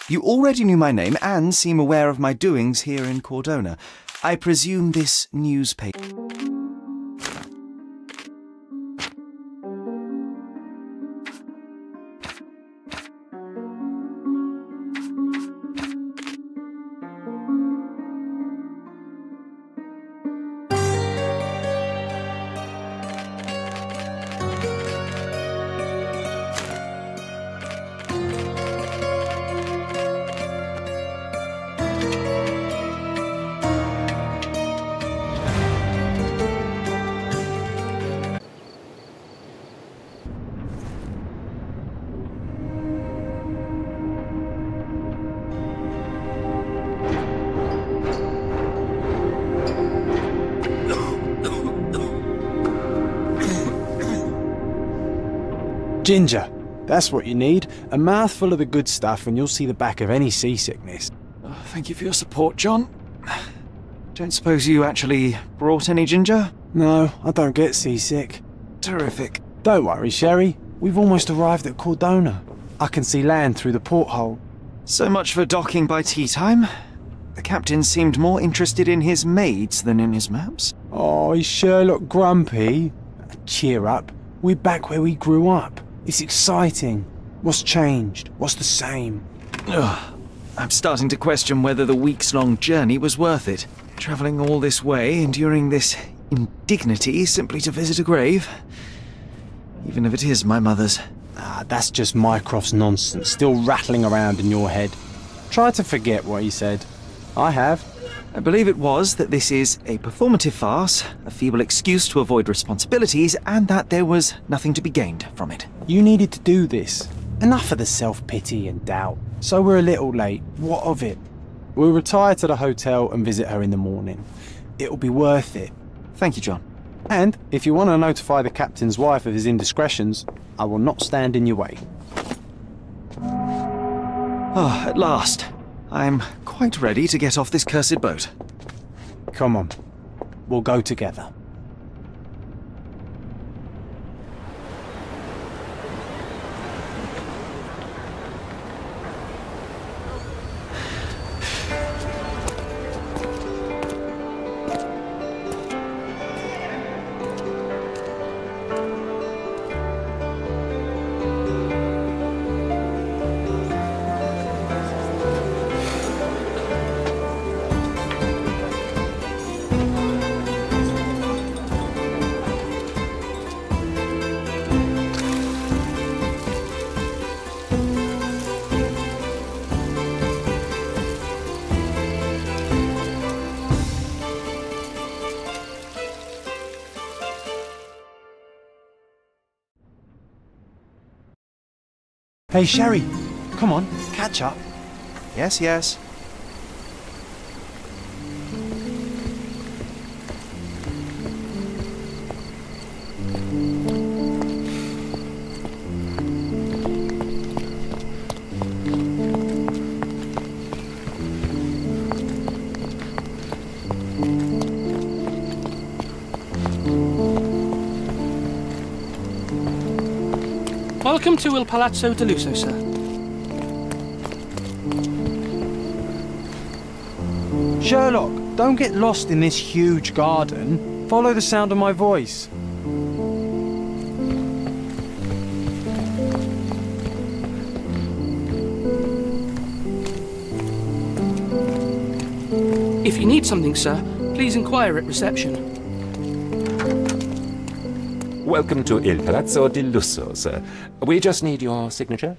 You already knew my name and seem aware of my doings here in Cordona. I presume this newspaper... Ginger, that's what you need. A mouthful of the good stuff and you'll see the back of any seasickness. Oh, thank you for your support, John. Don't suppose you actually brought any ginger? No, I don't get seasick. Terrific. Don't worry, Sherry. We've almost arrived at Cordona. I can see land through the porthole. So much for docking by tea time. The captain seemed more interested in his maids than in his maps. Oh, is Sherlock grumpy? Cheer up. We're back where we grew up. It's exciting. What's changed? What's the same? Ugh. I'm starting to question whether the weeks-long journey was worth it. Travelling all this way, enduring this indignity simply to visit a grave. Even if it is my mother's. Ah, that's just Mycroft's nonsense, still rattling around in your head. Try to forget what he said. I have. I believe it was that this is a performative farce, a feeble excuse to avoid responsibilities, and that there was nothing to be gained from it. You needed to do this. Enough of the self-pity and doubt. So we're a little late. What of it? We'll retire to the hotel and visit her in the morning. It'll be worth it. Thank you, John. And if you want to notify the captain's wife of his indiscretions, I will not stand in your way. Ah, at last. I'm quite ready to get off this cursed boat. Come on. We'll go together. Hey, Sherry, come on, catch up. Yes, yes. Welcome to Il Palazzo de Lusso, sir. Sherlock, don't get lost in this huge garden. Follow the sound of my voice. If you need something, sir, please inquire at reception. Welcome to Il Palazzo di Lusso, sir. We just need your signature.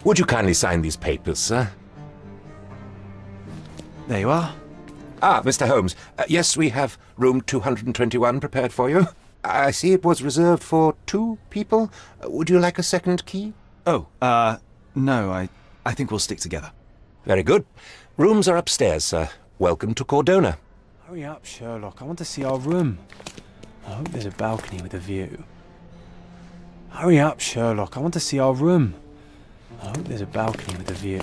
Would you kindly sign these papers, sir? There you are. Ah, Mr. Holmes. Yes, we have room 221 prepared for you. I see it was reserved for 2 people. Would you like a second key? Oh, no, I think we'll stick together. Very good. Rooms are upstairs, sir. Welcome to Cordona. Hurry up, Sherlock. I want to see our room. I hope there's a balcony with a view. Hurry up, Sherlock. I want to see our room. I hope there's a balcony with a view.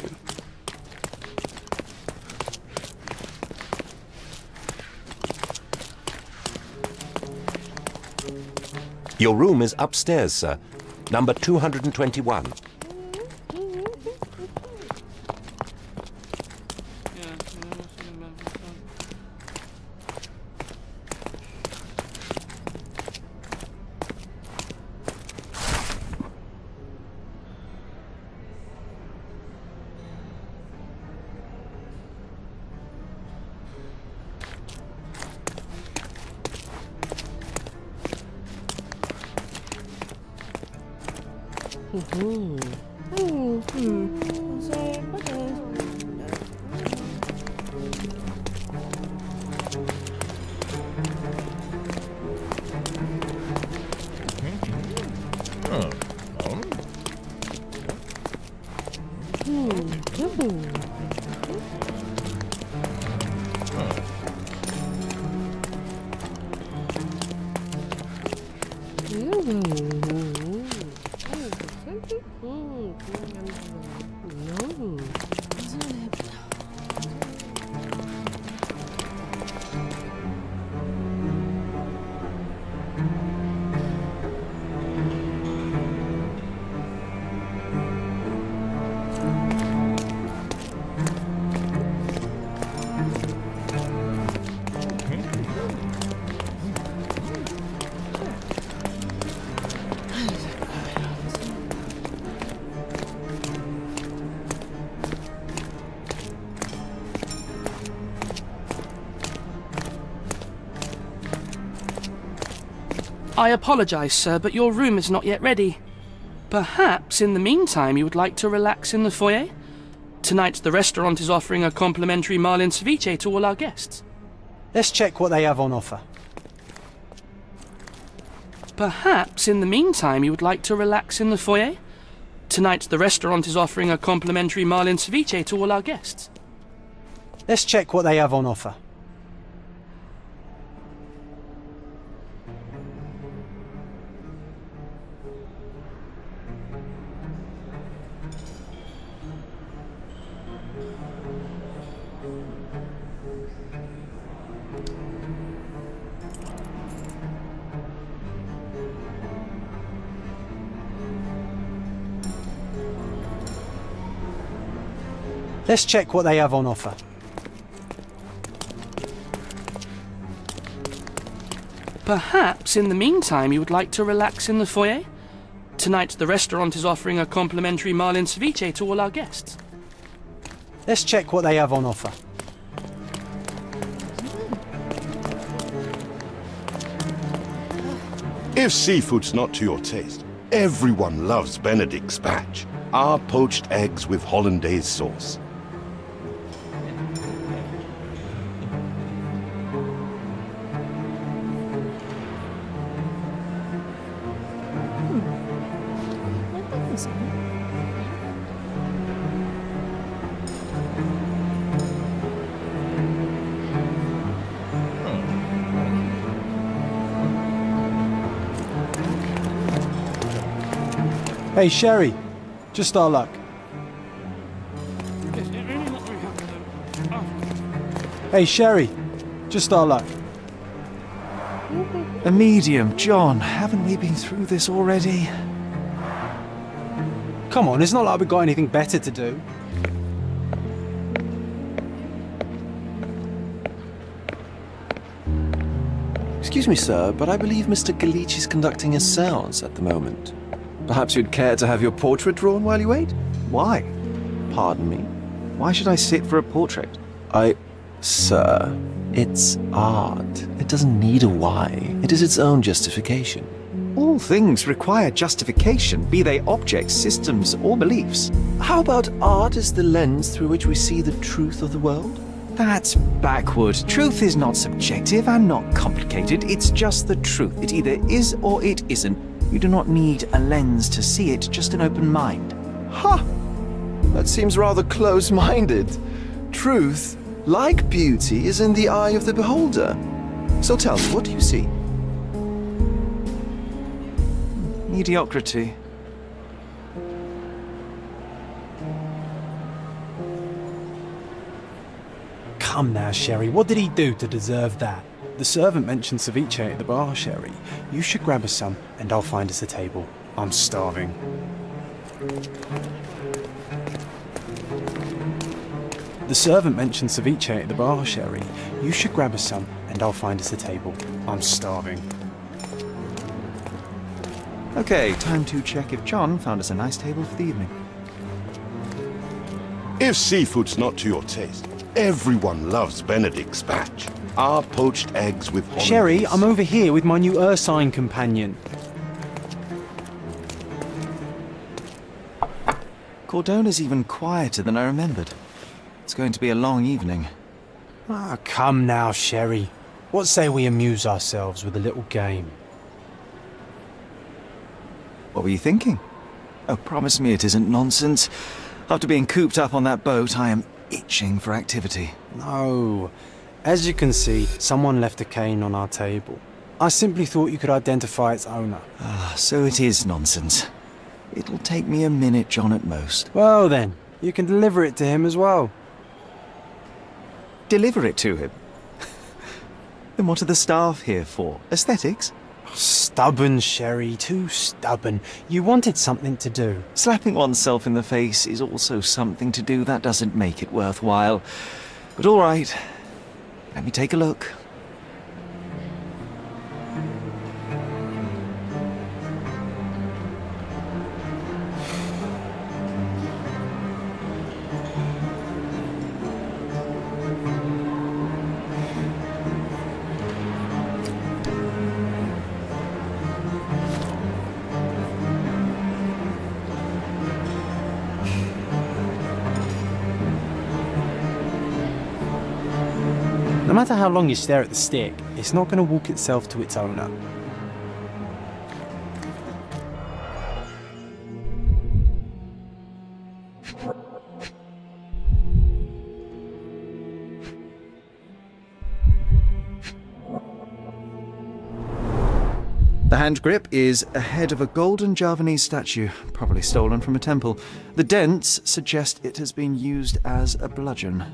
Your room is upstairs, sir. Number 221. I apologise, sir, but your room is not yet ready. Perhaps, in the meantime, you would like to relax in the foyer? Tonight, the restaurant is offering a complimentary marlin ceviche to all our guests. Let's check what they have on offer. Perhaps, in the meantime, you would like to relax in the foyer? Tonight, the restaurant is offering a complimentary marlin ceviche to all our guests. Let's check what they have on offer. Let's check what they have on offer. Perhaps, in the meantime, you would like to relax in the foyer? Tonight, the restaurant is offering a complimentary marlin ceviche to all our guests. Let's check what they have on offer. If seafood's not to your taste, everyone loves Benedict's batch. Our poached eggs with hollandaise sauce. Hey, Sherry, just our luck. Hey, Sherry, just our luck. A medium, John. Haven't we been through this already? Come on, it's not like we've got anything better to do. Excuse me, sir, but I believe Mr. Galich is conducting a séance at the moment. Perhaps you'd care to have your portrait drawn while you wait? Why? Pardon me? Why should I sit for a portrait? Sir, it's art. It doesn't need a why. It is its own justification. All things require justification, be they objects, systems, or beliefs. How about art as the lens through which we see the truth of the world? That's backward. Truth is not subjective and not complicated. It's just the truth. It either is or it isn't. You do not need a lens to see it, just an open mind. Ha! That seems rather close-minded. Truth, like beauty, is in the eye of the beholder. So tell me, what do you see? Mediocrity. Come now, Sherry, what did he do to deserve that? The servant mentioned ceviche at the bar, Sherry. You should grab us some, and I'll find us a table. I'm starving. The servant mentioned ceviche at the bar, Sherry. You should grab us some, and I'll find us a table. I'm starving. Okay, time to check if John found us a nice table for the evening. If seafood's not to your taste, everyone loves Benedict's batch. Our poached eggs with hollandaise. Sherry, I'm over here with my new Ursine companion. Cordona's even quieter than I remembered. It's going to be a long evening. Ah, come now, Sherry. What say we amuse ourselves with a little game? What were you thinking? Oh, promise me it isn't nonsense. After being cooped up on that boat, I am itching for activity. No. As you can see, someone left a cane on our table. I simply thought you could identify its owner. Ah, so it is nonsense. It'll take me a minute, John, at most. Well then, you can deliver it to him as well. Deliver it to him? Then what are the staff here for? Aesthetics? Stubborn, Sherry, too stubborn. You wanted something to do. Slapping oneself in the face is also something to do. That doesn't make it worthwhile. But all right, let me take a look. No matter how long you stare at the stick, it's not going to walk itself to its owner. The hand grip is a head of a golden Javanese statue, probably stolen from a temple. The dents suggest it has been used as a bludgeon.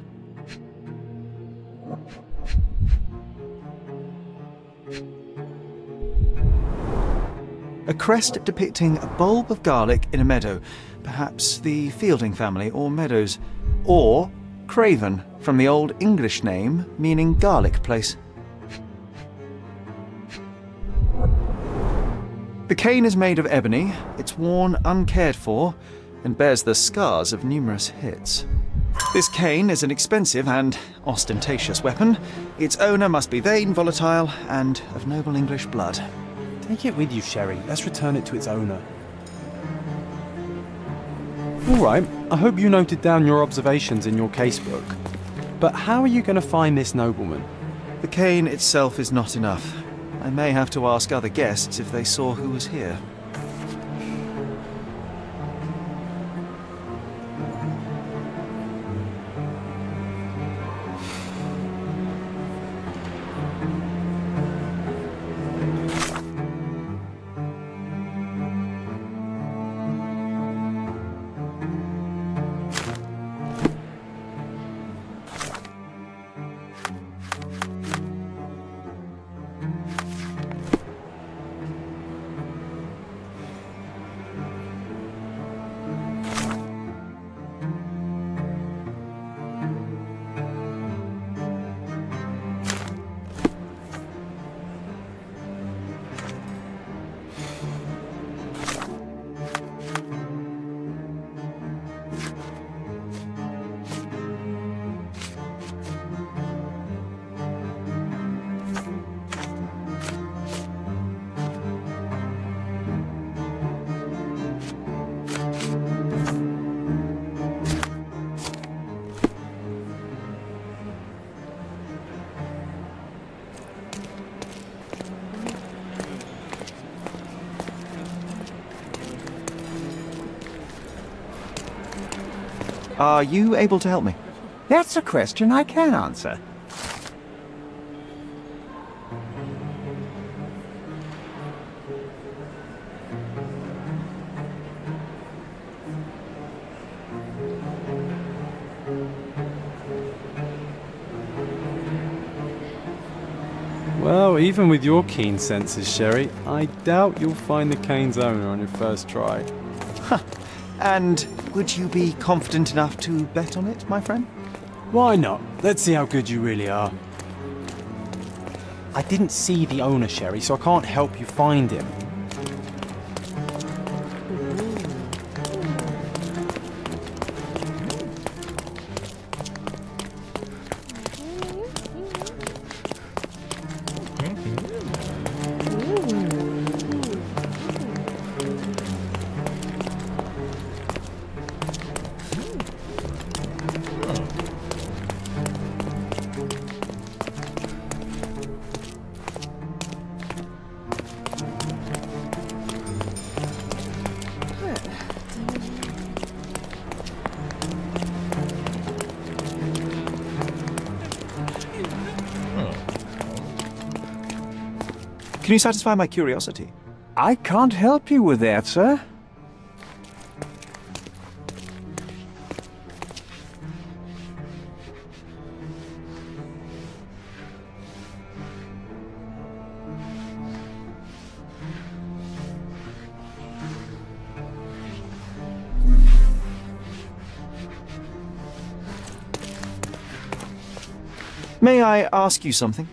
A crest depicting a bulb of garlic in a meadow, perhaps the Fielding family or Meadows, or Craven, from the Old English name meaning garlic place. The cane is made of ebony, it's worn uncared for, and bears the scars of numerous hits. This cane is an expensive and ostentatious weapon. Its owner must be vain, volatile, and of noble English blood. Take it with you, Sherry. Let's return it to its owner. Alright, I hope you noted down your observations in your casebook. But how are you going to find this nobleman? The cane itself is not enough. I may have to ask other guests if they saw who was here. Are you able to help me? That's a question I can answer. Well, even with your keen senses, Sherry, I doubt you'll find the cane's owner on your first try. And would you be confident enough to bet on it, my friend? Why not? Let's see how good you really are. I didn't see the owner, Sherry, so I can't help you find him. Can you satisfy my curiosity? I can't help you with that, sir. May I ask you something?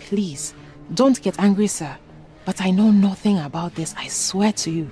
Please, don't get angry, sir. But I know nothing about this, I swear to you.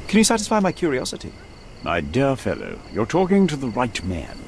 Can you satisfy my curiosity? My dear fellow, you're talking to the right man.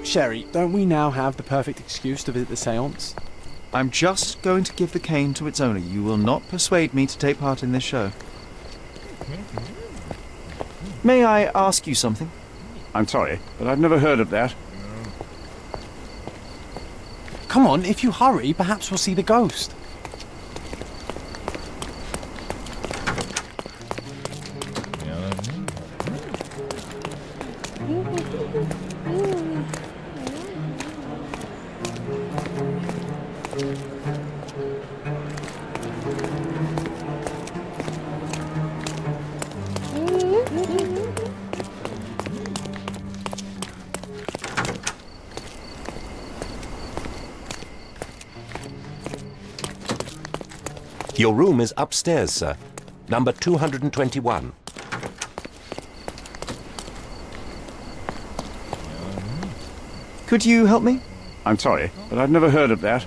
Sherry, don't we now have the perfect excuse to visit the seance? I'm just going to give the cane to its owner. You will not persuade me to take part in this show. May I ask you something? I'm sorry, but I've never heard of that. Come on, if you hurry, perhaps we'll see the ghost. Your room is upstairs, sir. Number 221. Could you help me? I'm sorry, but I've never heard of that.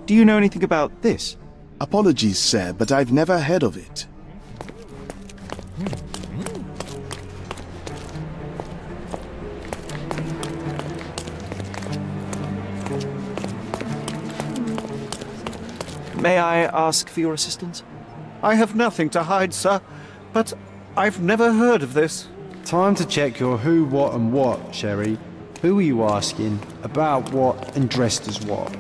Do you know anything about this? Apologies, sir, but I've never heard of it. May I ask for your assistance? I have nothing to hide, sir, but I've never heard of this. Time to check your who, what and what, Sherry. Who are you asking, about what and dressed as what?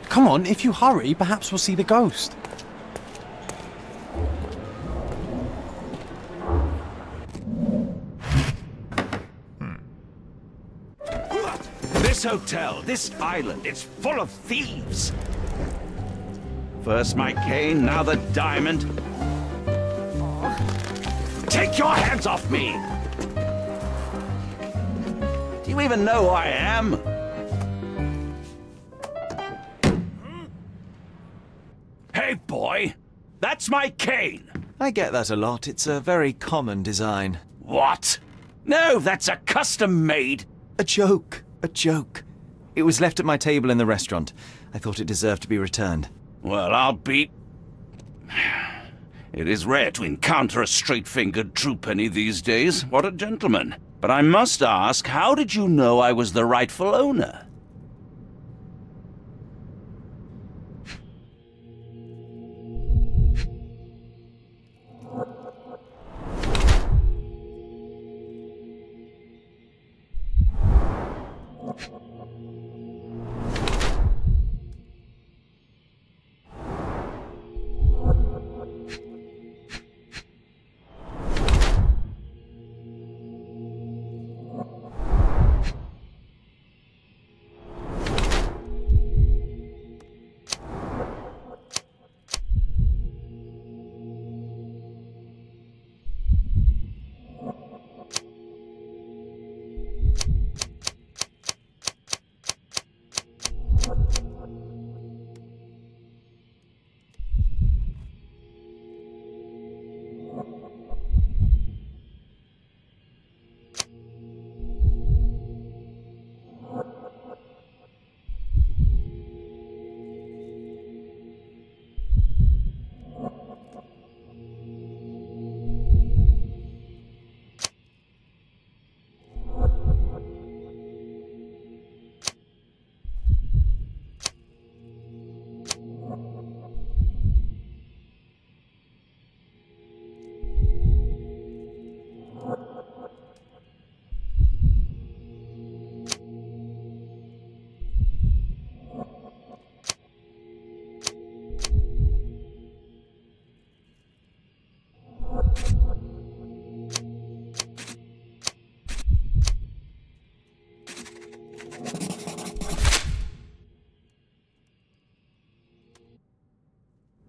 Come on, if you hurry, perhaps we'll see the ghost. This hotel, this island, it's full of thieves. First my cane, now the diamond. Take your hands off me! Do you even know who I am? Hey, boy! That's my cane! I get that a lot. It's a very common design. What? No, that's a custom-made... A joke. A joke. It was left at my table in the restaurant. I thought it deserved to be returned. Well, I'll be... It is rare to encounter a straight-fingered true penny these days. What a gentleman. But I must ask, how did you know I was the rightful owner?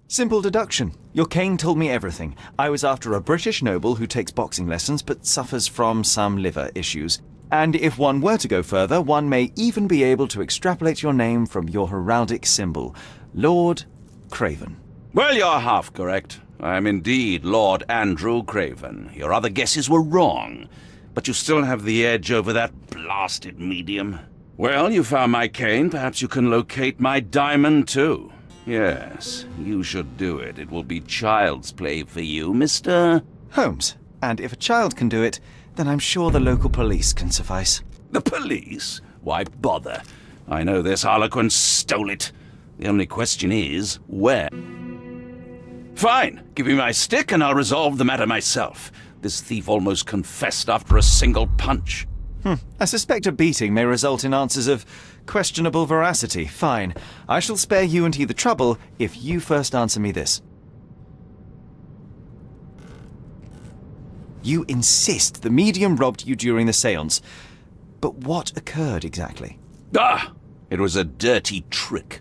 Simple deduction. Your cane told me everything. I was after a British noble who takes boxing lessons but suffers from some liver issues. And if one were to go further, one may even be able to extrapolate your name from your heraldic symbol, Lord Craven. Well, you're half correct. I am indeed Lord Andrew Craven. Your other guesses were wrong. But you still have the edge over that blasted medium. Well, you found my cane. Perhaps you can locate my diamond, too. Yes, you should do it. It will be child's play for you, Mr. Holmes. And if a child can do it, then I'm sure the local police can suffice. The police? Why bother? I know this harlequin stole it. The only question is, where? Fine. Give me my stick and I'll resolve the matter myself. This thief almost confessed after a single punch. I suspect a beating may result in answers of questionable veracity. Fine. I shall spare you and he the trouble if you first answer me this. You insist the medium robbed you during the séance. But what occurred exactly? It was a dirty trick.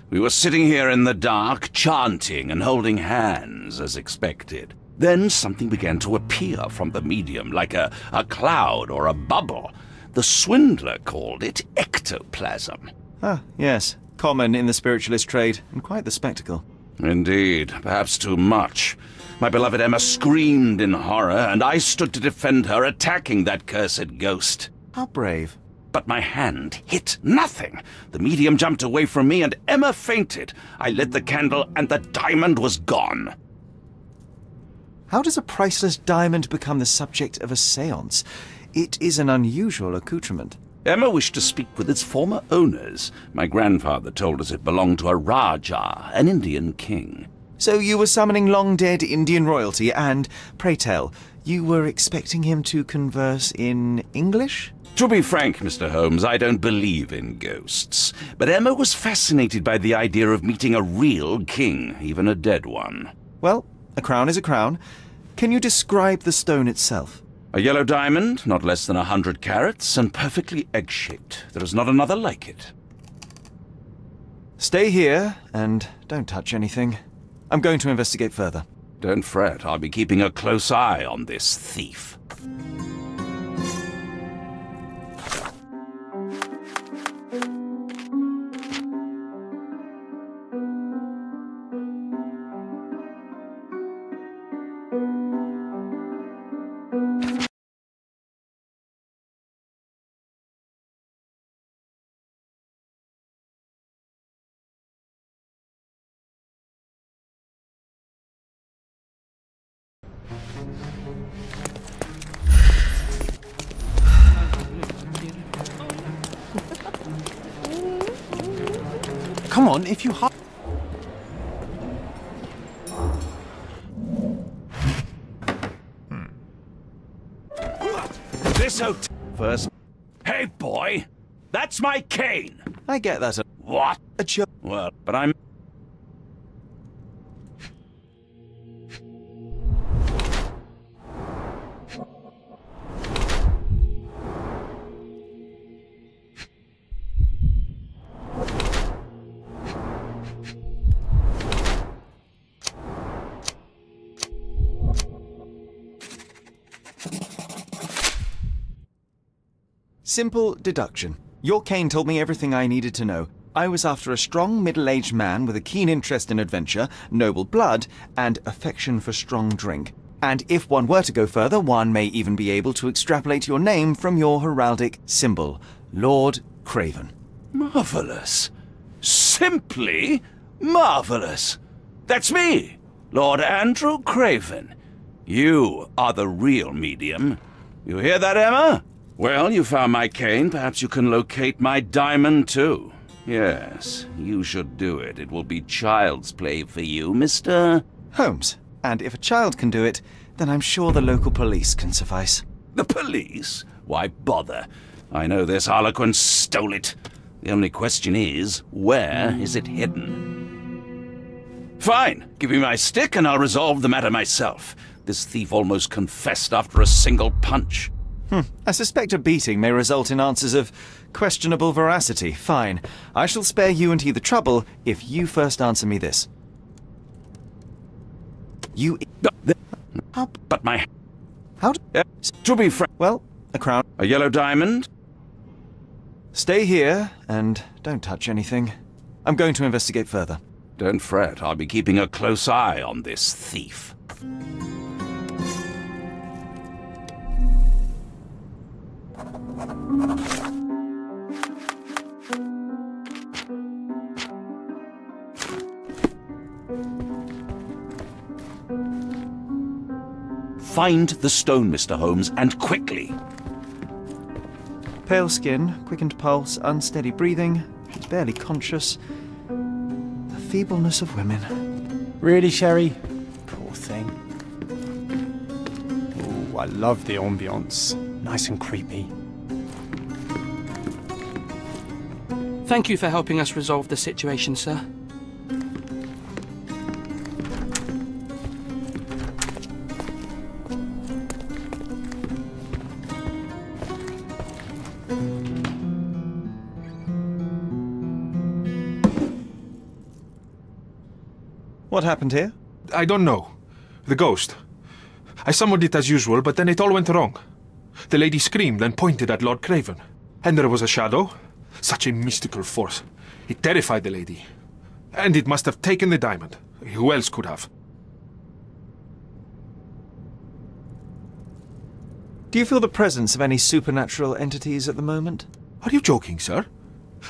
We were sitting here in the dark, chanting and holding hands, as expected. Then something began to appear from the medium, like a cloud or a bubble. The swindler called it ectoplasm. Ah, yes. Common in the spiritualist trade, and quite the spectacle. Indeed, perhaps too much. My beloved Emma screamed in horror, and I stood to defend her, attacking that cursed ghost. How brave. But my hand hit nothing. The medium jumped away from me, and Emma fainted. I lit the candle, and the diamond was gone. How does a priceless diamond become the subject of a séance? It is an unusual accoutrement. Emma wished to speak with its former owners. My grandfather told us it belonged to a Rajah, an Indian king. So you were summoning long-dead Indian royalty, and, pray tell, you were expecting him to converse in English? To be frank, Mr. Holmes, I don't believe in ghosts. But Emma was fascinated by the idea of meeting a real king, even a dead one. Well, a crown is a crown. Can you describe the stone itself? A yellow diamond, not less than 100 carats, and perfectly egg-shaped. There is not another like it. Stay here, and don't touch anything. I'm going to investigate further. Don't fret, I'll be keeping a close eye on this thief. Come on, if you hide... This hotel first. Hey, boy! That's my cane! I get that. What? A joke. Well, but I'm... Simple deduction. Your cane told me everything I needed to know. I was after a strong, middle-aged man with a keen interest in adventure, noble blood, and affection for strong drink. And if one were to go further, one may even be able to extrapolate your name from your heraldic symbol, Lord Craven. Marvelous. Simply marvelous. That's me, Lord Andrew Craven. You are the real medium. You hear that, Emma? Well, you found my cane. Perhaps you can locate my diamond, too. Yes, you should do it. It will be child's play for you, Mr. Holmes. And if a child can do it, then I'm sure the local police can suffice. The police? Why bother? I know this harlequin stole it. The only question is, where is it hidden? Fine. Give me my stick and I'll resolve the matter myself. This thief almost confessed after a single punch. I suspect a beating may result in answers of questionable veracity. Fine. I shall spare you and he the trouble if you first answer me this. You... But my... How to be frank... Well, a crown. A yellow diamond? Stay here, and don't touch anything. I'm going to investigate further. Don't fret. I'll be keeping a close eye on this thief. Find the stone, Mr. Holmes, and quickly. Pale skin, quickened pulse, unsteady breathing. She's barely conscious. The feebleness of women. Really, Sherry? Poor thing. Ooh, I love the ambience. Nice and creepy. Thank you for helping us resolve the situation, sir. What happened here? I don't know. The ghost. I summoned it as usual, but then it all went wrong. The lady screamed and pointed at Lord Craven. And there was a shadow. Such a mystical force. It terrified the lady. And it must have taken the diamond. Who else could have? Do you feel the presence of any supernatural entities at the moment? Are you joking, sir?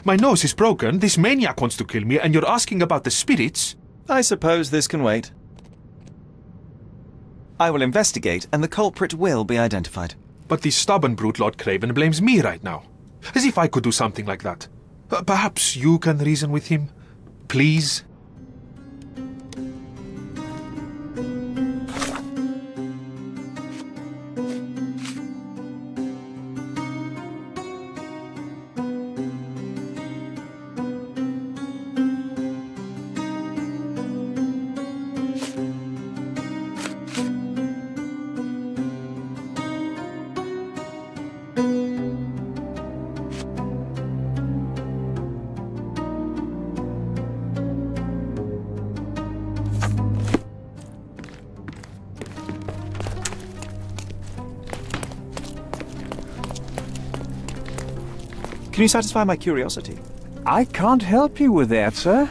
My nose is broken, this maniac wants to kill me, and you're asking about the spirits? I suppose this can wait. I will investigate, and the culprit will be identified. But the stubborn brute Lord Craven blames me right now. As if I could do something like that. Perhaps you can reason with him? Please? Can you satisfy my curiosity? I can't help you with that, sir.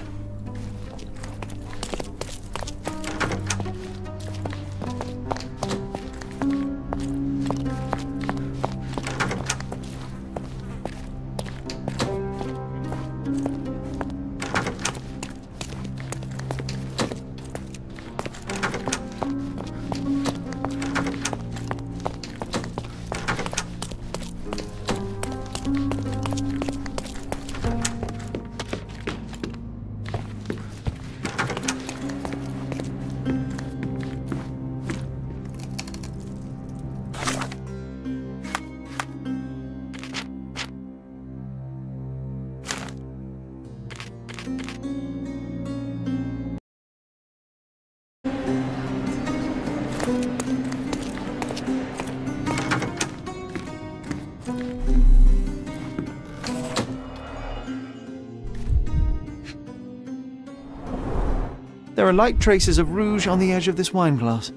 There are light traces of rouge on the edge of this wine glass.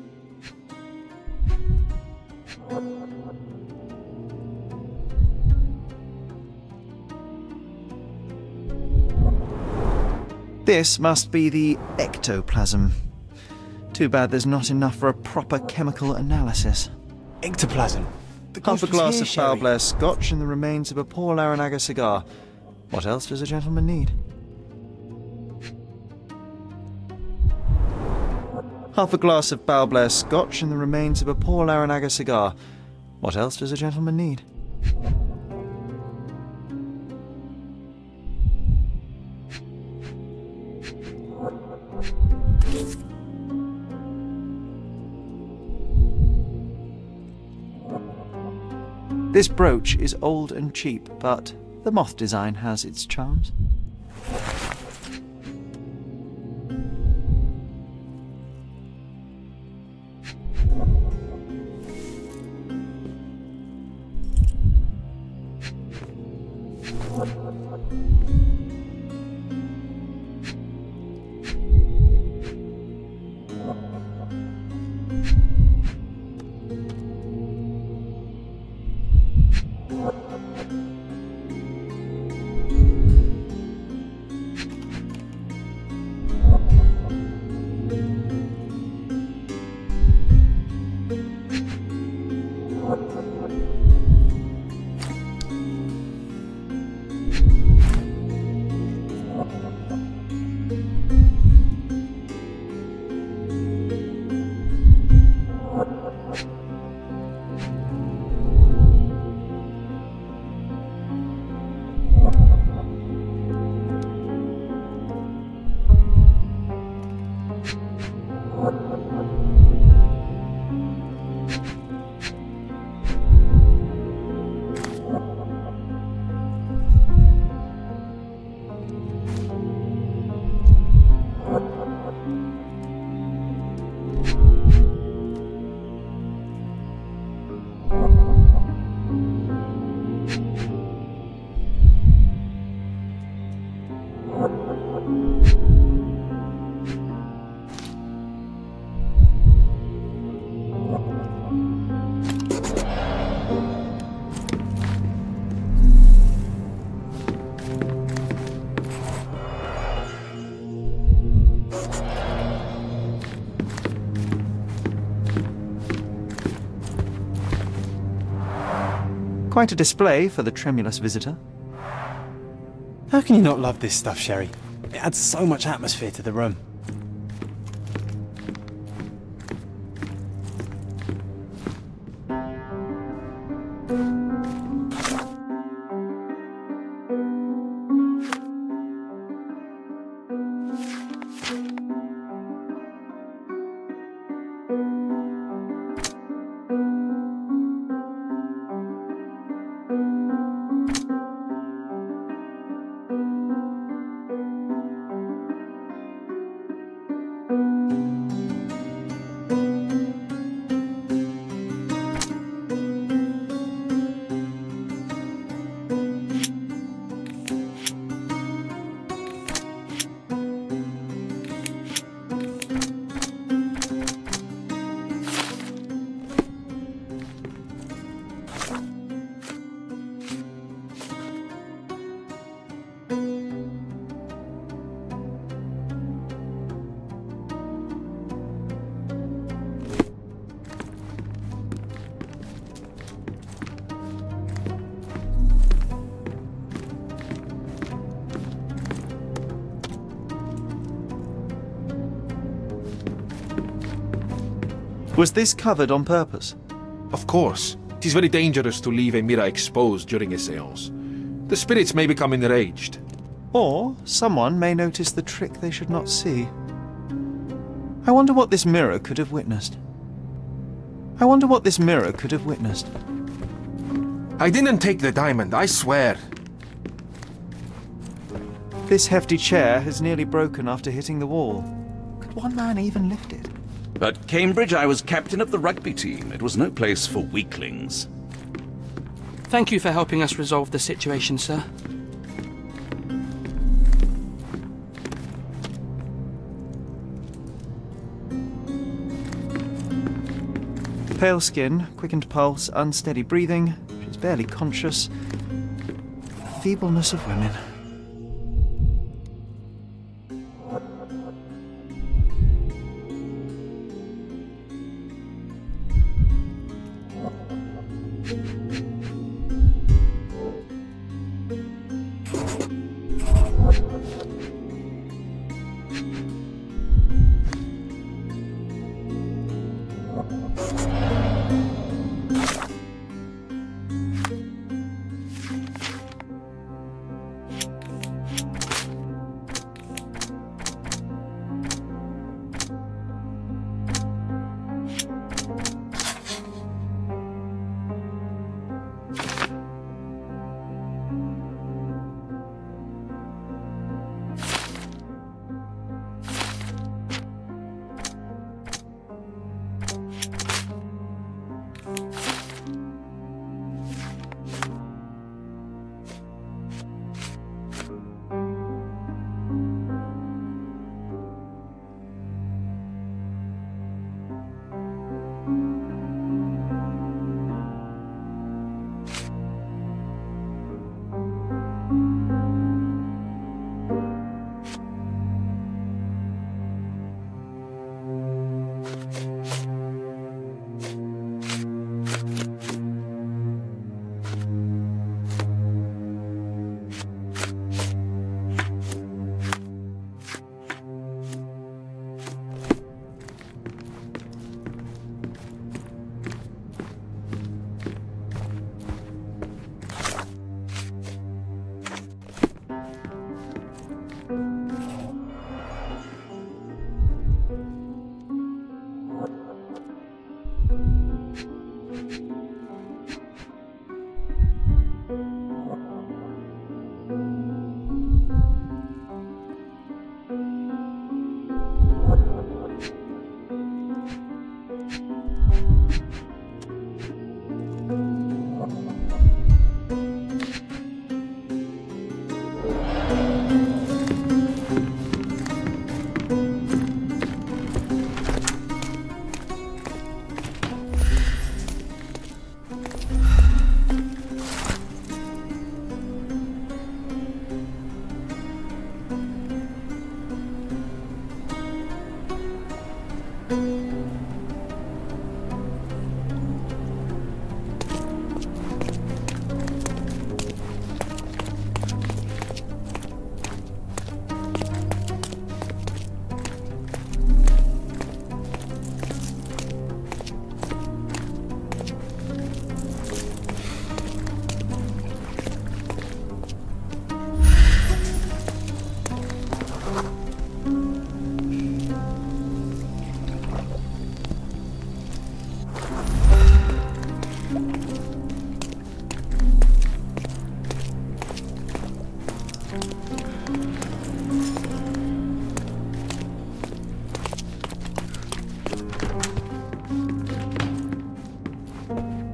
This must be the ectoplasm. Too bad there's not enough for a proper chemical analysis. Ectoplasm. Half a glass of foul Blair Scotch and the remains of a poor Laranaga cigar. What else does a gentleman need? Half a glass of Foul Blair Scotch and the remains of a poor Laranaga cigar. What else does a gentleman need? This brooch is old and cheap, but the moth design has its charms. Quite a display for the tremulous visitor. How can you not love this stuff, Sherry? It adds so much atmosphere to the room. Was this covered on purpose? Of course. It is very dangerous to leave a mirror exposed during a séance. The spirits may become enraged. Or someone may notice the trick they should not see. I wonder what this mirror could have witnessed. I wonder what this mirror could have witnessed. I didn't take the diamond, I swear. This hefty chair has nearly broken after hitting the wall. Could one man even lift it? At Cambridge, I was captain of the rugby team. It was no place for weaklings. Thank you for helping us resolve the situation, sir. Pale skin, quickened pulse, unsteady breathing. She's barely conscious. Feebleness of women.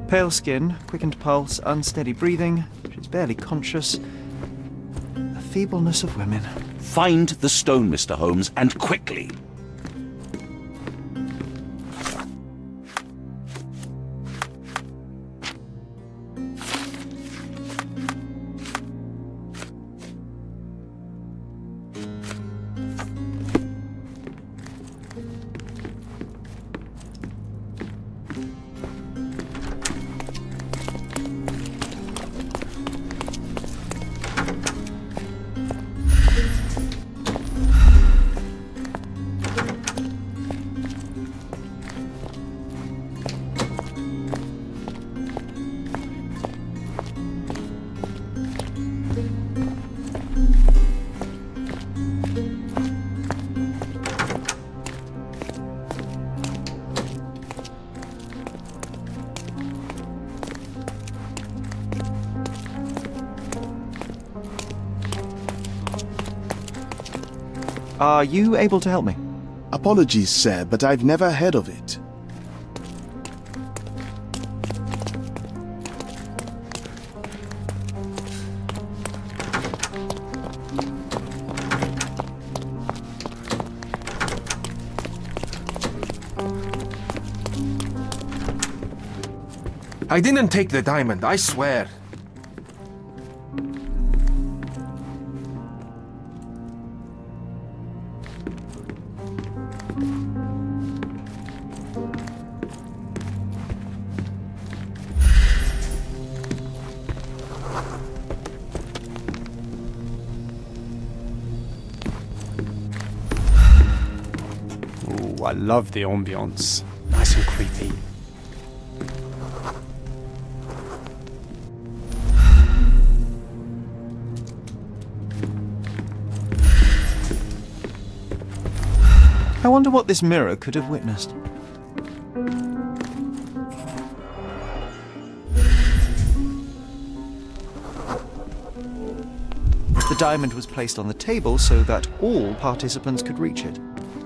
Pale skin, quickened pulse, unsteady breathing. She's barely conscious. The feebleness of women. Find the stone, Mr. Holmes, and quickly. Are you able to help me? Apologies, sir, but I've never heard of it. I didn't take the diamond, I swear. Ooh, I love the ambience. Nice and creepy. I wonder what this mirror could have witnessed. The diamond was placed on the table so that all participants could reach it.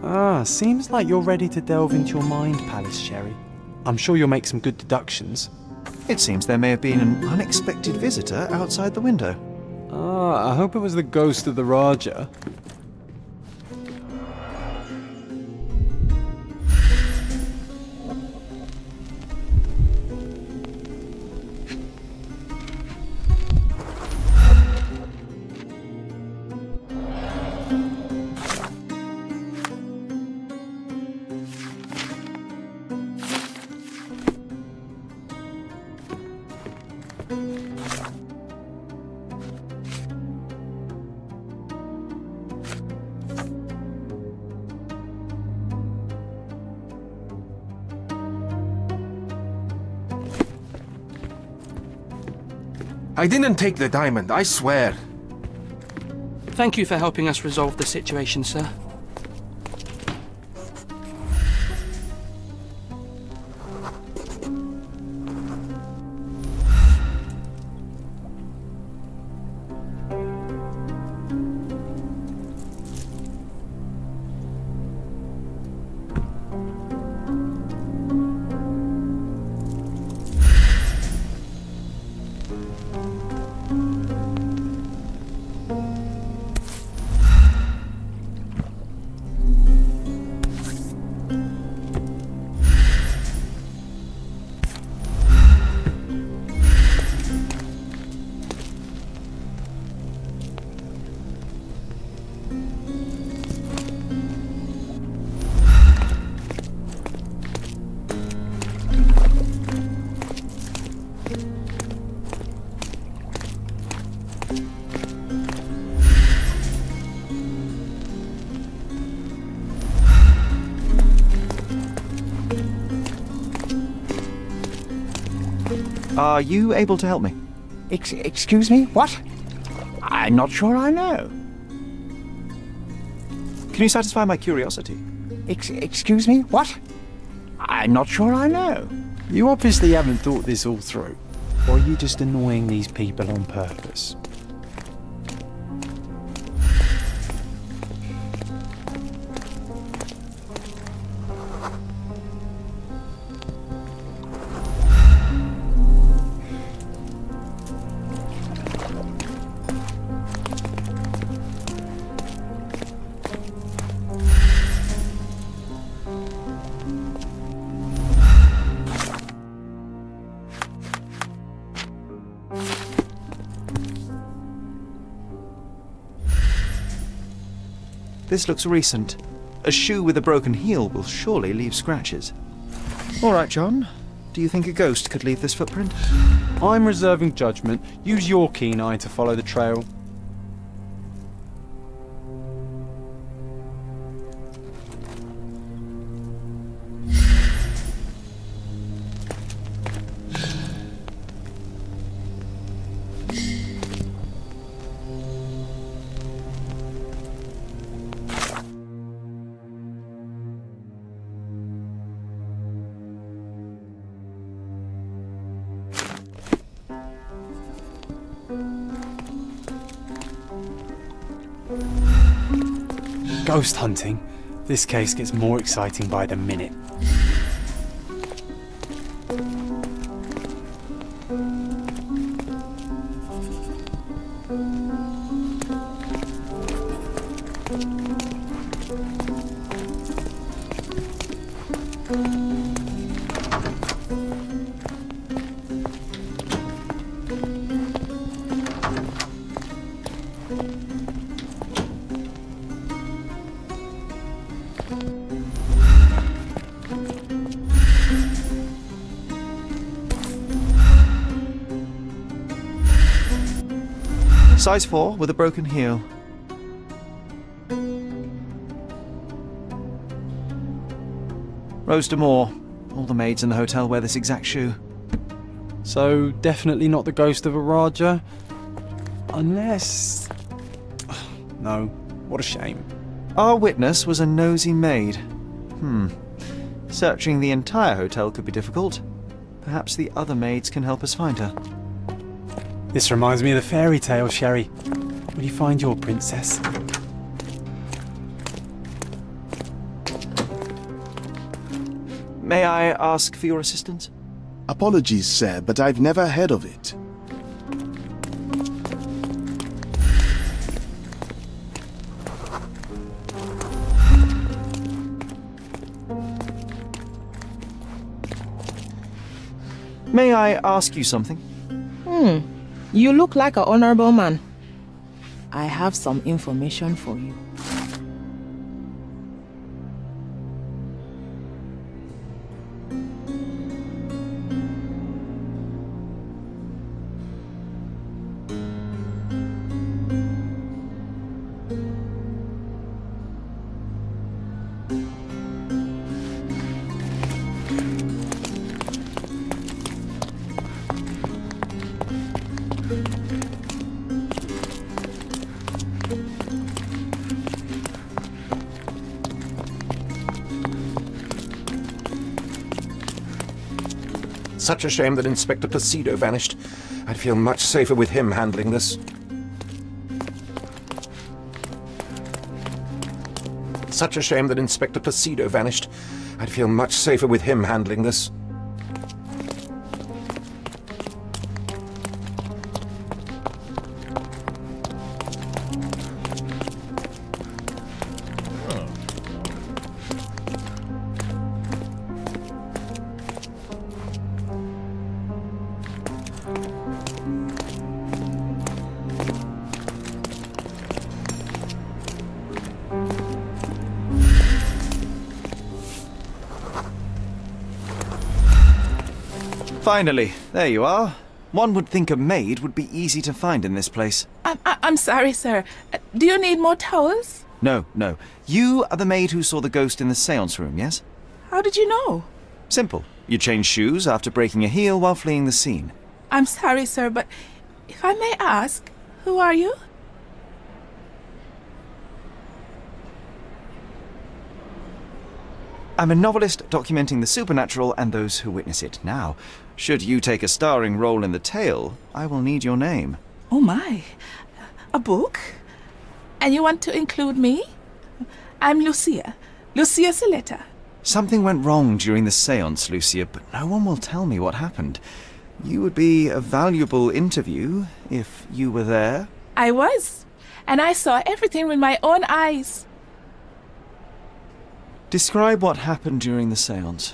Ah, seems like you're ready to delve into your mind palace, Sherry. I'm sure you'll make some good deductions. It seems there may have been an unexpected visitor outside the window. Ah, I hope it was the ghost of the Raja. I didn't take the diamond, I swear. Thank you for helping us resolve the situation, sir. Are you able to help me? Excuse me? What? I'm not sure I know. Can you satisfy my curiosity? Excuse me? What? I'm not sure I know. You obviously haven't thought this all through. Or are you just annoying these people on purpose? This looks recent. A shoe with a broken heel will surely leave scratches. All right, John. Do you think a ghost could leave this footprint? I'm reserving judgment. Use your keen eye to follow the trail. Ghost hunting? This case gets more exciting by the minute. Size 4 with a broken heel. Rose Moore. All the maids in the hotel wear this exact shoe. So, definitely not the ghost of a Raja? Unless... No, what a shame. Our witness was a nosy maid. Searching the entire hotel could be difficult. Perhaps the other maids can help us find her. This reminds me of the fairy tale, Sherry. Will you find your princess? May I ask for your assistance? Apologies, sir, but I've never heard of it. May I ask you something? You look like an honorable man. I have some information for you. Such a shame that Inspector Placido vanished. I'd feel much safer with him handling this. Such a shame that Inspector Placido vanished. I'd feel much safer with him handling this. Finally, there you are. One would think a maid would be easy to find in this place. I'm sorry, sir. Do you need more towels? No. You are the maid who saw the ghost in the séance room, yes? How did you know? Simple. You changed shoes after breaking a heel while fleeing the scene. I'm sorry, sir, but if I may ask, who are you? I'm a novelist documenting the supernatural and those who witness it. Now, should you take a starring role in the tale, I will need your name. Oh my, a book? And you want to include me? I'm Lucia Saletta. Something went wrong during the séance, Lucia, but no one will tell me what happened. You would be a valuable interview if you were there. I was, and I saw everything with my own eyes. Describe what happened during the séance.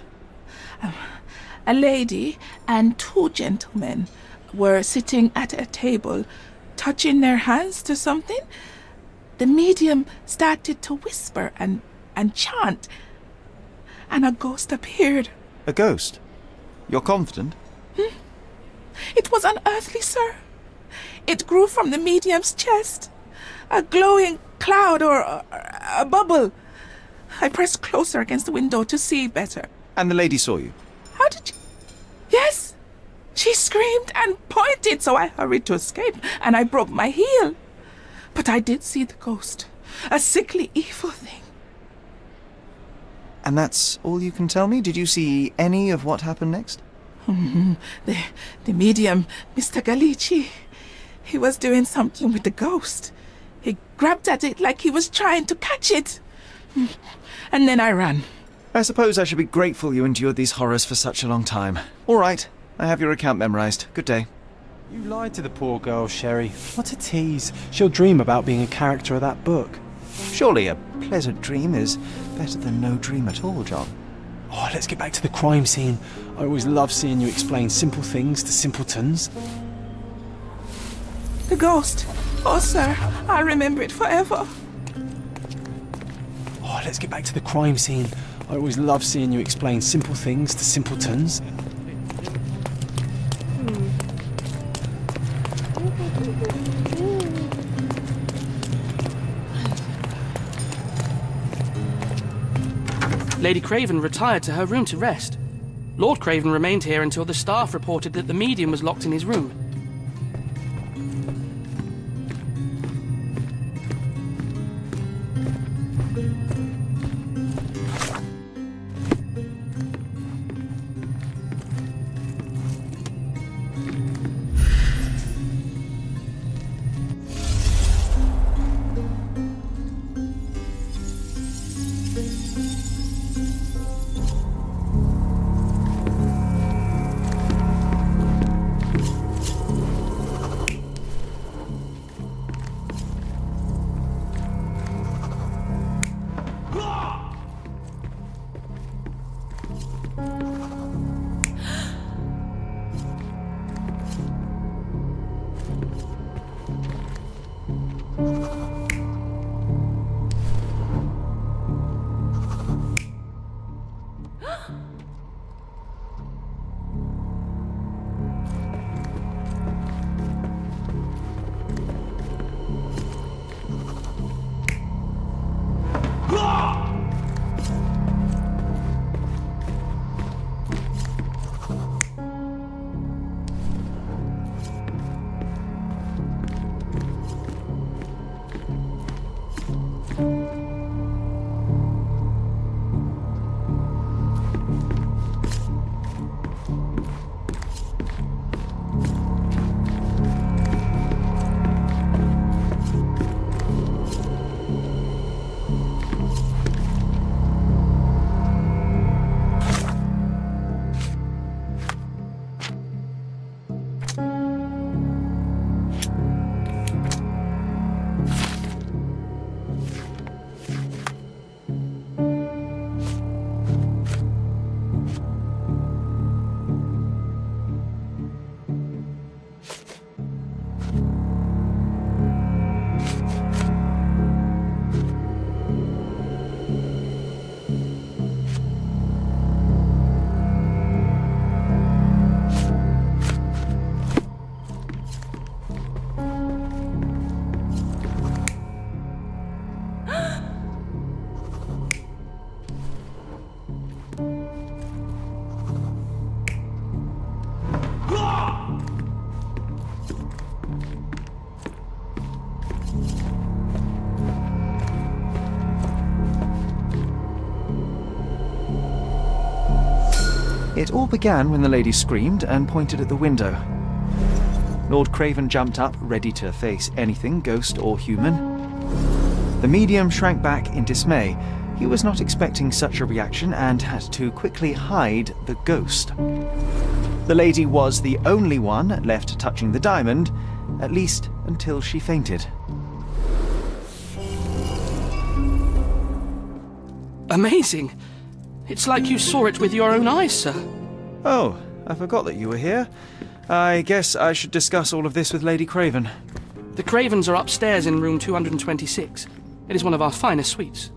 A lady and two gentlemen were sitting at a table, touching their hands to something. The medium started to whisper and chant, and a ghost appeared. A ghost? You're confident? It was unearthly, sir. It grew from the medium's chest. A glowing cloud or a bubble. I pressed closer against the window to see better. And the lady saw you? How did you... Yes! She screamed and pointed, so I hurried to escape, and I broke my heel. But I did see the ghost. A sickly, evil thing. And that's all you can tell me? Did you see any of what happened next? The medium, Mr. Galici, he was doing something with the ghost. He grabbed at it like he was trying to catch it. And then I ran. I suppose I should be grateful you endured these horrors for such a long time. All right, I have your account memorized. Good day. You lied to the poor girl, Sherry. What a tease. She'll dream about being a character of that book. Surely a pleasant dream is better than no dream at all, John. Oh, let's get back to the crime scene. I always love seeing you explain simple things to simpletons. The ghost. Oh, sir, I'll remember it forever. Oh, let's get back to the crime scene. I always love seeing you explain simple things to simpletons. Lady Craven retired to her room to rest. Lord Craven remained here until the staff reported that the medium was locked in his room. It all began when the lady screamed and pointed at the window. Lord Craven jumped up, ready to face anything, ghost or human. The medium shrank back in dismay. He was not expecting such a reaction and had to quickly hide the ghost. The lady was the only one left touching the diamond, at least until she fainted. Amazing! It's like you saw it with your own eyes, sir. Oh, I forgot that you were here. I guess I should discuss all of this with Lady Craven. The Cravens are upstairs in room 226. It is one of our finest suites.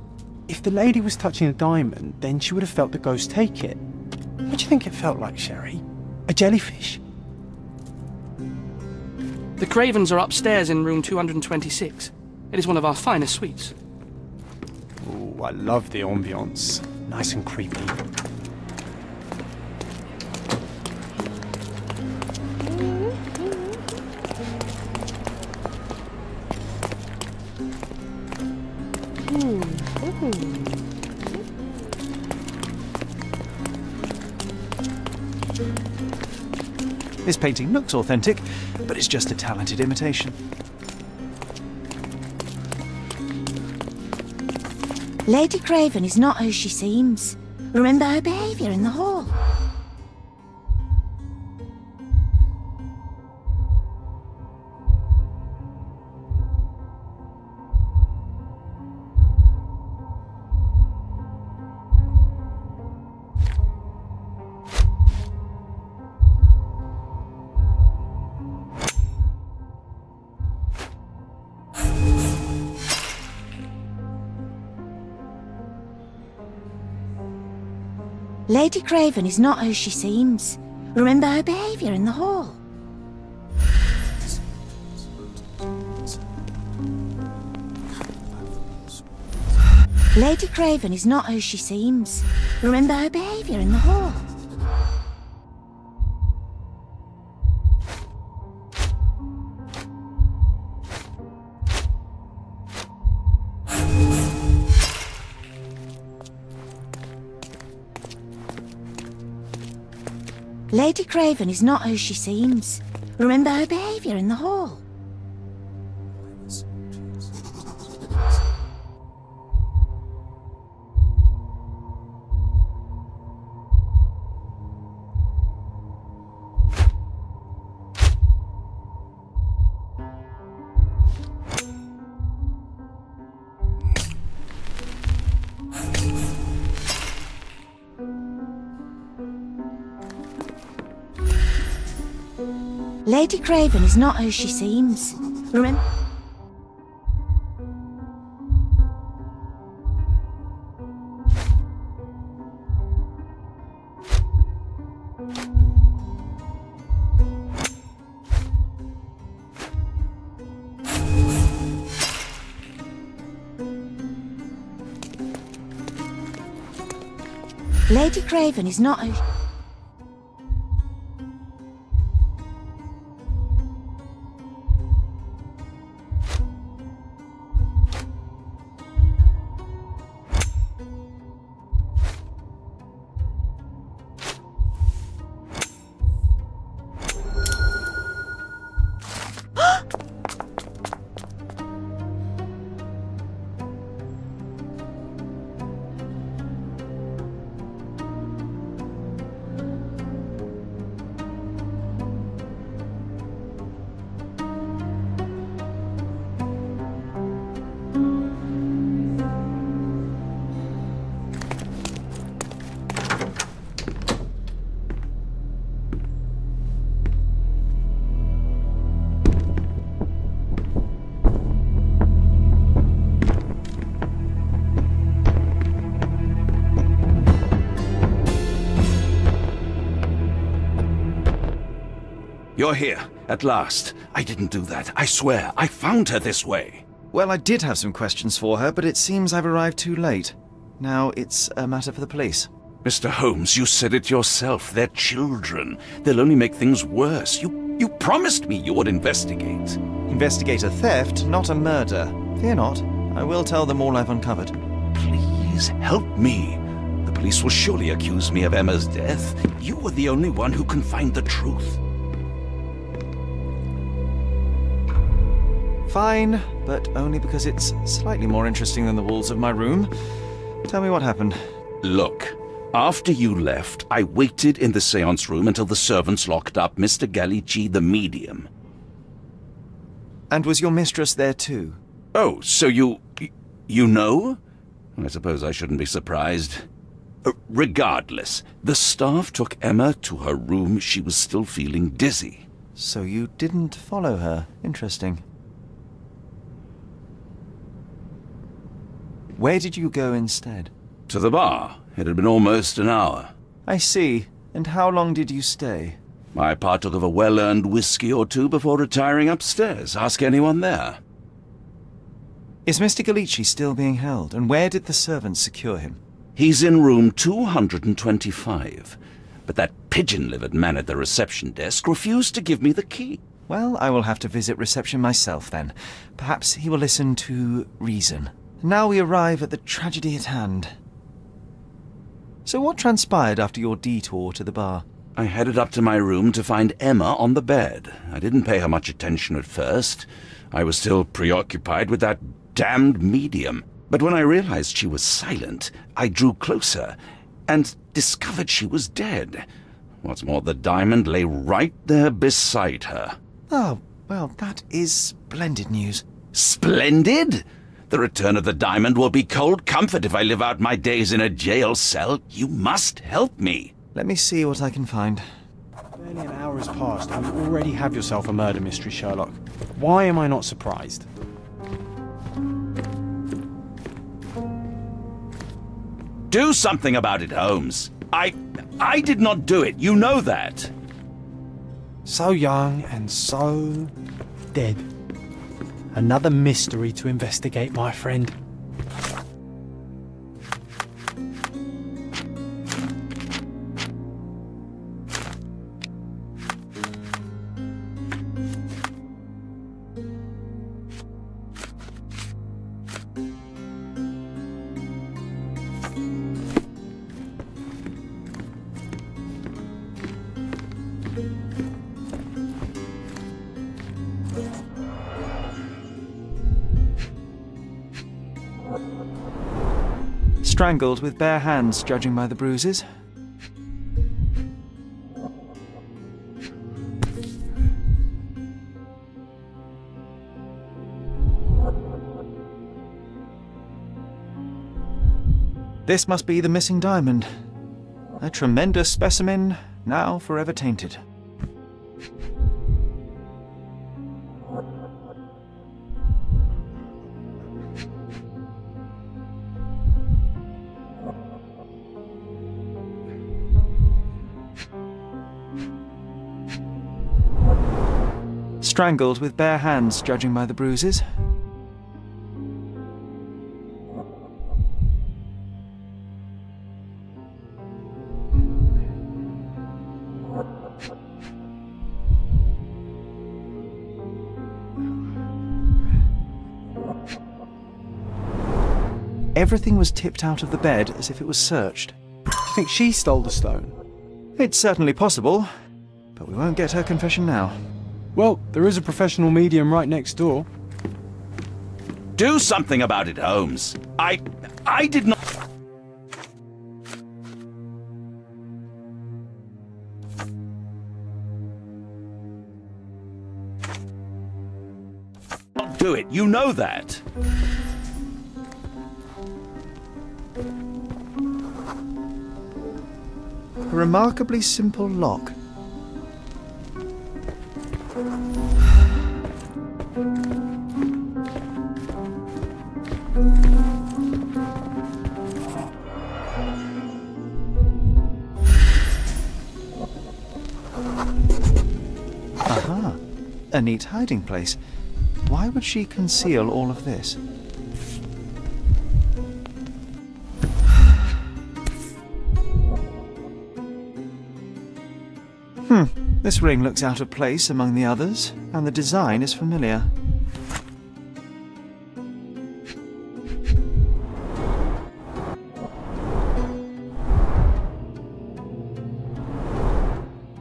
If the lady was touching a diamond, then she would have felt the ghost take it. What do you think it felt like, Sherry? A jellyfish? The Cravens are upstairs in room 226. It is one of our finest suites. Oh, I love the ambience. Nice and creepy. This painting looks authentic, but it's just a talented imitation. Lady Craven is not who she seems. Remember her behaviour in the hall. Lady Craven is not who she seems. Remember her behaviour in the hall. Lady Craven is not who she seems. Remember her behaviour in the hall. Lady Craven is not who she seems. Remember her behaviour in the hall. Lady Craven is not who she seems. Remember... Lady Craven is not who... You're here, at last. I didn't do that. I swear, I found her this way. Well, I did have some questions for her, but it seems I've arrived too late. Now it's a matter for the police. Mr. Holmes, you said it yourself. They're children. They'll only make things worse. You promised me you would investigate. Investigate a theft, not a murder. Fear not. I will tell them all I've uncovered. Please help me. The police will surely accuse me of Emma's death. You are the only one who can find the truth. Fine, but only because it's slightly more interesting than the walls of my room. Tell me what happened. Look, after you left, I waited in the seance room until the servants locked up Mr. Gallici, the medium. And was your mistress there too? Oh, so you know? I suppose I shouldn't be surprised. Regardless, the staff took Emma to her room. She was still feeling dizzy. So you didn't follow her. Interesting. Where did you go instead? To the bar. It had been almost an hour. I see. And how long did you stay? I partook of a well-earned whiskey or two before retiring upstairs. Ask anyone there. Is Mr. Gallici still being held? And where did the servants secure him? He's in room 225. But that pigeon-livered man at the reception desk refused to give me the key. Well, I will have to visit reception myself then. Perhaps he will listen to reason. Now we arrive at the tragedy at hand. So what transpired after your detour to the bar? I headed up to my room to find Emma on the bed. I didn't pay her much attention at first. I was still preoccupied with that damned medium. But when I realized she was silent, I drew closer and discovered she was dead. What's more, the diamond lay right there beside her. Oh, well, that is splendid news. Splendid? The return of the diamond will be cold comfort if I live out my days in a jail cell. You must help me. Let me see what I can find. Barely an hour has passed and you already have yourself a murder mystery, Sherlock. Why am I not surprised? Do something about it, Holmes. I did not do it. You know that. So young and so dead. Another mystery to investigate, my friend. Strangled with bare hands, judging by the bruises. This must be the missing diamond. A tremendous specimen, now forever tainted. Strangled with bare hands, judging by the bruises. Everything was tipped out of the bed as if it was searched. Do you think she stole the stone? It's certainly possible, but we won't get her confession now. Well, there is a professional medium right next door. Do something about it, Holmes. I did not do it. You know that. A remarkably simple lock. Aha! A neat hiding place. Why would she conceal all of this? This ring looks out of place among the others, and the design is familiar.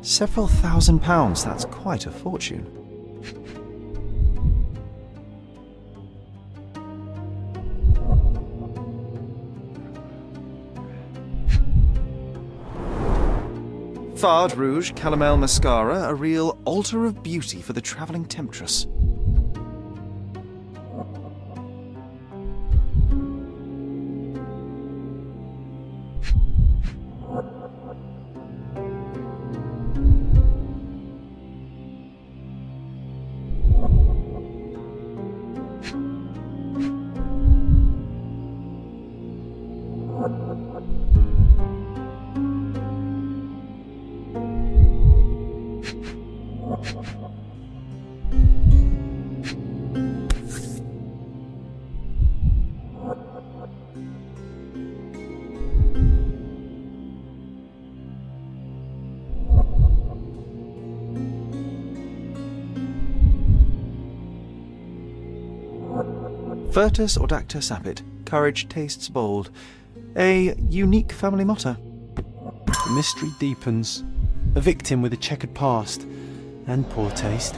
Several £1,000, that's quite a fortune. Fard Rouge Calomel Mascara, a real altar of beauty for the travelling temptress. Virtus Audacta Sapit. Courage tastes bold. A unique family motto. The mystery deepens. A victim with a checkered past and poor taste.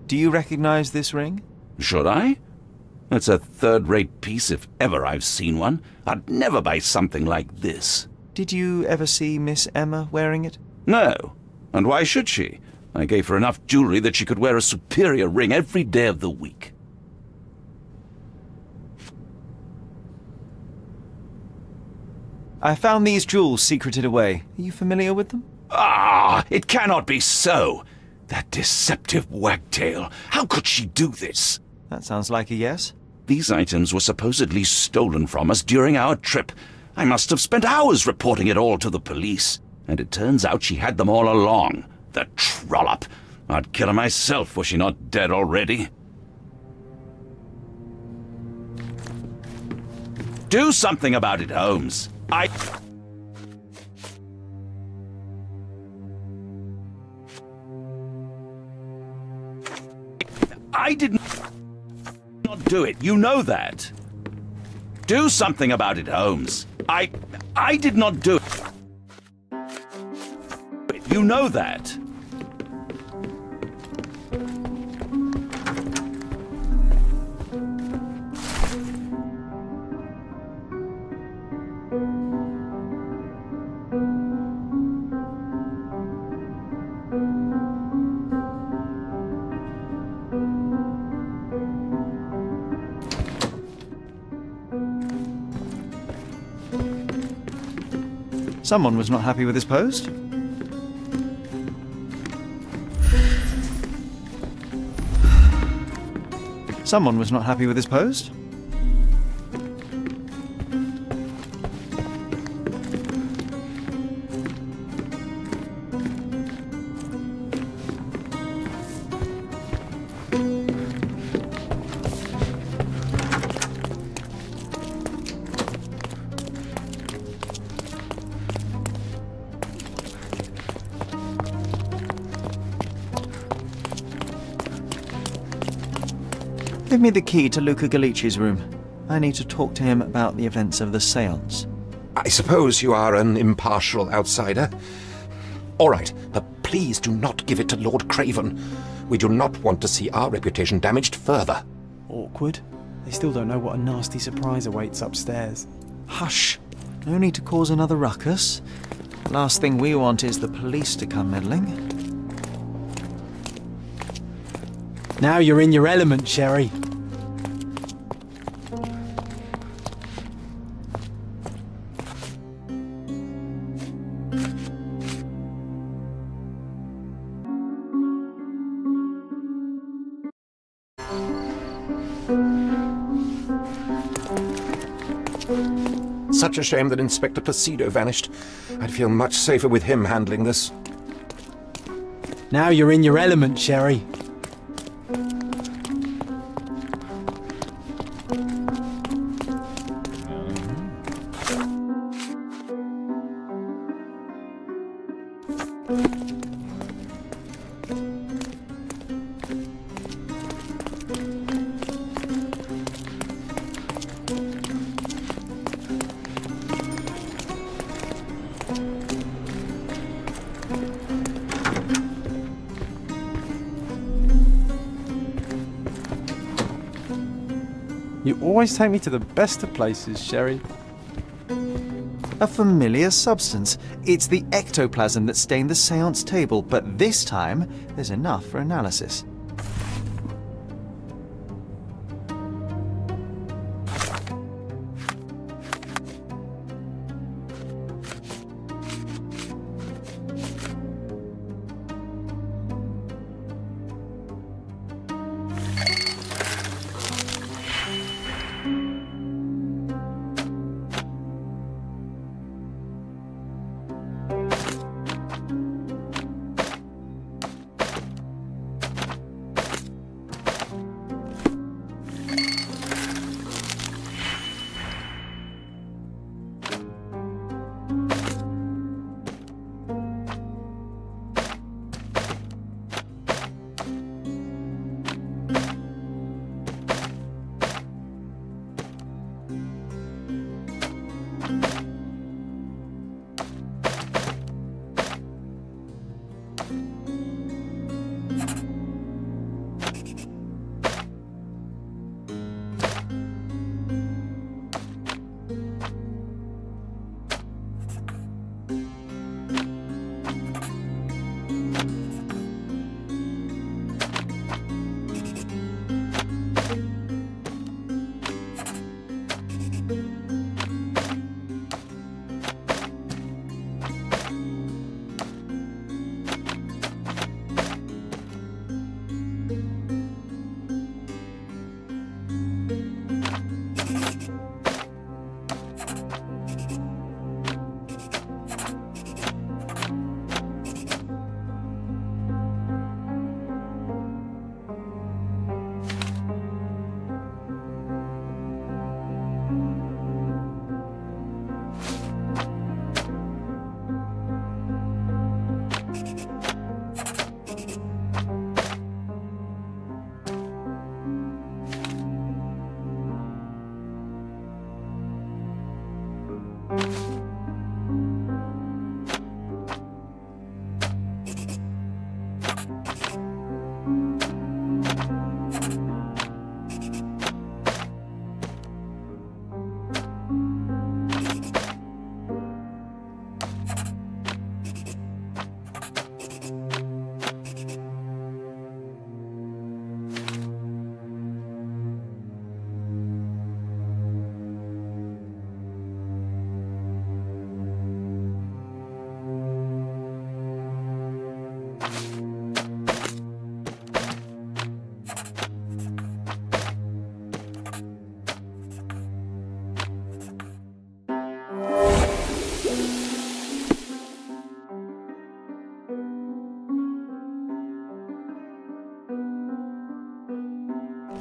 Do you recognize this ring? Should I? It's a third-rate piece if ever I've seen one. I'd never buy something like this. Did you ever see Miss Emma wearing it? No. And why should she? I gave her enough jewelry that she could wear a superior ring every day of the week. I found these jewels secreted away. Are you familiar with them? Ah, it cannot be so. That deceptive wagtail. How could she do this? That sounds like a yes. These items were supposedly stolen from us during our trip. I must have spent hours reporting it all to the police. And it turns out she had them all along. The trollop. I'd kill her myself, was she not dead already? Do something about it, Holmes. I did not do it. You know that. Do something about it, Holmes. I did not do it. You know that. Someone was not happy with his post. Someone was not happy with his post. Give me the key to Luca Galici's room. I need to talk to him about the events of the séance. I suppose you are an impartial outsider. All right, but please do not give it to Lord Craven. We do not want to see our reputation damaged further. Awkward. They still don't know what a nasty surprise awaits upstairs. Hush. No need to cause another ruckus. The last thing we want is the police to come meddling. Now you're in your element, Sherry. Such a shame that Inspector Placido vanished. I'd feel much safer with him handling this. Now you're in your element, Sherry. You always take me to the best of places, Sherry. A familiar substance. It's the ectoplasm that stained the séance table, but this time there's enough for analysis.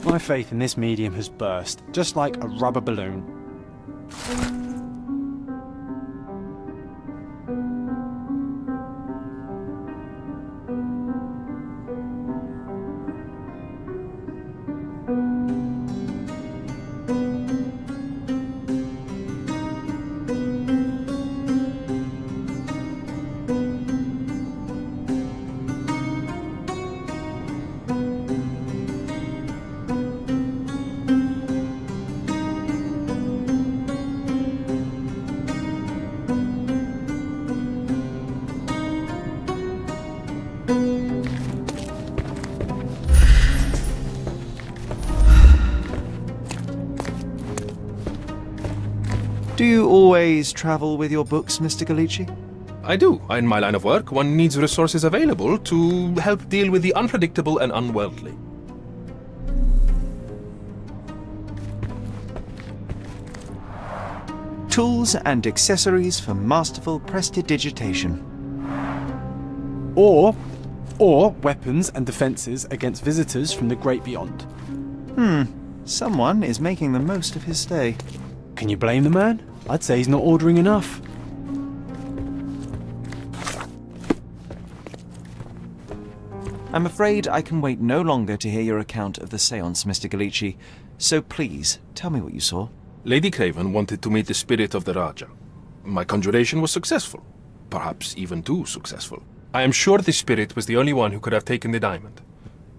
My faith in this medium has burst, just like a rubber balloon. Do you always travel with your books, Mr. Galici? I do. In my line of work, one needs resources available to help deal with the unpredictable and unworldly. Tools and accessories for masterful prestidigitation. Or weapons and defences against visitors from the great beyond. Someone is making the most of his stay. Can you blame the man? I'd say he's not ordering enough. I'm afraid I can wait no longer to hear your account of the séance, Mr. Galici. So please, tell me what you saw. Lady Craven wanted to meet the spirit of the Raja. My conjuration was successful. Perhaps even too successful. I am sure the spirit was the only one who could have taken the diamond.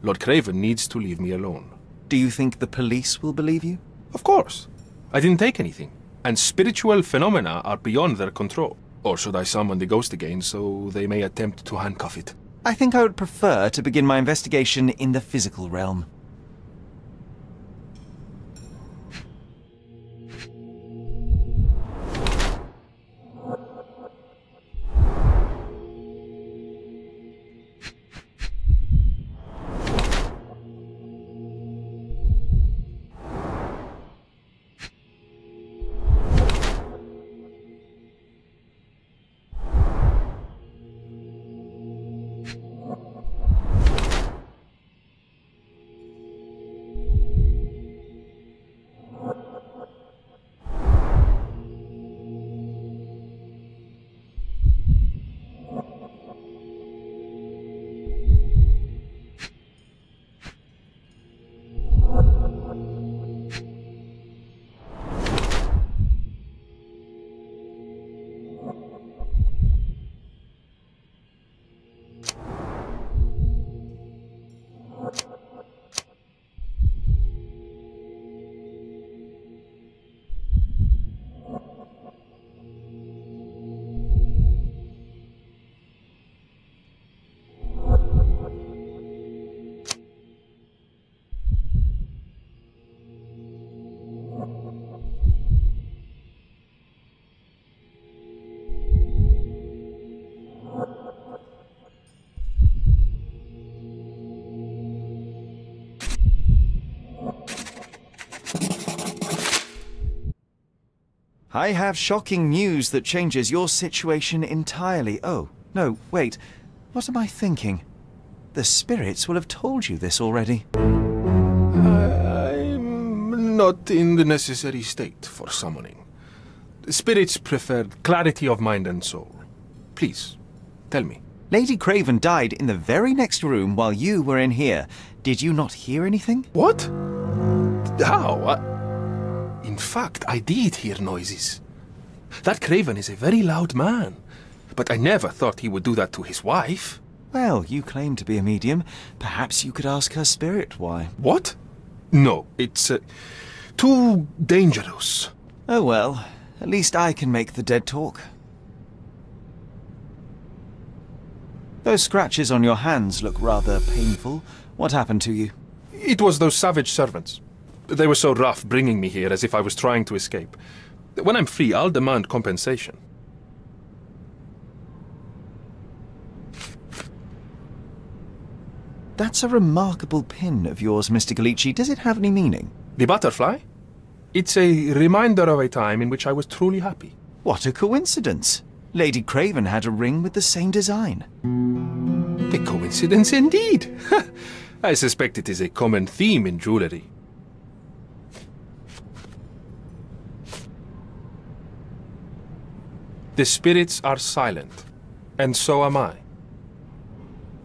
Lord Craven needs to leave me alone. Do you think the police will believe you? Of course. I didn't take anything, and spiritual phenomena are beyond their control. Or should I summon the ghost again so they may attempt to handcuff it? I think I would prefer to begin my investigation in the physical realm. I have shocking news that changes your situation entirely. Oh, no, wait. What am I thinking? The spirits will have told you this already. I'm not in the necessary state for summoning. The spirits preferred clarity of mind and soul. Please, tell me. Lady Craven died in the very next room while you were in here. Did you not hear anything? What? How? In fact, I did hear noises. That Craven is a very loud man, but I never thought he would do that to his wife. Well, you claim to be a medium. Perhaps you could ask her spirit why. What? No, it's too dangerous. Oh well, at least I can make the dead talk. Those scratches on your hands look rather painful. What happened to you? It was those savage servants. They were so rough bringing me here as if I was trying to escape. When I'm free, I'll demand compensation. That's a remarkable pin of yours, Mr. Galici. Does it have any meaning? The butterfly? It's a reminder of a time in which I was truly happy. What a coincidence. Lady Craven had a ring with the same design. A coincidence indeed. I suspect it is a common theme in jewelry. The spirits are silent, and so am I.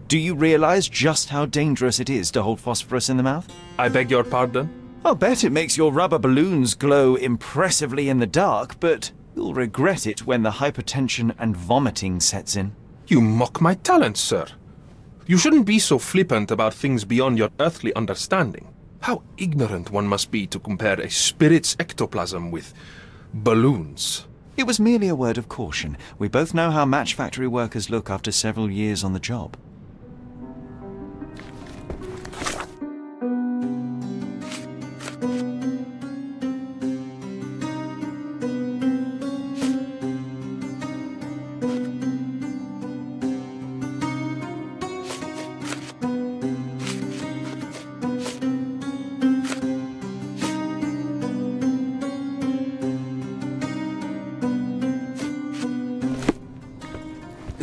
Do you realize just how dangerous it is to hold phosphorus in the mouth? I beg your pardon? I'll bet it makes your rubber balloons glow impressively in the dark, but you'll regret it when the hypertension and vomiting sets in. You mock my talents, sir. You shouldn't be so flippant about things beyond your earthly understanding. How ignorant one must be to compare a spirit's ectoplasm with balloons. It was merely a word of caution. We both know how match factory workers look after several years on the job.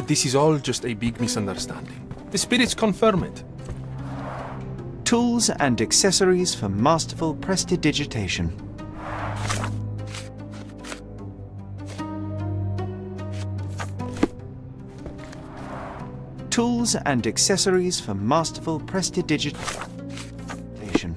This is all just a big misunderstanding. The spirits confirm it. Tools and accessories for masterful prestidigitation. Tools and accessories for masterful prestidigitation.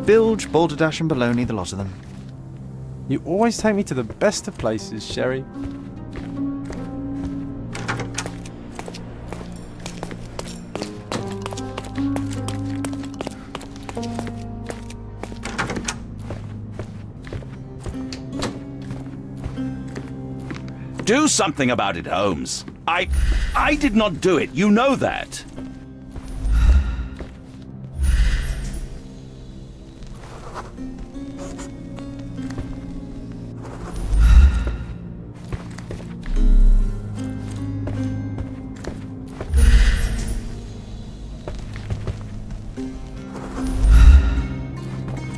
Bilge, balderdash and baloney, the lot of them. You always take me to the best of places, Sherry. Do something about it, Holmes. I did not do it. You know that.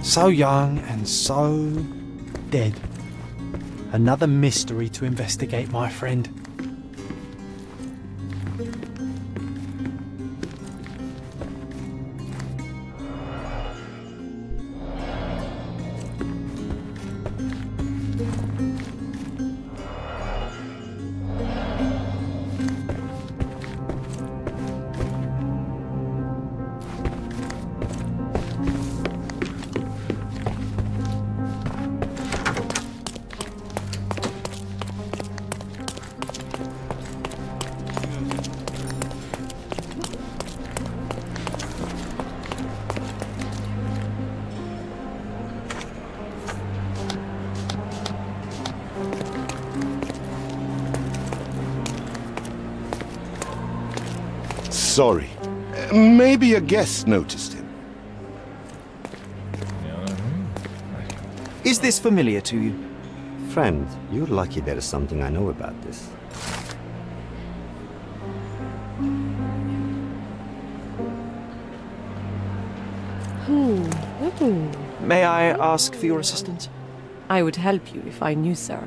So young and so dead. Another mystery to investigate, my friend. Sorry. Maybe a guest noticed him. Is this familiar to you? Friend, you're lucky there is something I know about this. May I ask for your assistance? I would help you if I knew, sir.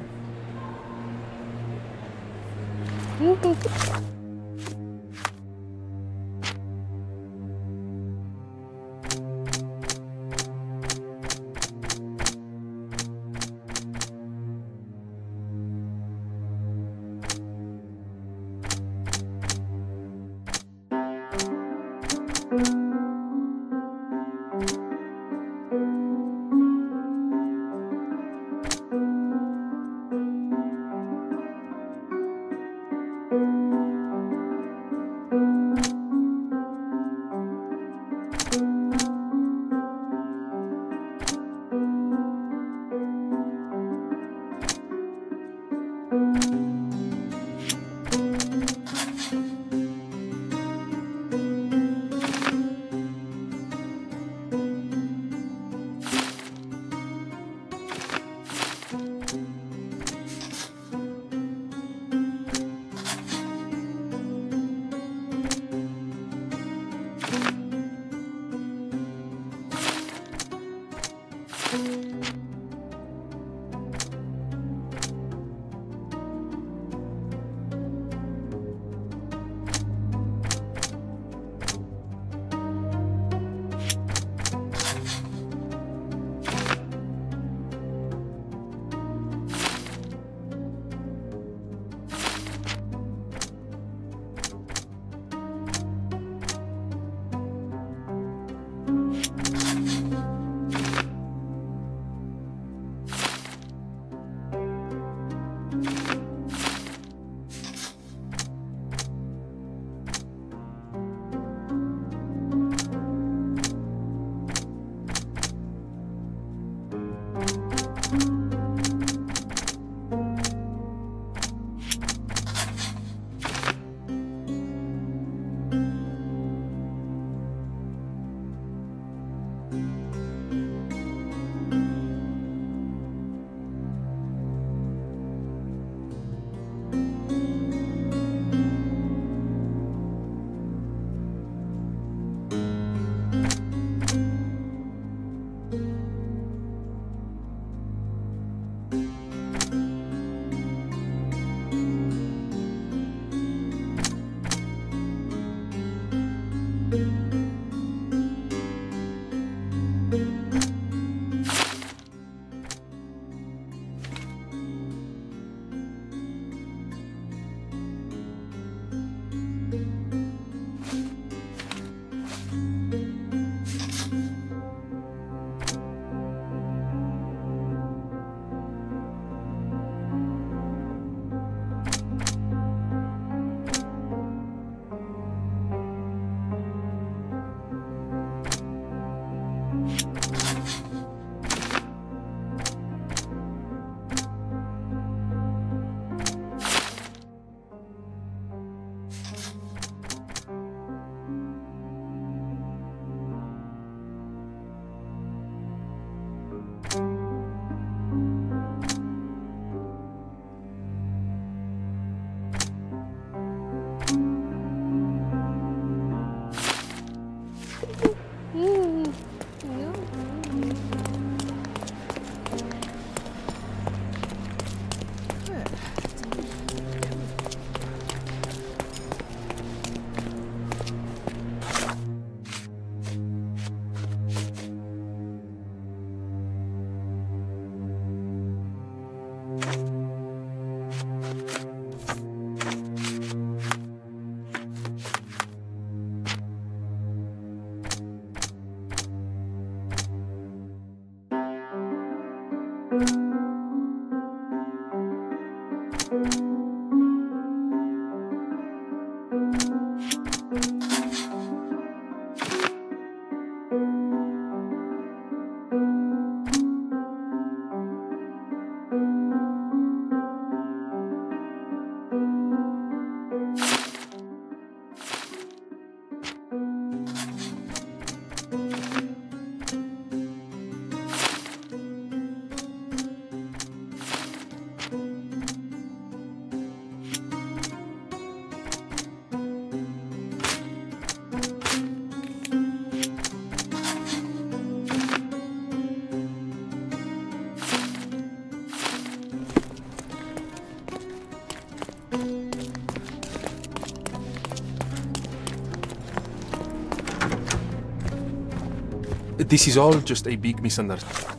This is all just a big misunderstanding.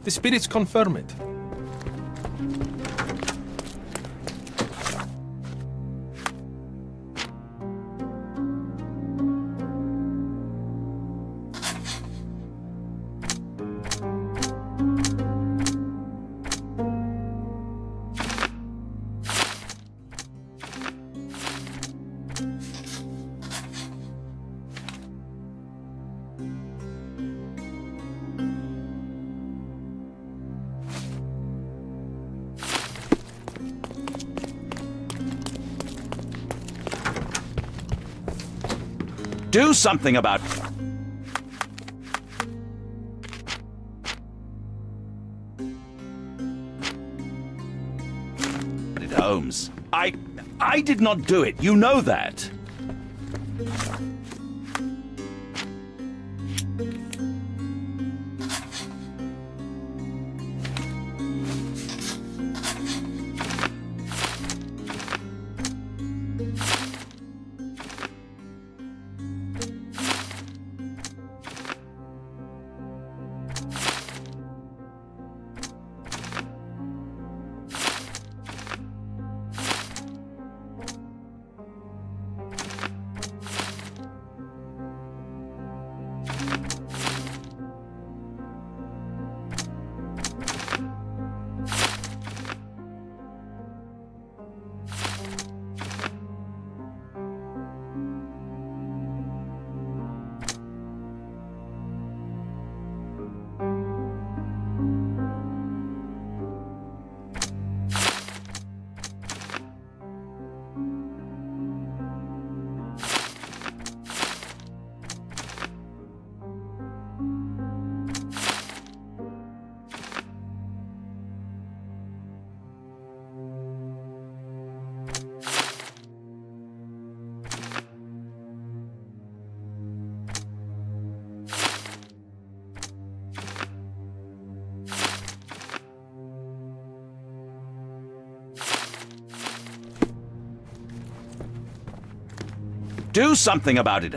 The spirits confirm it. Do something about it, Holmes. I did not do it. You know that. Do something about it.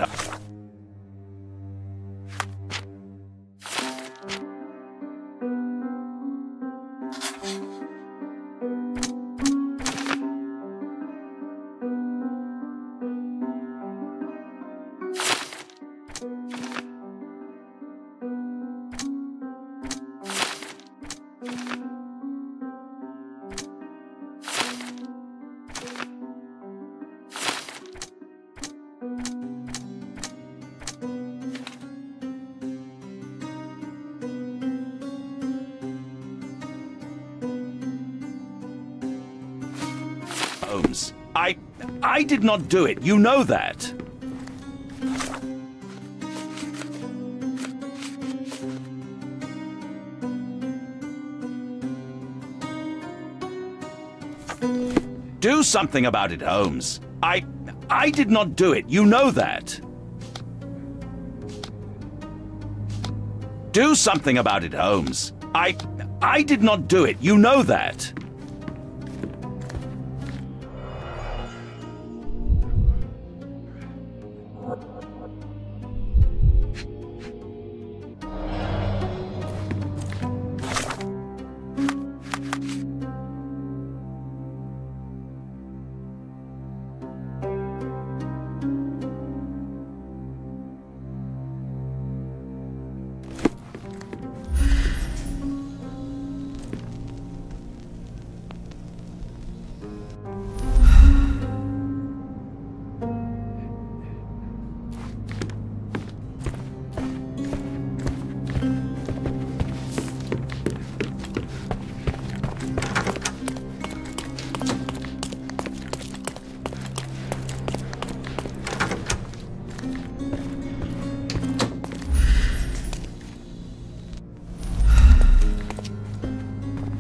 Holmes, I did not do it. You know that. Do something about it, Holmes. I did not do it. You know that. Do something about it, Holmes. I did not do it. You know that.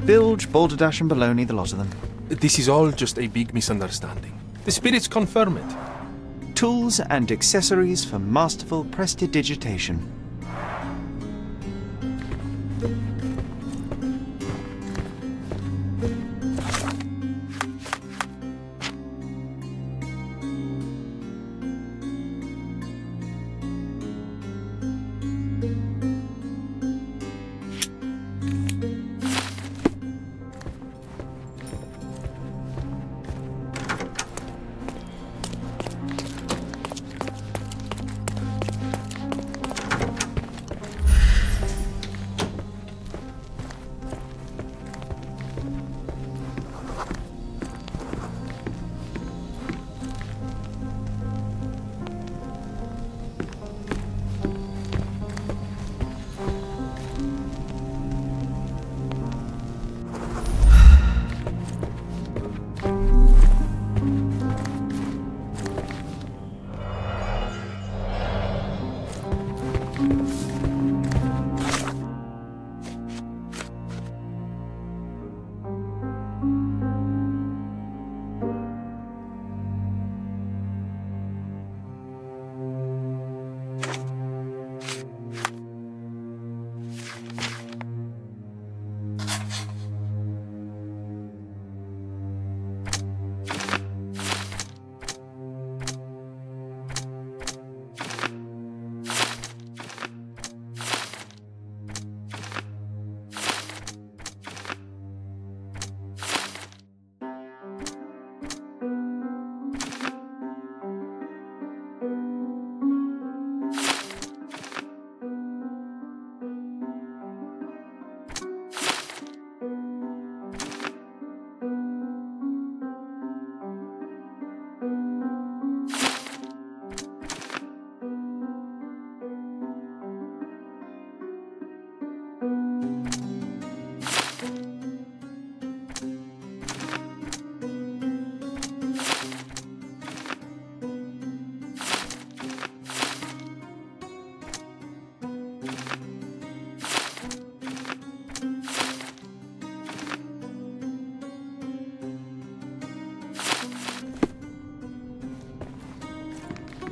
Bilge, balderdash and baloney, the lot of them. This is all just a big misunderstanding. The spirits confirm it. Tools and accessories for masterful prestidigitation.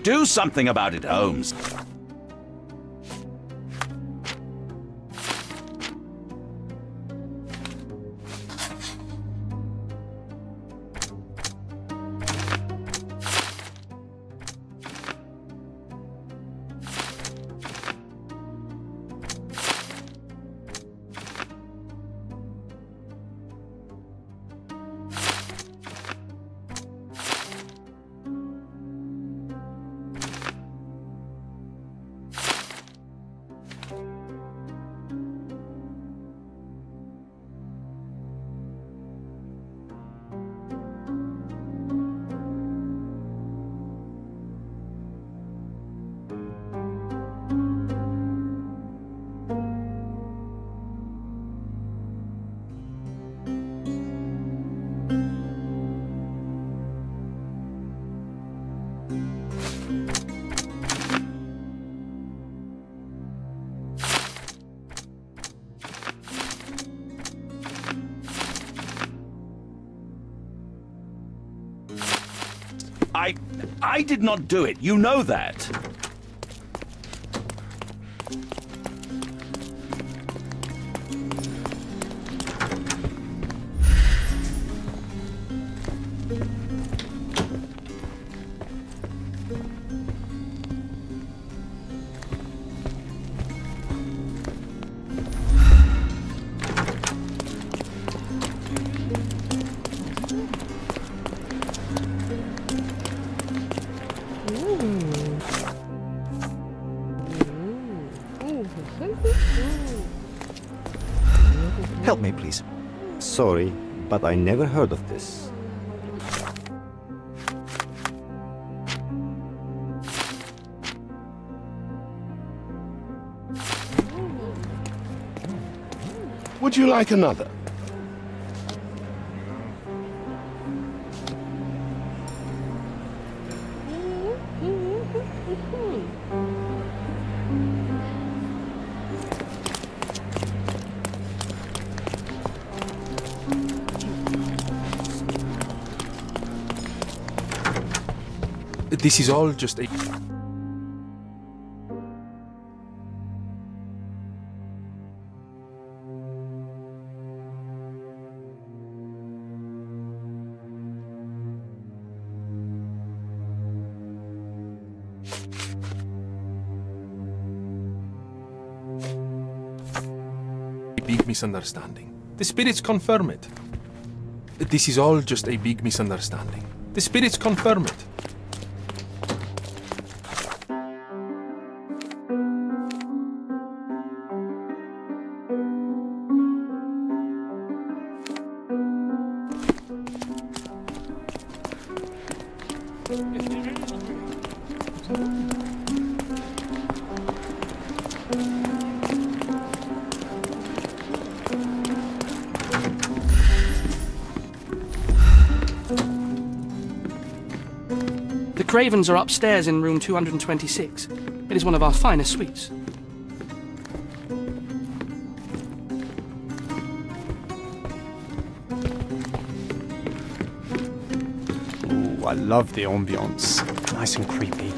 Do something about it, Holmes. I did not do it. You know that. Help me, please. Sorry, but I never heard of this. Would you like another? This is all just a... big misunderstanding. The spirits confirm it. This is all just a big misunderstanding. The spirits confirm it. The Cravens are upstairs in room 226. It is one of our finest suites. Ooh, I love the ambience. Nice and creepy.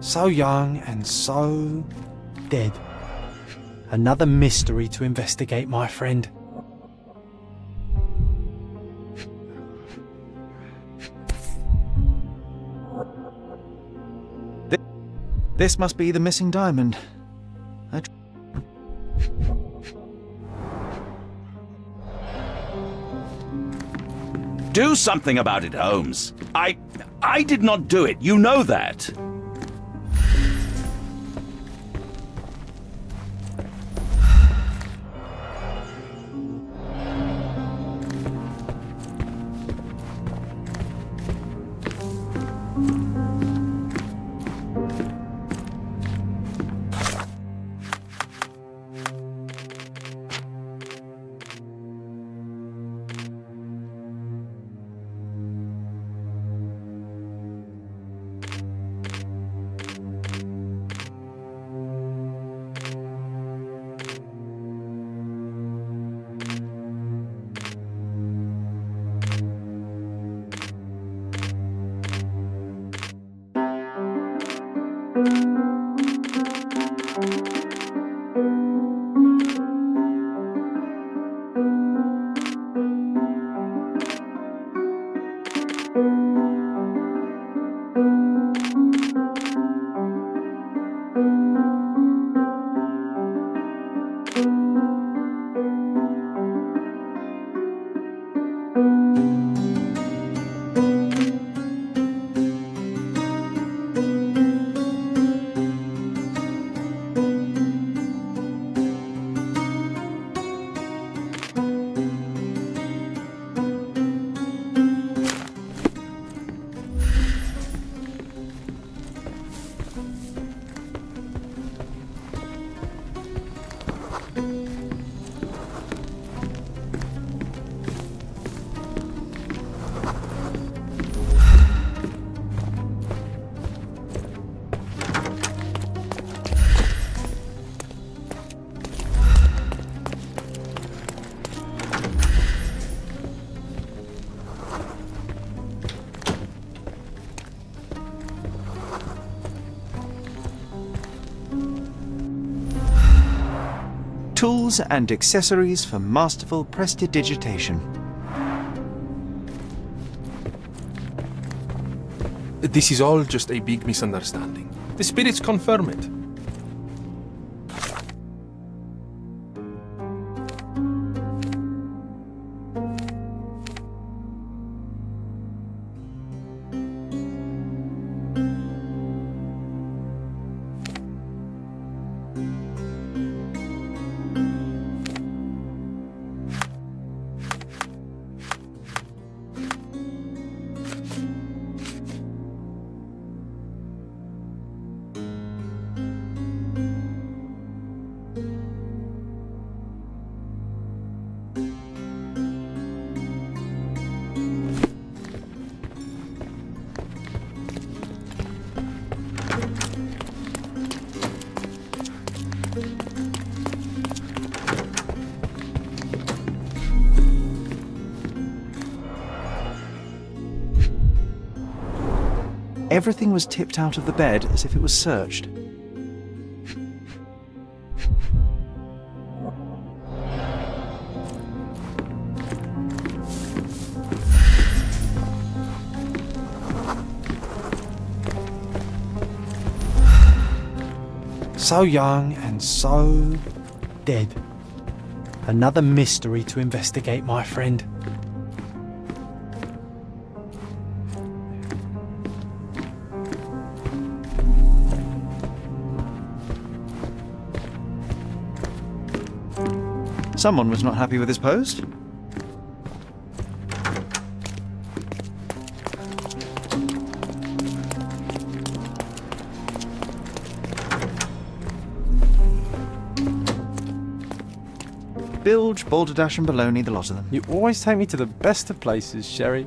So young and so dead. Another mystery to investigate, my friend. This must be the missing diamond. Do something about it, Holmes. I did not do it. You know that. Tools and accessories for masterful prestidigitation. This is all just a big misunderstanding. The spirits confirm it. Everything was tipped out of the bed as if it was searched. So young and so dead. Another mystery to investigate, my friend. Someone was not happy with his post. Bilge, balderdash and baloney, the lot of them. You always take me to the best of places, Sherry.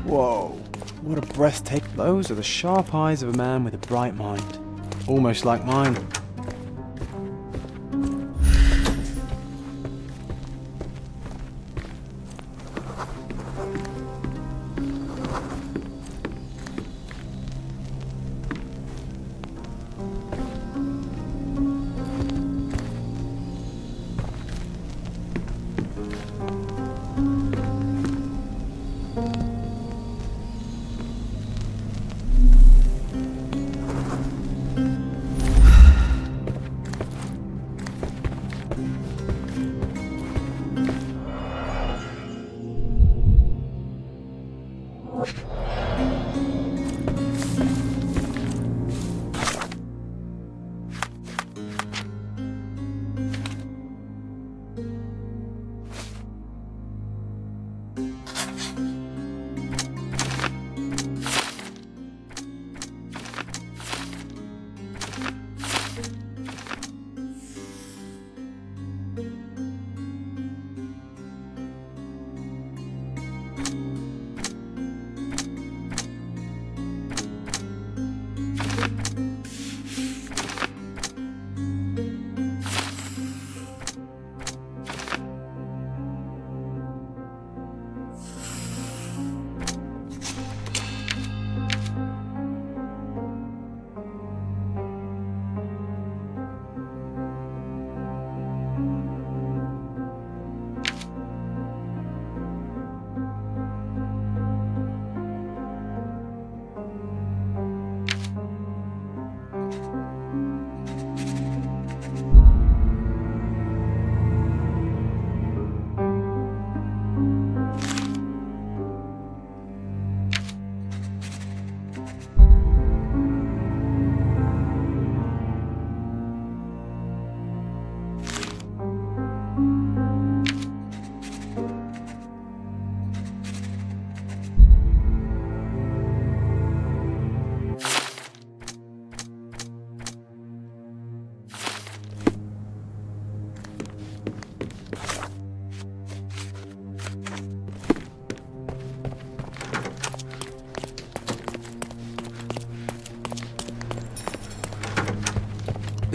Whoa, what a breathtaking... Those are the sharp eyes of a man with a bright mind. Almost like mine.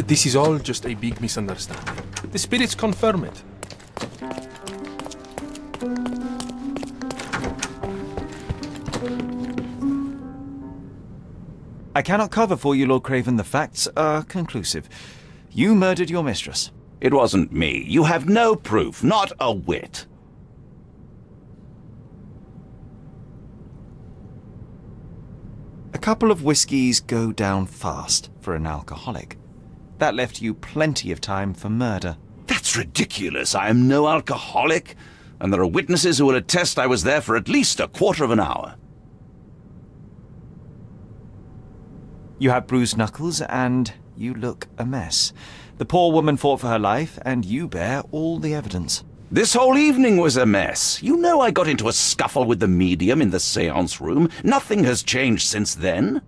This is all just a big misunderstanding. The spirits confirm it. I cannot cover for you, Lord Craven. The facts are conclusive. You murdered your mistress. It wasn't me. You have no proof, not a whit. A couple of whiskies go down fast for an alcoholic. That left you plenty of time for murder. That's ridiculous. I am no alcoholic, and there are witnesses who will attest I was there for at least a quarter of an hour. You have bruised knuckles, and you look a mess. The poor woman fought for her life, and you bear all the evidence. This whole evening was a mess. You know I got into a scuffle with the medium in the séance room. Nothing has changed since then.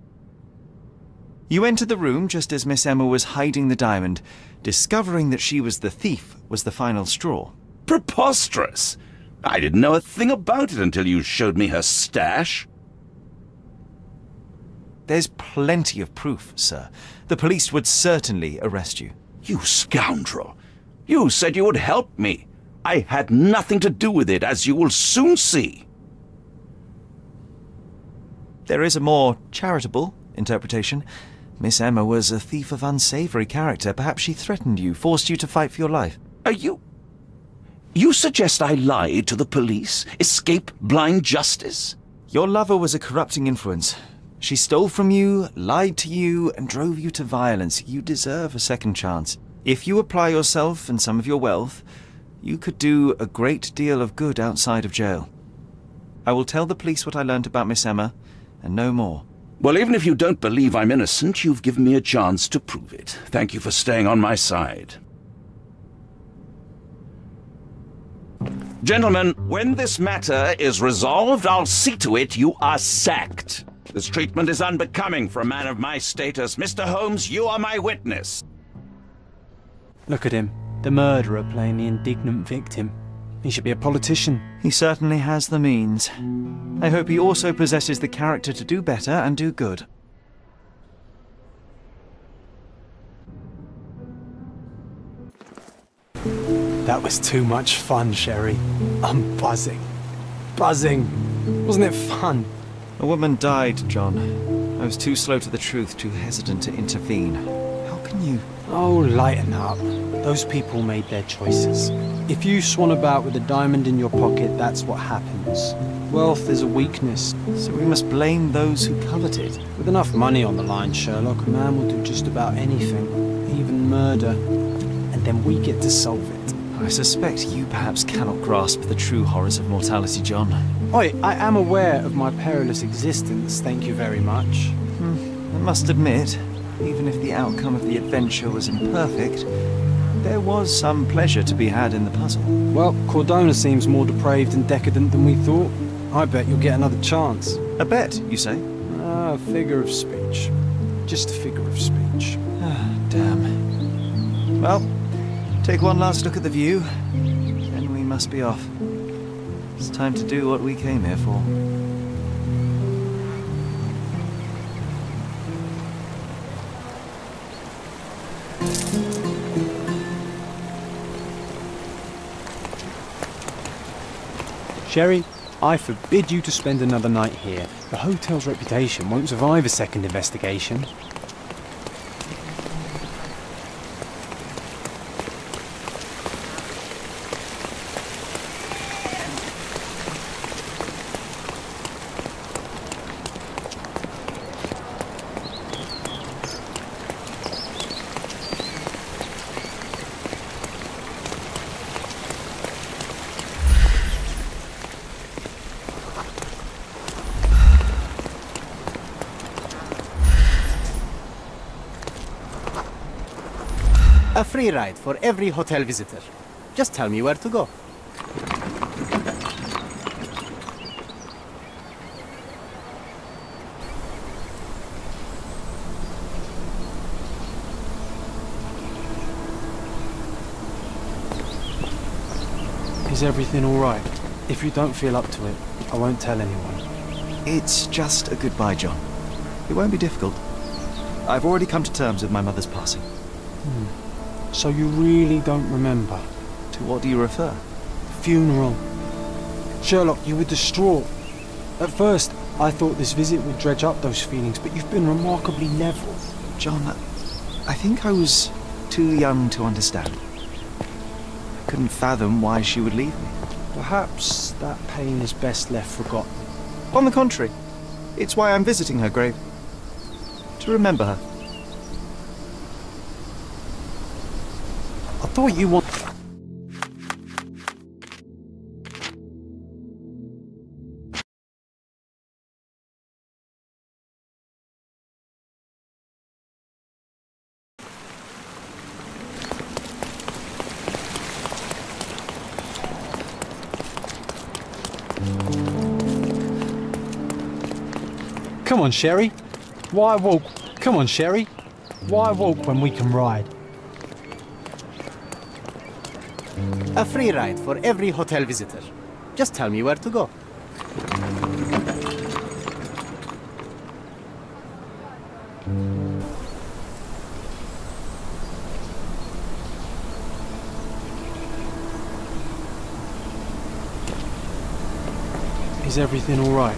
You entered the room just as Miss Emma was hiding the diamond. Discovering that she was the thief was the final straw. Preposterous! I didn't know a thing about it until you showed me her stash. There's plenty of proof, sir. The police would certainly arrest you. You scoundrel! You said you would help me. I had nothing to do with it, as you will soon see. There is a more charitable interpretation. Miss Emma was a thief of unsavory character. Perhaps she threatened you, forced you to fight for your life. Are you... You suggest I lied to the police? Escape blind justice? Your lover was a corrupting influence. She stole from you, lied to you, and drove you to violence. You deserve a second chance. If you apply yourself and some of your wealth, you could do a great deal of good outside of jail. I will tell the police what I learned about Miss Emma, and no more. Well, even if you don't believe I'm innocent, you've given me a chance to prove it. Thank you for staying on my side. Gentlemen, when this matter is resolved, I'll see to it you are sacked. This treatment is unbecoming for a man of my status. Mr. Holmes, you are my witness. Look at him, the murderer playing the indignant victim. He should be a politician. He certainly has the means. I hope he also possesses the character to do better and do good. That was too much fun, Sherry. I'm buzzing. Buzzing. Wasn't it fun? A woman died, John. I was too slow to the truth, too hesitant to intervene. How can you... Oh, lighten up. Those people made their choices. If you swan about with a diamond in your pocket, that's what happens. Wealth is a weakness. So we must blame those who covet it. With enough money on the line, Sherlock, a man will do just about anything. Even murder. And then we get to solve it. I suspect you perhaps cannot grasp the true horrors of mortality, John. Oi, I am aware of my perilous existence, thank you very much. I must admit, even if the outcome of the adventure was imperfect, there was some pleasure to be had in the puzzle. Well, Cordona seems more depraved and decadent than we thought. I bet you'll get another chance. A bet, you say? A figure of speech. Just a figure of speech. Ah, damn. Well, take one last look at the view, then we must be off. It's time to do what we came here for. Sherry, I forbid you to spend another night here. The hotel's reputation won't survive a second investigation. A free ride for every hotel visitor. Just tell me where to go. Is everything all right? If you don't feel up to it, I won't tell anyone. It's just a goodbye, John. It won't be difficult. I've already come to terms with my mother's passing. So you really don't remember? To what do you refer? Funeral. Sherlock, you were distraught. At first, I thought this visit would dredge up those feelings, but you've been remarkably level. John, I think I was too young to understand. I couldn't fathom why she would leave me. Perhaps that pain is best left forgotten. On the contrary, it's why I'm visiting her grave. To remember her. I thought you want... Come on, Sherry. Why walk? Come on, Sherry. Why walk when we can ride? A free ride for every hotel visitor. Just tell me where to go. Is everything all right?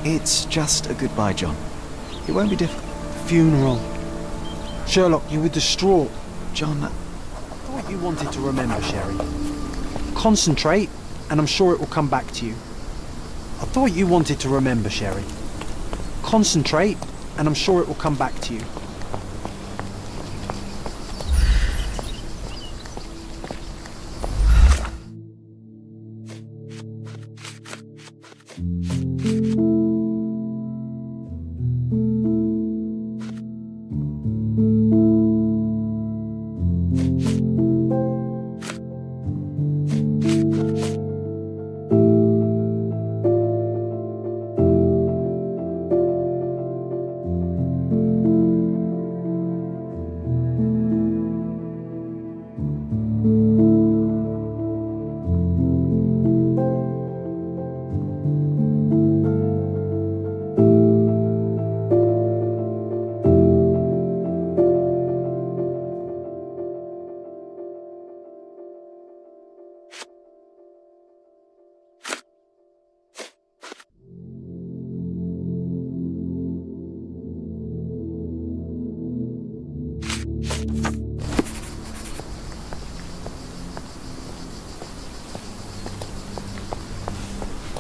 It's just a goodbye, John. It won't be difficult. Funeral. Sherlock, you were distraught. John, I thought you wanted to remember, Sherry. Concentrate, and I'm sure it will come back to you. I thought you wanted to remember, Sherry. Concentrate, and I'm sure it will come back to you.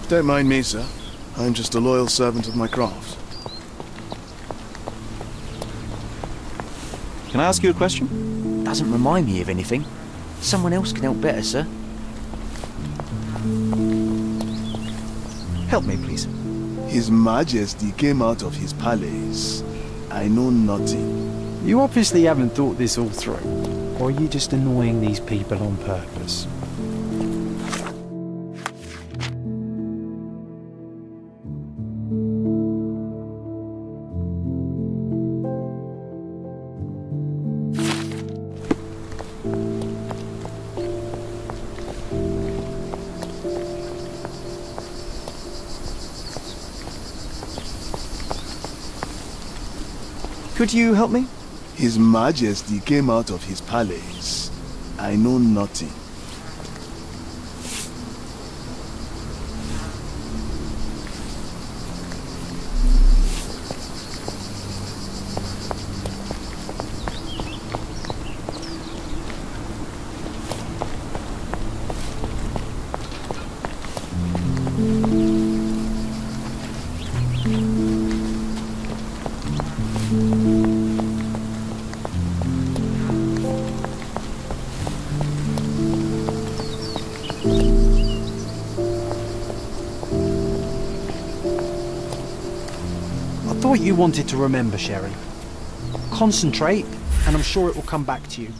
Don't mind me, sir. I'm just a loyal servant of my craft. Can I ask you a question? Doesn't remind me of anything. Someone else can help better, sir. Help me, please. His Majesty came out of his palace. I know nothing. You obviously haven't thought this all through. Or are you just annoying these people on purpose? Could you help me? His Majesty came out of his palace. I know nothing. I thought you wanted to remember, Sherry. Concentrate, and I'm sure it will come back to you.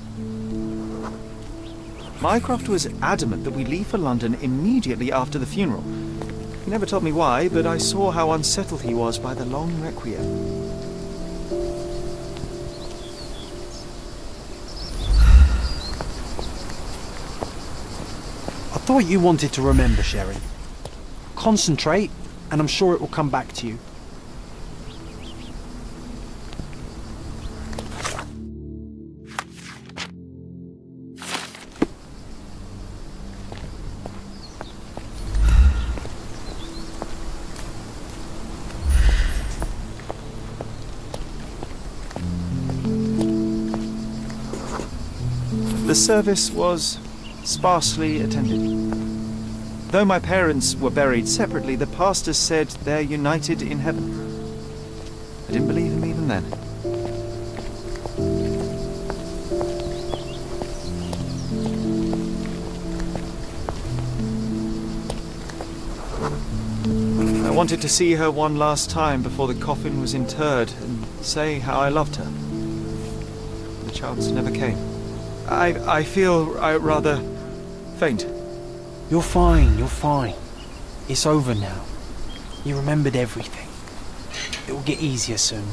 Mycroft was adamant that we leave for London immediately after the funeral. He never told me why, but I saw how unsettled he was by the long requiem. I thought you wanted to remember, Sherry. Concentrate, and I'm sure it will come back to you. The service was sparsely attended. Though my parents were buried separately, the pastor said they're united in heaven. I didn't believe him even then. I wanted to see her one last time before the coffin was interred and say how I loved her. The chance never came. I feel rather faint. You're fine, you're fine. It's over now. You remembered everything. It will get easier soon.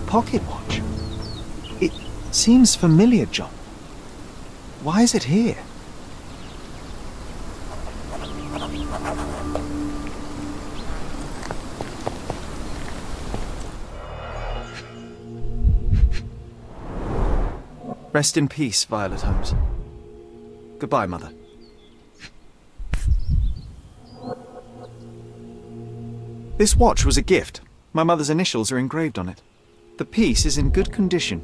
Pocket watch? It seems familiar, John. Why is it here? Rest in peace, Violet Holmes. Goodbye, Mother. This watch was a gift. My mother's initials are engraved on it. The piece is in good condition.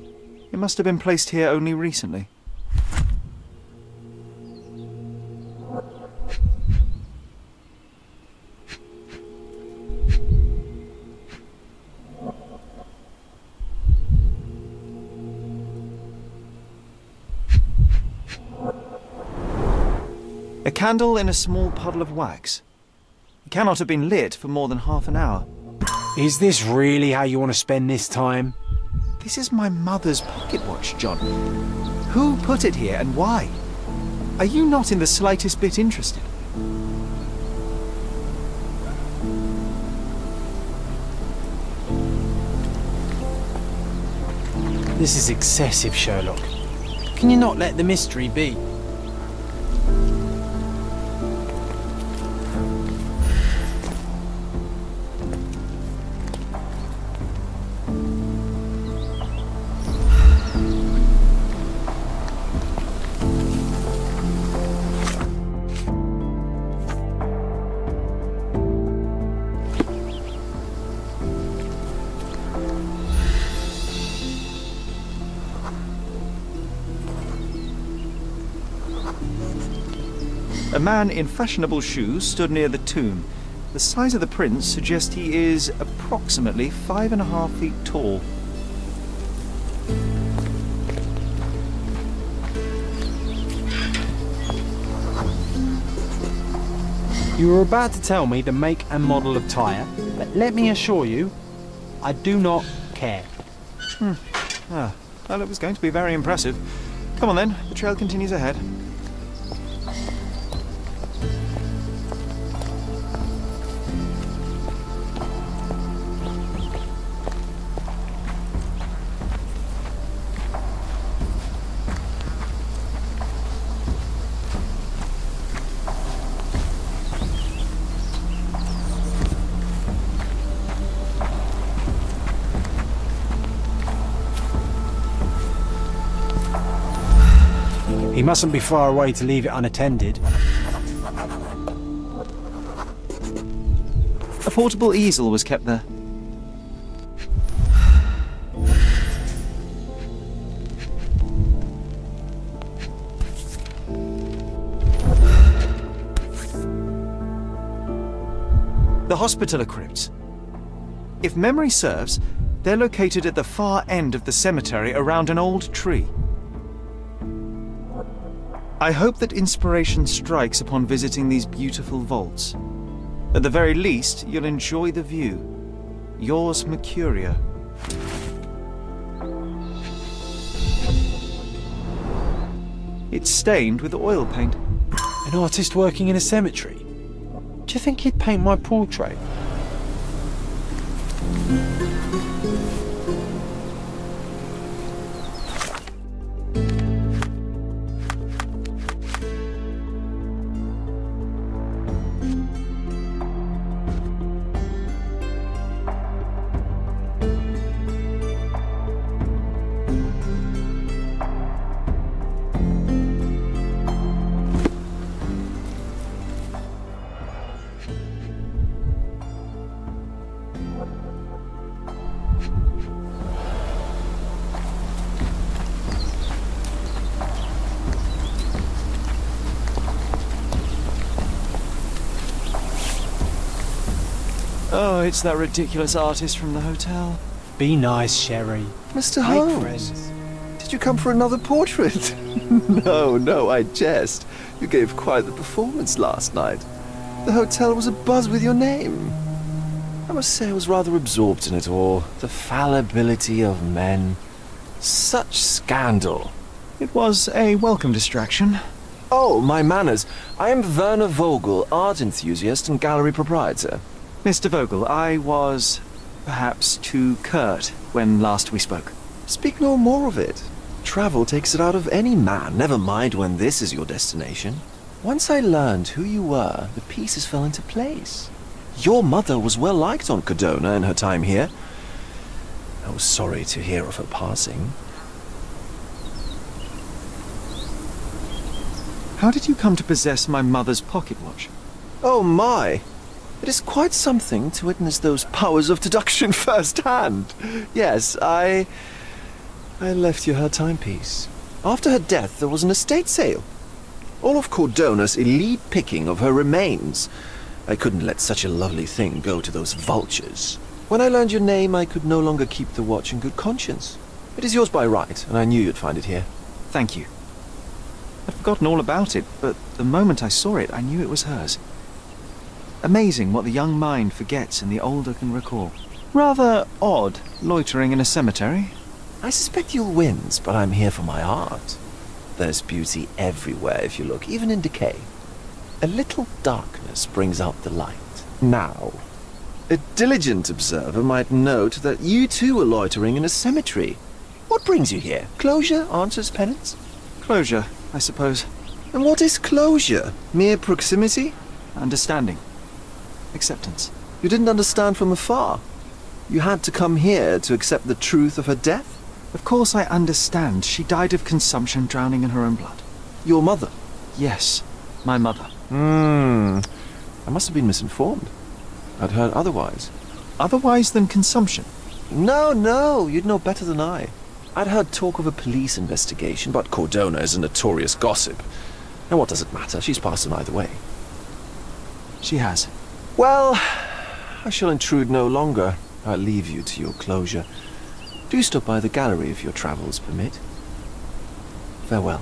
It must have been placed here only recently. A candle in a small puddle of wax. It cannot have been lit for more than half an hour. Is this really how you want to spend this time? This is my mother's pocket watch, John. Who put it here and why? Are you not in the slightest bit interested? This is excessive, Sherlock. Can you not let the mystery be? A man in fashionable shoes stood near the tomb. The size of the prints suggests he is approximately 5.5 feet tall. You were about to tell me the make and model of tyre, but let me assure you, I do not care. Well, it was going to be very impressive. Come on then, the trail continues ahead. He mustn't be far away to leave it unattended. A portable easel was kept there. The Hospitaller crypts. If memory serves, they're located at the far end of the cemetery around an old tree. I hope that inspiration strikes upon visiting these beautiful vaults. At the very least, you'll enjoy the view. Yours, Mercurio. It's stained with oil paint. An artist working in a cemetery? Do you think he'd paint my portrait? it's that ridiculous artist from the hotel. Be nice, Sherry. Mr. Make Holmes, friends. did you come for another portrait? No, I jest. You gave quite the performance last night. The hotel was abuzz with your name. I must say I was rather absorbed in it all. The fallibility of men. Such scandal. It was a welcome distraction. Oh, my manners. I am Werner Vogel, art enthusiast and gallery proprietor. Mr. Vogel, I was perhaps too curt when last we spoke. Speak no more of it. Travel takes it out of any man, never mind when this is your destination. Once I learned who you were, the pieces fell into place. Your mother was well liked on Codona in her time here. I was sorry to hear of her passing. How did you come to possess my mother's pocket watch? Oh my! It is quite something to witness those powers of deduction firsthand. Yes, I left you her timepiece. After her death, there was an estate sale. All of Cordona's elite picking of her remains. I couldn't let such a lovely thing go to those vultures. When I learned your name, I could no longer keep the watch in good conscience. It is yours by right, and I knew you'd find it here. Thank you. I'd forgotten all about it, but the moment I saw it, I knew it was hers. Amazing what the young mind forgets and the older can recall. Rather odd, loitering in a cemetery. I suspect you'll win, but I'm here for my art. There's beauty everywhere if you look, even in decay. A little darkness brings out the light. Now, a diligent observer might note that you too are loitering in a cemetery. What brings you here? Closure answers penance? Closure, I suppose. And what is closure? Mere proximity? Understanding. Acceptance. You didn't understand from afar. You had to come here to accept the truth of her death? Of course I understand. She died of consumption, drowning in her own blood. Your mother? Yes, my mother. I must have been misinformed. I'd heard otherwise. Otherwise than consumption? No, you'd know better than I. I'd heard talk of a police investigation, but Cordona is a notorious gossip. And what does it matter? She's passed on either way. She has. Well, I shall intrude no longer. I'll leave you to your closure. Do stop by the gallery if your travels permit. Farewell.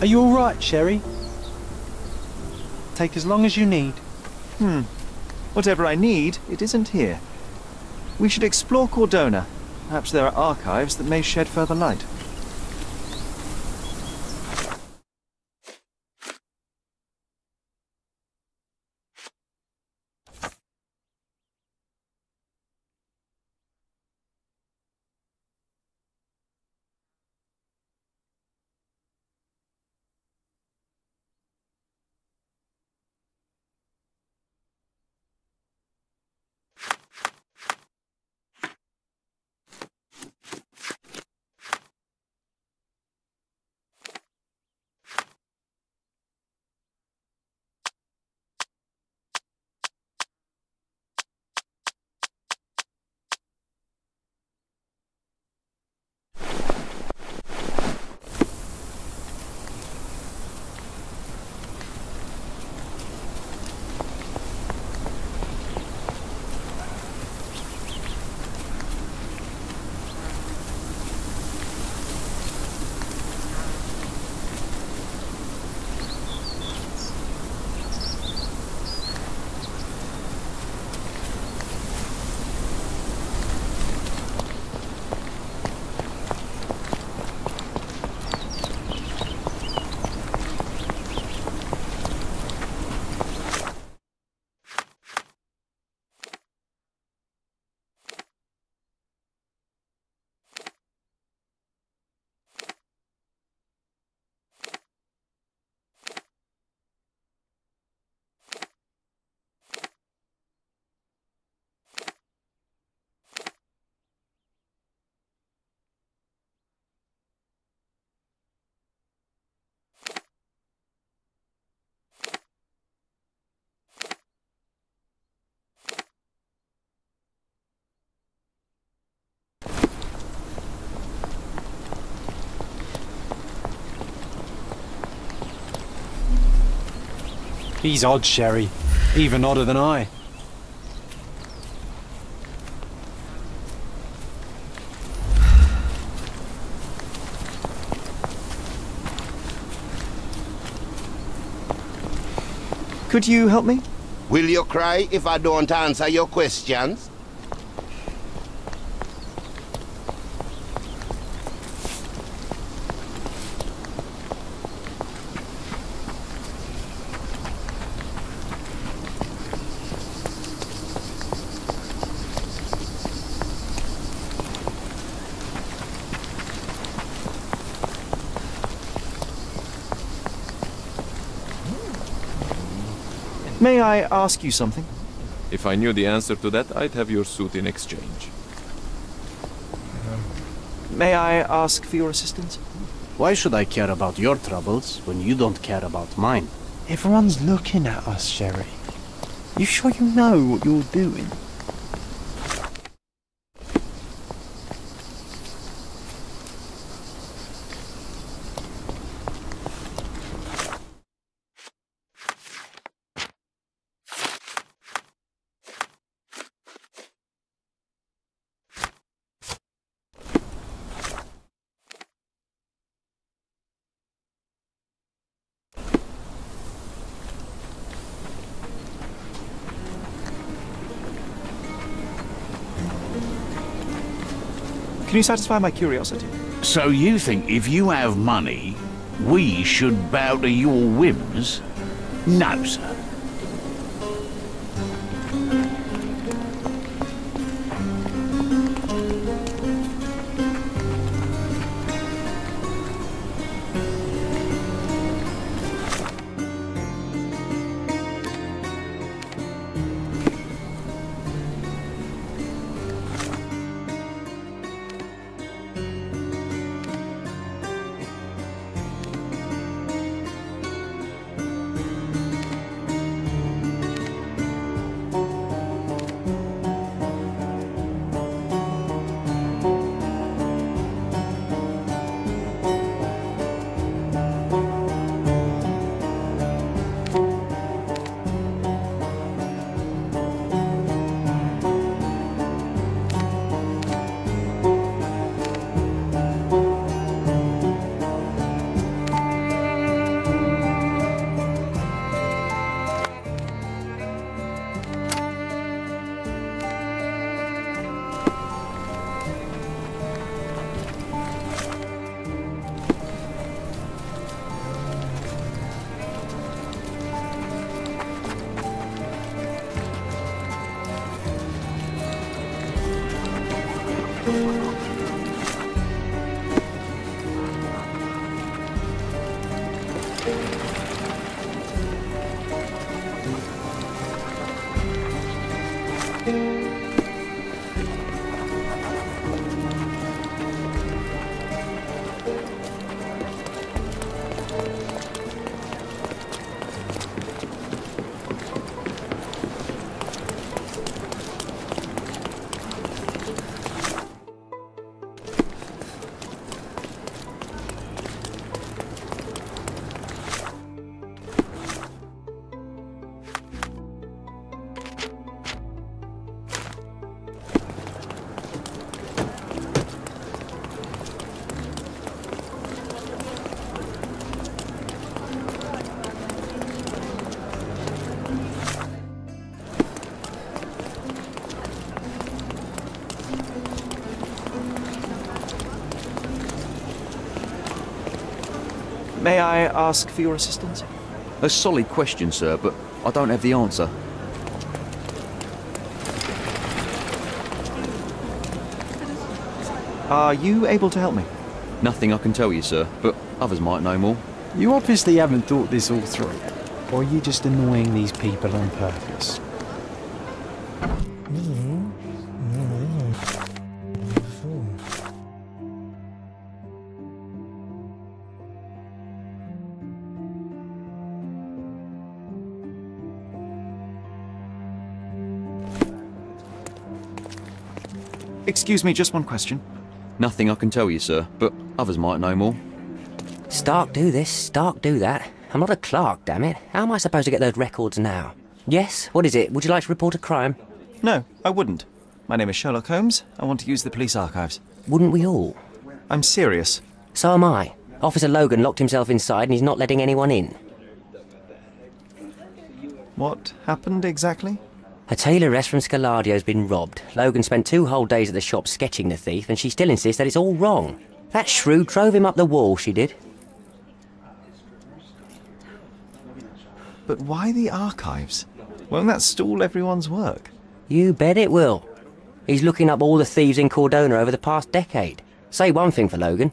Are you all right, Sherry? Take as long as you need. Whatever I need, it isn't here. We should explore Cordona. Perhaps there are archives that may shed further light. He's odd, Sherry. Even odder than I. Could you help me? Will you cry if I don't answer your questions? May I ask you something? If I knew the answer to that, I'd have your suit in exchange. May I ask for your assistance? Why should I care about your troubles when you don't care about mine? Everyone's looking at us, Sherry. You sure you know what you're doing? Can you satisfy my curiosity? So you think if you have money, we should bow to your whims? No, sir. May I ask for your assistance? A solid question, sir, but I don't have the answer. Are you able to help me? Nothing I can tell you, sir, but others might know more. You obviously haven't thought this all through. Or are you just annoying these people on purpose? Excuse me, just one question. Nothing I can tell you, sir, but others might know more. Stark do this, Stark do that. I'm not a clerk, damn it. How am I supposed to get those records now? Yes? What is it? Would you like to report a crime? No, I wouldn't. My name is Sherlock Holmes. I want to use the police archives. Wouldn't we all? I'm serious. So am I. Officer Logan locked himself inside and he's not letting anyone in. What happened exactly? A tailoress from Scaladio's been robbed. Logan spent 2 whole days at the shop sketching the thief, and she still insists that it's all wrong. That shrew drove him up the wall, she did. But why the archives? Won't that stall everyone's work? You bet it will. He's looking up all the thieves in Cordona over the past decade. Say one thing for Logan.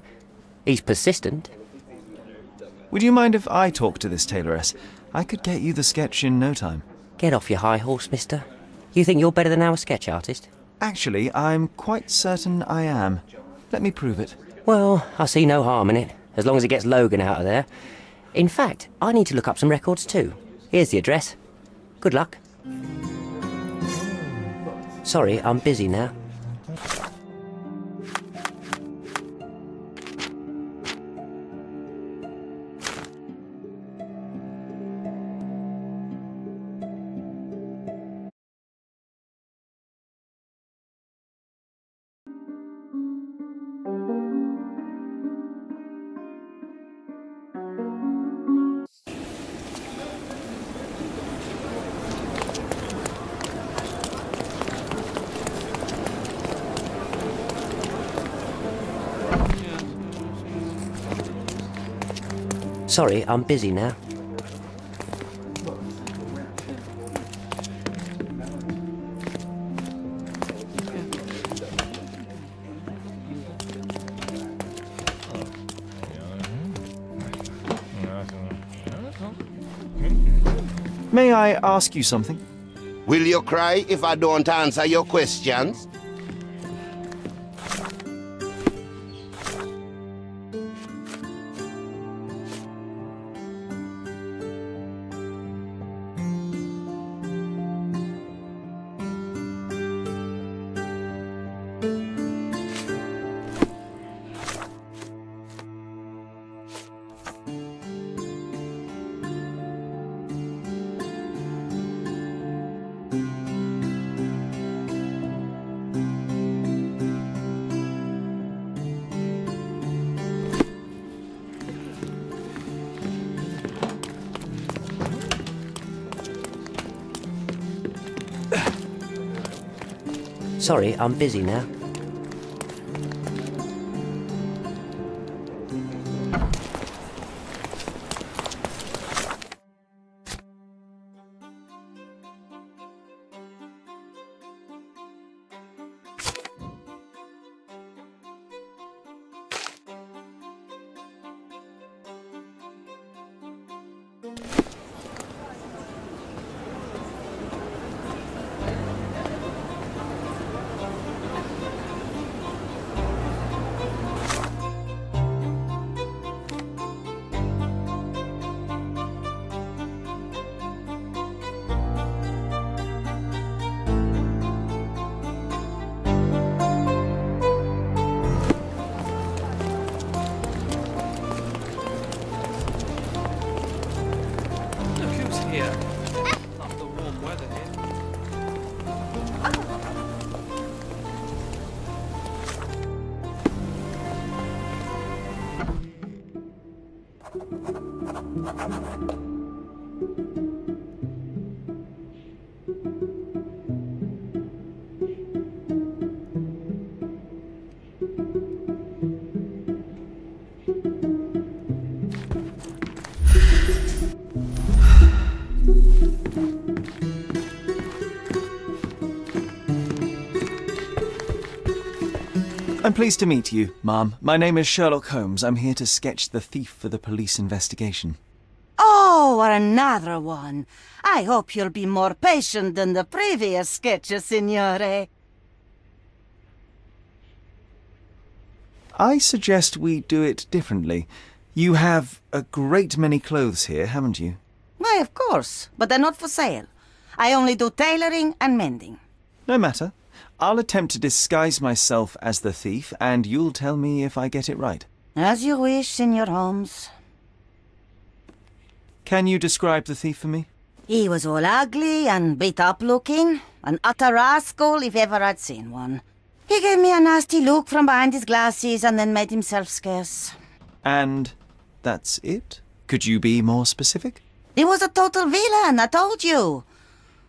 He's persistent. Would you mind if I talk to this tailoress? I could get you the sketch in no time. Get off your high horse, mister. You think you're better than our sketch artist? Actually, I'm quite certain I am. Let me prove it. Well, I see no harm in it, as long as it gets Logan out of there. In fact, I need to look up some records too. Here's the address. Good luck. Sorry, I'm busy now. Sorry, I'm busy now. May I ask you something? Will you cry if I don't answer your questions? Sorry, I'm busy now. I'm pleased to meet you, ma'am. My name is Sherlock Holmes. I'm here to sketch the thief for the police investigation. Oh, another one. I hope you'll be more patient than the previous sketches, signore. I suggest we do it differently. You have a great many clothes here, haven't you? Why, of course, but they're not for sale. I only do tailoring and mending. No matter. I'll attempt to disguise myself as the thief, and you'll tell me if I get it right. As you wish, Signor Holmes. Can you describe the thief for me? He was all ugly and beat up looking. An utter rascal if ever I'd seen one. He gave me a nasty look from behind his glasses and then made himself scarce. And that's it? Could you be more specific? He was a total villain, I told you.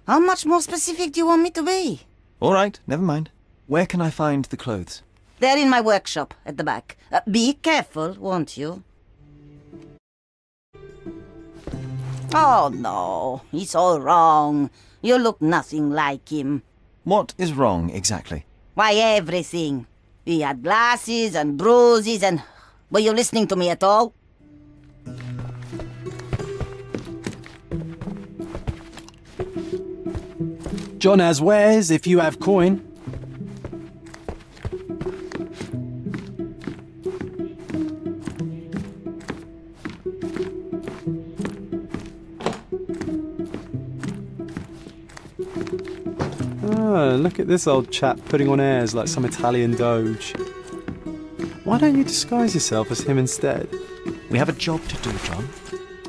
How much more specific do you want me to be? All right, never mind. Where can I find the clothes? They're in my workshop at the back. Be careful, won't you? Oh no, he's all wrong. You look nothing like him. What is wrong exactly? Why, everything. He had glasses and bruises and... Were you listening to me at all? John has wares if you have coin. Oh, look at this old chap putting on airs like some Italian doge. Why don't you disguise yourself as him instead? We have a job to do, John.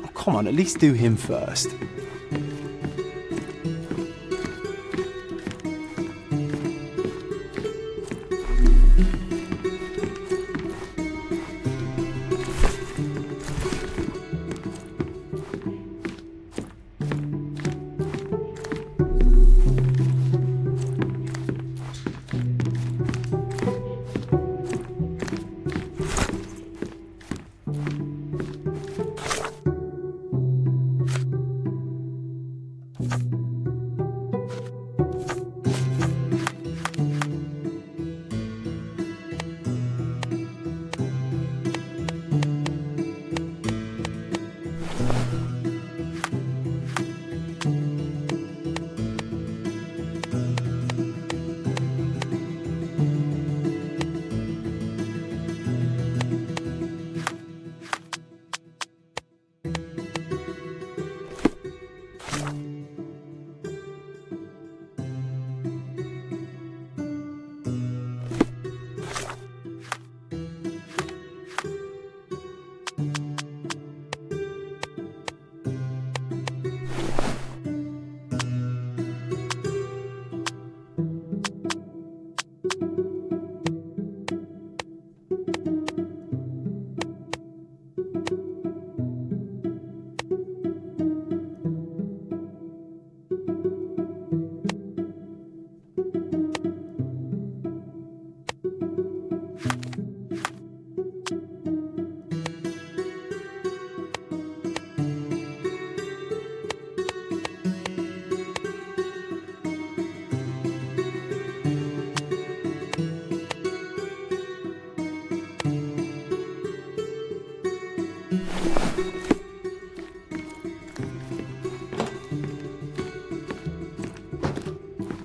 Oh, come on, at least do him first.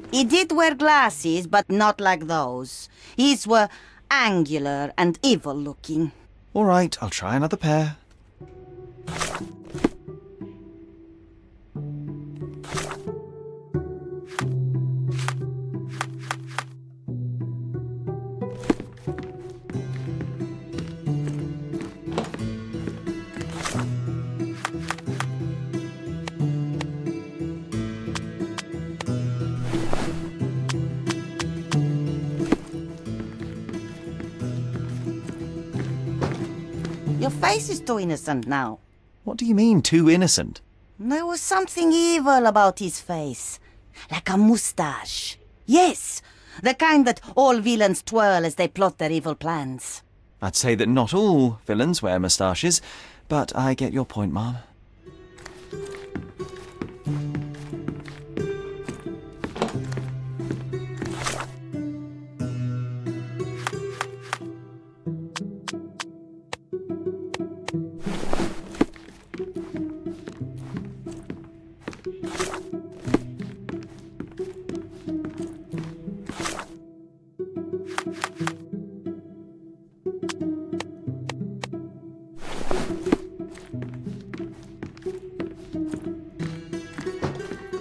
He did wear glasses, but not like those. His were angular and evil-looking. All right, I'll try another pair. Your face is too innocent now. What do you mean, too innocent? There was something evil about his face. Like a moustache. Yes, the kind that all villains twirl as they plot their evil plans. I'd say that not all villains wear moustaches, but I get your point, Mom.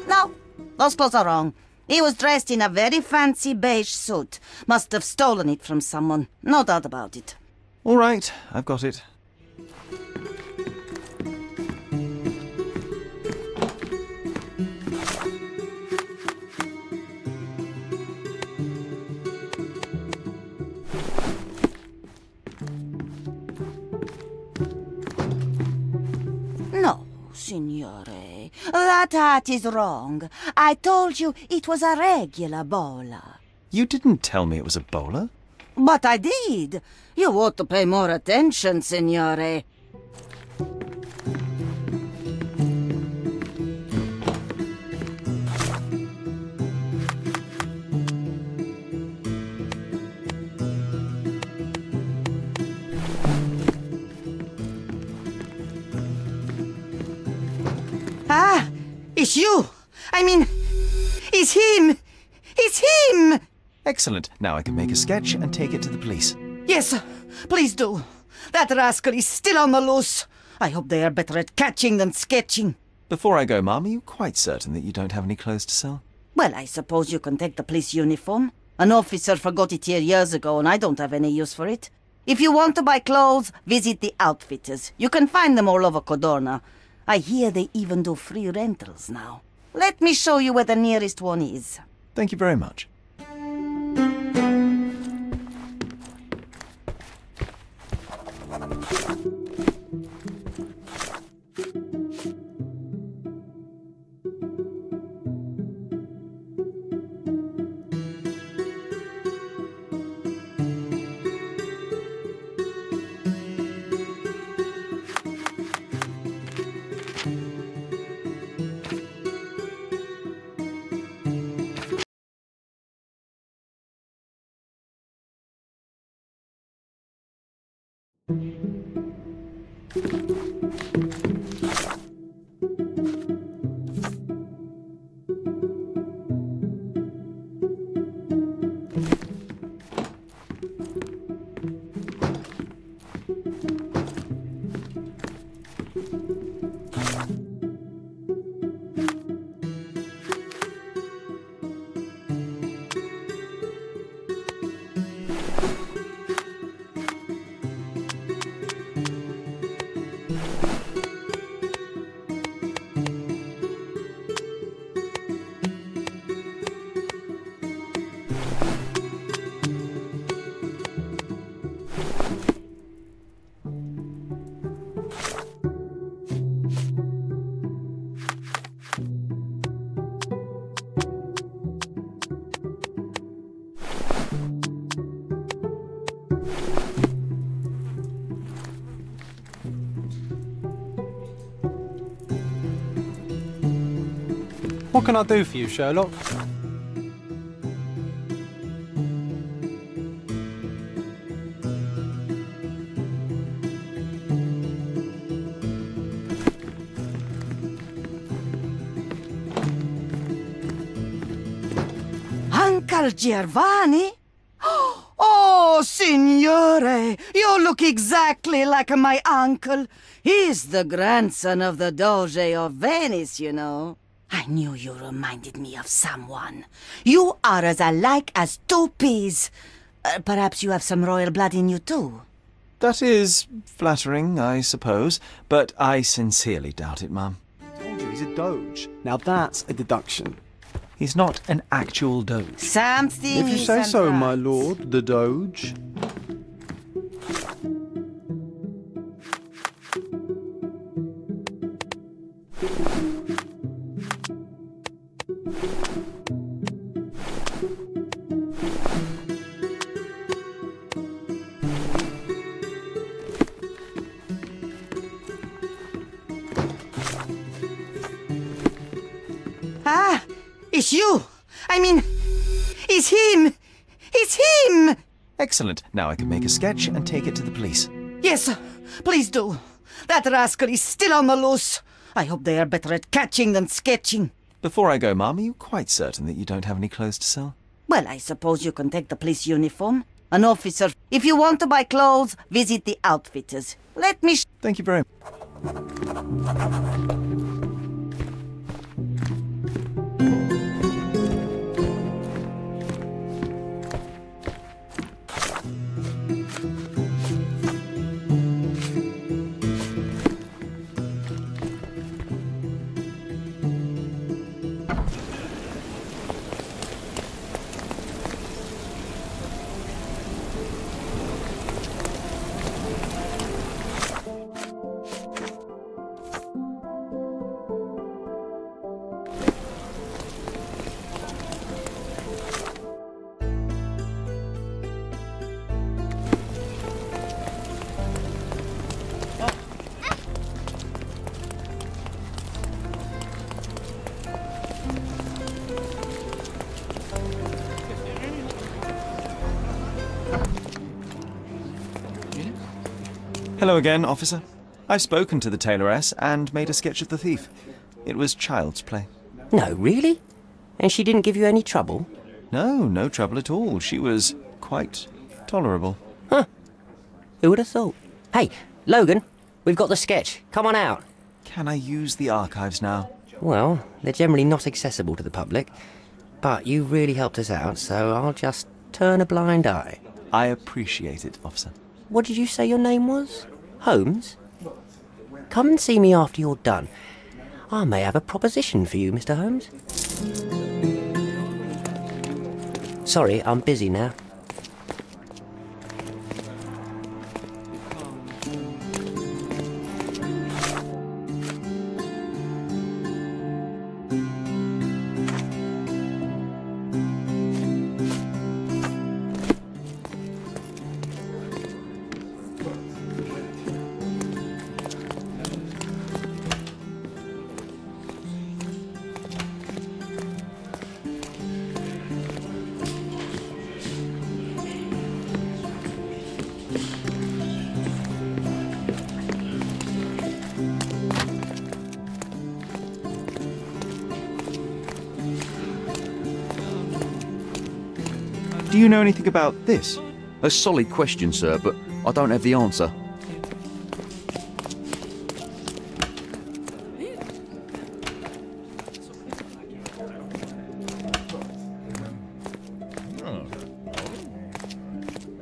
No, those clothes are wrong. He was dressed in a very fancy beige suit. Must have stolen it from someone. No doubt about it. All right, I've got it. signore, that hat is wrong. I told you it was a regular bowler. You didn't tell me it was a bowler. But I did. You ought to pay more attention, signore. Ah, it's you. I mean, it's him. It's him. Excellent. Now I can make a sketch and take it to the police. Yes, please do. That rascal is still on the loose. I hope they are better at catching than sketching. Before I go, Mum, are you quite certain that you don't have any clothes to sell? Well, I suppose you can take the police uniform. An officer forgot it here years ago, and I don't have any use for it. If you want to buy clothes, visit the outfitters. You can find them all over Codorna. I hear they even do free rentals now. Let me show you where the nearest one is. Thank you very much. What can I do for you, Sherlock? Uncle Giovanni? Oh, signore, you look exactly like my uncle. He's the grandson of the Doge of Venice, you know. I knew you reminded me of someone. You are as alike as two peas. Perhaps you have some royal blood in you, too. That is flattering, I suppose, but I sincerely doubt it, Mum. I told you he's a doge. Now that's a deduction. He's not an actual doge. Something If you say isn't so, right. my lord, the doge. Ah, it's you. I mean, it's him. It's him. Excellent. Now I can make a sketch and take it to the police. Yes, please do. That rascal is still on the loose. I hope they are better at catching than sketching. Before I go, Mum, are you quite certain that you don't have any clothes to sell? Well, I suppose you can take the police uniform. An officer. If you want to buy clothes, visit the outfitters. Let me... Thank you very much. Hello again, officer. I've spoken to the tailoress and made a sketch of the thief. It was child's play. No, really? And she didn't give you any trouble? No, no trouble at all. She was quite tolerable. Huh. Who would have thought? Hey, Logan, we've got the sketch. Come on out. Can I use the archives now? Well, they're generally not accessible to the public. But you really helped us out, so I'll just turn a blind eye. I appreciate it, officer. What did you say your name was? Holmes? Come and see me after you're done. I may have a proposition for you, Mr. Holmes. Sorry, I'm busy now. Do you know anything about this? A solid question, sir, but I don't have the answer.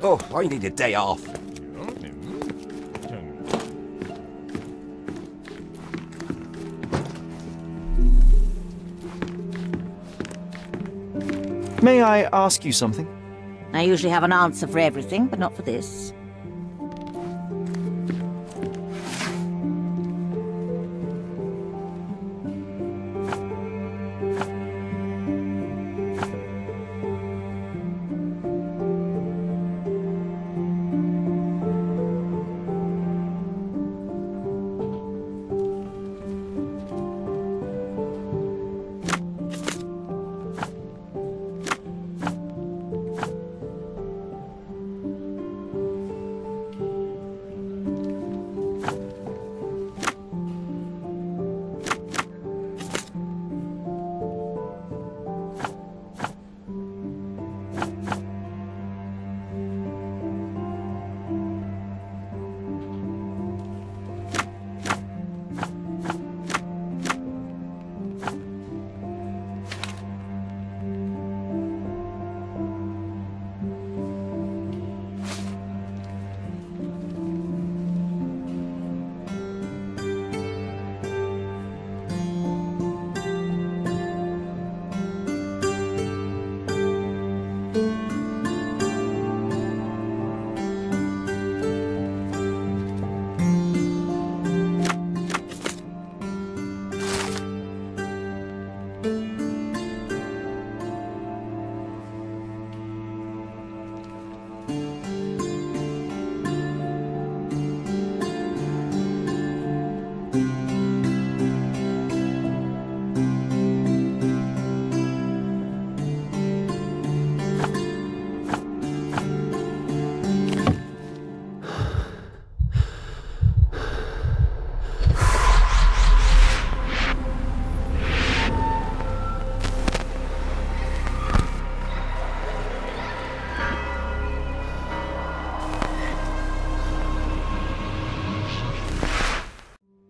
Oh, I need a day off. May I ask you something? I usually have an answer for everything, but not for this.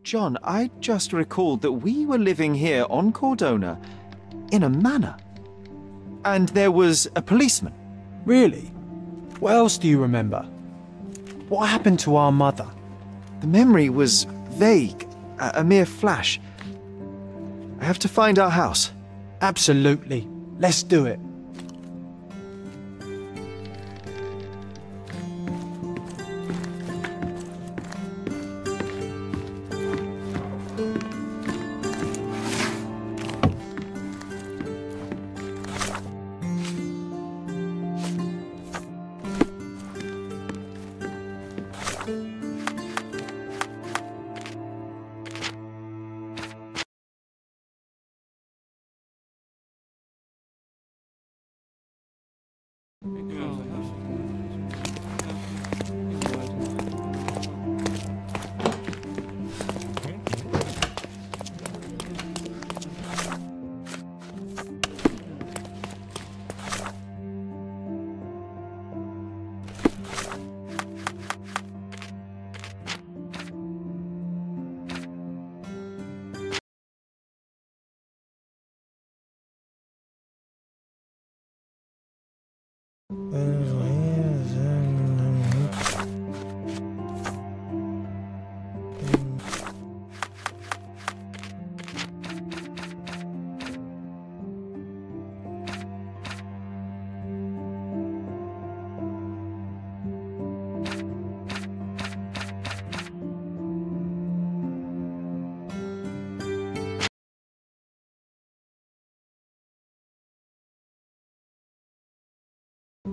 John, I just recalled that we were living here on Cordona in a manor. And there was a policeman. Really? What else do you remember? What happened to our mother? The memory was vague, a mere flash. I have to find our house. Absolutely. Let's do it.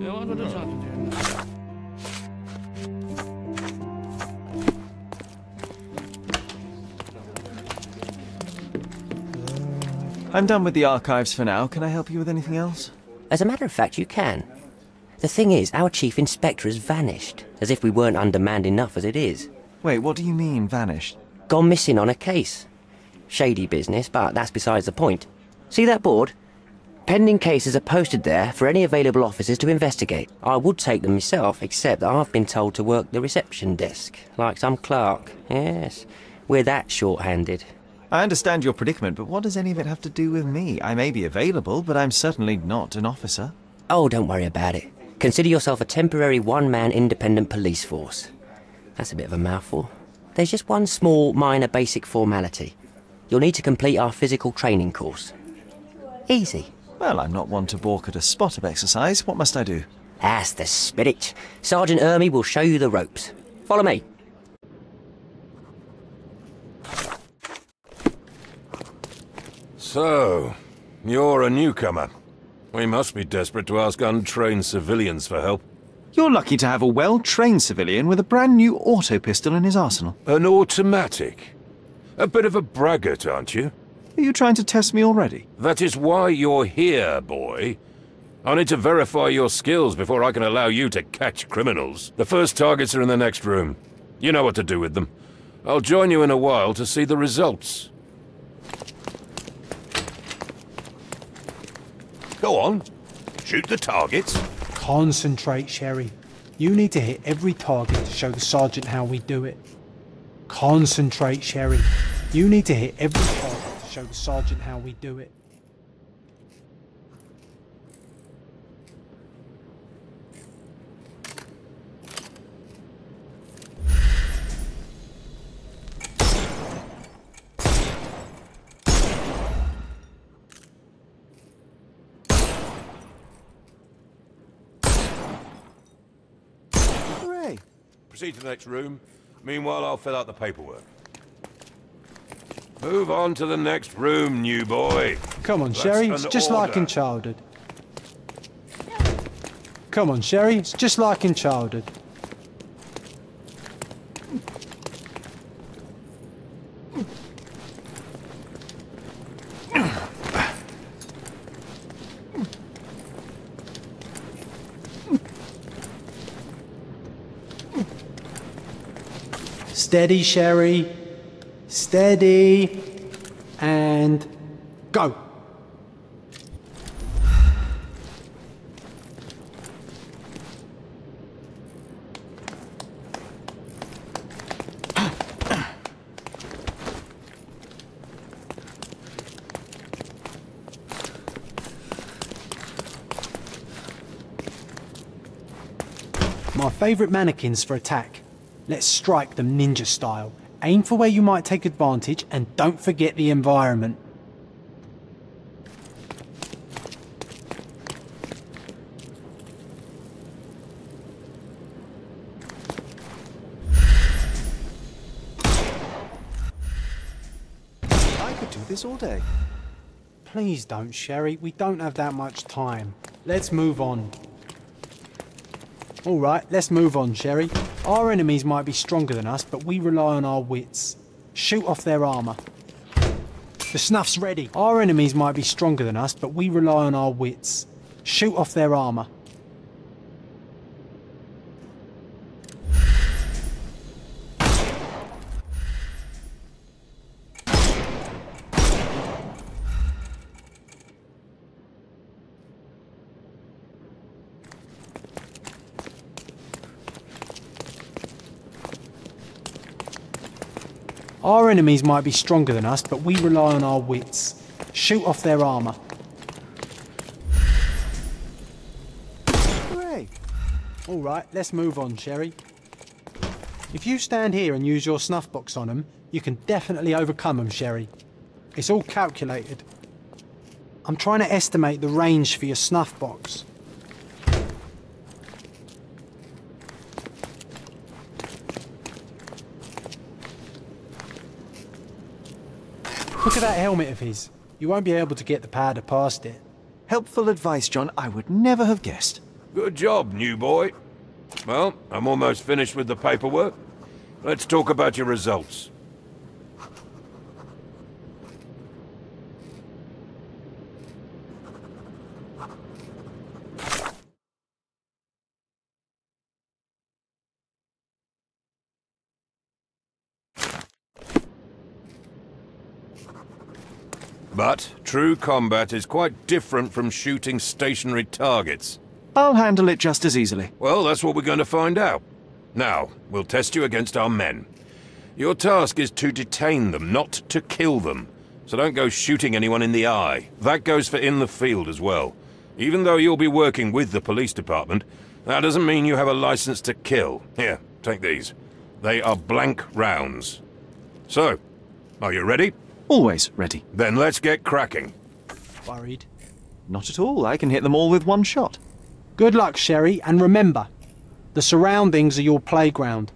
What would the sergeant do? I'm done with the archives for now. Can I help you with anything else? As a matter of fact, you can. The thing is, our chief inspector has vanished, as if we weren't undermanned enough as it is. Wait, what do you mean, vanished? Gone missing on a case. Shady business, but that's besides the point. See that board? Pending cases are posted there for any available officers to investigate. I would take them myself, except that I've been told to work the reception desk, like some clerk. Yes, we're that short-handed. I understand your predicament, but what does any of it have to do with me? I may be available, but I'm certainly not an officer. Oh, don't worry about it. Consider yourself a temporary one-man independent police force. That's a bit of a mouthful. There's just one small, minor basic formality. You'll need to complete our physical training course. Easy. Well, I'm not one to balk at a spot of exercise. What must I do? That's the spirit. Sergeant Ermy will show you the ropes. Follow me. So, you're a newcomer. We must be desperate to ask untrained civilians for help. You're lucky to have a well-trained civilian with a brand new auto pistol in his arsenal. An automatic? A bit of a braggart, aren't you? Are you trying to test me already? That is why you're here, boy. I need to verify your skills before I can allow you to catch criminals. The first targets are in the next room. You know what to do with them. I'll join you in a while to see the results. Go on. Shoot the targets. Concentrate, Sherry. You need to hit every target to show the sergeant how we do it. Concentrate, Sherry. You need to hit every target to show the sergeant how we do it. Proceed to the next room. Meanwhile, I'll fill out the paperwork. Move on to the next room, new boy. Come on, That's Sherry. It's just like in childhood. Come on, Sherry. It's just like in childhood. Steady, Sherry. Steady. And go. My favourite mannequins for attack. Let's strike them ninja style. Aim for where you might take advantage and don't forget the environment. I could do this all day. Please don't, Sherry. We don't have that much time. Let's move on. Alright, let's move on, Sherry. Our enemies might be stronger than us, but we rely on our wits. Shoot off their armour. The snuff's ready. Our enemies might be stronger than us, but we rely on our wits. Shoot off their armour. Our enemies might be stronger than us, but we rely on our wits. Shoot off their armour. Hooray! Alright, let's move on, Sherry. If you stand here and use your snuff box on them, you can definitely overcome them, Sherry. It's all calculated. I'm trying to estimate the range for your snuff box. Look at that helmet of his. You won't be able to get the powder past it. Helpful advice, John. I would never have guessed. Good job, new boy. Well, I'm almost finished with the paperwork. Let's talk about your results. But true combat is quite different from shooting stationary targets. I'll handle it just as easily. Well, that's what we're going to find out. Now, we'll test you against our men. Your task is to detain them, not to kill them. So don't go shooting anyone in the eye. That goes for in the field as well. Even though you'll be working with the police department, that doesn't mean you have a license to kill. Here, take these. They are blank rounds. So, are you ready? Always ready. Then let's get cracking. Worried? Not at all. I can hit them all with one shot. Good luck, Sherry, and remember, the surroundings are your playground.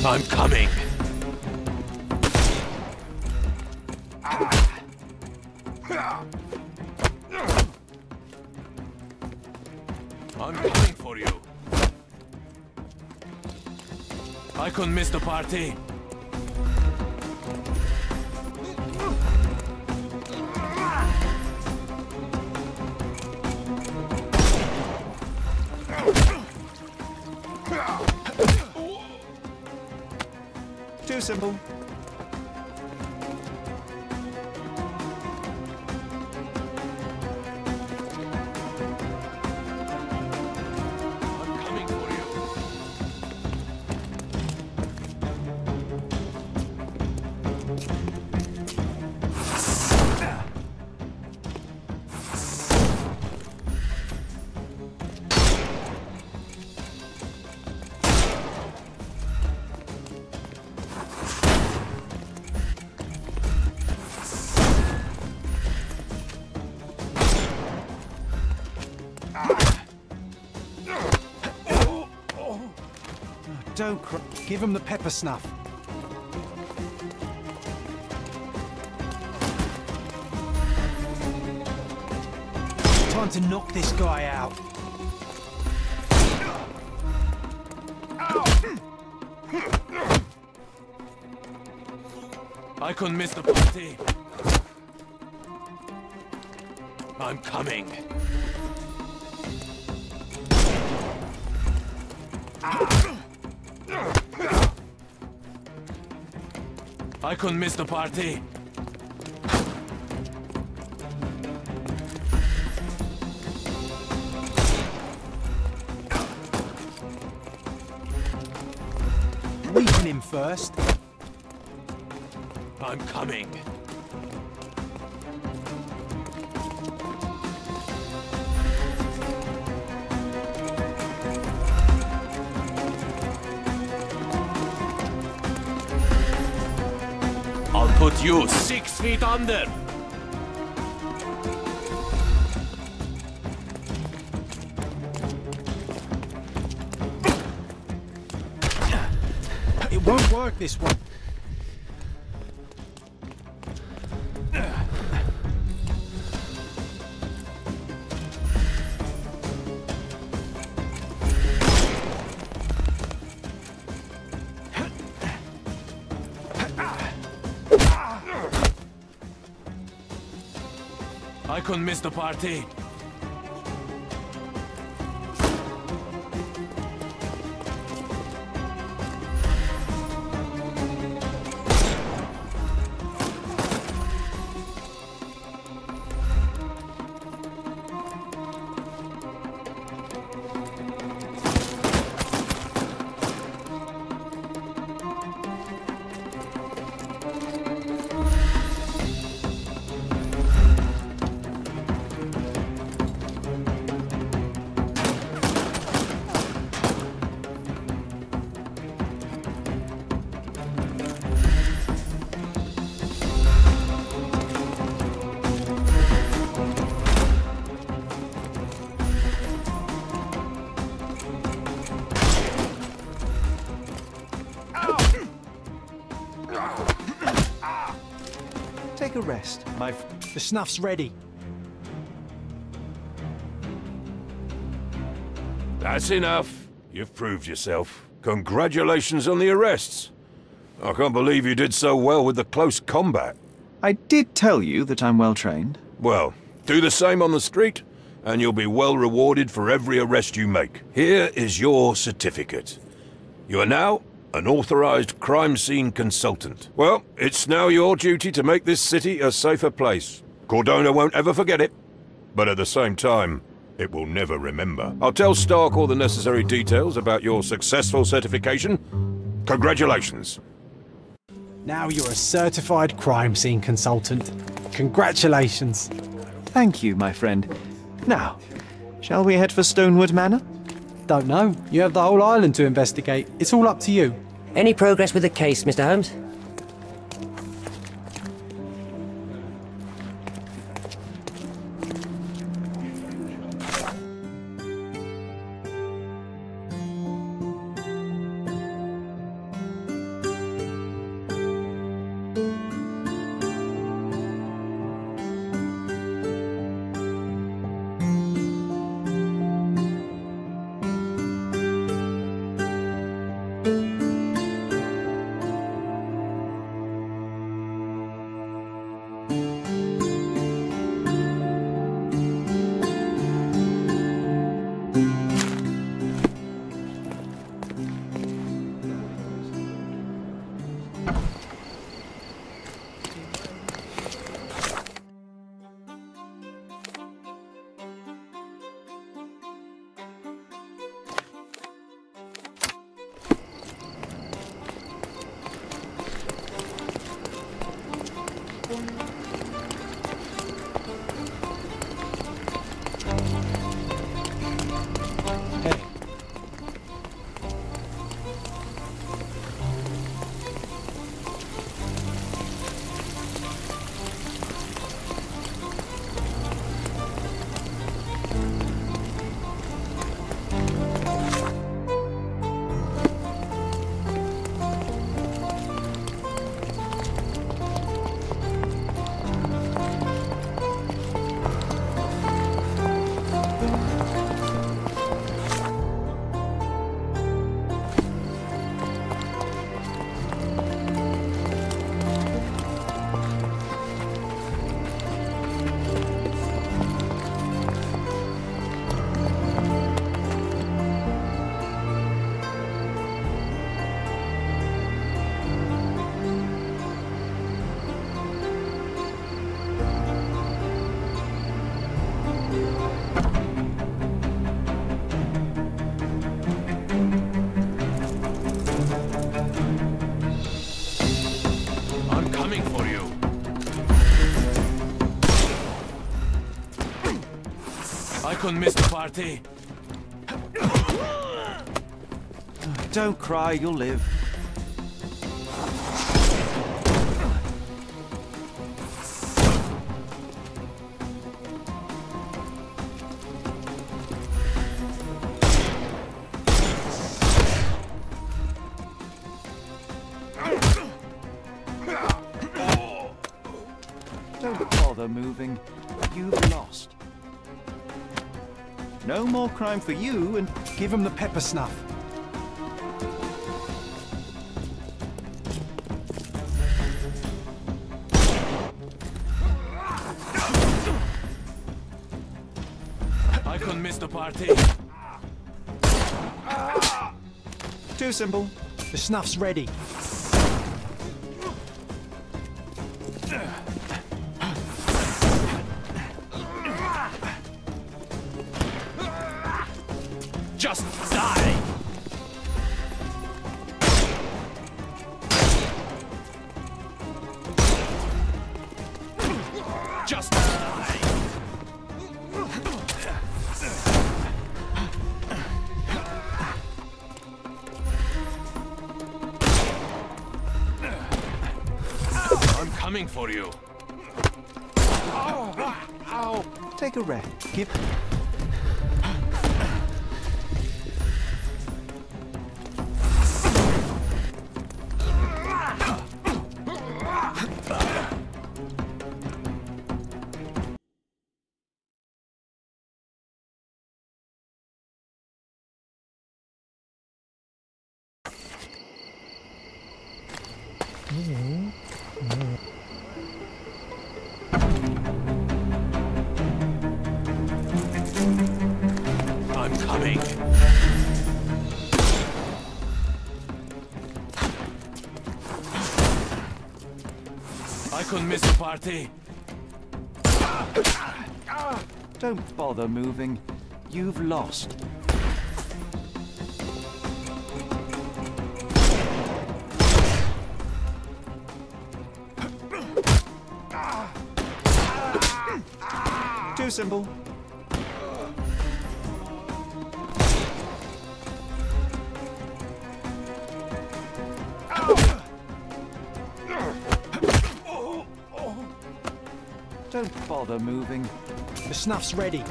I'm coming. I'm coming for you. I couldn't miss the party. Too simple. Don't cry. Give him the pepper snuff. Time to knock this guy out. I couldn't miss the party. I'm coming. I couldn't miss the party. Weaken him first. I'm coming. I'll put you 6 feet under. It won't work this one. I couldn't miss the party. a rest, my... The snuff's ready. That's enough. You've proved yourself. Congratulations on the arrests. I can't believe you did so well with the close combat. I did tell you that I'm well trained. Well, do the same on the street, and you'll be well rewarded for every arrest you make. Here is your certificate. You are now an authorized crime scene consultant. Well, it's now your duty to make this city a safer place. Cordona won't ever forget it, but at the same time, it will never remember. I'll tell Stark all the necessary details about your successful certification. Congratulations. Now you're a certified crime scene consultant. Congratulations. Thank you, my friend. Now, shall we head for Stonewood Manor? Don't know. You have the whole island to investigate. It's all up to you. Any progress with the case, Mr. Holmes? couldn't miss the party. Don't cry, you'll live. Don't bother moving. You've lost. No more crime for you, and give him the pepper snuff. I couldn't miss the party. Too simple. The snuff's ready. Just die! Just die! I'm coming for you. Ow! Ow! Take a rest. Give... I'm coming. I couldn't miss the party. Don't bother moving. You've lost. Too simple. Don't bother moving. The snuff's ready.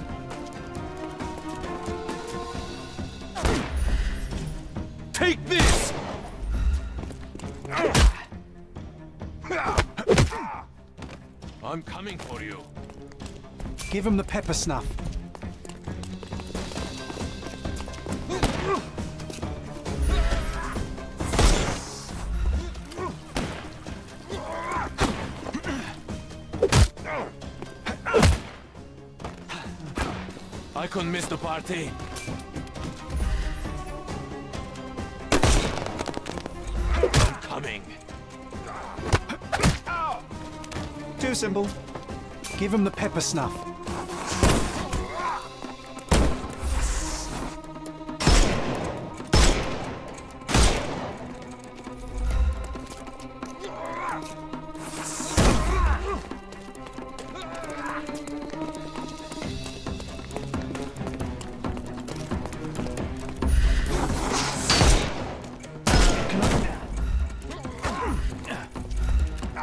Take this! I'm coming for you. Give him the pepper snuff. I couldn't miss the party. I'm coming. Too simple. Give him the pepper snuff.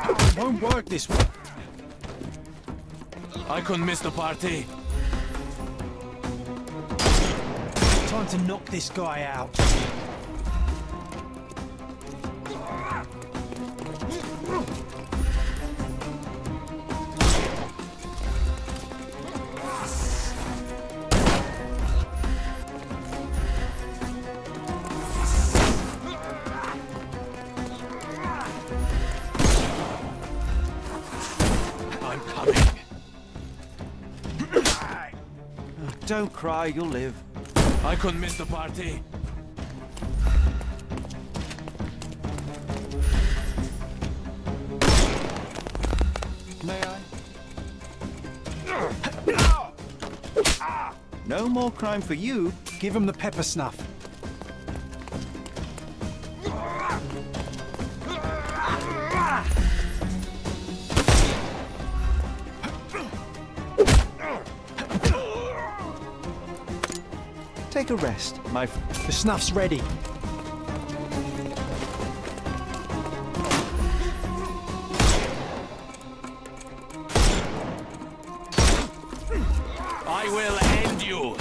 It won't work this way. I couldn't miss the party. Time to knock this guy out. I'm coming. Don't cry, you'll live. I couldn't miss the party. May I? No more crime for you. Give him the pepper snuff. Take a rest, my The snuff's ready. I will end you.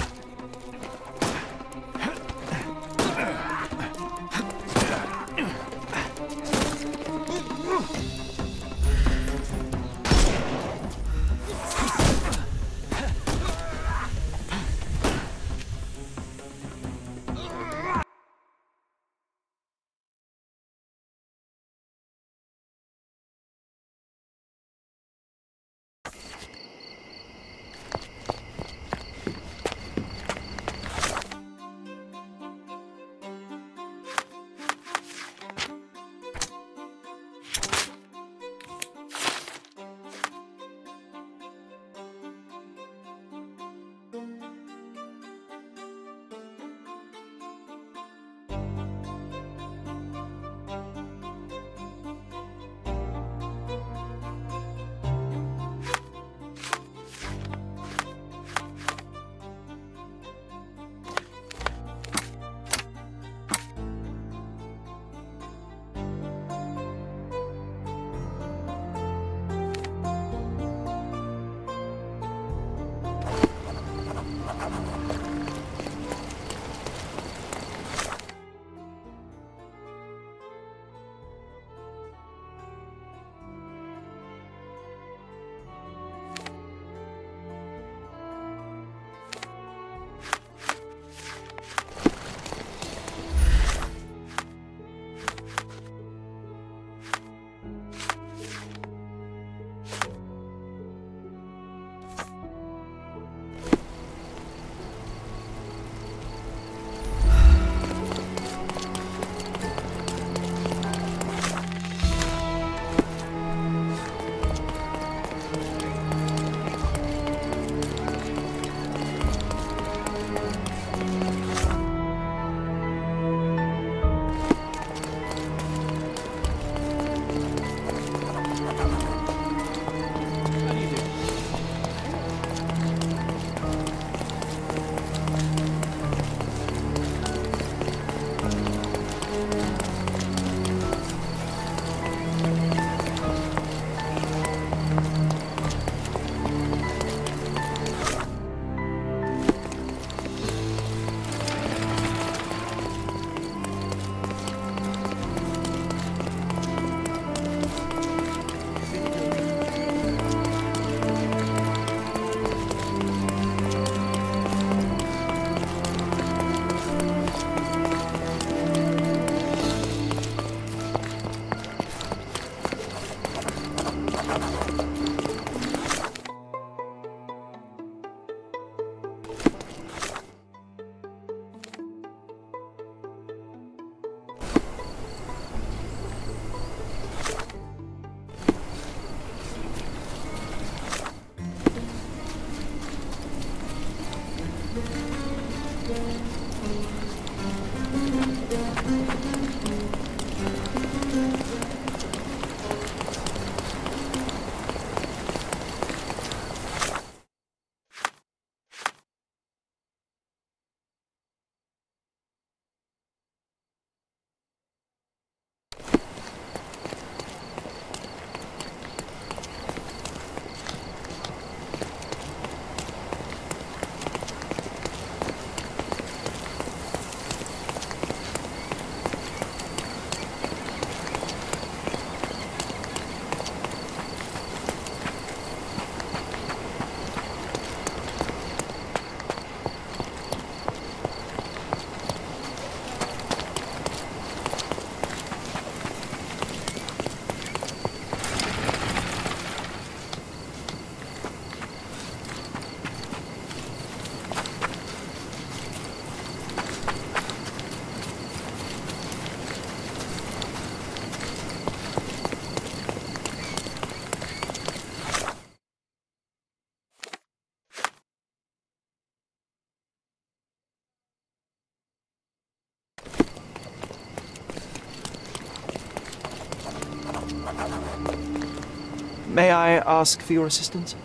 May I ask for your assistance?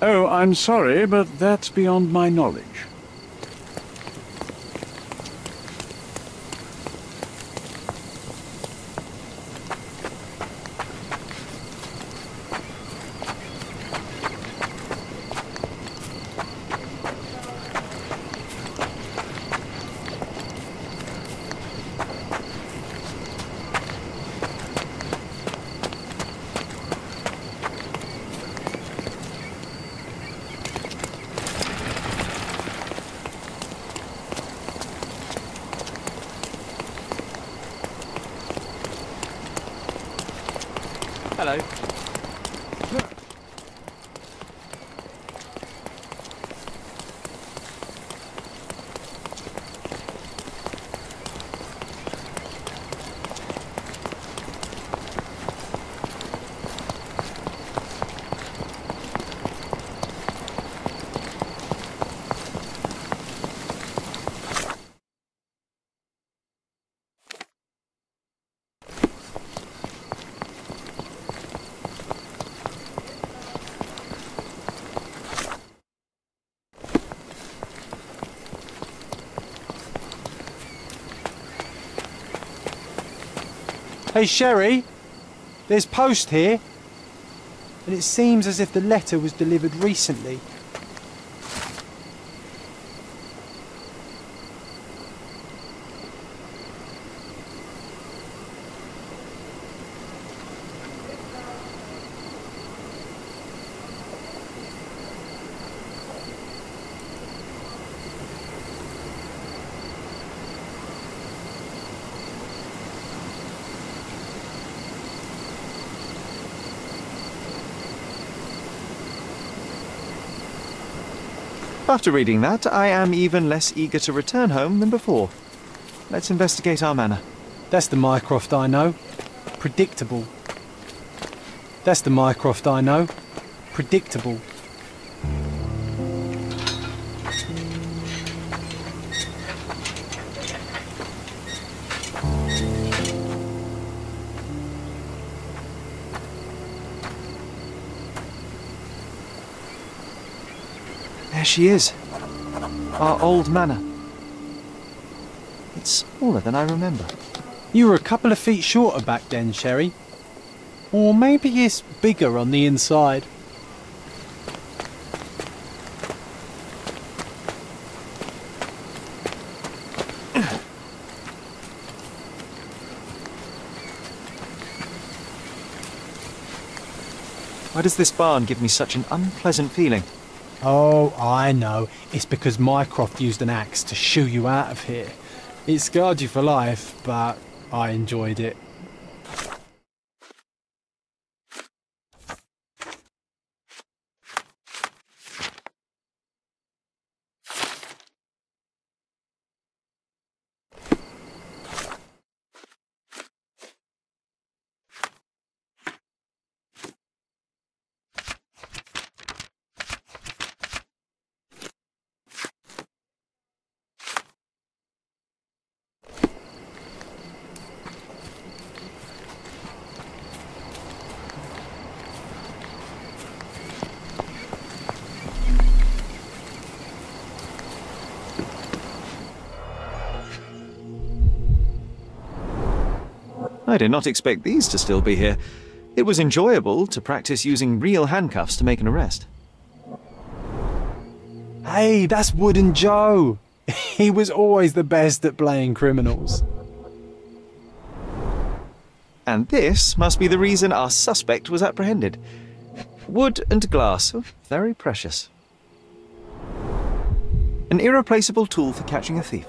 Oh, I'm sorry, but that's beyond my knowledge. Hello. Hey, Sherry, there's post here, and it seems as if the letter was delivered recently. After reading that, I am even less eager to return home than before. Let's investigate our manor. That's the Mycroft I know. Predictable. That's the Mycroft I know. Predictable. There she is. Our old manor. It's smaller than I remember. You were a couple of feet shorter back then, Sherry. Or maybe it's bigger on the inside. Why does this barn give me such an unpleasant feeling? Oh, I know. It's because Mycroft used an axe to shoo you out of here. It scarred you for life, but I enjoyed it. I did not expect these to still be here. It was enjoyable to practice using real handcuffs to make an arrest. Hey, that's Wooden Joe. He was always the best at playing criminals. And this must be the reason our suspect was apprehended. Wood and glass, oh, very precious. An irreplaceable tool for catching a thief.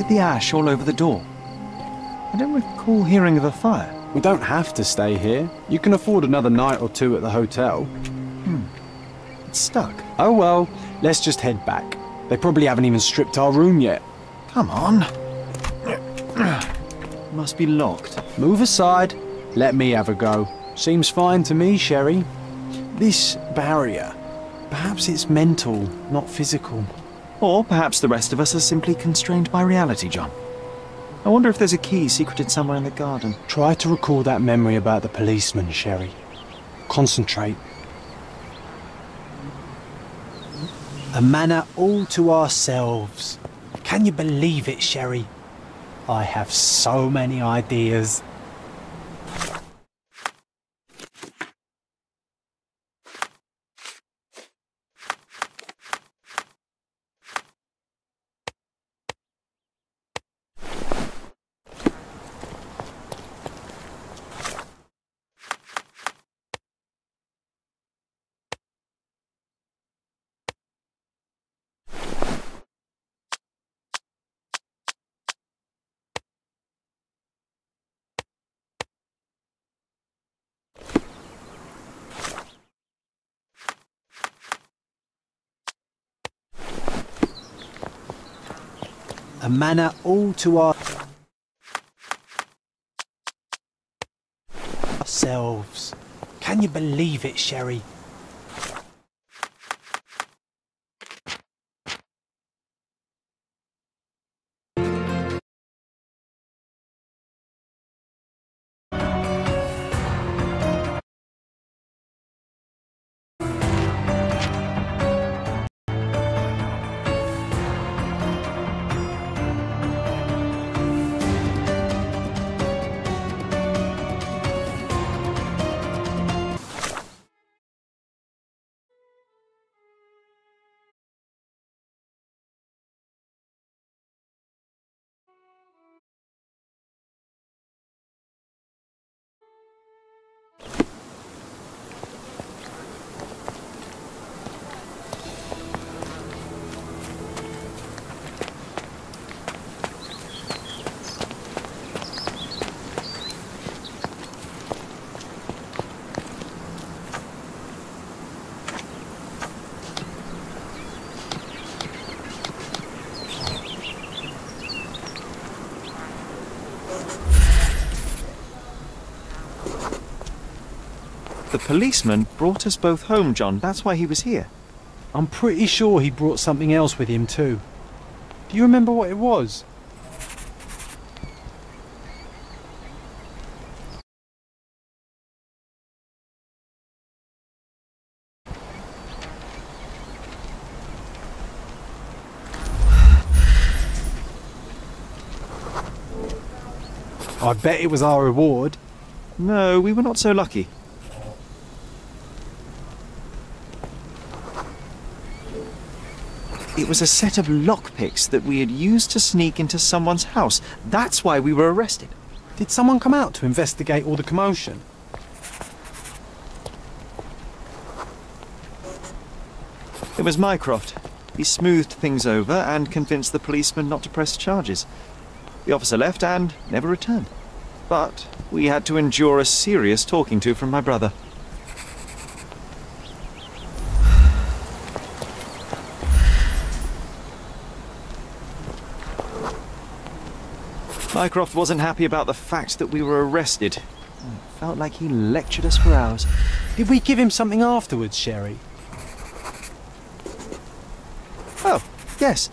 The ash all over the door. I don't recall hearing of a fire. We don't have to stay here. You can afford another night or two at the hotel. It's stuck. Oh well, let's just head back. They probably haven't even stripped our room yet. Come on. Must be locked. Move aside. Let me have a go. Seems fine to me, Sherry. This barrier, perhaps it's mental, not physical. Or perhaps the rest of us are simply constrained by reality, John. I wonder if there's a key secreted somewhere in the garden. Try to recall that memory about the policeman, Sherry. Concentrate. A manor all to ourselves. Can you believe it, Sherry? I have so many ideas. A manor all to ourselves. Can you believe it, Sherry? The policeman brought us both home, John. That's why he was here. I'm pretty sure he brought something else with him too. Do you remember what it was? I bet it was our reward. No, we were not so lucky. It was a set of lockpicks that we had used to sneak into someone's house. That's why we were arrested. Did someone come out to investigate all the commotion? It was Mycroft. He smoothed things over and convinced the policeman not to press charges. The officer left and never returned. But we had to endure a serious talking to from my brother. Mycroft wasn't happy about the fact that we were arrested. It felt like he lectured us for hours. Did we give him something afterwards, Sherry? Oh, yes.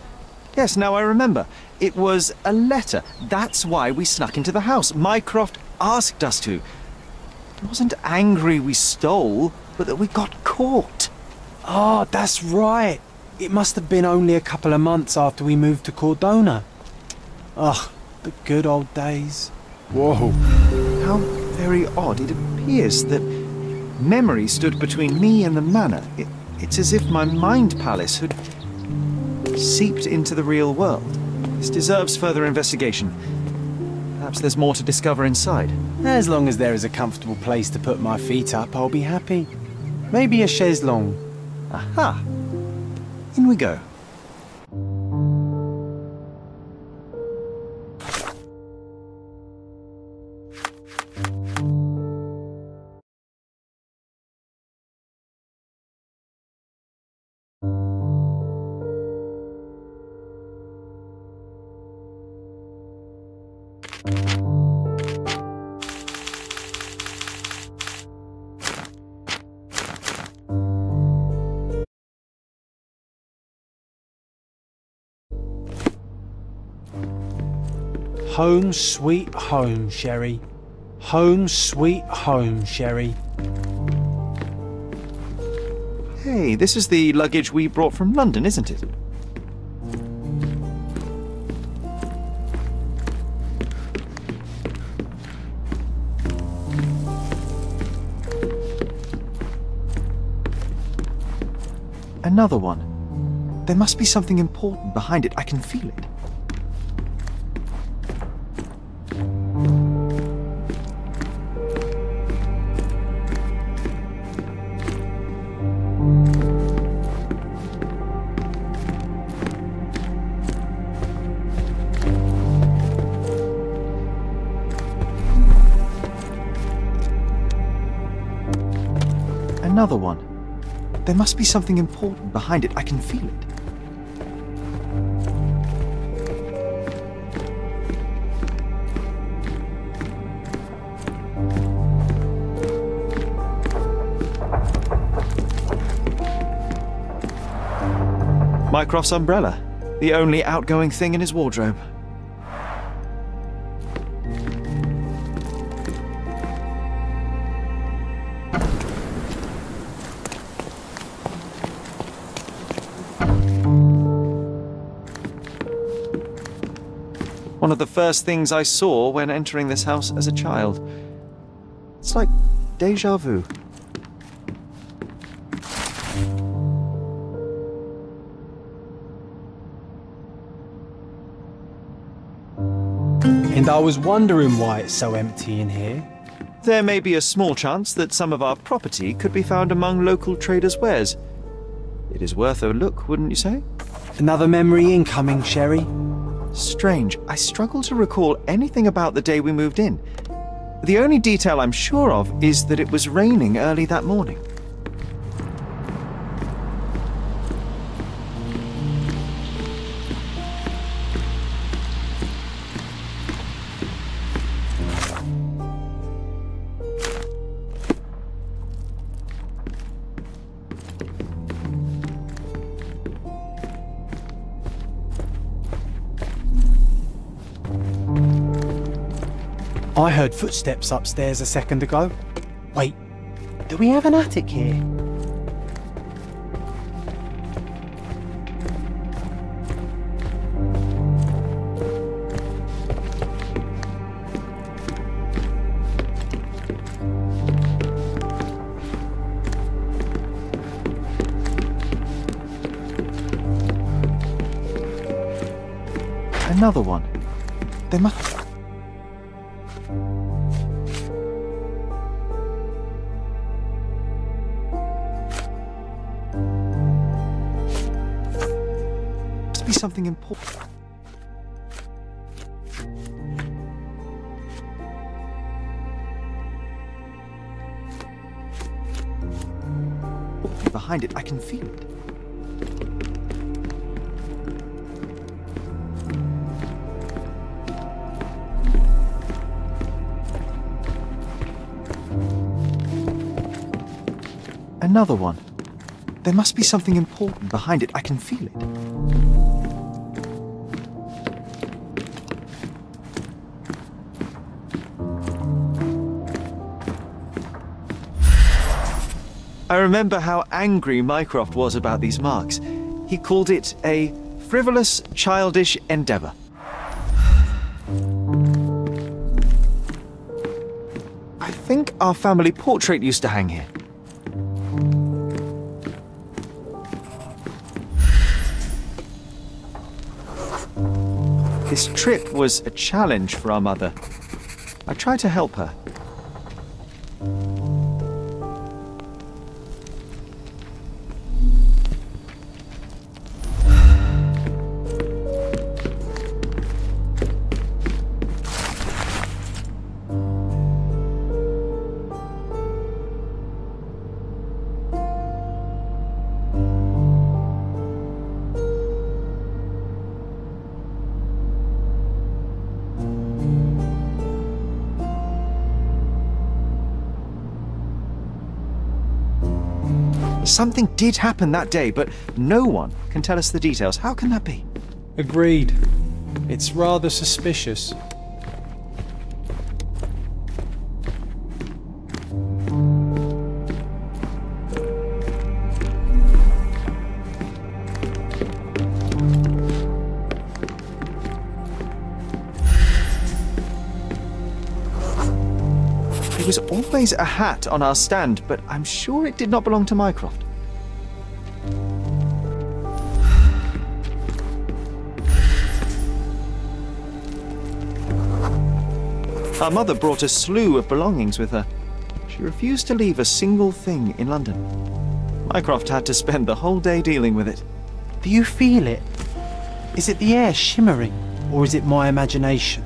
Yes, now I remember. It was a letter. That's why we snuck into the house. Mycroft asked us to. He wasn't angry we stole, but that we got caught. Ah, that's right. It must have been only a couple of months after we moved to Cordona. Ugh, the good old days. Whoa. How very odd. It appears that memory stood between me and the manor. It's as if my mind palace had seeped into the real world. This deserves further investigation. Perhaps there's more to discover inside. As long as there is a comfortable place to put my feet up, I'll be happy. Maybe a chaise longue. Aha! In we go. Home sweet home, Sherry. Home sweet home, Sherry. Hey, this is the luggage we brought from London, isn't it? Another one. There must be something important behind it. I can feel it. Another one. There must be something important behind it. I can feel it. Mycroft's umbrella. The only outgoing thing in his wardrobe. One of the first things I saw when entering this house as a child. It's like déjà vu. And I was wondering why it's so empty in here. There may be a small chance that some of our property could be found among local traders' wares. It is worth a look, wouldn't you say? Another memory incoming, Sherry. Strange. I struggle to recall anything about the day we moved in. The only detail I'm sure of is that it was raining early that morning. I heard footsteps upstairs a second ago. Wait, do we have an attic here? Another one. There must... be something important. Behind it, I can feel it. Another one. There must be something important behind it. I can feel it. I remember how angry Mycroft was about these marks. He called it a frivolous, childish endeavour. I think our family portrait used to hang here. This trip was a challenge for our mother. I tried to help her. Something did happen that day, but no one can tell us the details. How can that be? Agreed. It's rather suspicious. was always a hat on our stand, but I'm sure it did not belong to Mycroft. Our mother brought a slew of belongings with her. She refused to leave a single thing in London. Mycroft had to spend the whole day dealing with it. Do you feel it? Is it the air shimmering, or is it my imagination?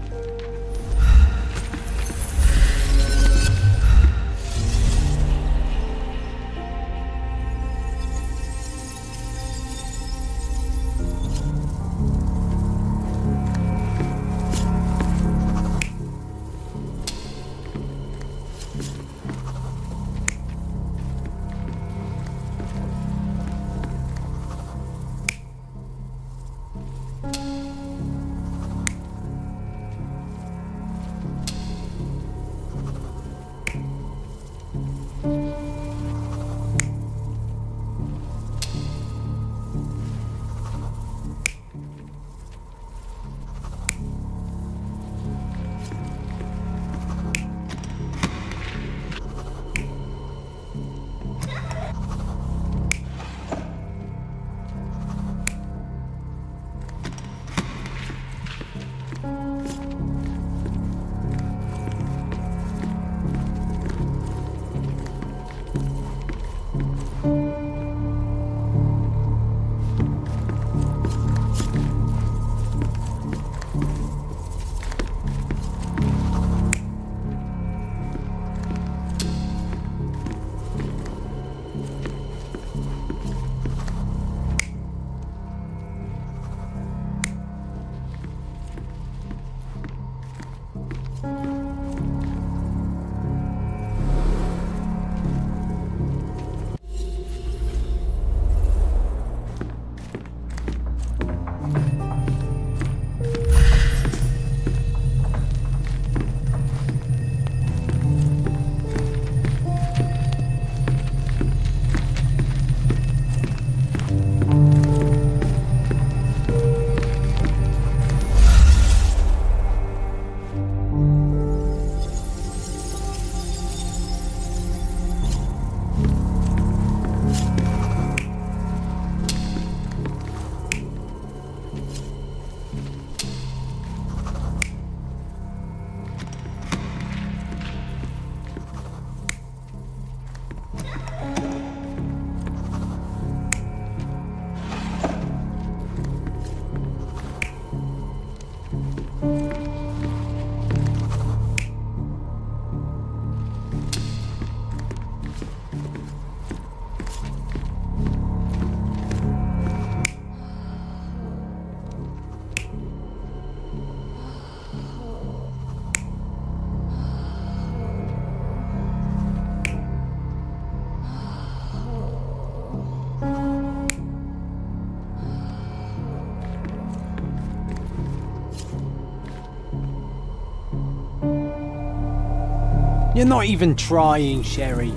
You're not even trying, Sherry.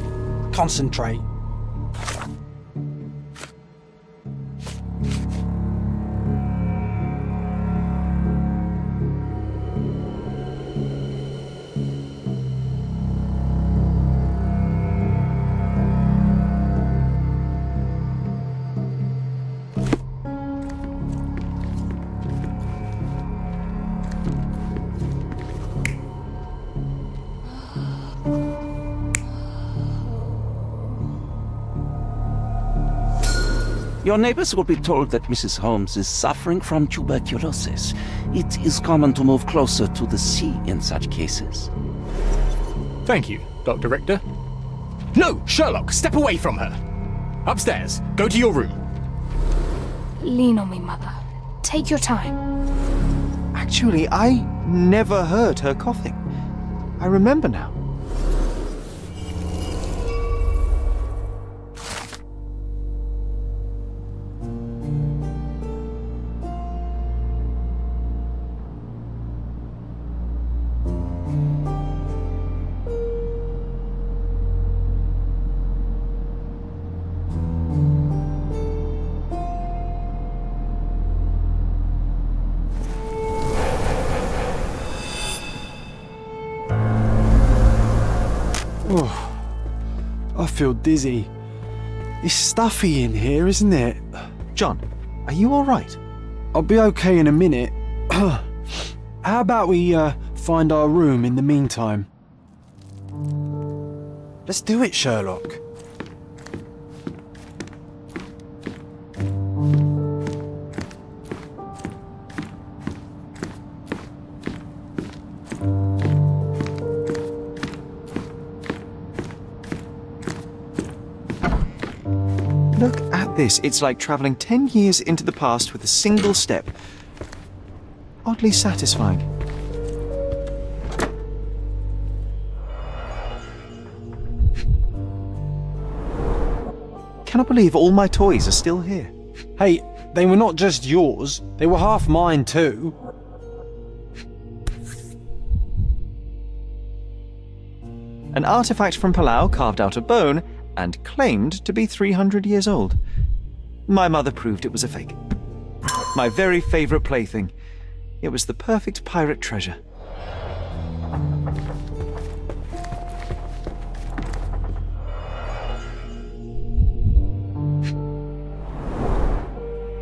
Concentrate. Your neighbors will be told that Mrs. Holmes is suffering from tuberculosis. It is common to move closer to the sea in such cases. Thank you, Dr. Richter. No, Sherlock, step away from her. Upstairs, go to your room. Lean on me, Mother. Take your time. Actually, I never heard her coughing. I remember now. feel dizzy. It's stuffy in here, isn't it? John, are you all right? I'll be okay in a minute. How about we find our room in the meantime? Let's do it, Sherlock. Look at this. It's like travelling 10 years into the past with a single step. Oddly satisfying. Cannot believe all my toys are still here. Hey, they were not just yours. They were half mine too. An artifact from Palau carved out of bone and claimed to be 300 years old. My mother proved it was a fake. My very favourite plaything. It was the perfect pirate treasure.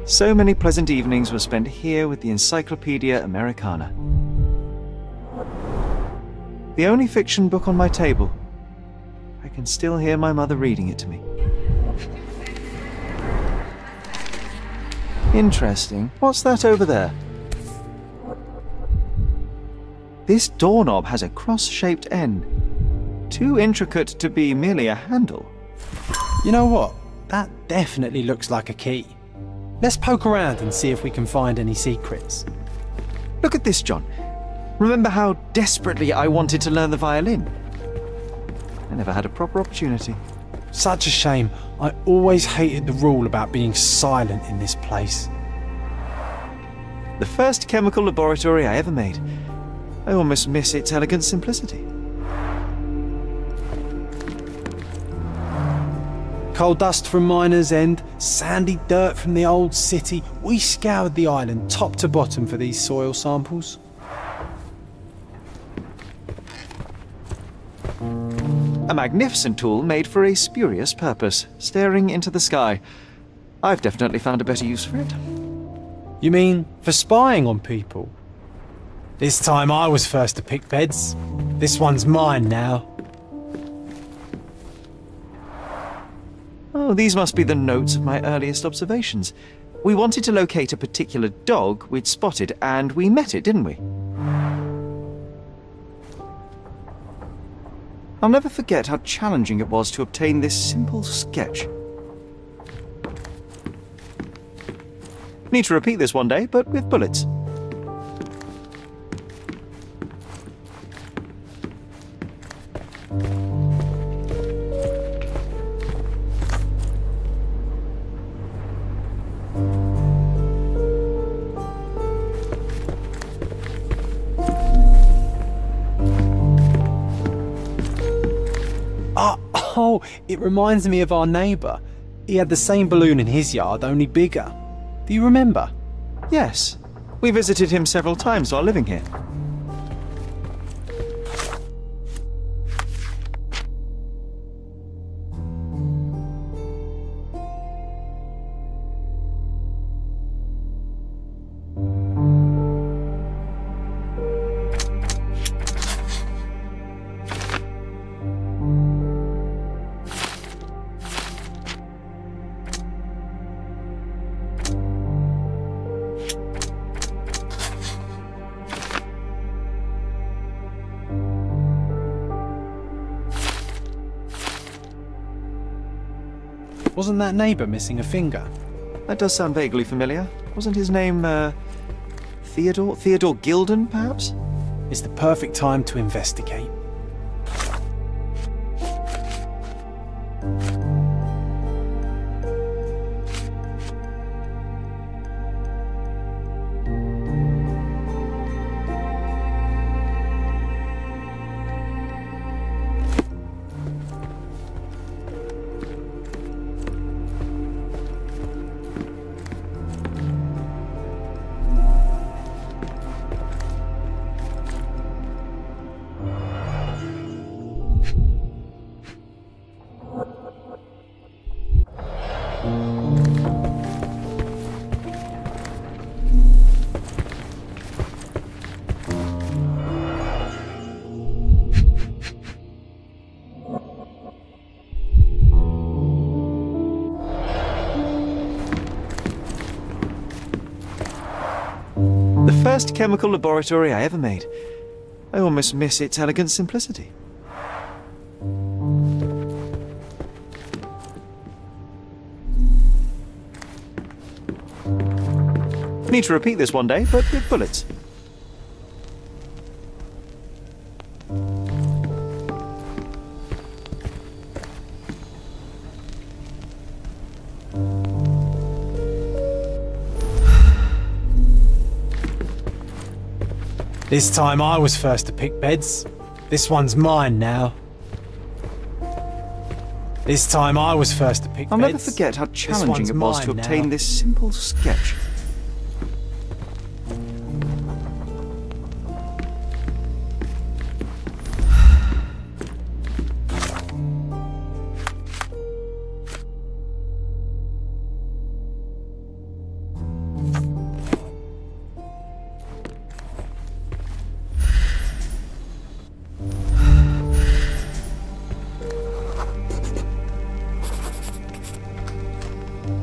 So many pleasant evenings were spent here with the Encyclopedia Americana. The only fiction book on my table. I can still hear my mother reading it to me. Interesting. What's that over there? This doorknob has a cross-shaped end. Too intricate to be merely a handle. You know what? That definitely looks like a key. Let's poke around and see if we can find any secrets. Look at this, John. Remember how desperately I wanted to learn the violin? I never had a proper opportunity. Such a shame. I always hated the rule about being silent in this place. The first chemical laboratory I ever made. I almost miss its elegant simplicity. Coal dust from Miner's End, sandy dirt from the old city. We scoured the island top to bottom for these soil samples. A magnificent tool made for a spurious purpose, staring into the sky. I've definitely found a better use for it. You mean for spying on people? This time I was first to pick beds. This one's mine now. Oh, these must be the notes of my earliest observations. We wanted to locate a particular dog we'd spotted, and we met it, didn't we? I'll never forget how challenging it was to obtain this simple sketch. Need to repeat this one day, but with bullets. Oh, it reminds me of our neighbour. He had the same balloon in his yard, only bigger. Do you remember? Yes. We visited him several times while living here. Wasn't that neighbour missing a finger? That does sound vaguely familiar. Wasn't his name, Theodore? Theodore Gilden, perhaps? It's the perfect time to investigate. first chemical laboratory I ever made. I almost miss its elegant simplicity. Need to repeat this one day, but with bullets. This time I was first to pick beds. This one's mine now. This time I was first to pick I'll beds. never forget how This challenging one's it was to mine obtain now. this simple sketch.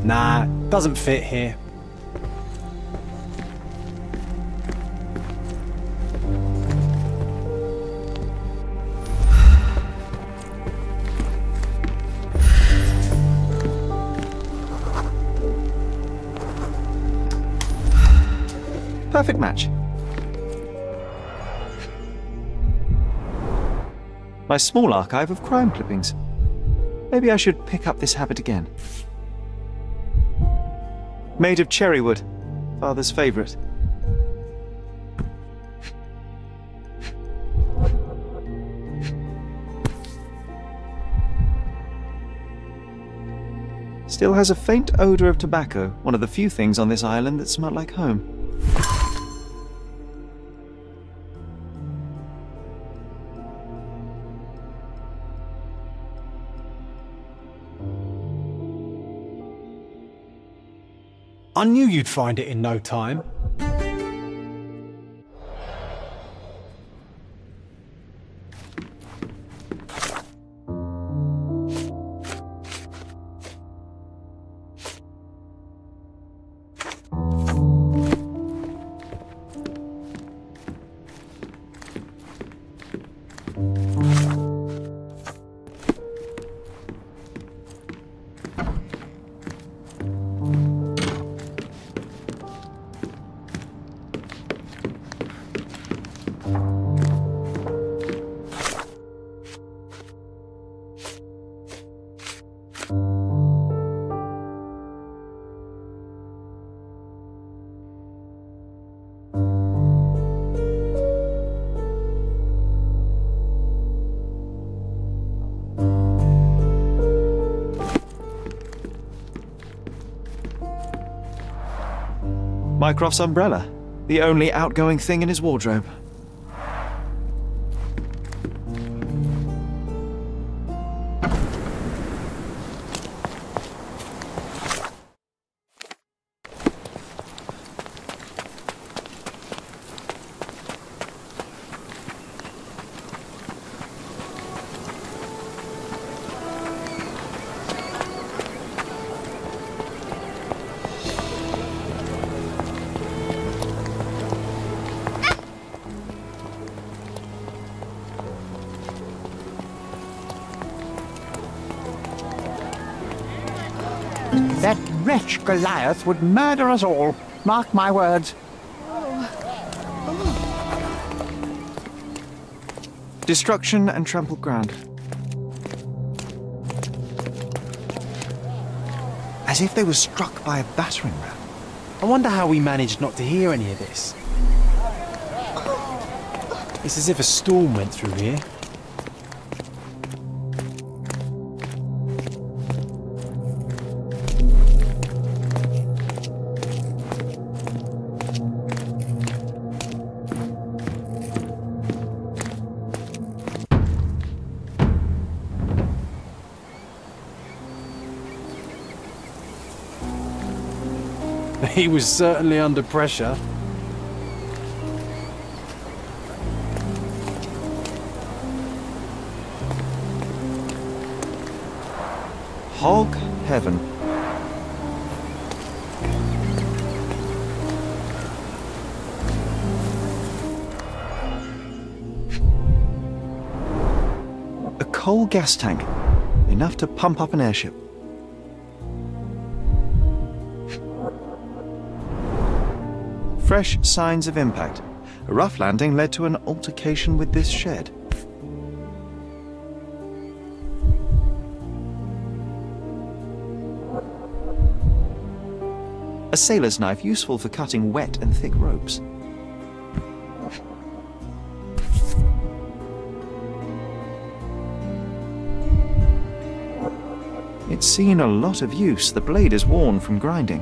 Nah, doesn't fit here. Perfect match. My small archive of crime clippings. Maybe I should pick up this habit again. Made of cherry wood, Father's favourite. Still has a faint odour of tobacco, one of the few things on this island that smell like home. I knew you'd find it in no time. Mycroft's umbrella, the only outgoing thing in his wardrobe. That wretch Goliath would murder us all. Mark my words. Destruction and trampled ground. As if they were struck by a battering ram. I wonder how we managed not to hear any of this. It's as if a storm went through here. He was certainly under pressure. Hog heaven. whole gas tank. Enough to pump up an airship. Fresh signs of impact. A rough landing led to an altercation with this shed. A sailor's knife useful for cutting wet and thick ropes. It's seen a lot of use. The blade is worn from grinding.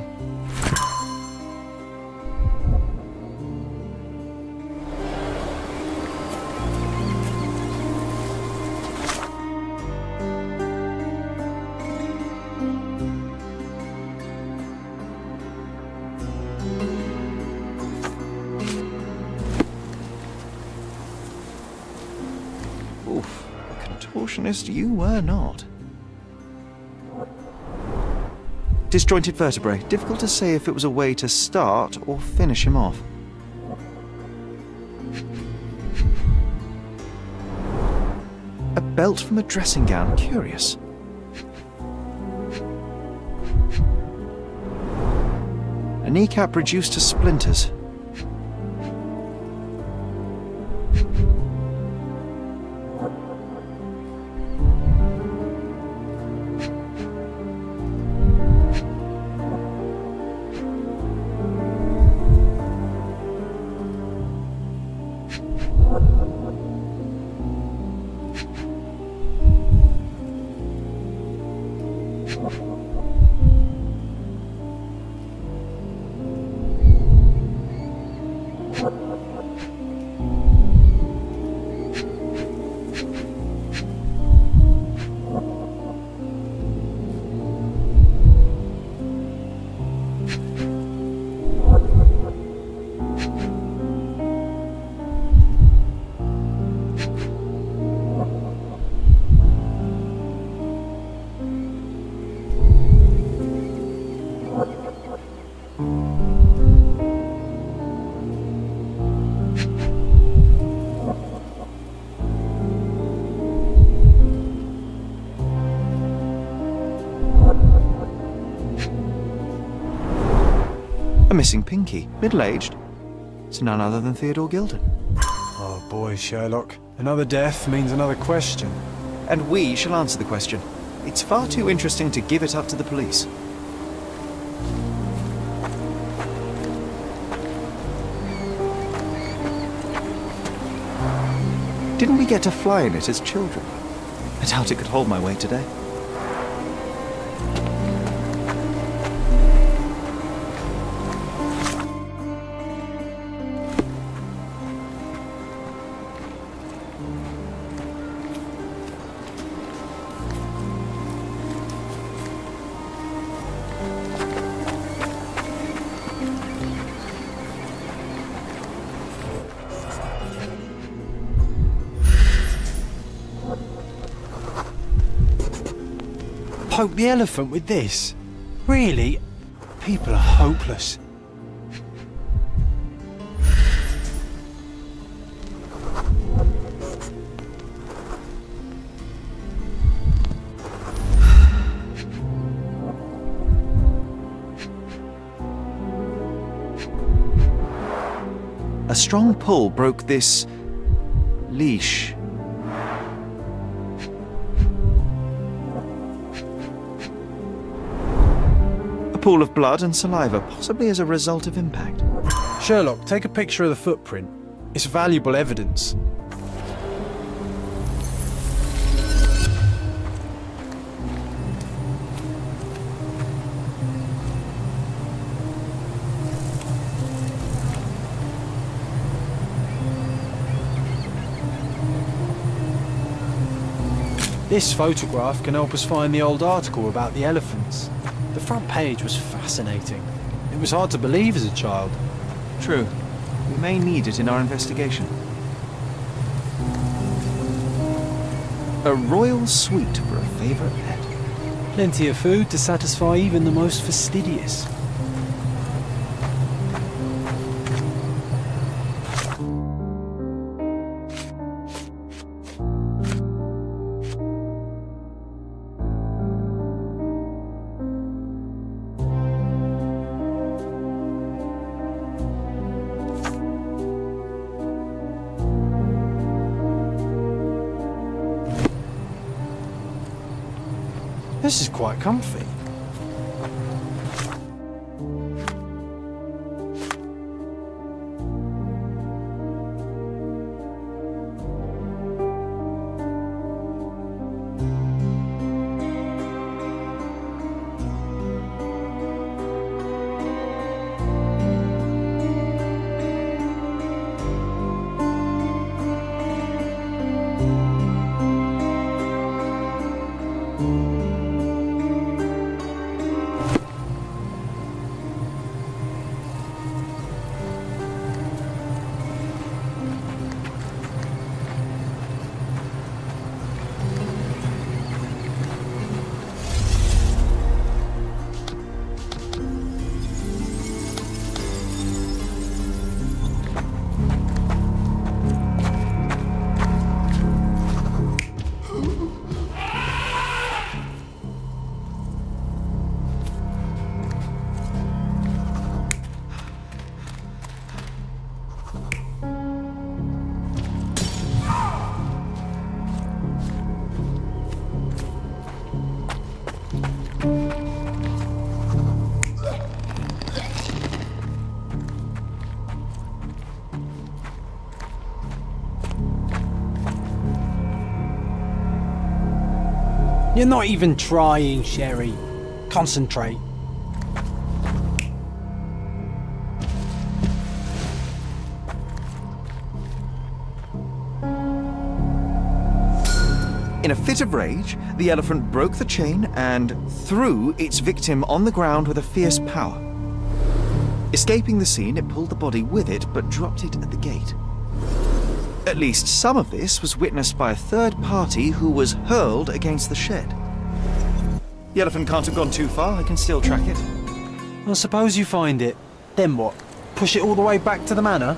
Oof, a contortionist you were not. Disjointed vertebrae. Difficult to say if it was a way to start or finish him off. A belt from a dressing gown. Curious. A kneecap reduced to splinters. A missing pinky, middle-aged. It's none other than Theodore Gilden. Oh boy, Sherlock. Another death means another question. And we shall answer the question. It's far too interesting to give it up to the police. Didn't we get to fly in it as children? I doubt it could hold my weight today. Poke the elephant with this? Really? People are hopeless. A strong pull broke this leash. A pool of blood and saliva, possibly as a result of impact. Sherlock, take a picture of the footprint. It's valuable evidence. This photograph can help us find the old article about the elephants. The front page was fascinating. It was hard to believe as a child. True. We may need it in our investigation. A royal suite for a favourite pet. Plenty of food to satisfy even the most fastidious. This is quite comfy. You're not even trying, Sherry. Concentrate. In a fit of rage, the elephant broke the chain and threw its victim on the ground with a fierce power. Escaping the scene, it pulled the body with it, but dropped it at the gate. At least some of this was witnessed by a third party who was hurled against the shed. The elephant can't have gone too far. I can still track it. I suppose you find it. Then what? Push it all the way back to the manor?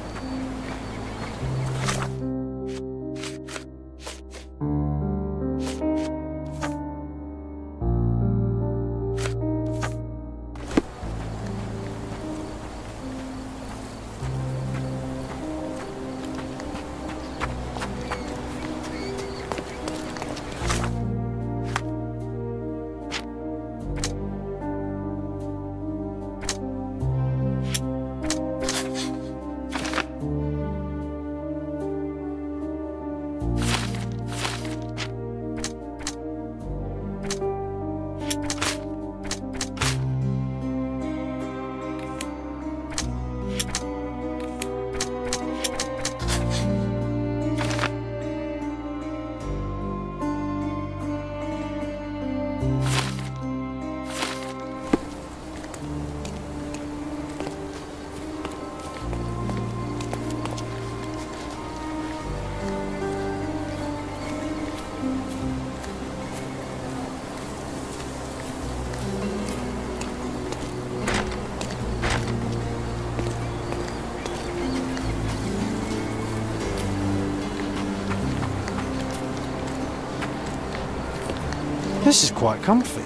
This is quite comfy.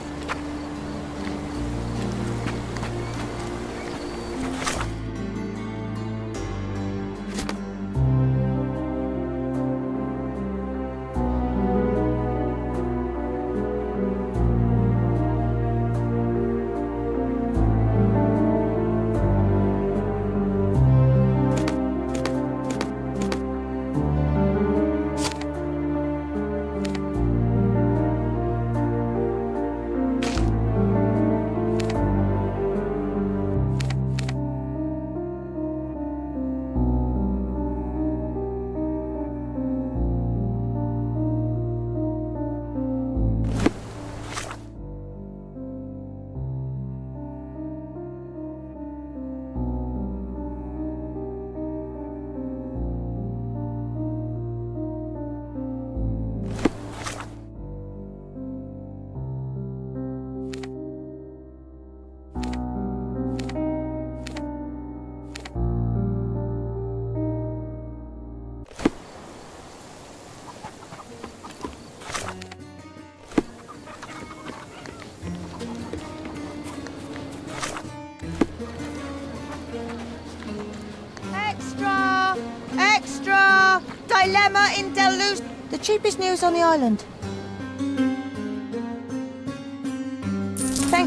Dilemma in Deluce. The cheapest news on the island.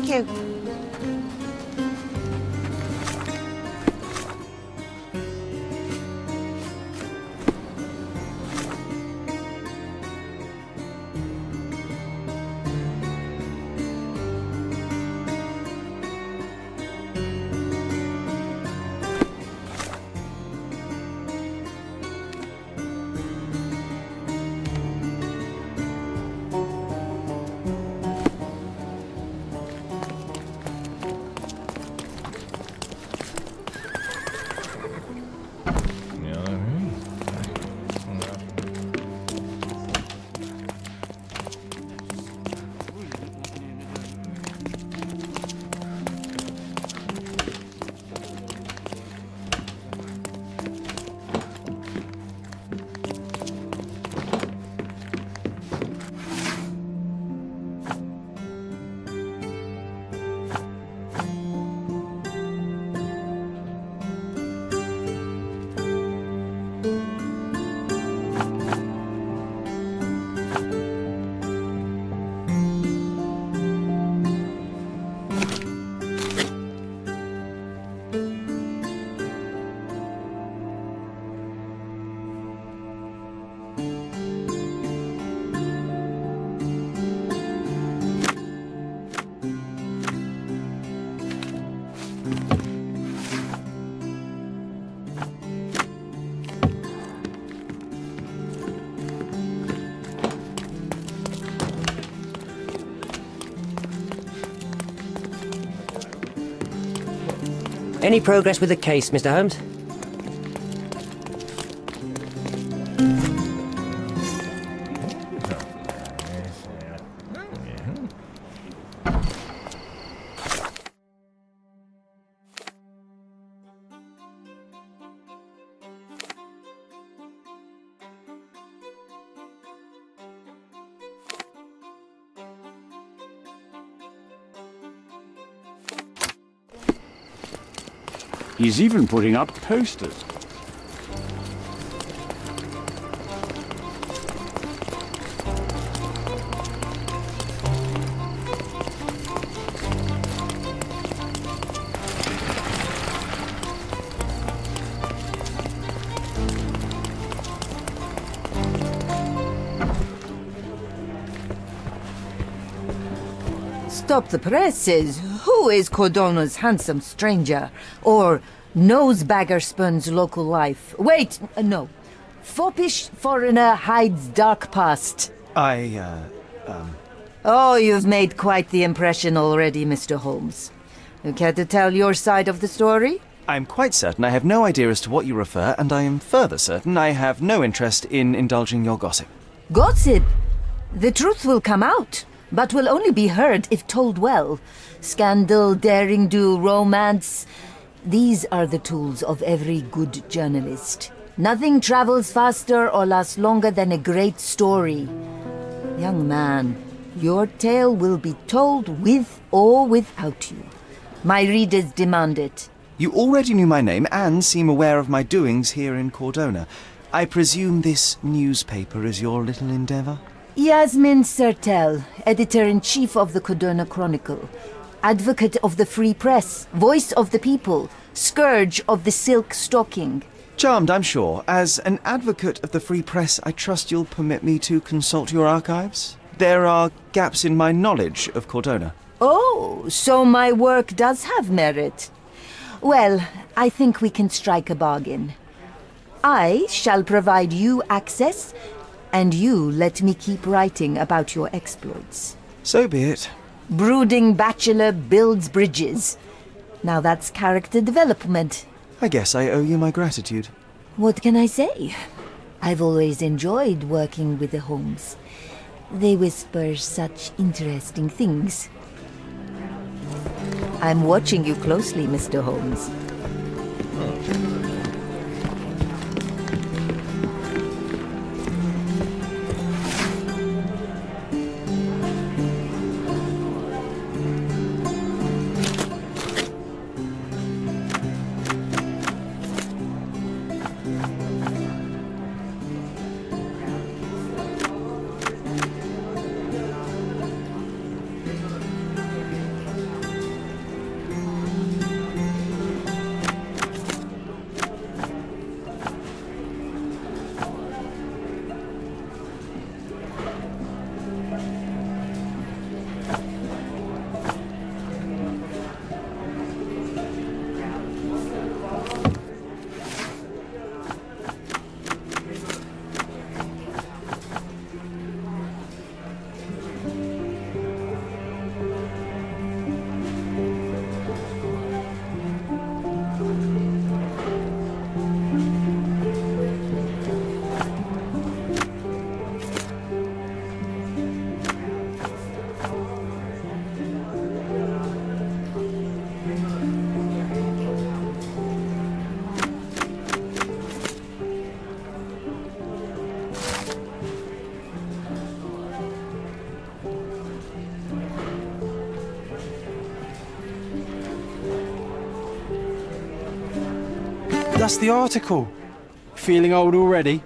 Thank you. Any progress with the case, Mr. Holmes? He's even putting up posters. Stop the presses. Who is Cordona's handsome stranger? Or nosebagger spurns local life? Wait, no. Foppish foreigner hides dark past. Oh, you've made quite the impression already, Mr. Holmes. You care to tell your side of the story? I'm quite certain I have no idea as to what you refer, and I am further certain I have no interest in indulging your gossip. Gossip? The truth will come out, but will only be heard if told well. Scandal, daring-do, romance. These are the tools of every good journalist. Nothing travels faster or lasts longer than a great story. Young man, your tale will be told with or without you. My readers demand it. You already knew my name and seem aware of my doings here in Cordona. I presume this newspaper is your little endeavor? Yasmin Sertel, editor-in-chief of the Cordona Chronicle. Advocate of the free press, voice of the people, scourge of the silk stocking. Charmed, I'm sure. As an advocate of the free press, I trust you'll permit me to consult your archives? There are gaps in my knowledge of Cordona. Oh, so my work does have merit. Well, I think we can strike a bargain. I shall provide you access, and you let me keep writing about your exploits. So be it. Brooding bachelor builds bridges. Now that's character development. I guess I owe you my gratitude. What can I say? I've always enjoyed working with the Holmes. They whisper such interesting things. I'm watching you closely, Mr. Holmes. that's the article. Feeling old already?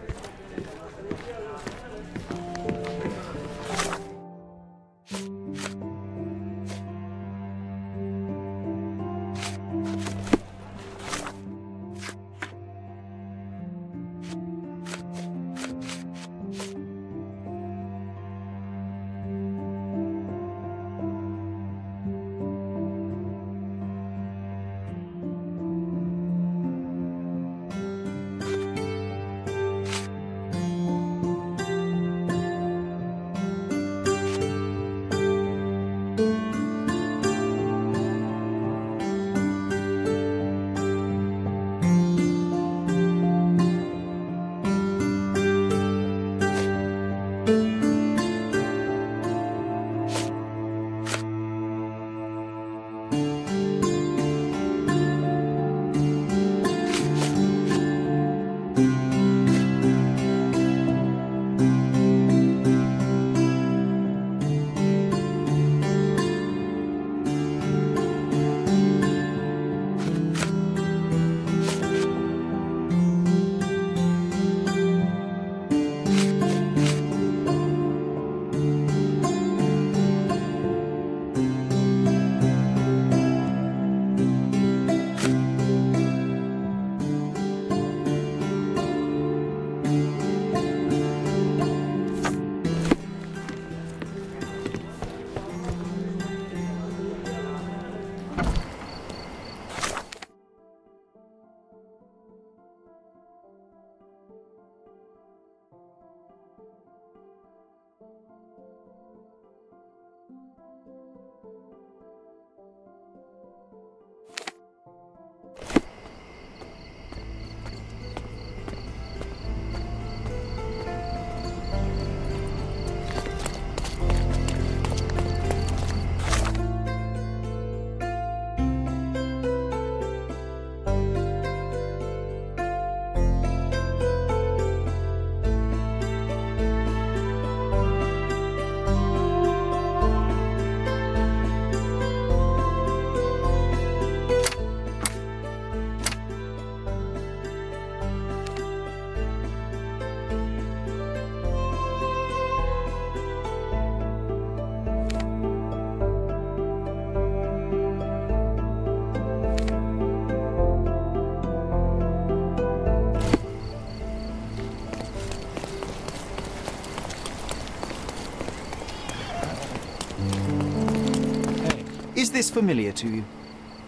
Is this familiar to you?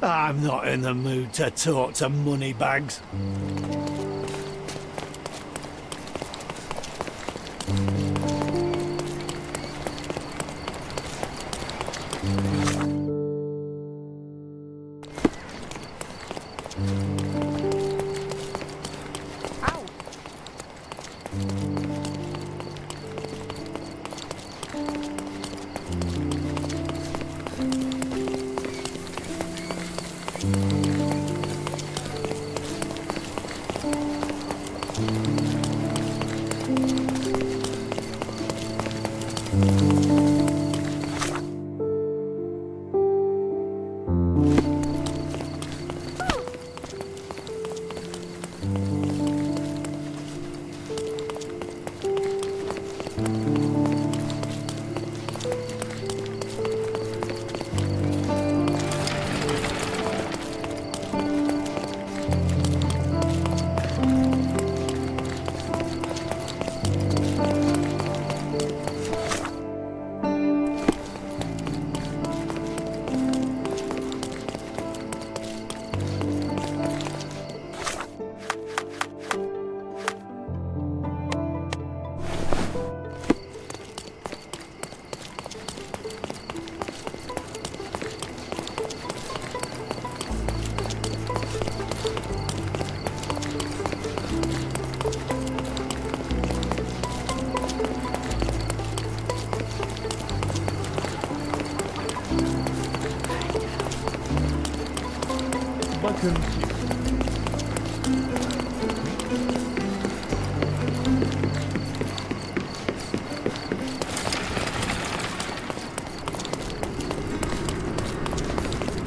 I'm not in the mood to talk to moneybags.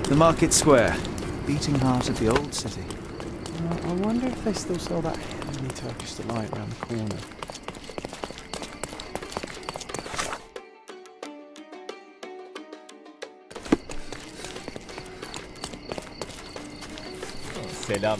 The market square, beating heart of the old city. I wonder if they still sell that heavenly Turkish delight around the corner. Selam.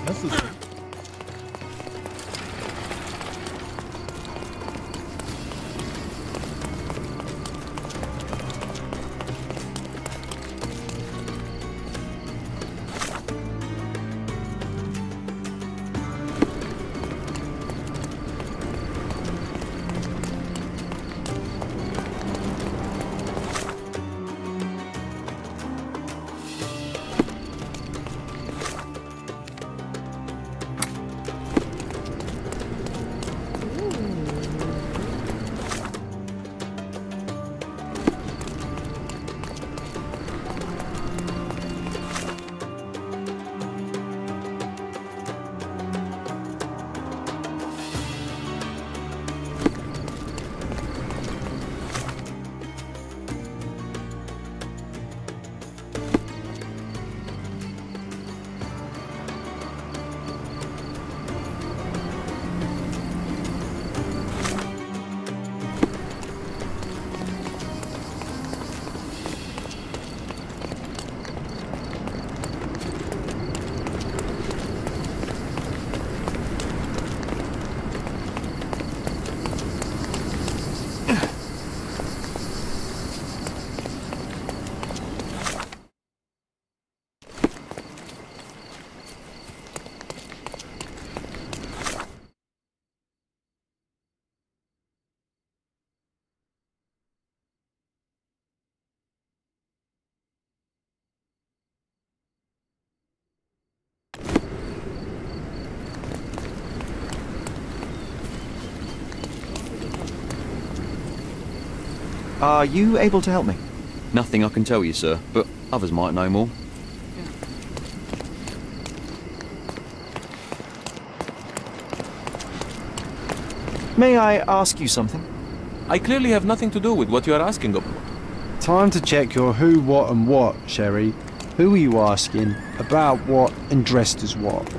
Nasılsın? Are you able to help me? Nothing I can tell you, sir, but others might know more. May I ask you something? I clearly have nothing to do with what you are asking about. Time to check your who, what and what, Sherry. Who are you asking? About what and dressed as what?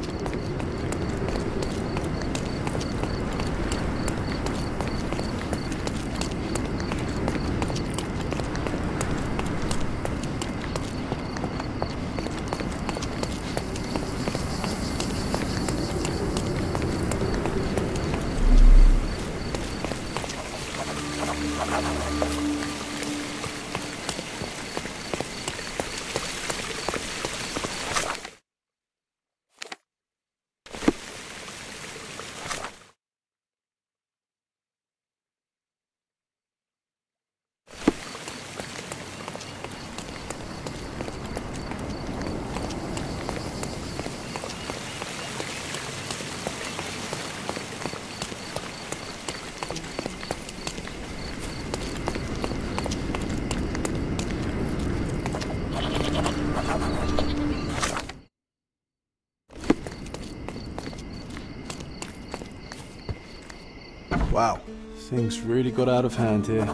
Wow, things really got out of hand here.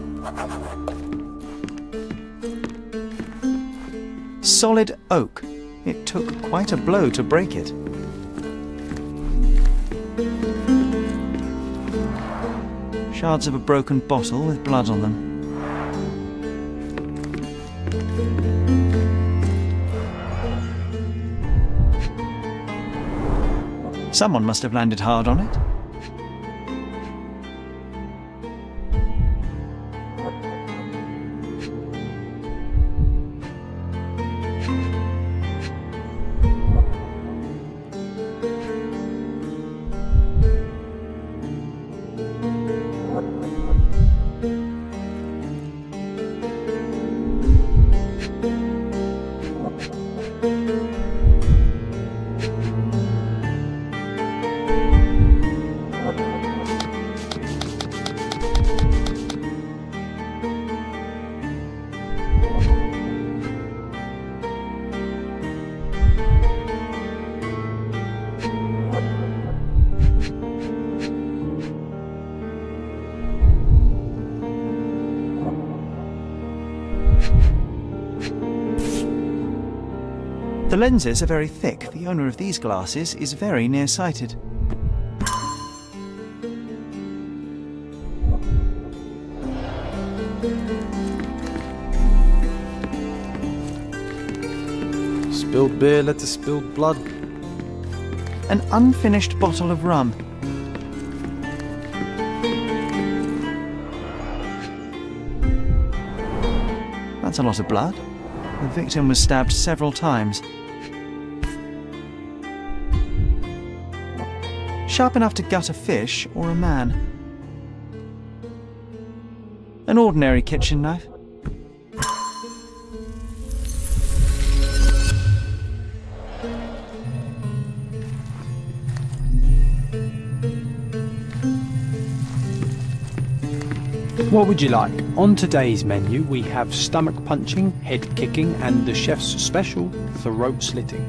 Solid oak. It took quite a blow to break it. Shards of a broken bottle with blood on them. Someone must have landed hard on it. The lenses are very thick. The owner of these glasses is very nearsighted. Spilled beer led to spilled blood. An unfinished bottle of rum. That's a lot of blood. The victim was stabbed several times. Sharp enough to gut a fish or a man. An ordinary kitchen knife. What would you like? On today's menu we have stomach punching, head kicking and the chef's special, throat slitting.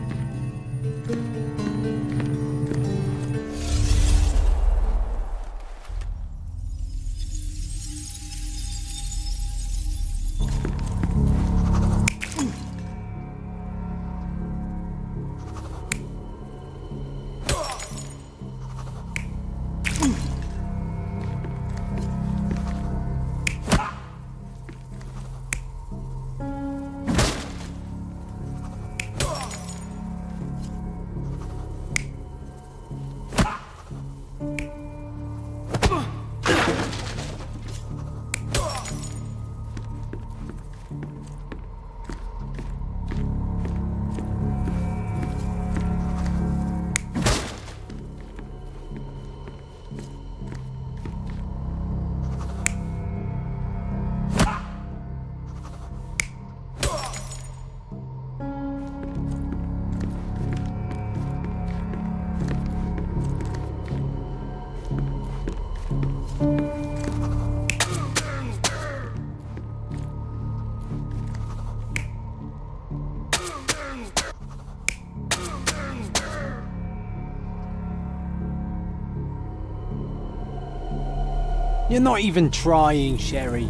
You're not even trying, Sherry.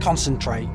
Concentrate.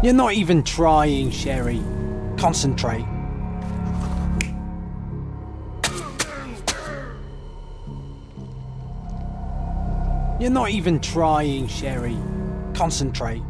You're not even trying, Sherry. Concentrate. You're not even trying, Sherry. Concentrate.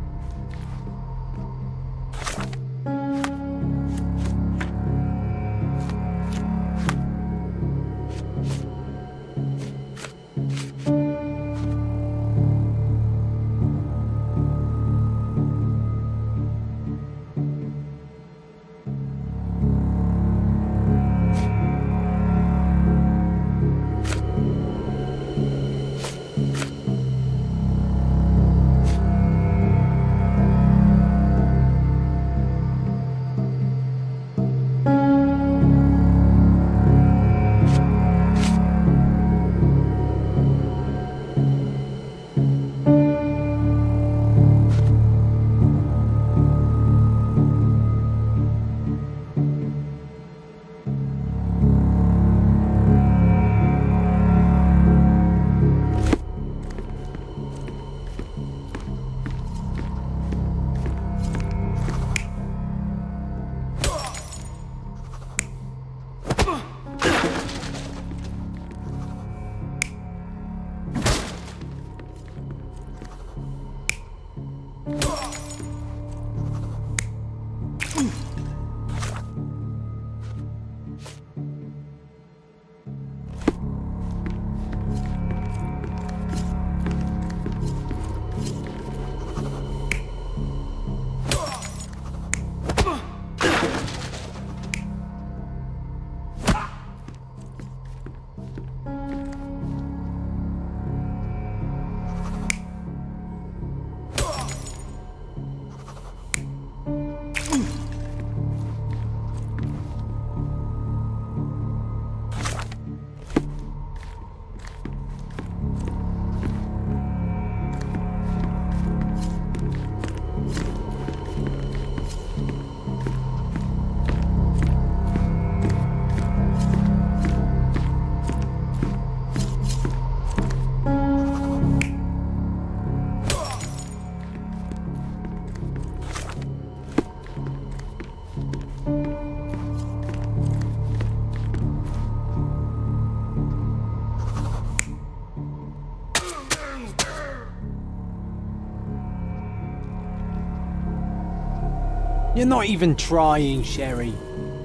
You're not even trying, Sherry.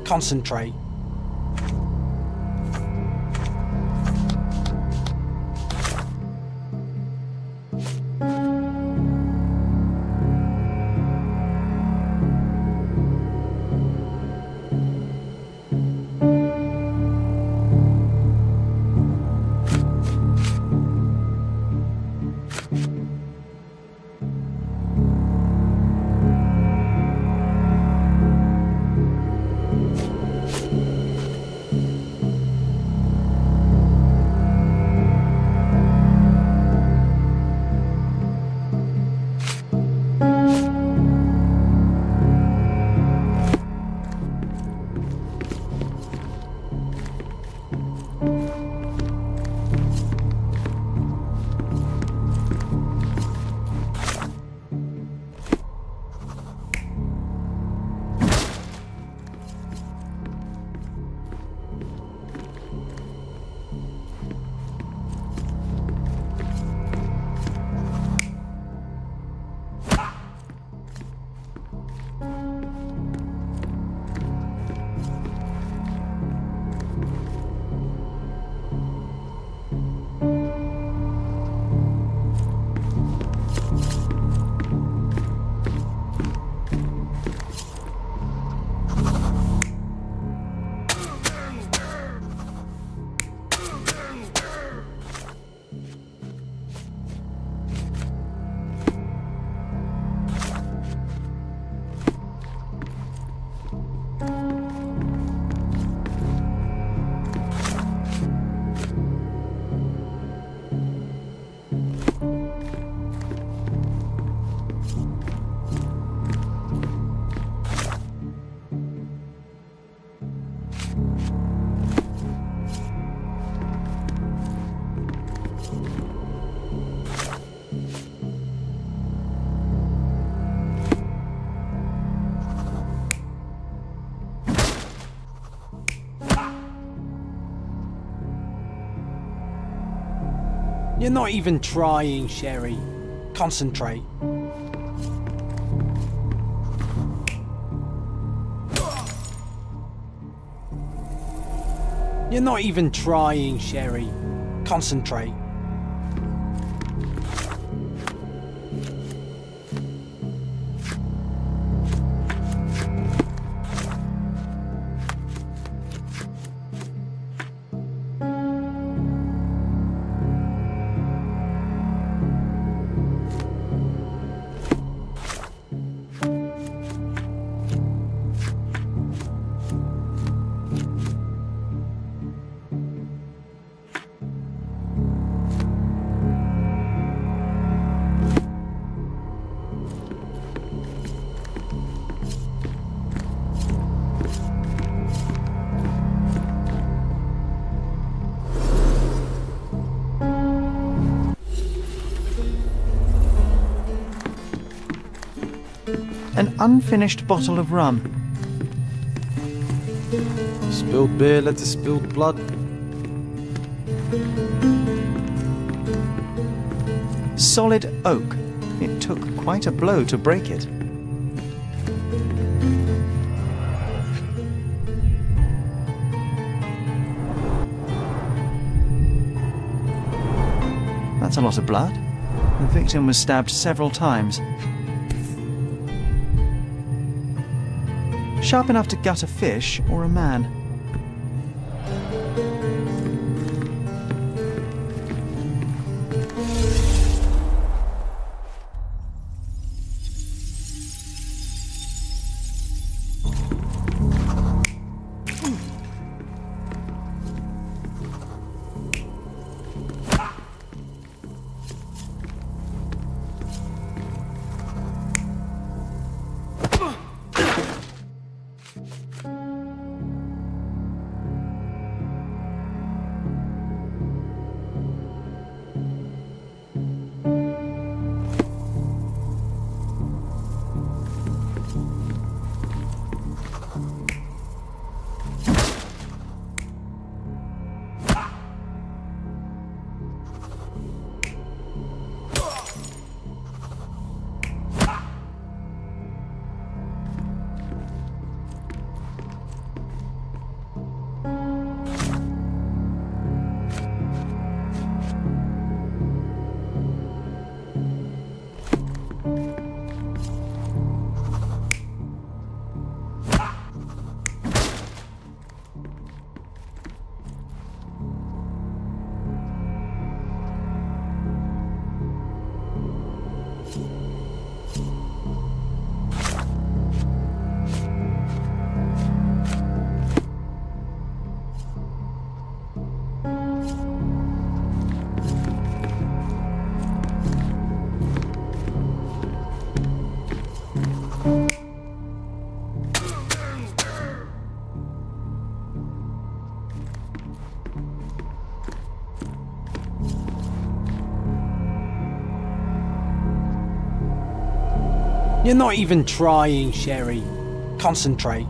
Concentrate. You're not even trying, Sherry. Concentrate. You're not even trying, Sherry. Concentrate. An unfinished bottle of rum. Spilled beer led to spilled blood. Solid oak. It took quite a blow to break it. That's a lot of blood. The victim was stabbed several times. Sharp enough to gut a fish or a man. You're not even trying, Sherry. Concentrate.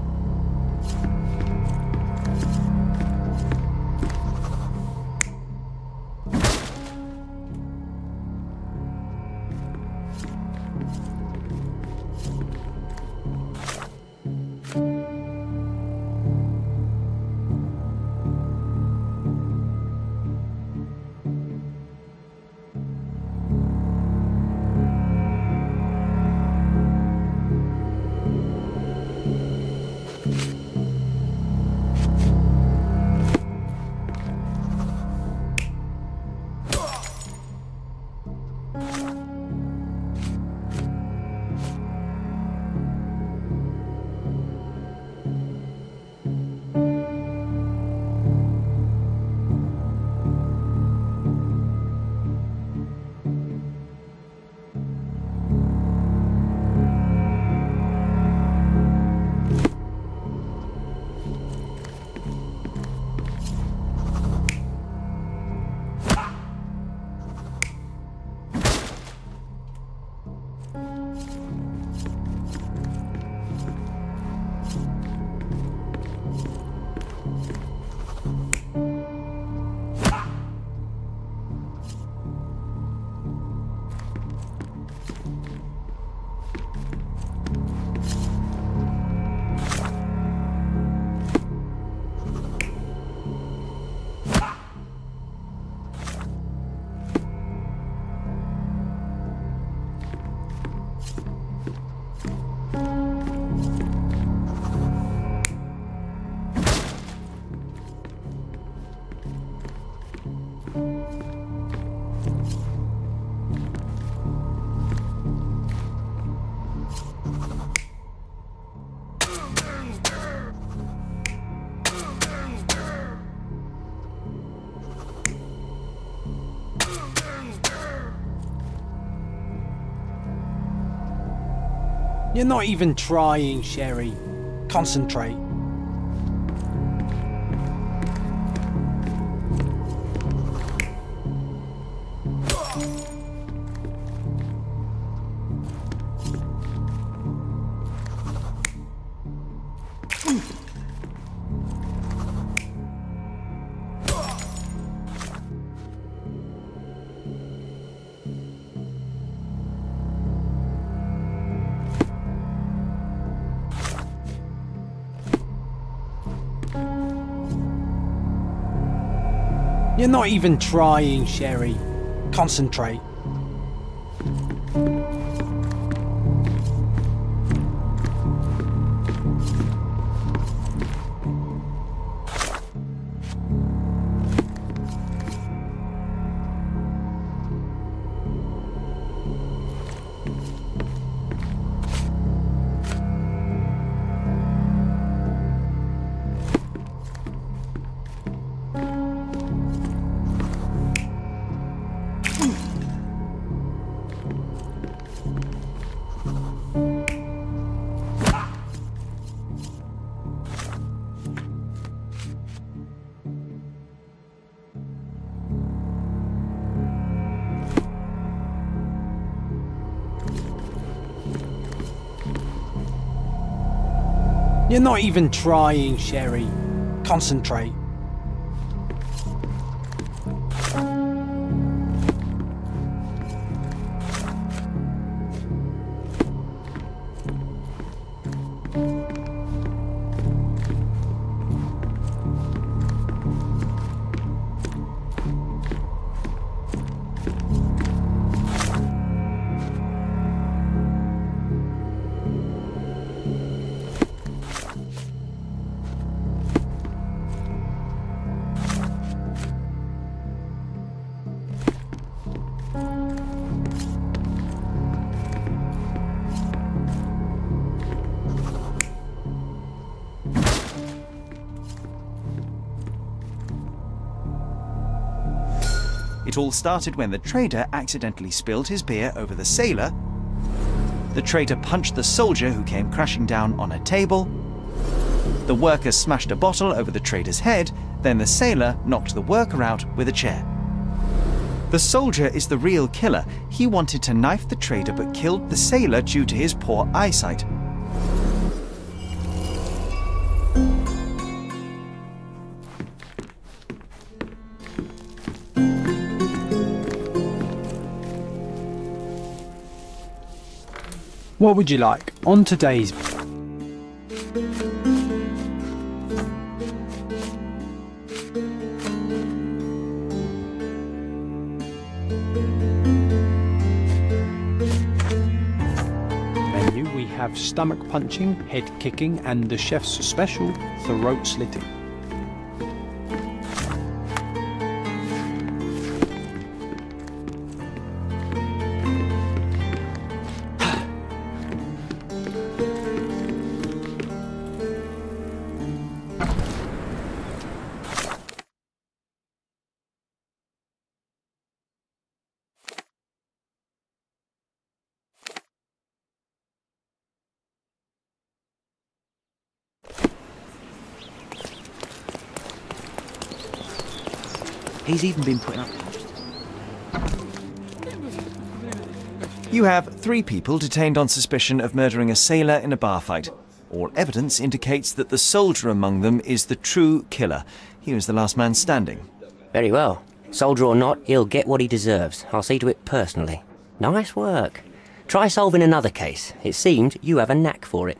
You're not even trying, Sherry. Concentrate. You're not even trying, Sherry. Concentrate. You're not even trying, Sherry. Concentrate. It all started when the trader accidentally spilled his beer over the sailor. The trader punched the soldier who came crashing down on a table. The worker smashed a bottle over the trader's head, then the sailor knocked the worker out with a chair. The soldier is the real killer. He wanted to knife the trader but killed the sailor due to his poor eyesight. What would you like on today's... menu? We have stomach punching, head kicking, and the chef's special, throat slitting. He's even been putting up. You have 3 people detained on suspicion of murdering a sailor in a bar fight. All evidence indicates that the soldier among them is the true killer. He was the last man standing. Very well. Soldier or not, he'll get what he deserves. I'll see to it personally. Nice work. Try solving another case. It seemed you have a knack for it.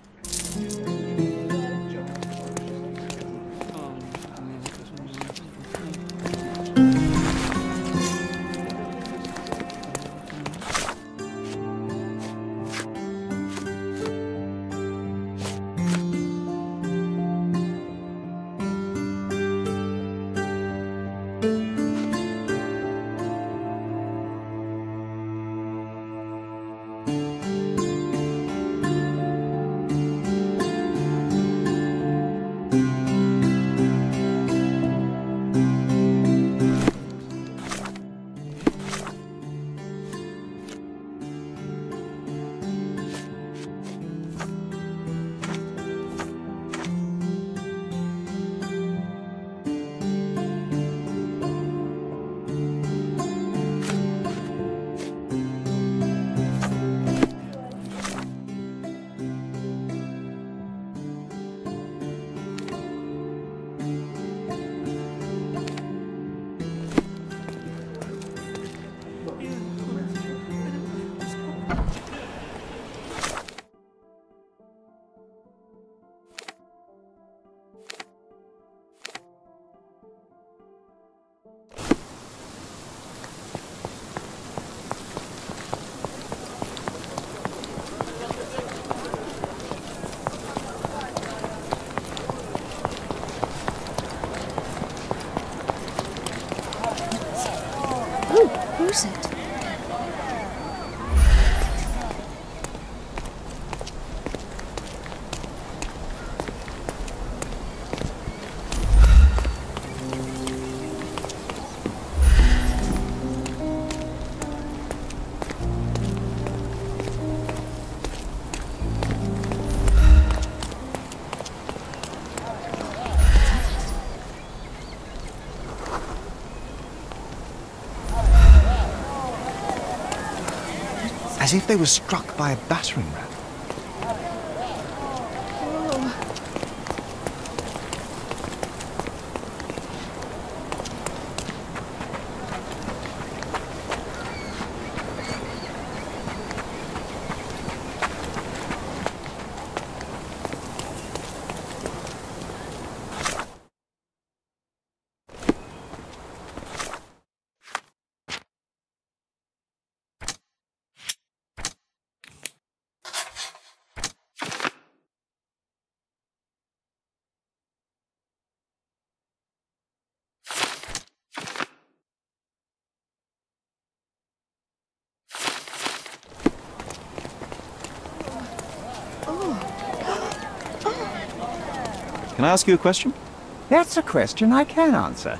as if they were struck by a battering ram. Can I ask you a question? That's a question I can answer.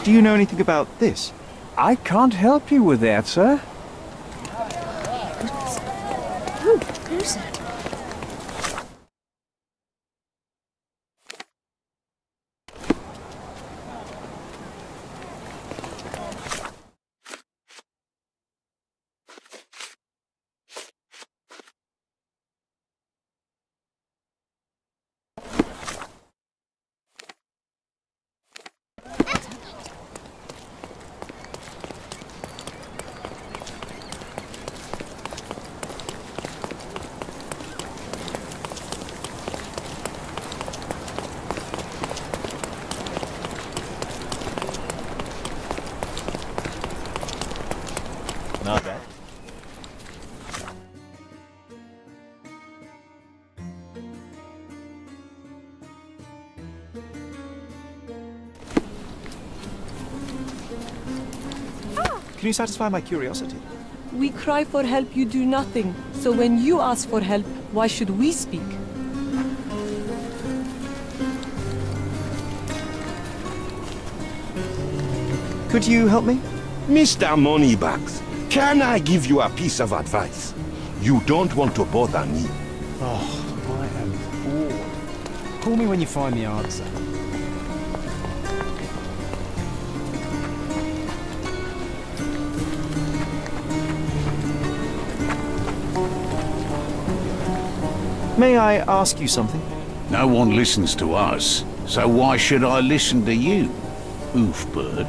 Do you know anything about this? I can't help you with that, sir. Who's it? Not bad. Can you satisfy my curiosity? We cry for help, you do nothing. So when you ask for help, why should we speak? Could you help me? Mr. Moneybags, can I give you a piece of advice? You don't want to bother me. Oh, I am bored. Call me when you find the answer. May I ask you something? No one listens to us, so why should I listen to you, oofbird?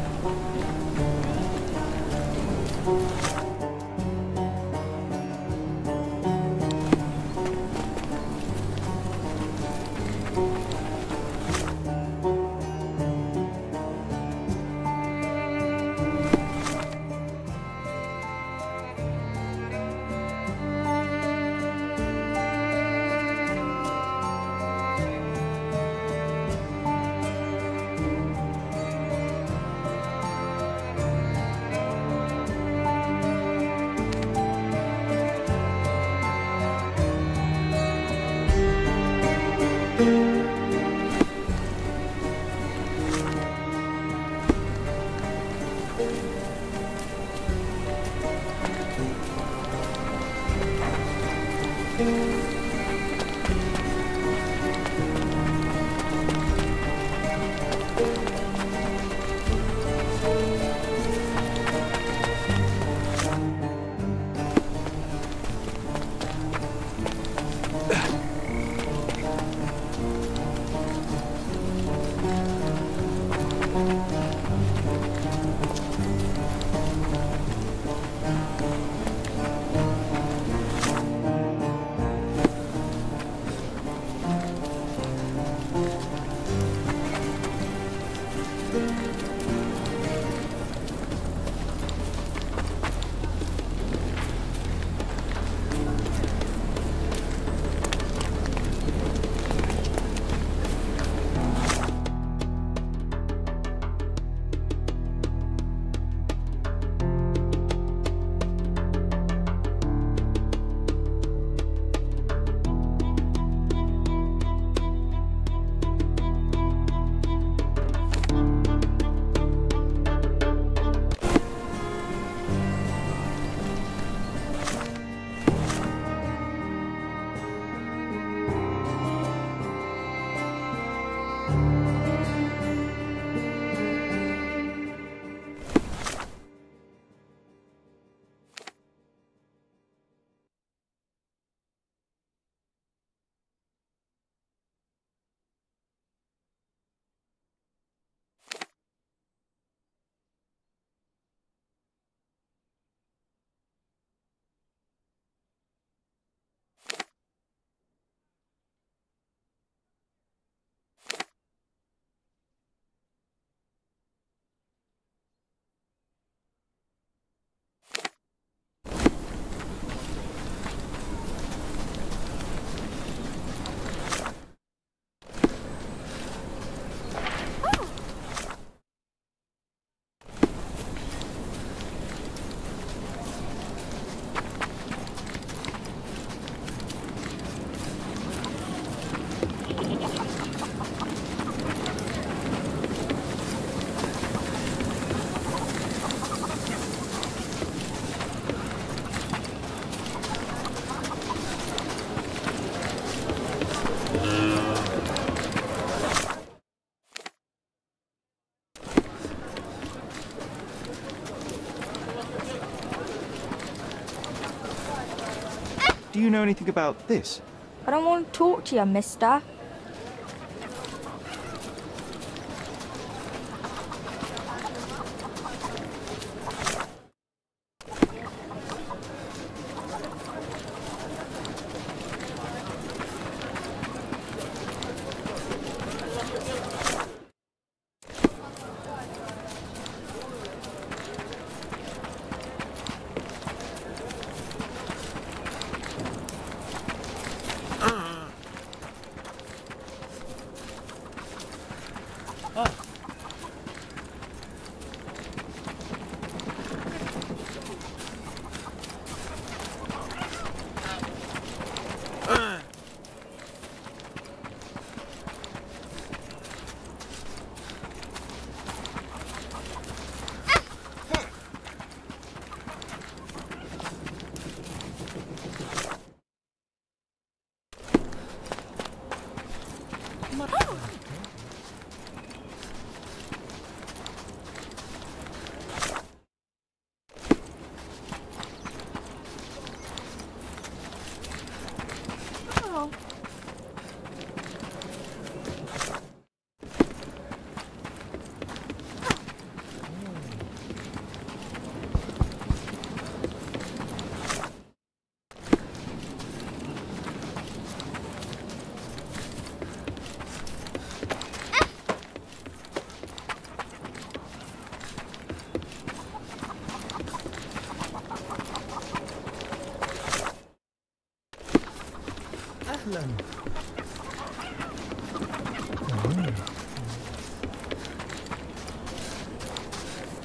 Do you know anything about this? I don't want to talk to you, mister.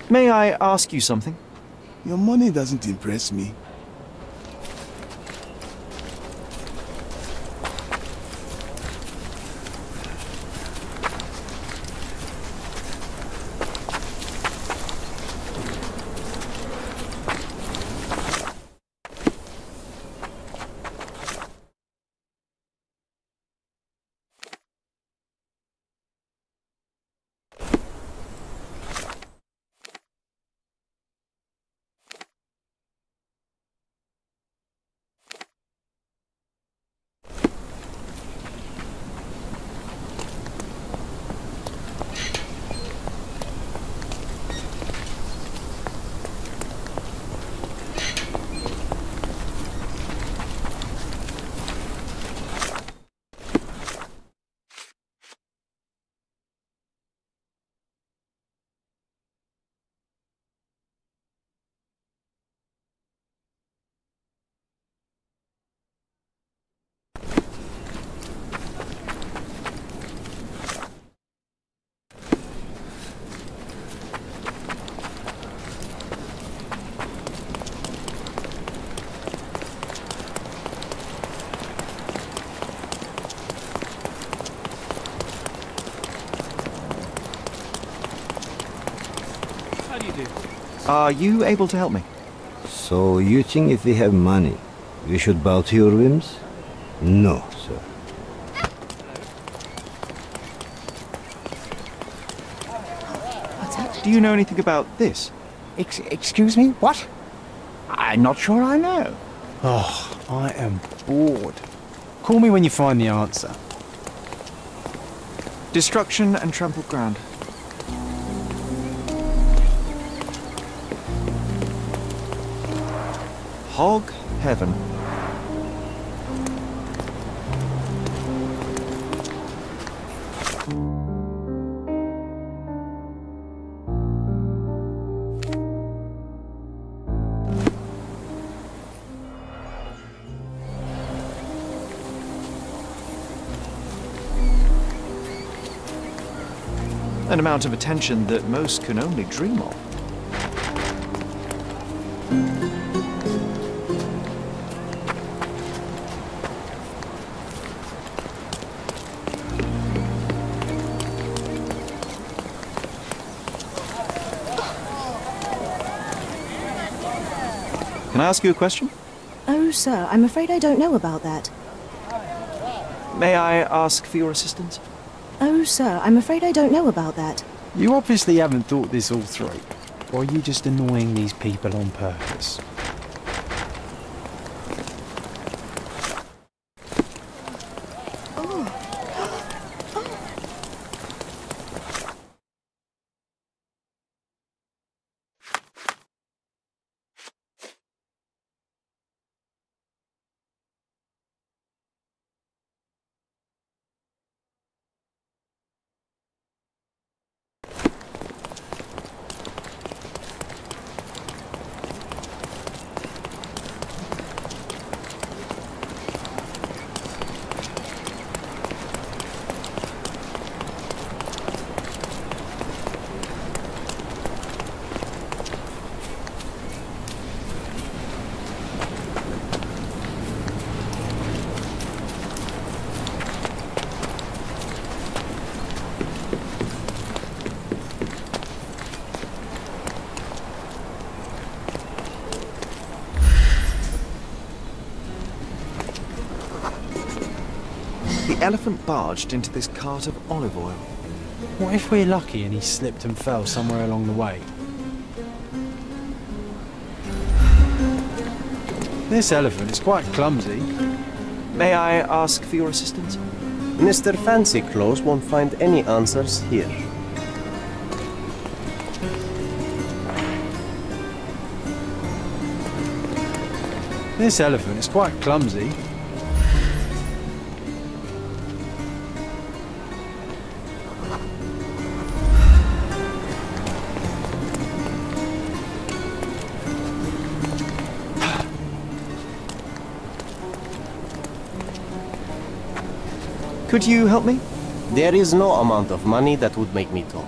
May I ask you something? Your money doesn't impress me. Are you able to help me? So you think if we have money, we should bow to your whims? No, sir. Do you know anything about this? Excuse me? What? I'm not sure I know. Oh, I am bored. Call me when you find the answer. Destruction and trampled ground. Hog heaven. An amount of attention that most can only dream of. Can I ask you a question? Oh, sir, I'm afraid I don't know about that. May I ask for your assistance? Oh, sir, I'm afraid I don't know about that. You obviously haven't thought this all through. Or are you just annoying these people on purpose? The elephant barged into this cart of olive oil. What if we're lucky and he slipped and fell somewhere along the way? This elephant is quite clumsy. May I ask for your assistance? Mr. Fancy Clothes won't find any answers here. This elephant is quite clumsy. Could you help me? There is no amount of money that would make me talk.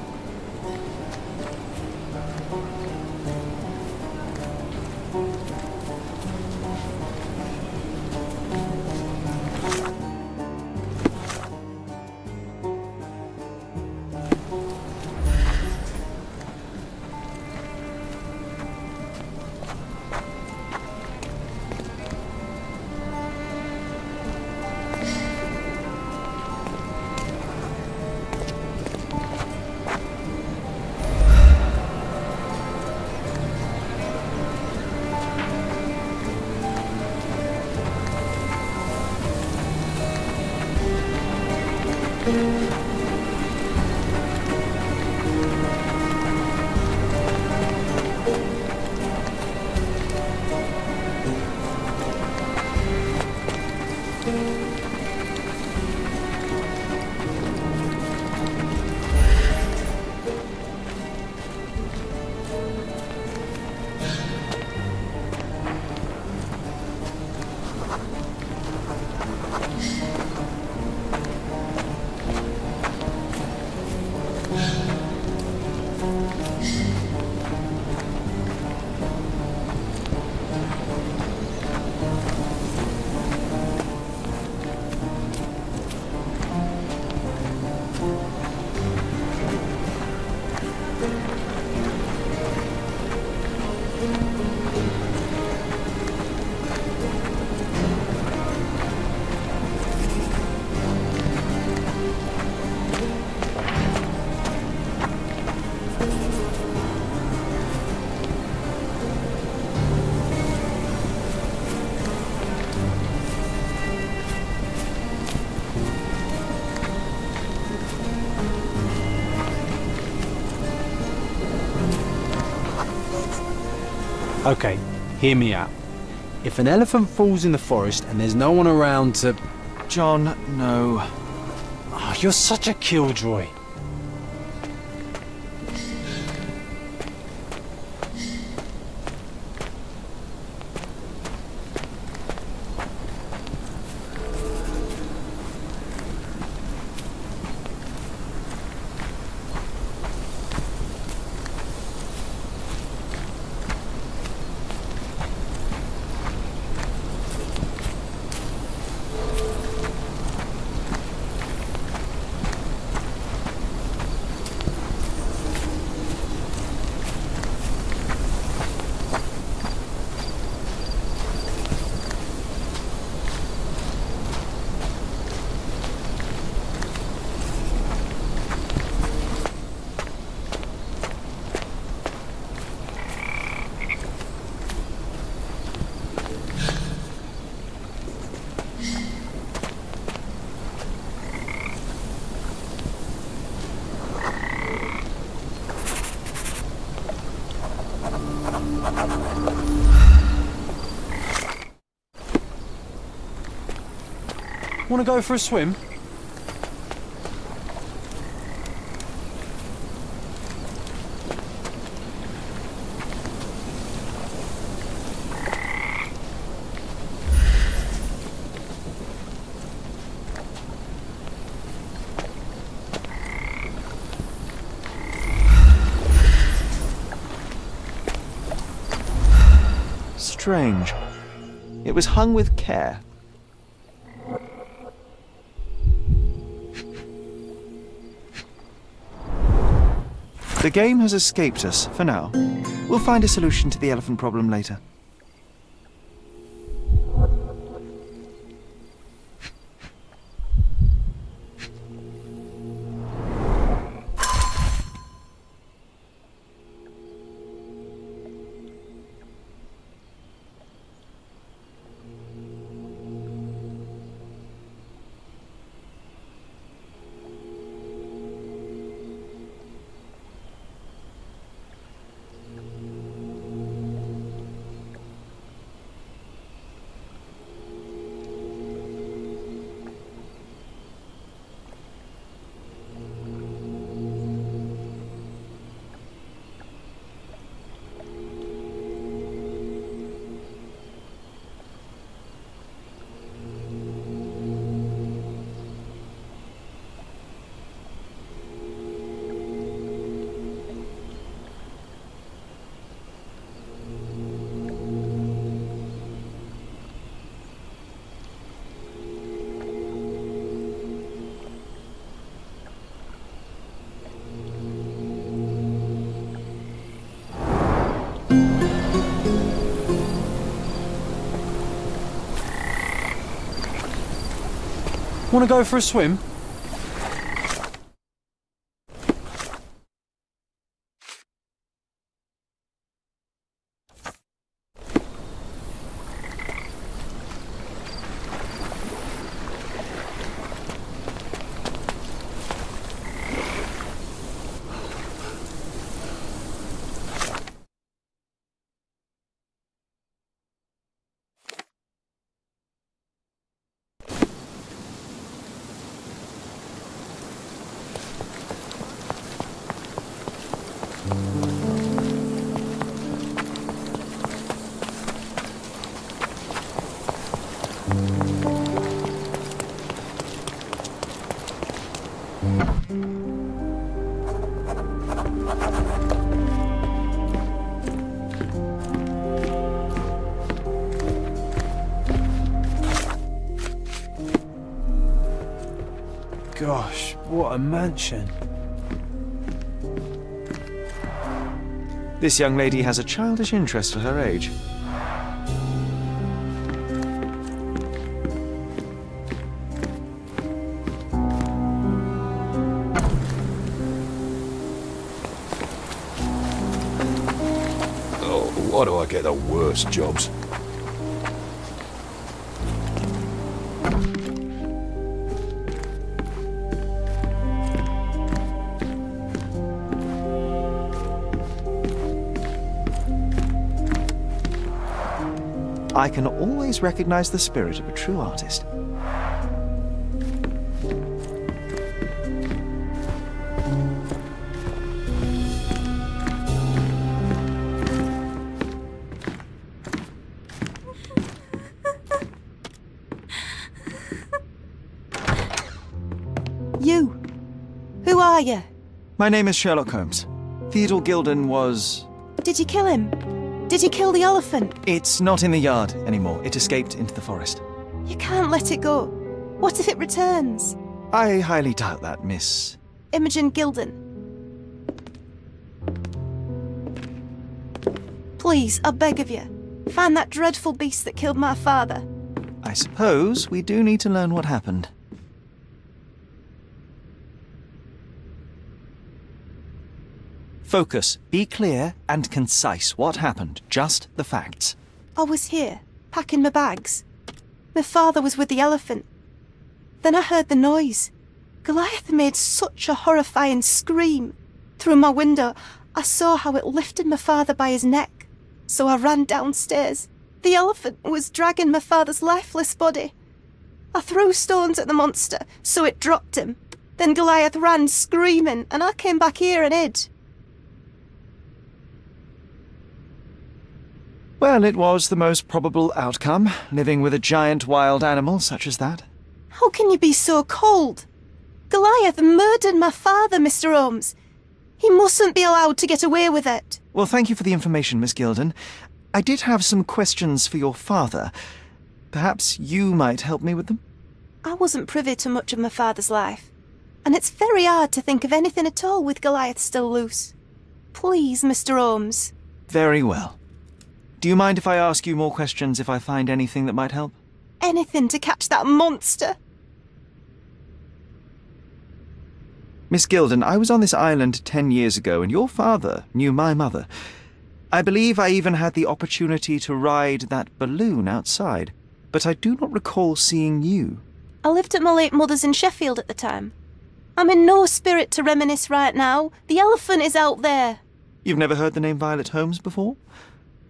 Okay, hear me out. If an elephant falls in the forest and there's no one around to... John, no. Oh, you're such a killjoy. Want to go for a swim? Strange. It was hung with care. The game has escaped us, for now. We'll find a solution to the elephant problem later. Want to go for a swim? Gosh, what a mansion. This young lady has a childish interest for her age. Oh, why do I get the worst jobs? I can always recognize the spirit of a true artist. You. Who are you? My name is Sherlock Holmes. Theodore Gilden was... Did you kill him? Did you kill the elephant? It's not in the yard anymore. It escaped into the forest. You can't let it go. What if it returns? I highly doubt that, Miss... Imogen Gilden. Please, I beg of you, find that dreadful beast that killed my father. I suppose we do need to learn what happened. Focus. Be clear and concise. What happened? Just the facts. I was here, packing my bags. My father was with the elephant. Then I heard the noise. Goliath made such a horrifying scream. Through my window, I saw how it lifted my father by his neck. So I ran downstairs. The elephant was dragging my father's lifeless body. I threw stones at the monster, so it dropped him. Then Goliath ran screaming, and I came back here and hid. Well, it was the most probable outcome, living with a giant wild animal such as that. How can you be so cold? Goliath murdered my father, Mr. Holmes. He mustn't be allowed to get away with it. Well, thank you for the information, Miss Gilden. I did have some questions for your father. Perhaps you might help me with them? I wasn't privy to much of my father's life, and it's very hard to think of anything at all with Goliath still loose. Please, Mr. Holmes. Very well. Do you mind if I ask you more questions if I find anything that might help? Anything to catch that monster. Miss Gilden, I was on this island 10 years ago, and your father knew my mother. I believe I even had the opportunity to ride that balloon outside, but I do not recall seeing you. I lived at my late mother's in Sheffield at the time. I'm in no spirit to reminisce right now. The elephant is out there. You've never heard the name Violet Holmes before?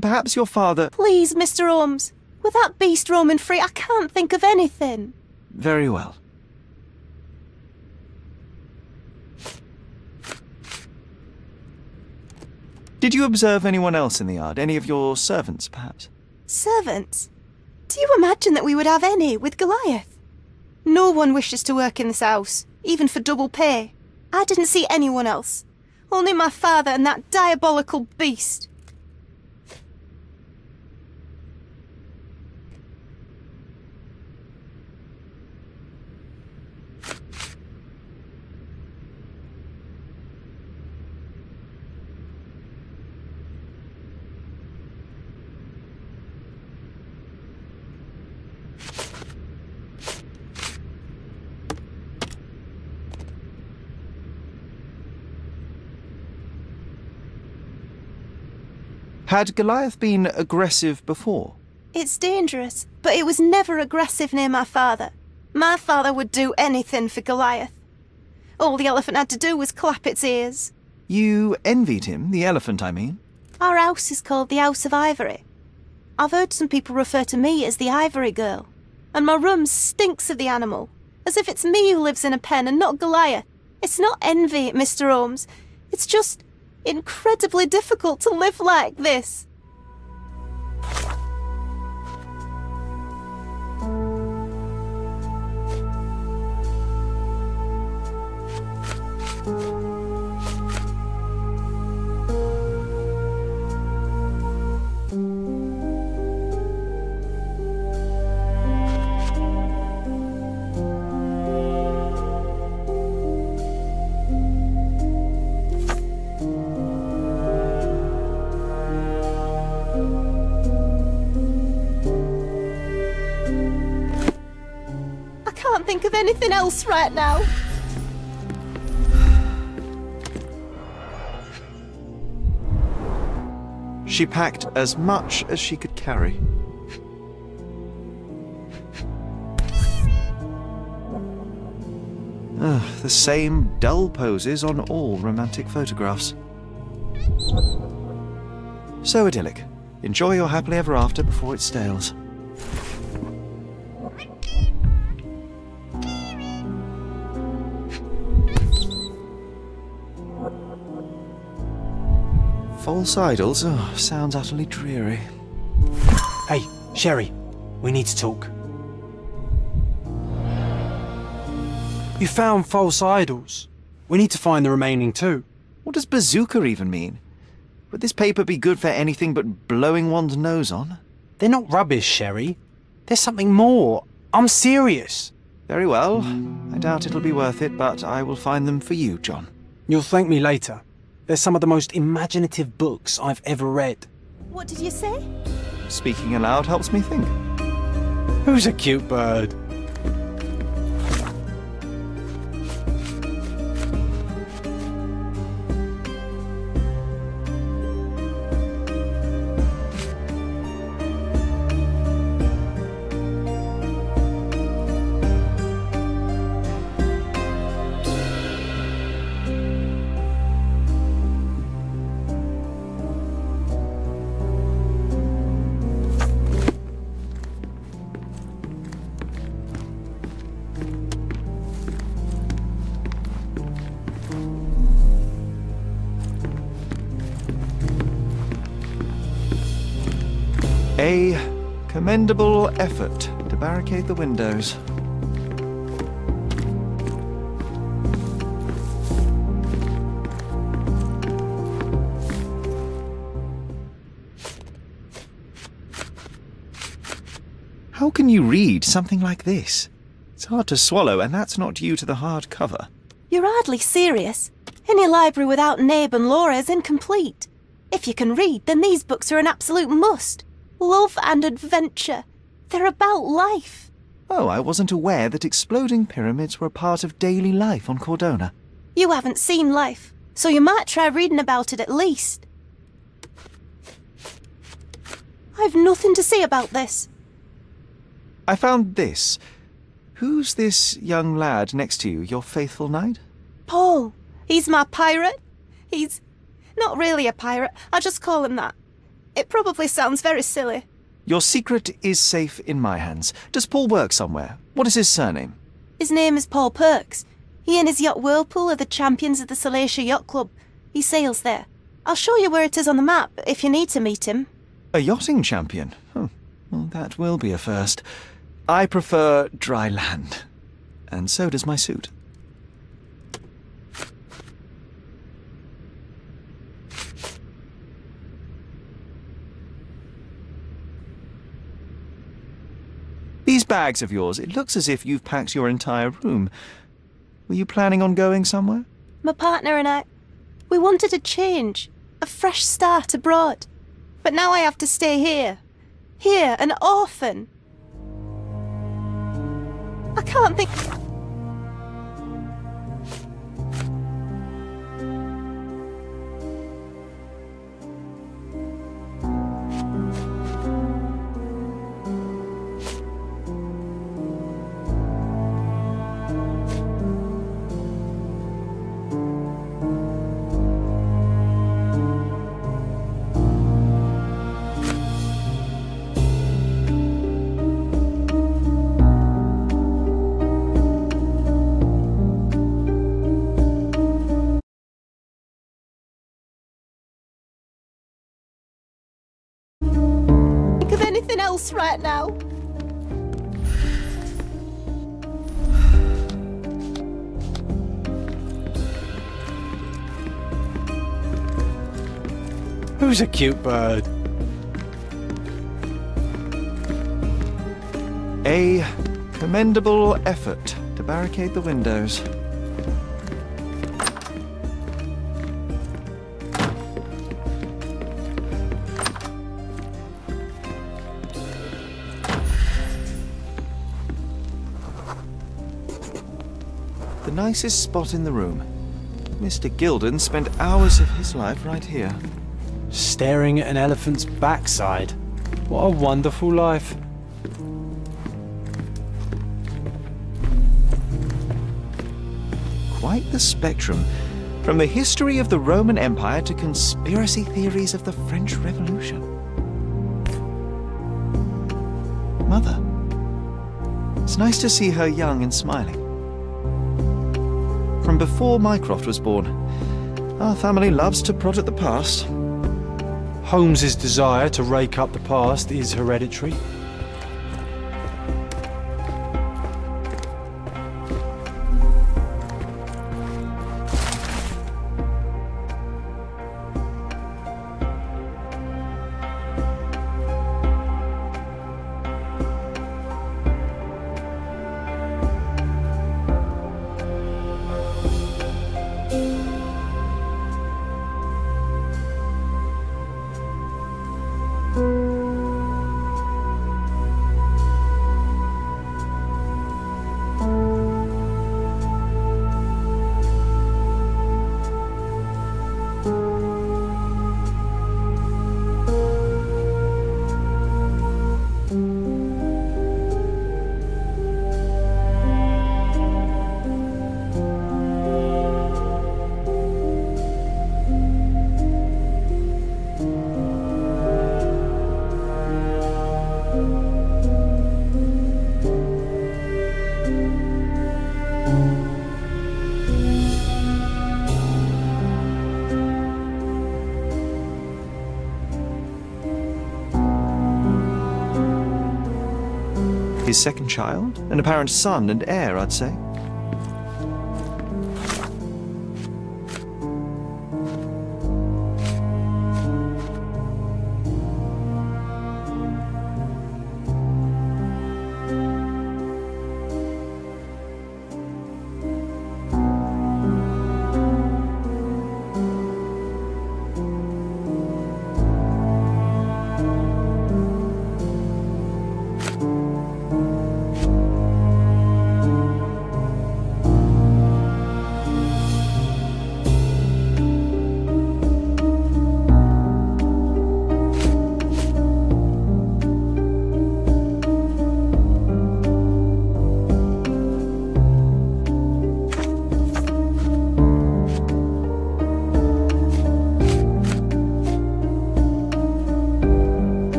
Perhaps your father... Please, Mr. Holmes. With that beast roaming free, I can't think of anything. Very well. Did you observe anyone else in the yard? Any of your servants, perhaps? Servants? Do you imagine that we would have any with Goliath? No one wishes to work in this house, even for double pay. I didn't see anyone else. Only my father and that diabolical beast. Had Goliath been aggressive before? It's dangerous, but it was never aggressive near my father. My father would do anything for Goliath. All the elephant had to do was clap its ears. You envied him, the elephant, I mean? Our house is called the House of Ivory. I've heard some people refer to me as the Ivory Girl, and my room stinks of the animal, as if it's me who lives in a pen and not Goliath. It's not envy, Mr. Holmes. It's just incredibly difficult to live like this. I can't think of anything else right now. She packed as much as she could carry. The same dull poses on all romantic photographs. So idyllic. Enjoy your happily ever after before it stales. False idols? Oh, sounds utterly dreary. Hey, Sherry, we need to talk. You found false idols. We need to find the remaining two. What does bazooka even mean? Would this paper be good for anything but blowing one's nose on? They're not rubbish, Sherry. There's something more. I'm serious. Very well. I doubt it'll be worth it, but I will find them for you, John. You'll thank me later. They're some of the most imaginative books I've ever read. What did you say? Speaking aloud helps me think. Who's a cute bird? A commendable effort to barricade the windows. How can you read something like this? It's hard to swallow, and that's not due to the hard cover. You're hardly serious. Any library without Nabe and Laura is incomplete. If you can read, then these books are an absolute must. Love and adventure. They're about life. Oh, I wasn't aware that exploding pyramids were a part of daily life on Cordona. You haven't seen life, so you might try reading about it at least. I've nothing to say about this. I found this. Who's this young lad next to you, your faithful knight? Paul. He's my pirate. He's not really a pirate. I just call him that. It probably sounds very silly. Your secret is safe in my hands. Does Paul work somewhere? What is his surname? His name is Paul Perks. He and his yacht Whirlpool are the champions of the Salacia Yacht Club. He sails there. I'll show you where it is on the map if you need to meet him. A yachting champion? Oh, well, that will be a first. I prefer dry land. And so does my suit. These bags of yours, it looks as if you've packed your entire room. Were you planning on going somewhere? My partner and I, we wanted a change, a fresh start abroad. But now I have to stay here. Here, an orphan. I can't think... anything else right now. Who's a cute bird? A commendable effort to barricade the windows. The nicest spot in the room. Mr. Gilden spent hours of his life right here. Staring at an elephant's backside. What a wonderful life. Quite the spectrum, from the history of the Roman Empire to conspiracy theories of the French Revolution. Mother. It's nice to see her young and smiling. From before Mycroft was born, our family loves to prod at the past. Holmes's desire to rake up the past is hereditary. His second child, an apparent son and heir, I'd say.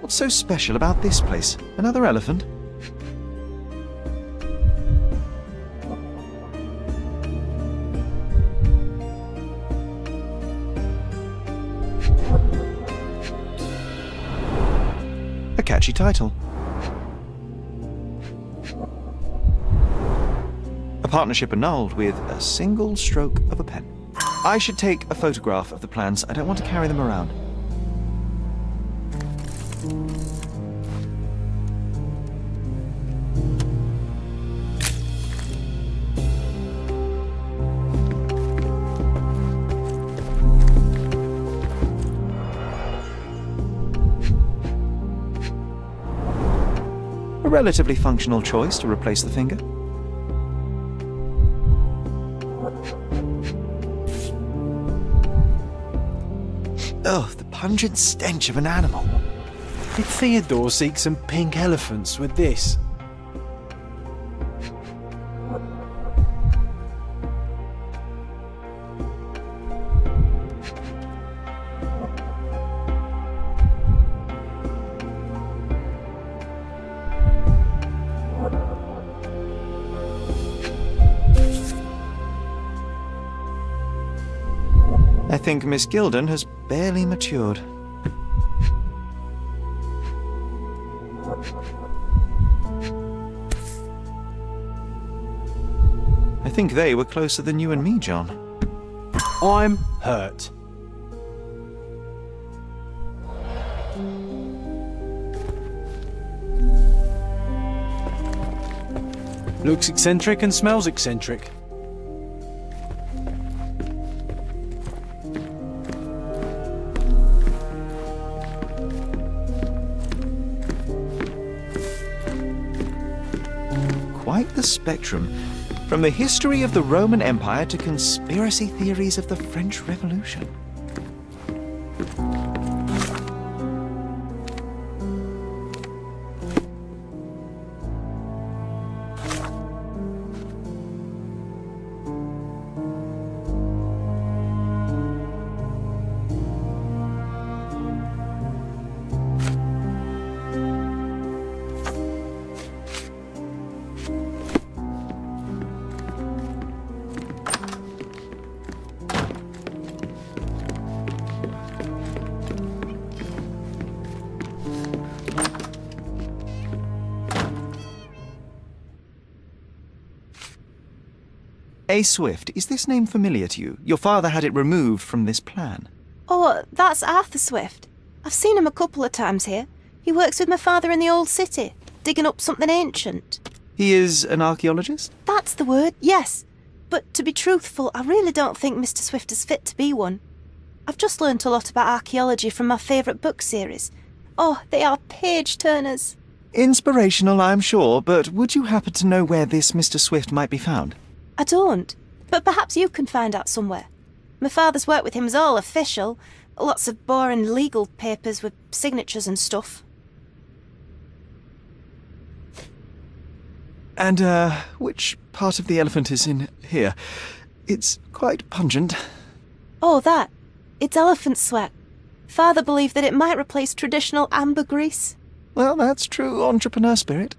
What's so special about this place? Another elephant? A catchy title. A partnership annulled with a single stroke of a pen. I should take a photograph of the plans. I don't want to carry them around. A relatively functional choice to replace the finger. Oh, the pungent stench of an animal. Did Theodore seek some pink elephants with this? I think Miss Gilden has barely matured. I think they were closer than you and me, John. I'm hurt. Looks eccentric and smells eccentric. Quite the spectrum. From the history of the Roman Empire to conspiracy theories of the French Revolution. A. Swift, is this name familiar to you? Your father had it removed from this plan. Oh, that's Arthur Swift. I've seen him a couple of times here. He works with my father in the old city, digging up something ancient. He is an archaeologist? That's the word, yes. But to be truthful, I really don't think Mr. Swift is fit to be one. I've just learnt a lot about archaeology from my favourite book series. Oh, they are page-turners. Inspirational, I'm sure, but would you happen to know where this Mr. Swift might be found? I don't, but perhaps you can find out somewhere. My father's work with him is all official. Lots of boring legal papers with signatures and stuff. And, which part of the elephant is in here? It's quite pungent. Oh, that. It's elephant sweat. Father believed that it might replace traditional ambergris. Well, that's true entrepreneur spirit.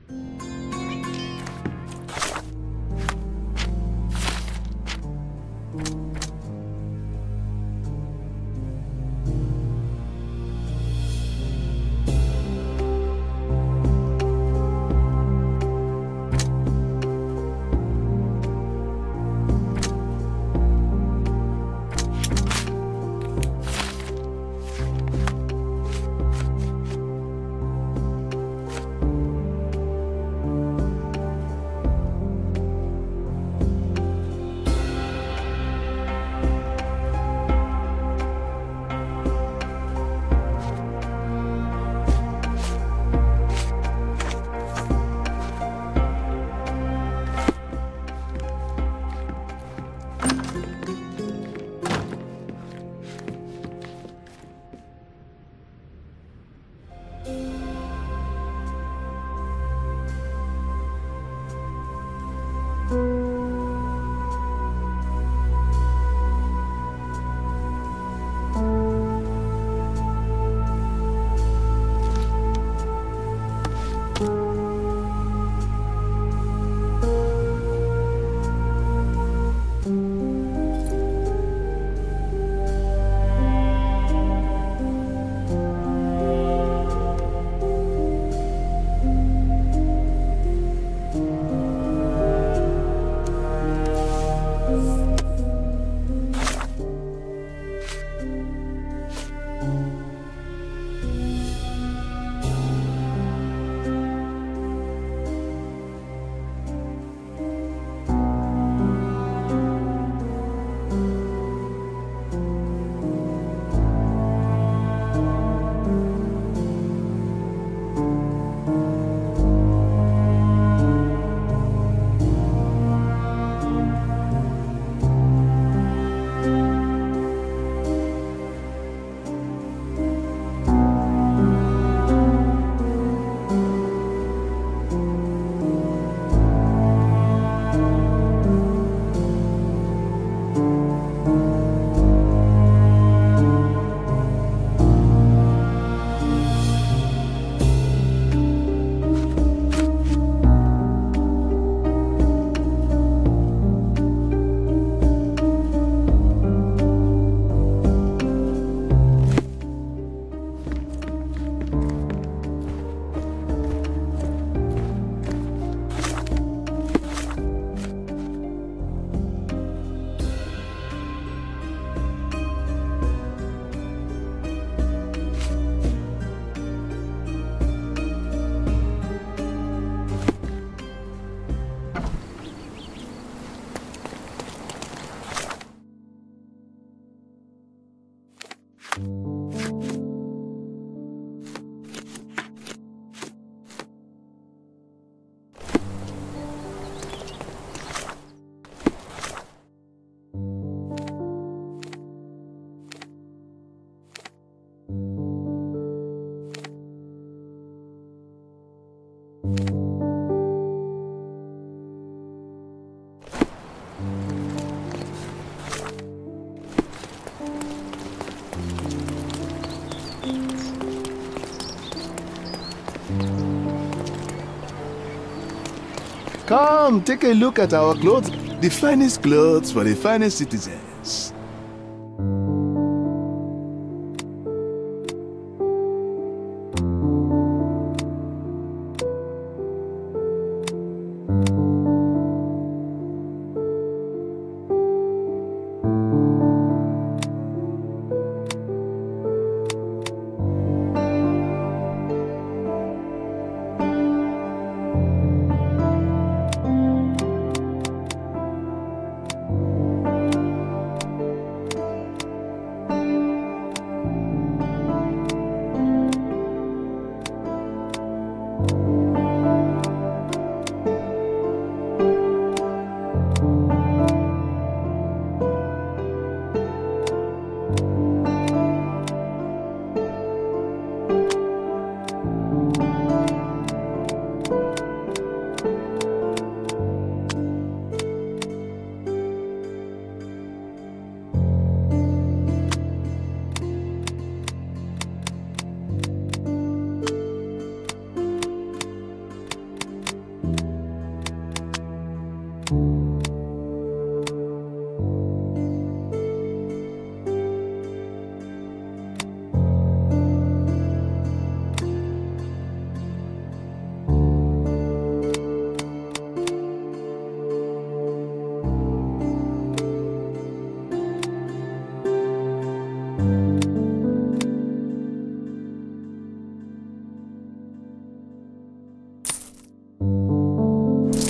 Come, take a look at our clothes. The finest clothes for the finest citizens.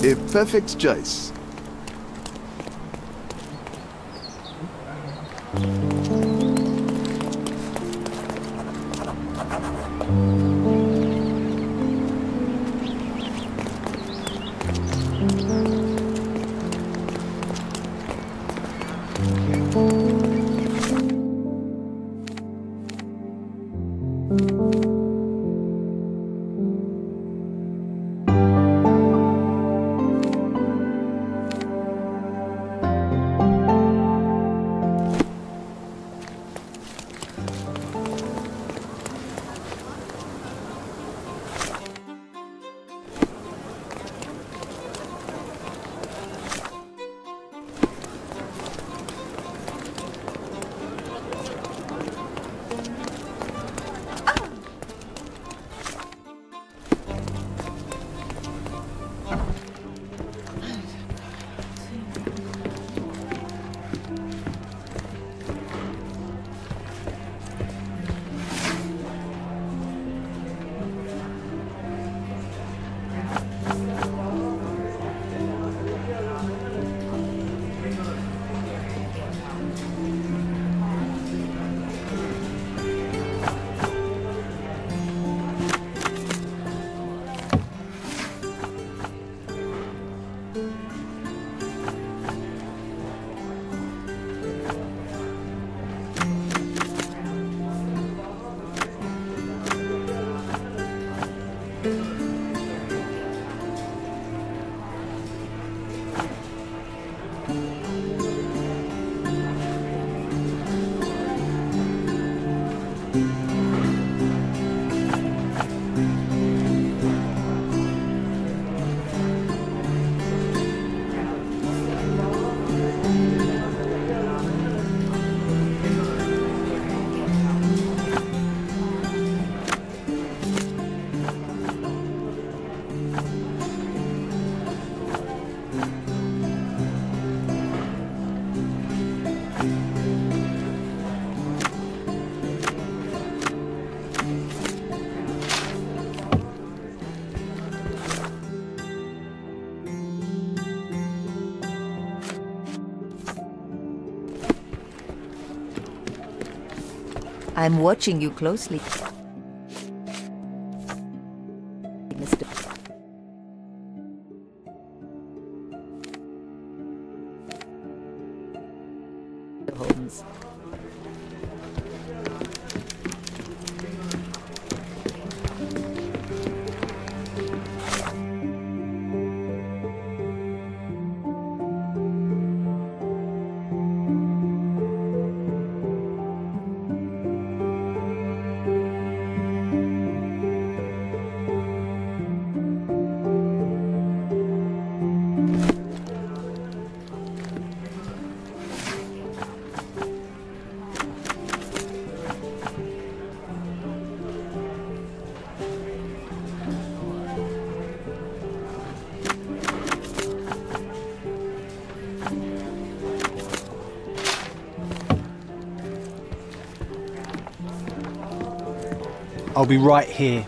A perfect choice. I'm watching you closely, Mr. Holmes. I'll be right here.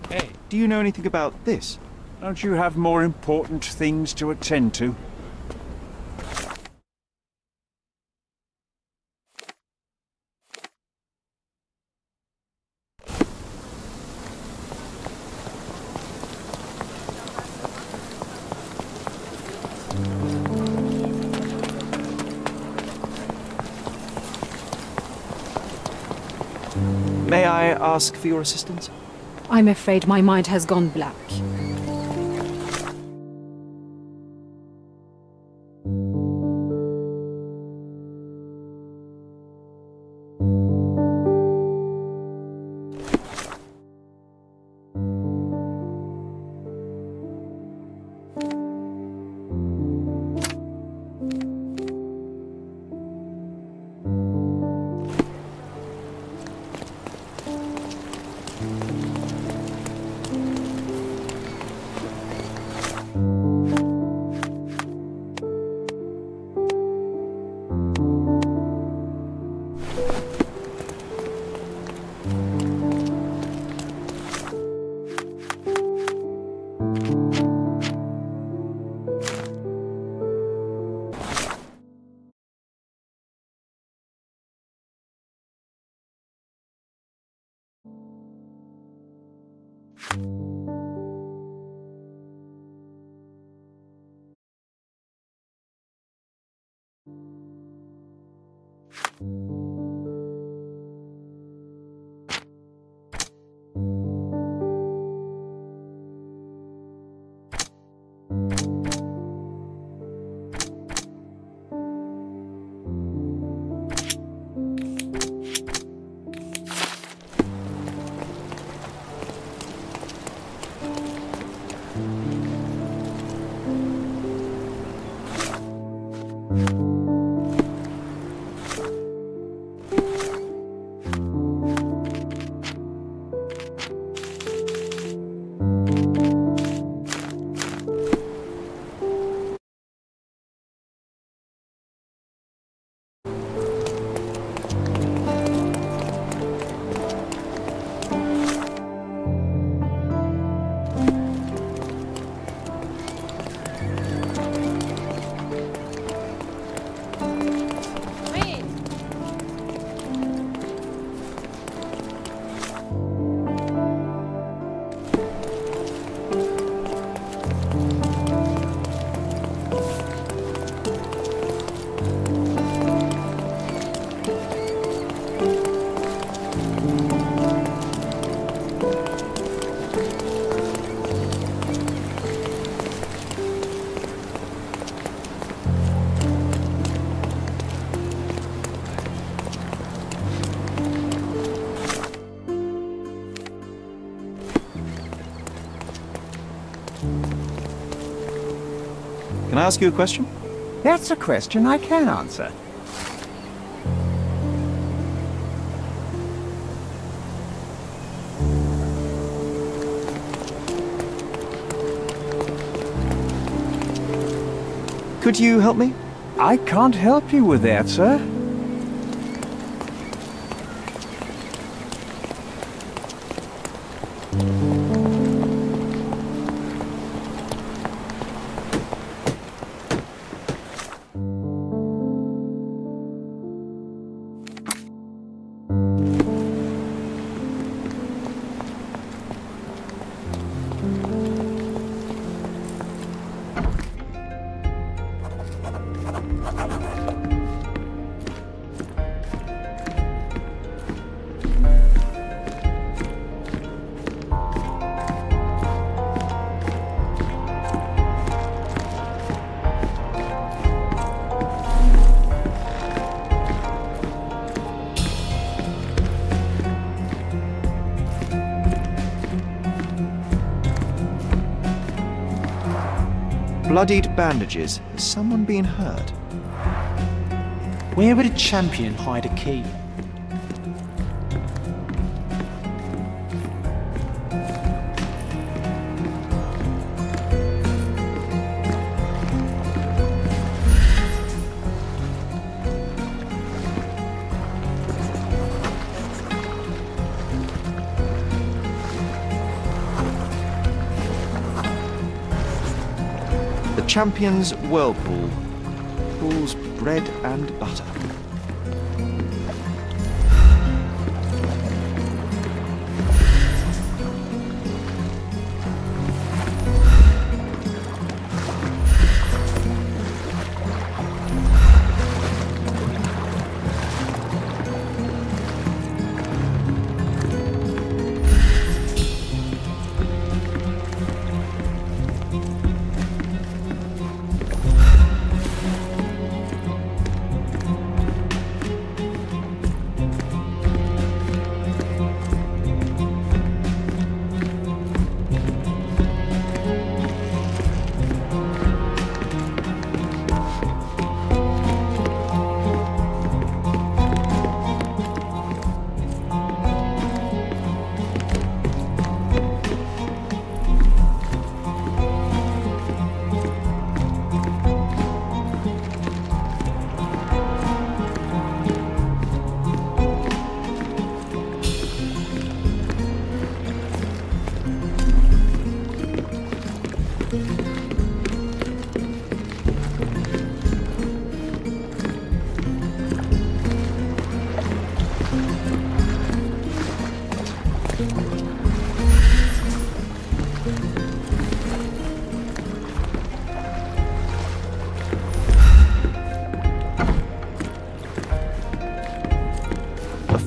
Hey, Do you know anything about this? don't you have more important things to attend to? May I ask for your assistance? I'm afraid my mind has gone black. Can I ask you a question? That's a question I can answer. Could you help me? I can't help you with that, sir. Bloodied bandages. Has someone been hurt? Where would a champion hide a key? Champion's Whirlpool. Pool's bread and butter.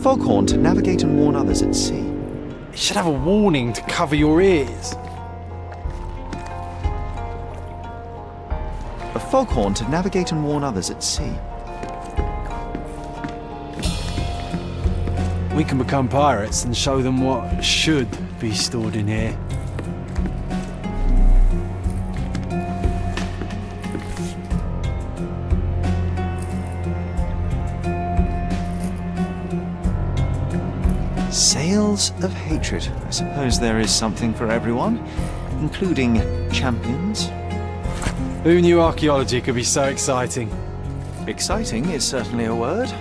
Foghorn to navigate and warn others at sea. It should have a warning to cover your ears. A foghorn to navigate and warn others at sea. We can become pirates and show them what should be stored in here. Sails of hatred. I suppose there is something for everyone, including champions. Who knew archaeology could be so exciting? Exciting is certainly a word.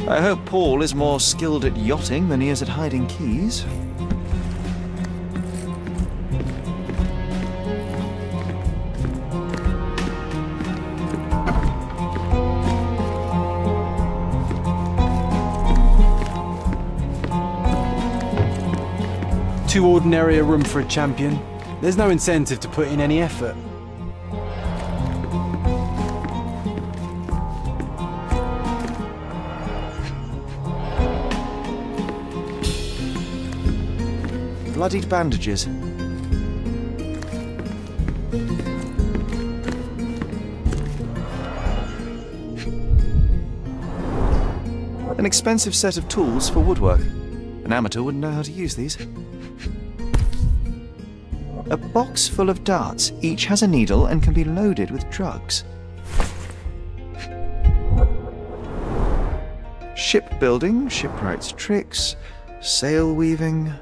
I hope Paul is more skilled at yachting than he is at hiding keys. Too ordinary a room for a champion. There's no incentive to put in any effort. Bloodied bandages. An expensive set of tools for woodwork. An amateur wouldn't know how to use these. A box full of darts. Each has a needle and can be loaded with drugs. Shipbuilding, shipwright's tricks, sail weaving.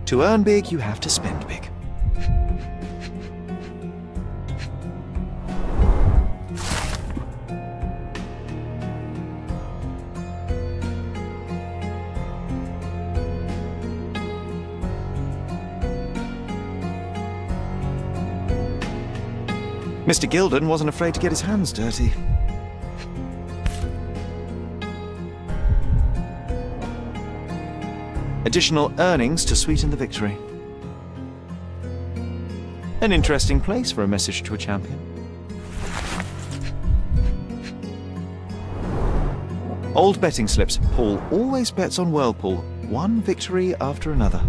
To earn big, you have to spend big. Mr. Gilden wasn't afraid to get his hands dirty. Additional earnings to sweeten the victory. An interesting place for a message to a champion. Old betting slips. Paul always bets on Whirlpool. One victory after another.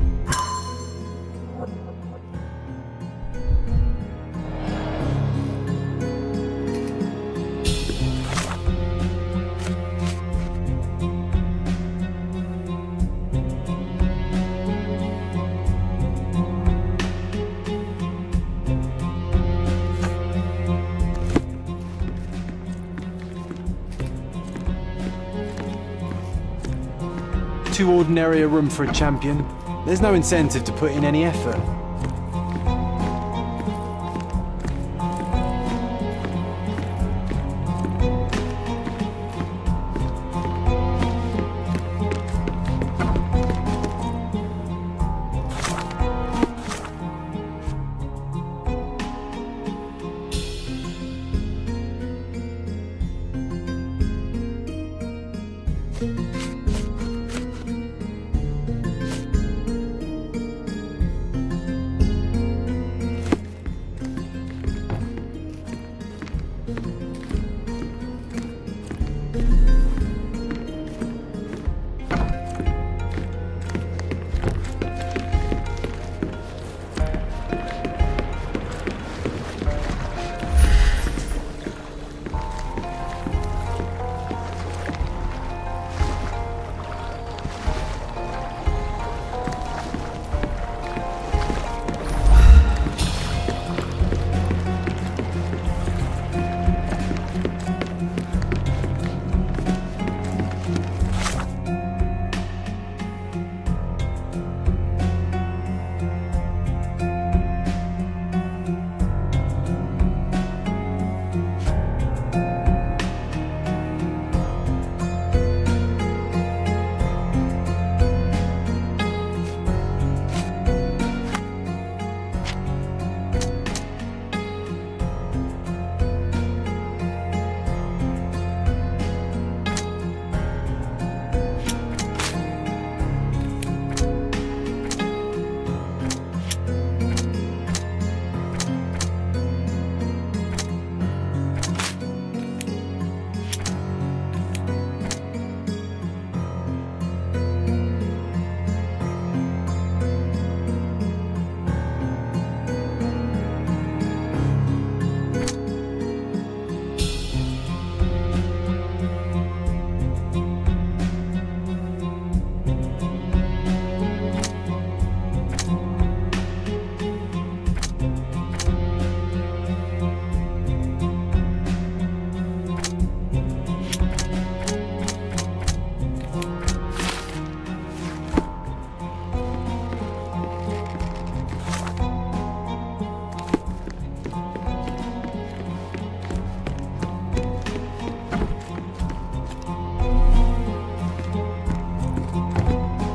Too ordinary a room for a champion. There's no incentive to put in any effort.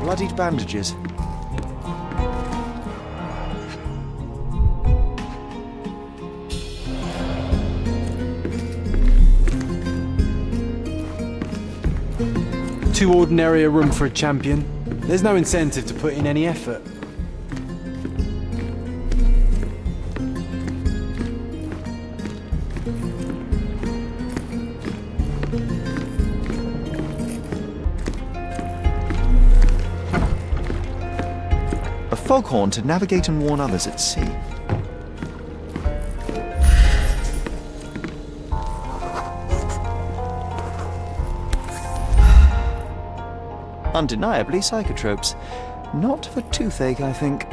bloodied bandages. Too ordinary a room for a champion. There's no incentive to put in any effort. A foghorn to navigate and warn others at sea. Undeniably psychotropes. Not for toothache, I think.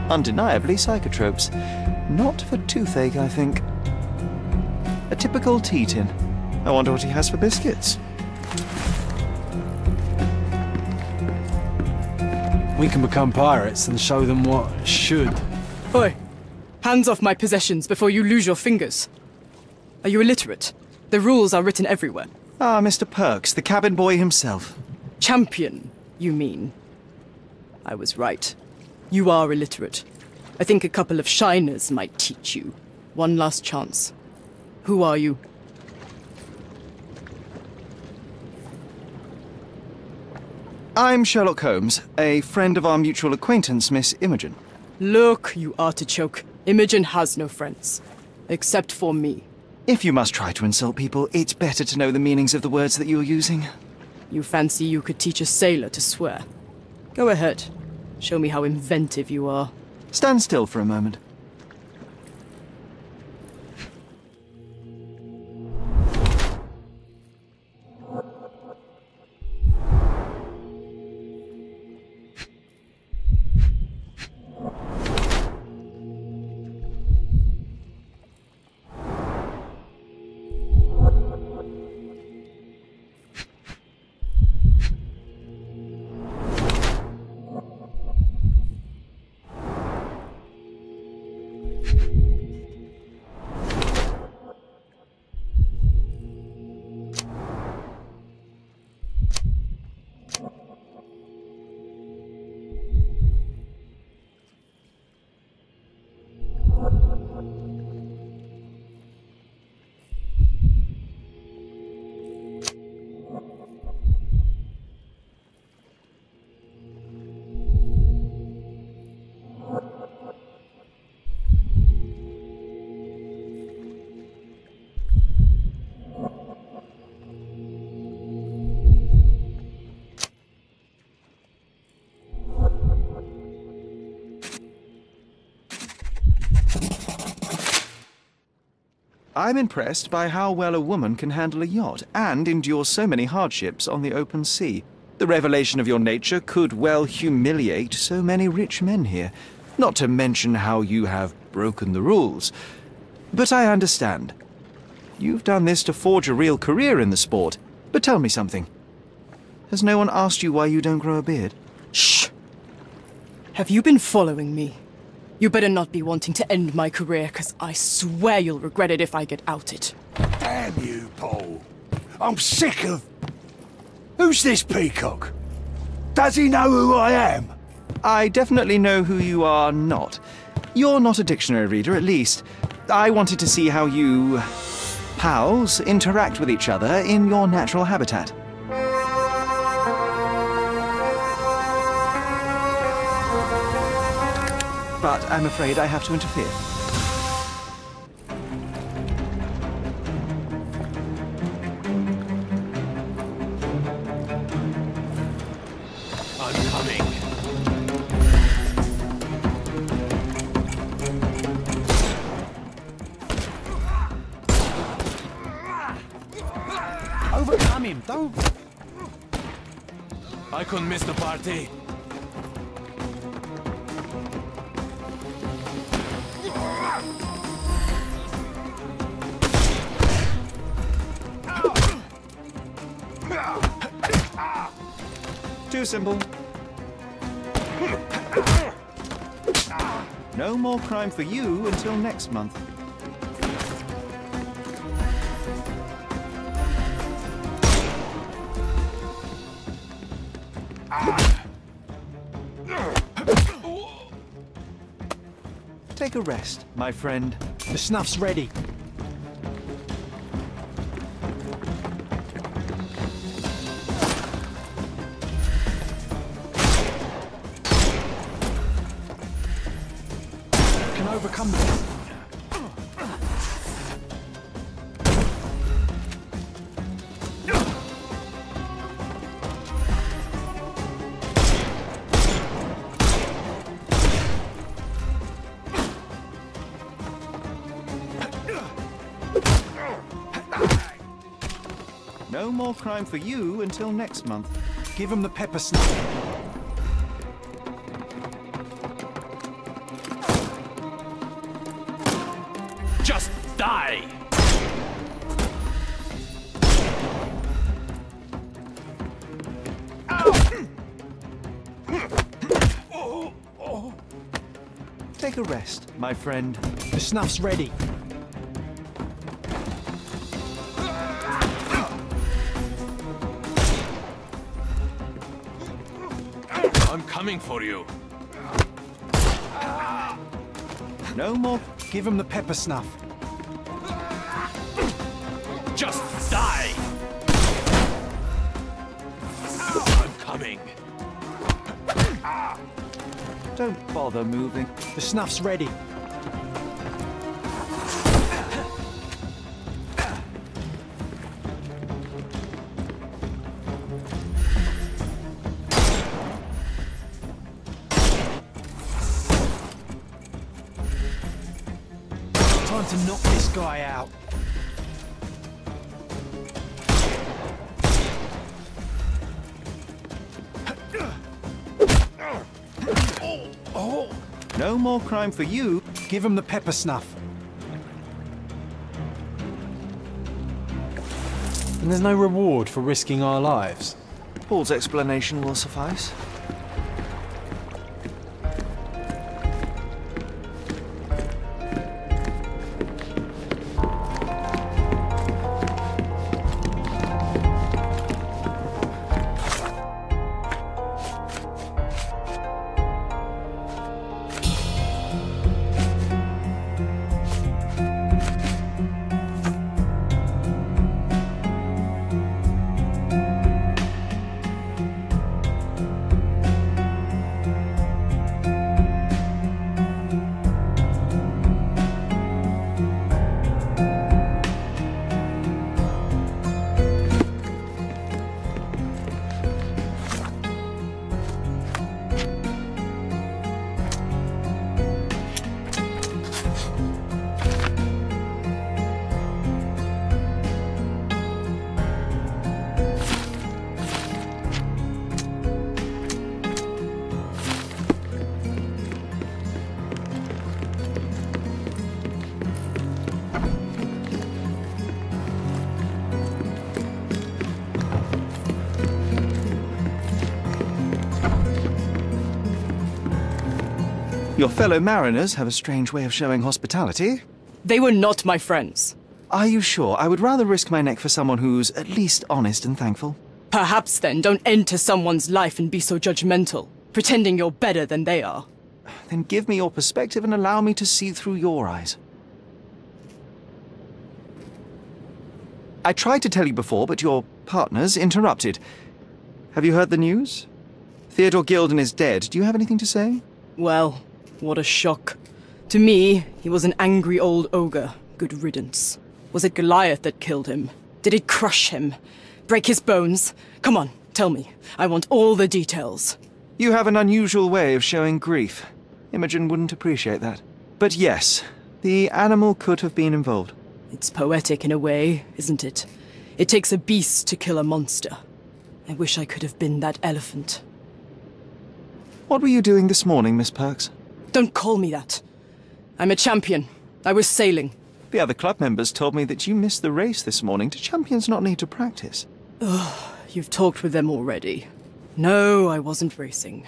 Undeniably psychotropes. Not for toothache, I think. A typical tea tin. I wonder what he has for biscuits. We can become pirates and show them what should. Oi! Hands off my possessions before you lose your fingers. Are you illiterate? The rules are written everywhere. Ah, Mr. Perks, the cabin boy himself. Champion, you mean? I was right. You are illiterate. I think a couple of shiners might teach you. One last chance. Who are you? I'm Sherlock Holmes, a friend of our mutual acquaintance, Miss Imogen. Look, you artichoke. Imogen has no friends. Except for me. If you must try to insult people, it's better to know the meanings of the words that you're using. You fancy you could teach a sailor to swear? Go ahead. Show me how inventive you are. Stand still for a moment. I'm impressed by how well a woman can handle a yacht and endure so many hardships on the open sea. The revelation of your nature could well humiliate so many rich men here, not to mention how you have broken the rules. But I understand. You've done this to forge a real career in the sport. But tell me something. Has no one asked you why you don't grow a beard? Shh! Have you been following me? You better not be wanting to end my career, because I swear you'll regret it if I get outed. Damn you, Paul. I'm sick of... Who's this peacock? Does he know who I am? I definitely know who you are not. You're not a dictionary reader, at least. I wanted to see how you... pals interact with each other in your natural habitat. But I'm afraid I have to interfere. I'm coming. Overcome him, don't... I couldn't miss the party. Too simple. No more crime for you until next month. Take a rest, my friend. The snuff's ready. Can overcome them. No more crime for you until next month. Give him the pepper snuff. Just die! Take a rest, my friend. The snuff's ready. I'm coming for you. No more. Give him the pepper snuff. Just die! I'm coming. Don't bother moving. The snuff's ready. Time to knock this guy out. No more crime for you. Give him the pepper snuff. And there's no reward for risking our lives. Paul's explanation will suffice. Your fellow mariners have a strange way of showing hospitality. They were not my friends. Are you sure? I would rather risk my neck for someone who's at least honest and thankful. Perhaps then don't enter someone's life and be so judgmental, pretending you're better than they are. Then give me your perspective and allow me to see through your eyes. I tried to tell you before, but your partners interrupted. Have you heard the news? Theodore Gilden is dead. Do you have anything to say? Well, what a shock. To me, he was an angry old ogre. Good riddance. Was it Goliath that killed him? Did it crush him? Break his bones? Come on, tell me. I want all the details. You have an unusual way of showing grief. Imogen wouldn't appreciate that. But yes, the animal could have been involved. It's poetic in a way, isn't it? It takes a beast to kill a monster. I wish I could have been that elephant. What were you doing this morning, Miss Perks? Don't call me that. I'm a champion. I was sailing. The other club members told me that you missed the race this morning. Do champions not need to practice? Ugh, you've talked with them already. No, I wasn't racing.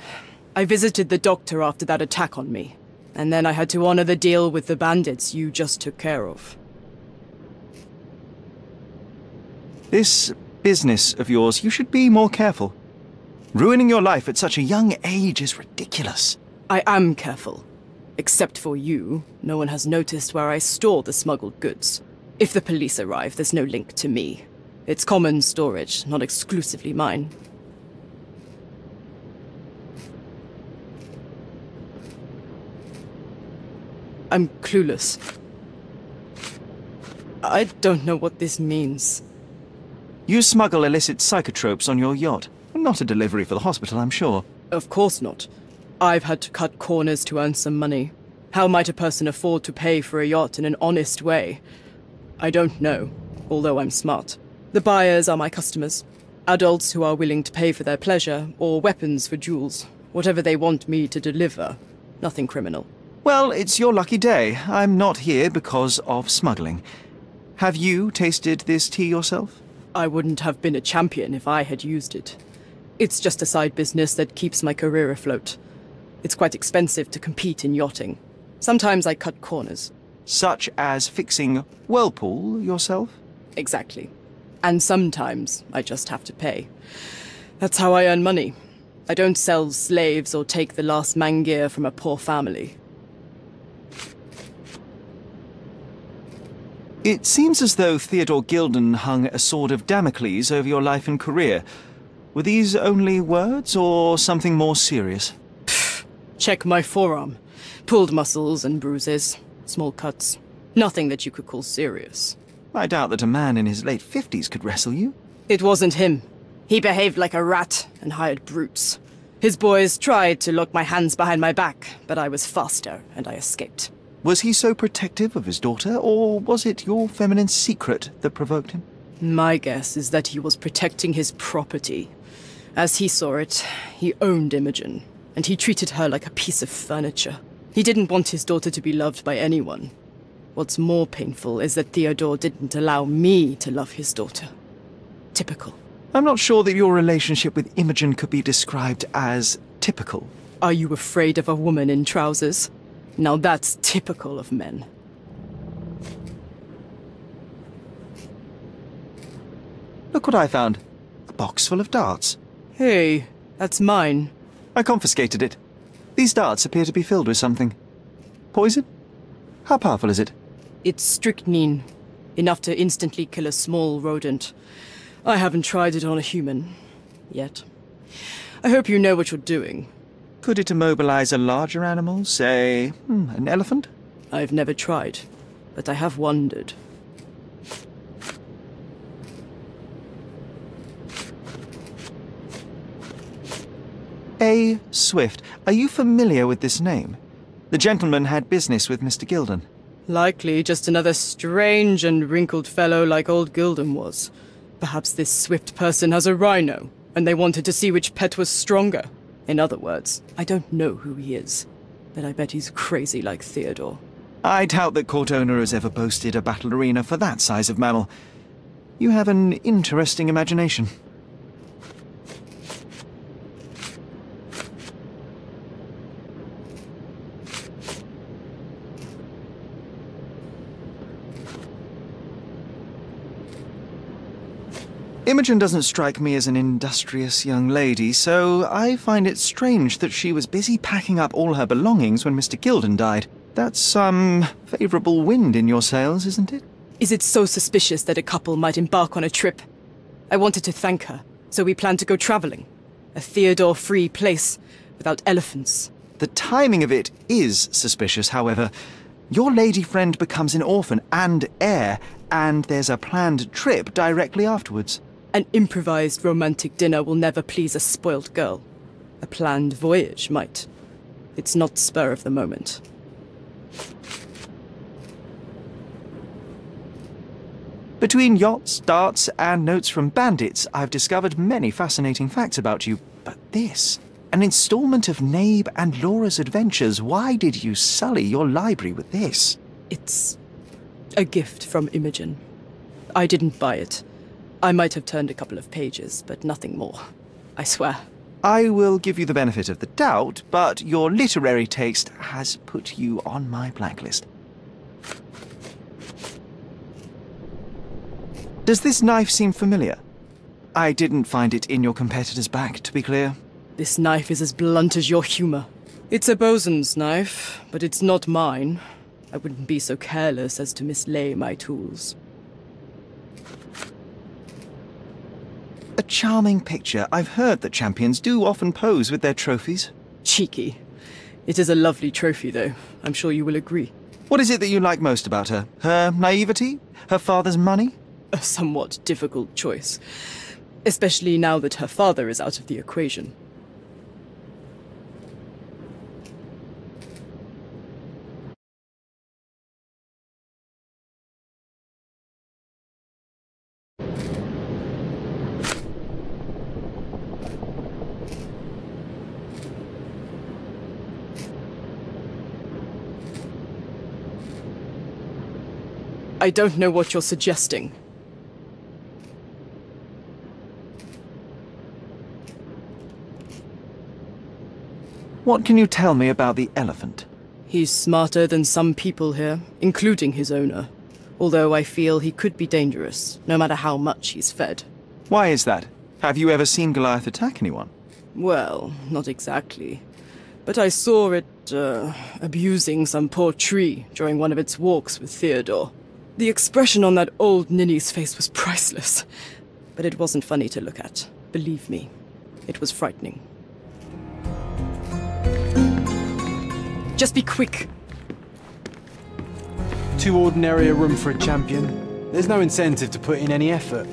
I visited the doctor after that attack on me. And then I had to honor the deal with the bandits you just took care of. This business of yours, you should be more careful. Ruining your life at such a young age is ridiculous. I am careful. Except for you, no one has noticed where I store the smuggled goods. If the police arrive, there's no link to me. It's common storage, not exclusively mine. I'm clueless. I don't know what this means. You smuggle illicit psychotropes on your yacht. Not a delivery for the hospital, I'm sure. Of course not. I've had to cut corners to earn some money. How might a person afford to pay for a yacht in an honest way? I don't know, although I'm smart. The buyers are my customers. Adults who are willing to pay for their pleasure, or weapons for jewels. Whatever they want me to deliver. Nothing criminal. Well, it's your lucky day. I'm not here because of smuggling. Have you tasted this tea yourself? I wouldn't have been a champion if I had used it. It's just a side business that keeps my career afloat. It's quite expensive to compete in yachting. Sometimes I cut corners. Such as fixing Whirlpool yourself? Exactly. And sometimes I just have to pay. That's how I earn money. I don't sell slaves or take the last mangear from a poor family. It seems as though Theodore Gilden hung a sword of Damocles over your life and career. Were these only words, or something more serious? Check my forearm. Pulled muscles and bruises. Small cuts. Nothing that you could call serious. I doubt that a man in his late 50s could wrestle you. It wasn't him. He behaved like a rat and hired brutes. His boys tried to lock my hands behind my back, but I was faster and I escaped. Was he so protective of his daughter, or was it your feminine secret that provoked him? My guess is that he was protecting his property. As he saw it, he owned Imogen, and he treated her like a piece of furniture. He didn't want his daughter to be loved by anyone. What's more painful is that Theodore didn't allow me to love his daughter. Typical. I'm not sure that your relationship with Imogen could be described as typical. Are you afraid of a woman in trousers? Now that's typical of men. Look what I found. A box full of darts. Hey, that's mine. I confiscated it. These darts appear to be filled with something. Poison? How powerful is it? It's strychnine. Enough to instantly kill a small rodent. I haven't tried it on a human. Yet. I hope you know what you're doing. Could it immobilize a larger animal, say, an elephant? I've never tried, but I have wondered. A. Swift. Are you familiar with this name? The gentleman had business with Mr. Gilden. Likely just another strange and wrinkled fellow like old Gilden was. Perhaps this Swift person has a rhino, and they wanted to see which pet was stronger. In other words, I don't know who he is, but I bet he's crazy like Theodore. I doubt that court owner has ever boasted a battle arena for that size of mammal. You have an interesting imagination. Imogen doesn't strike me as an industrious young lady, so I find it strange that she was busy packing up all her belongings when Mr. Gilden died. That's some favourable wind in your sails, isn't it? Is it so suspicious that a couple might embark on a trip? I wanted to thank her, so we planned to go travelling. A Theodore-free place, without elephants. The timing of it is suspicious, however. Your lady friend becomes an orphan and heir, and there's a planned trip directly afterwards. An improvised romantic dinner will never please a spoilt girl. A planned voyage might. It's not spur of the moment. Between yachts, darts, and notes from bandits, I've discovered many fascinating facts about you. But this, an installment of Nabe and Laura's adventures. Why did you sully your library with this? It's a gift from Imogen. I didn't buy it. I might have turned a couple of pages, but nothing more. I swear. I will give you the benefit of the doubt, but your literary taste has put you on my blacklist. Does this knife seem familiar? I didn't find it in your competitor's back, to be clear. This knife is as blunt as your humor. It's a bosun's knife, but it's not mine. I wouldn't be so careless as to mislay my tools. A charming picture. I've heard that champions do often pose with their trophies. Cheeky. It is a lovely trophy, though. I'm sure you will agree. What is it that you like most about her? Her naivety? Her father's money? A somewhat difficult choice. Especially now that her father is out of the equation. I don't know what you're suggesting. What can you tell me about the elephant? He's smarter than some people here, including his owner. Although I feel he could be dangerous, no matter how much he's fed. Why is that? Have you ever seen Goliath attack anyone? Well, not exactly. But I saw it, abusing some poor tree during one of its walks with Theodore. The expression on that old ninny's face was priceless. But it wasn't funny to look at. Believe me, it was frightening. Just be quick. Too ordinary a room for a champion. There's no incentive to put in any effort.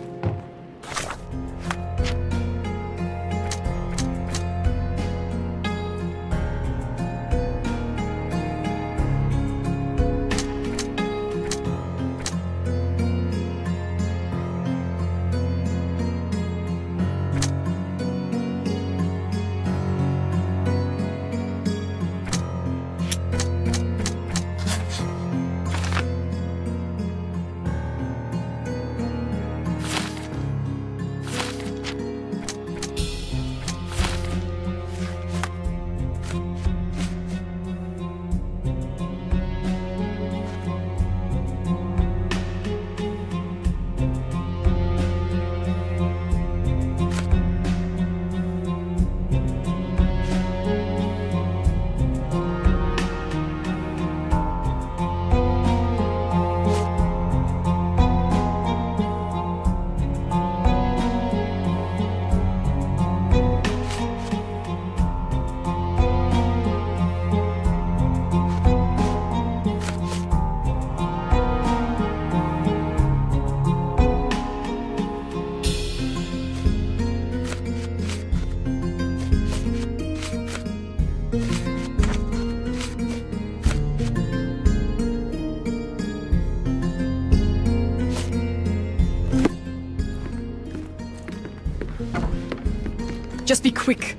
Just be quick.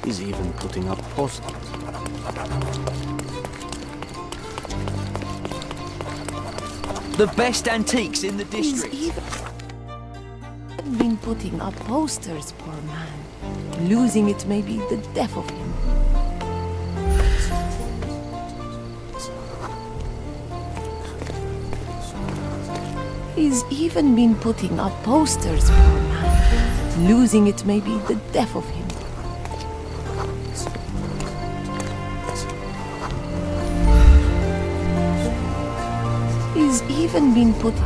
He's even putting up posters. The best antiques in the district. He's even been putting up posters, poor man. Losing it may be the death of him. He's even been putting up posters, poor man. Losing it may be the death of him. He's even been putting...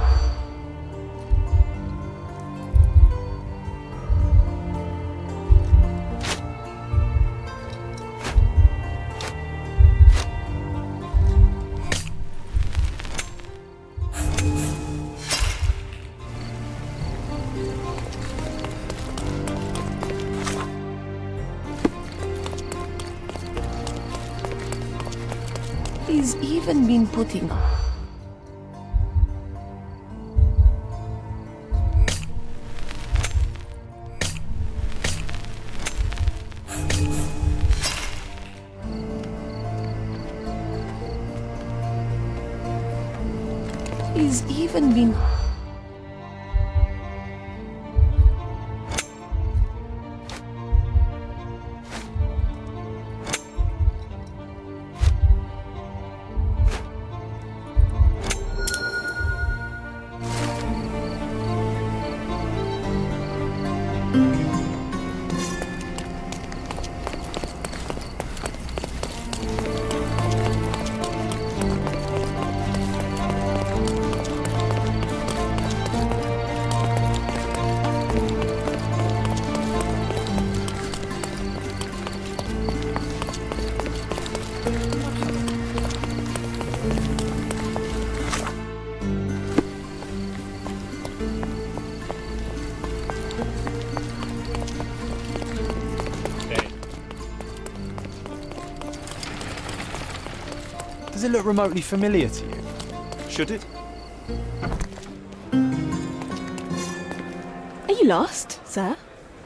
He's even been putting up... He's even been... Does it look remotely familiar to you? Should it? Are you lost, sir?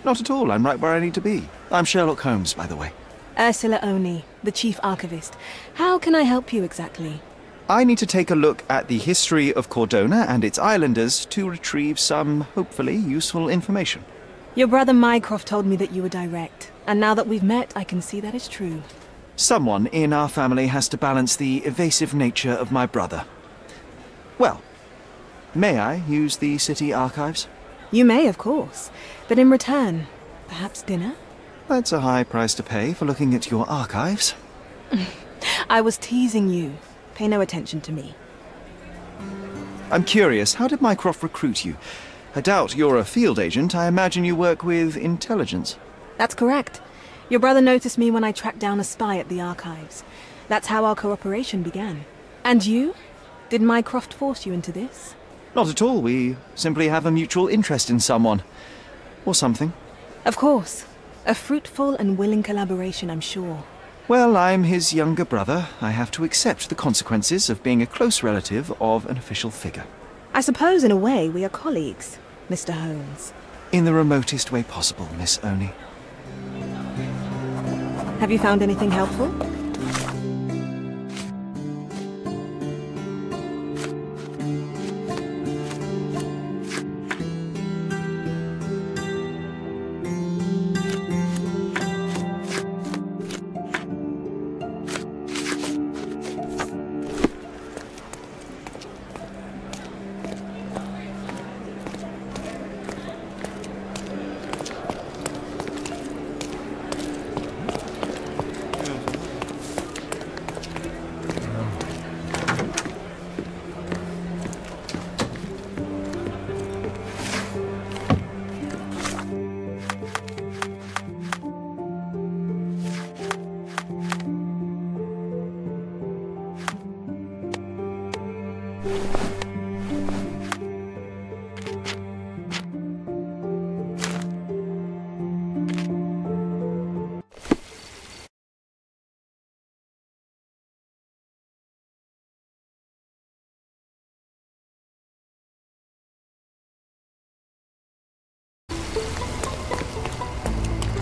Not at all. I'm right where I need to be. I'm Sherlock Holmes, by the way. Ursula Oni, the chief archivist. How can I help you exactly? I need to take a look at the history of Cordona and its islanders to retrieve some, hopefully, useful information. Your brother Mycroft told me that you were direct, and now that we've met, I can see that is true. Someone in our family has to balance the evasive nature of my brother. Well, may I use the city archives? You may, of course. But in return, perhaps dinner? That's a high price to pay for looking at your archives. I was teasing you. Pay no attention to me. I'm curious, how did Mycroft recruit you? I doubt you're a field agent. I imagine you work with intelligence. That's correct. Your brother noticed me when I tracked down a spy at the archives. That's how our cooperation began. And you? Did Mycroft force you into this? Not at all. We simply have a mutual interest in someone. Or something. Of course. A fruitful and willing collaboration, I'm sure. Well, I'm his younger brother. I have to accept the consequences of being a close relative of an official figure. I suppose, in a way, we are colleagues, Mr. Holmes. In the remotest way possible, Miss Oni. Have you found anything helpful?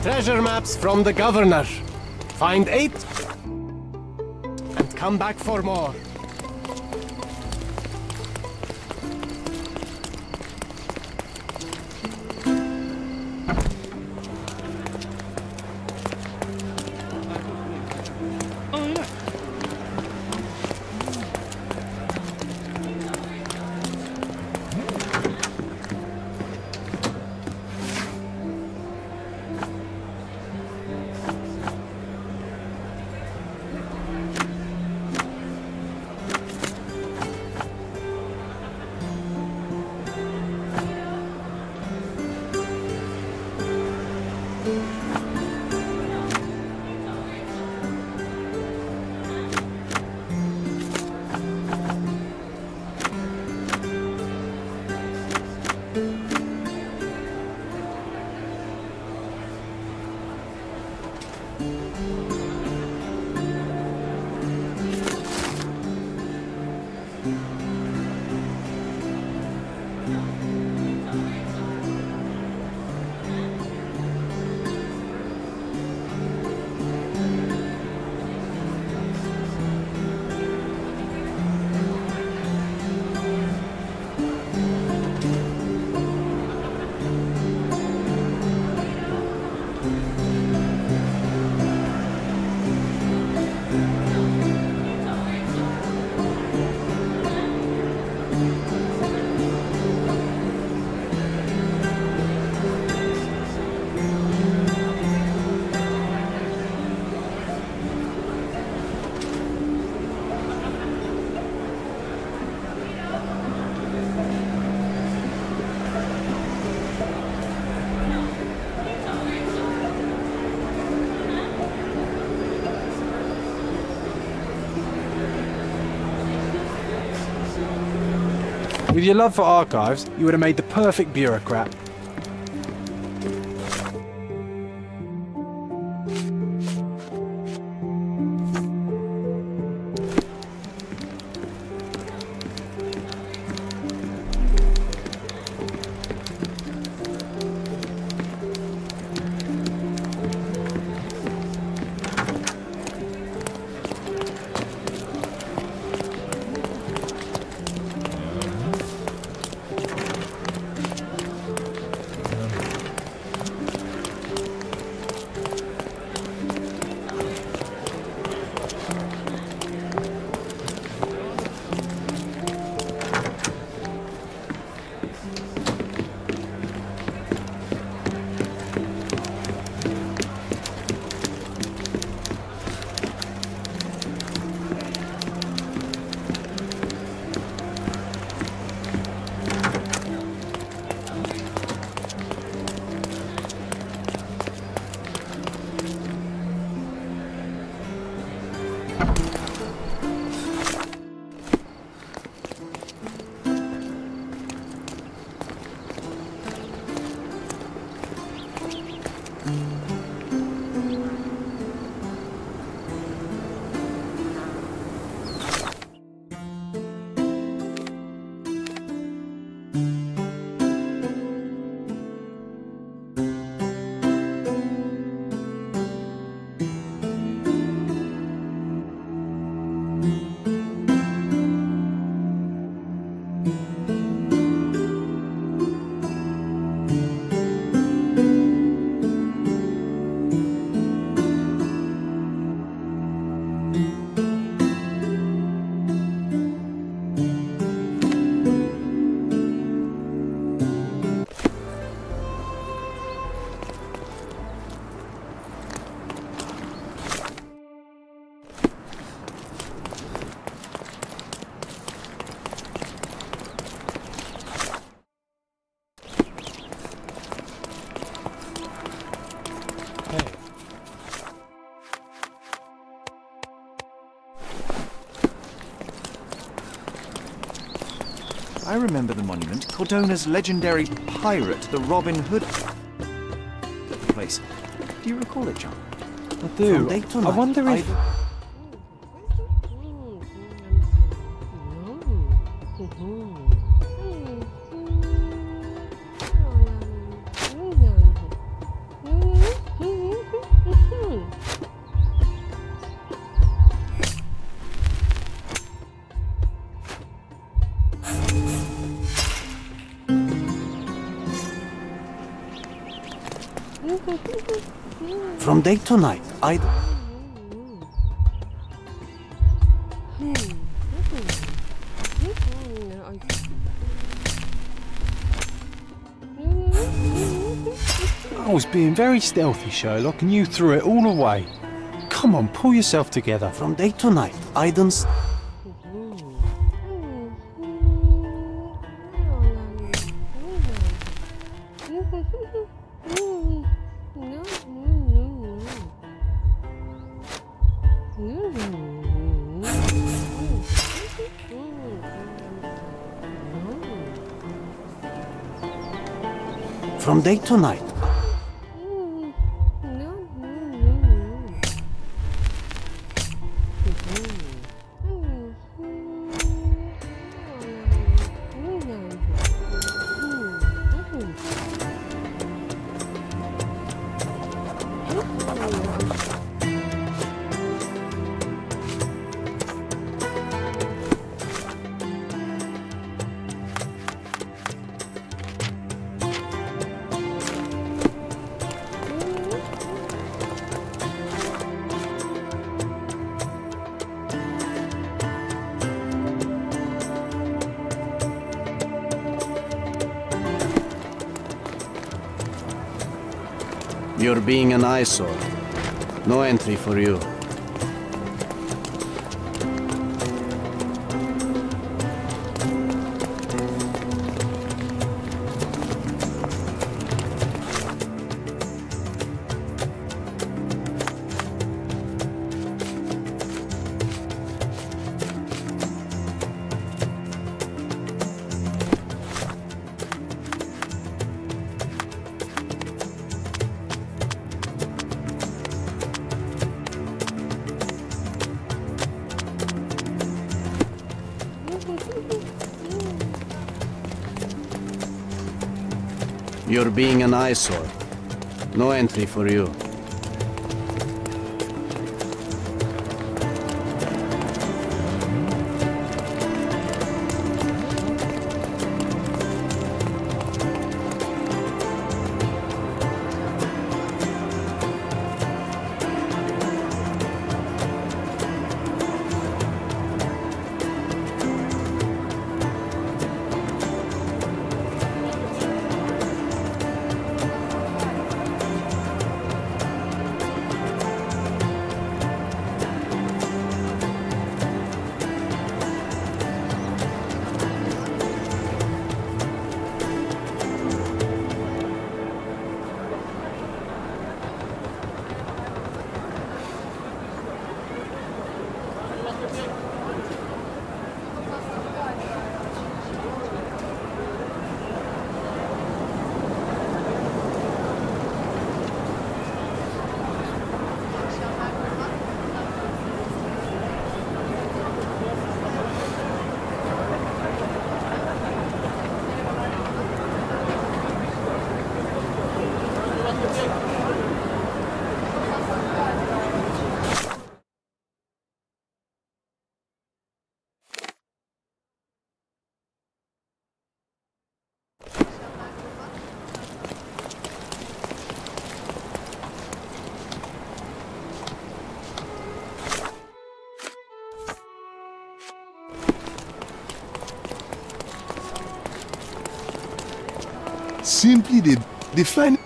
Treasure maps from the governor. Find 8 and come back for more. With your love for archives, you would have made the perfect bureaucrat. I remember the monument. Cordona's legendary pirate, the Robin Hood. The place. Do you recall it, John? I do. I wonder if... From day to night, I... I was being very stealthy, Sherlock, and you threw it all away. Come on, pull yourself together. From day to night, I don't... From day to night. You're being an eyesore. No entry for you. You're being an eyesore. No entry for you. Simply the final...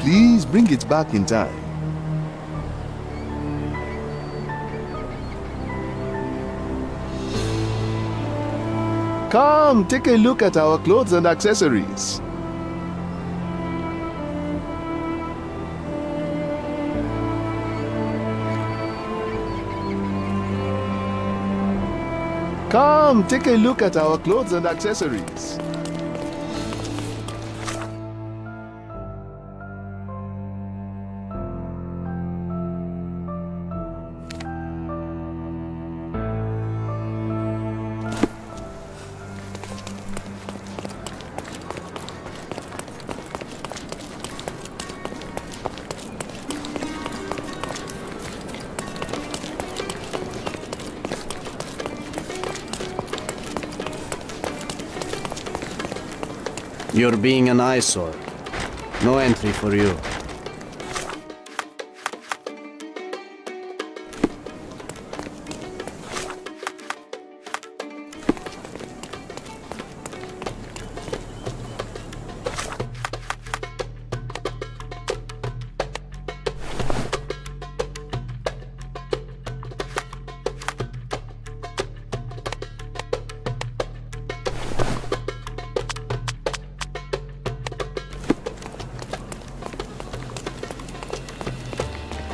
Please bring it back in time. Come, take a look at our clothes and accessories. Come, take a look at our clothes and accessories. You're being an eyesore. No entry for you.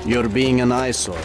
You're being an eyesore.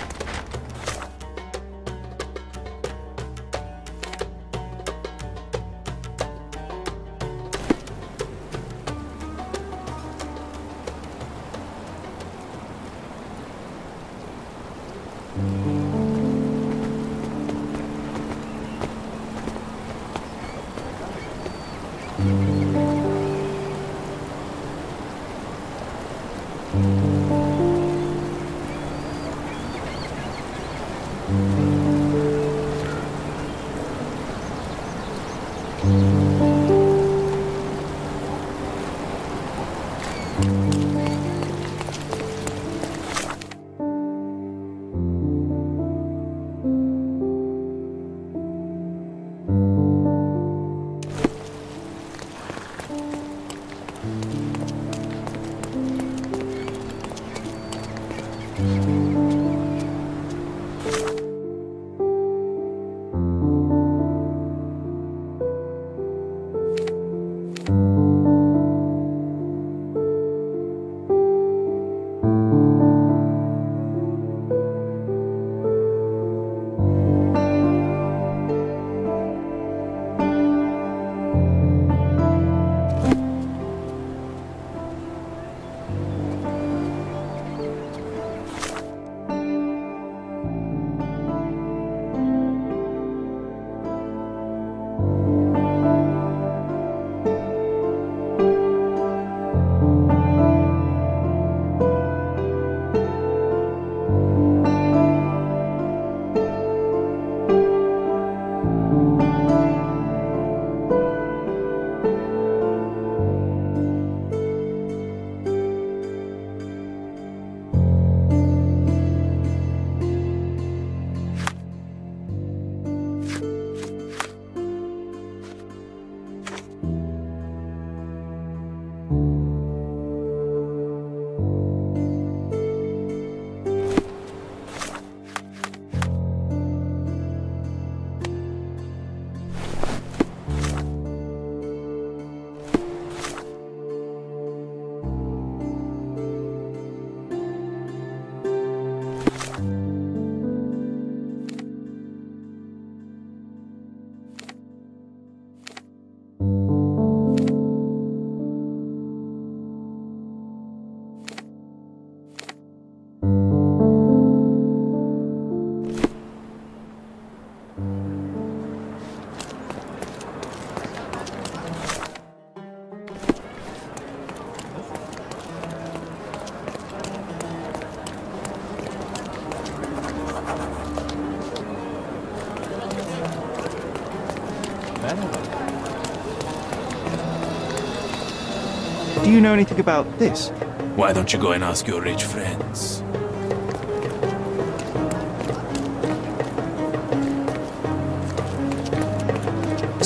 Do you know anything about this? Why don't you go and ask your rich friends?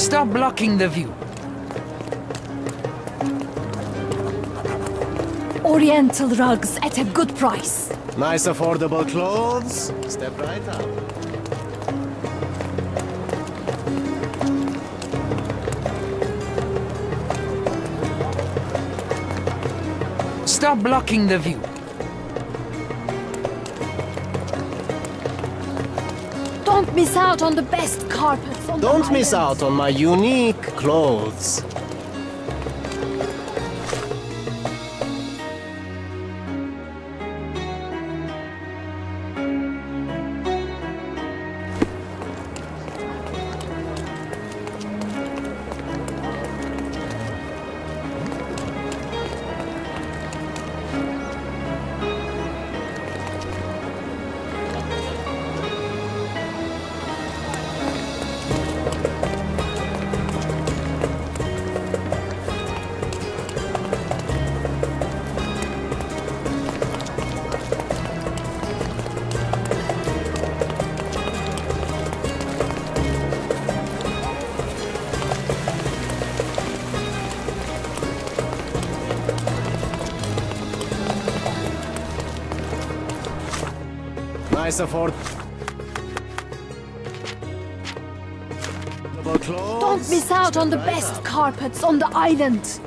Stop blocking the view. Oriental rugs at a good price. Nice affordable clothes. Step right up. Stop blocking the view. Don't miss out on the best carpets on Don't the miss island. out on my unique clothes. Nice afford. Don't miss out on the best carpets on the island.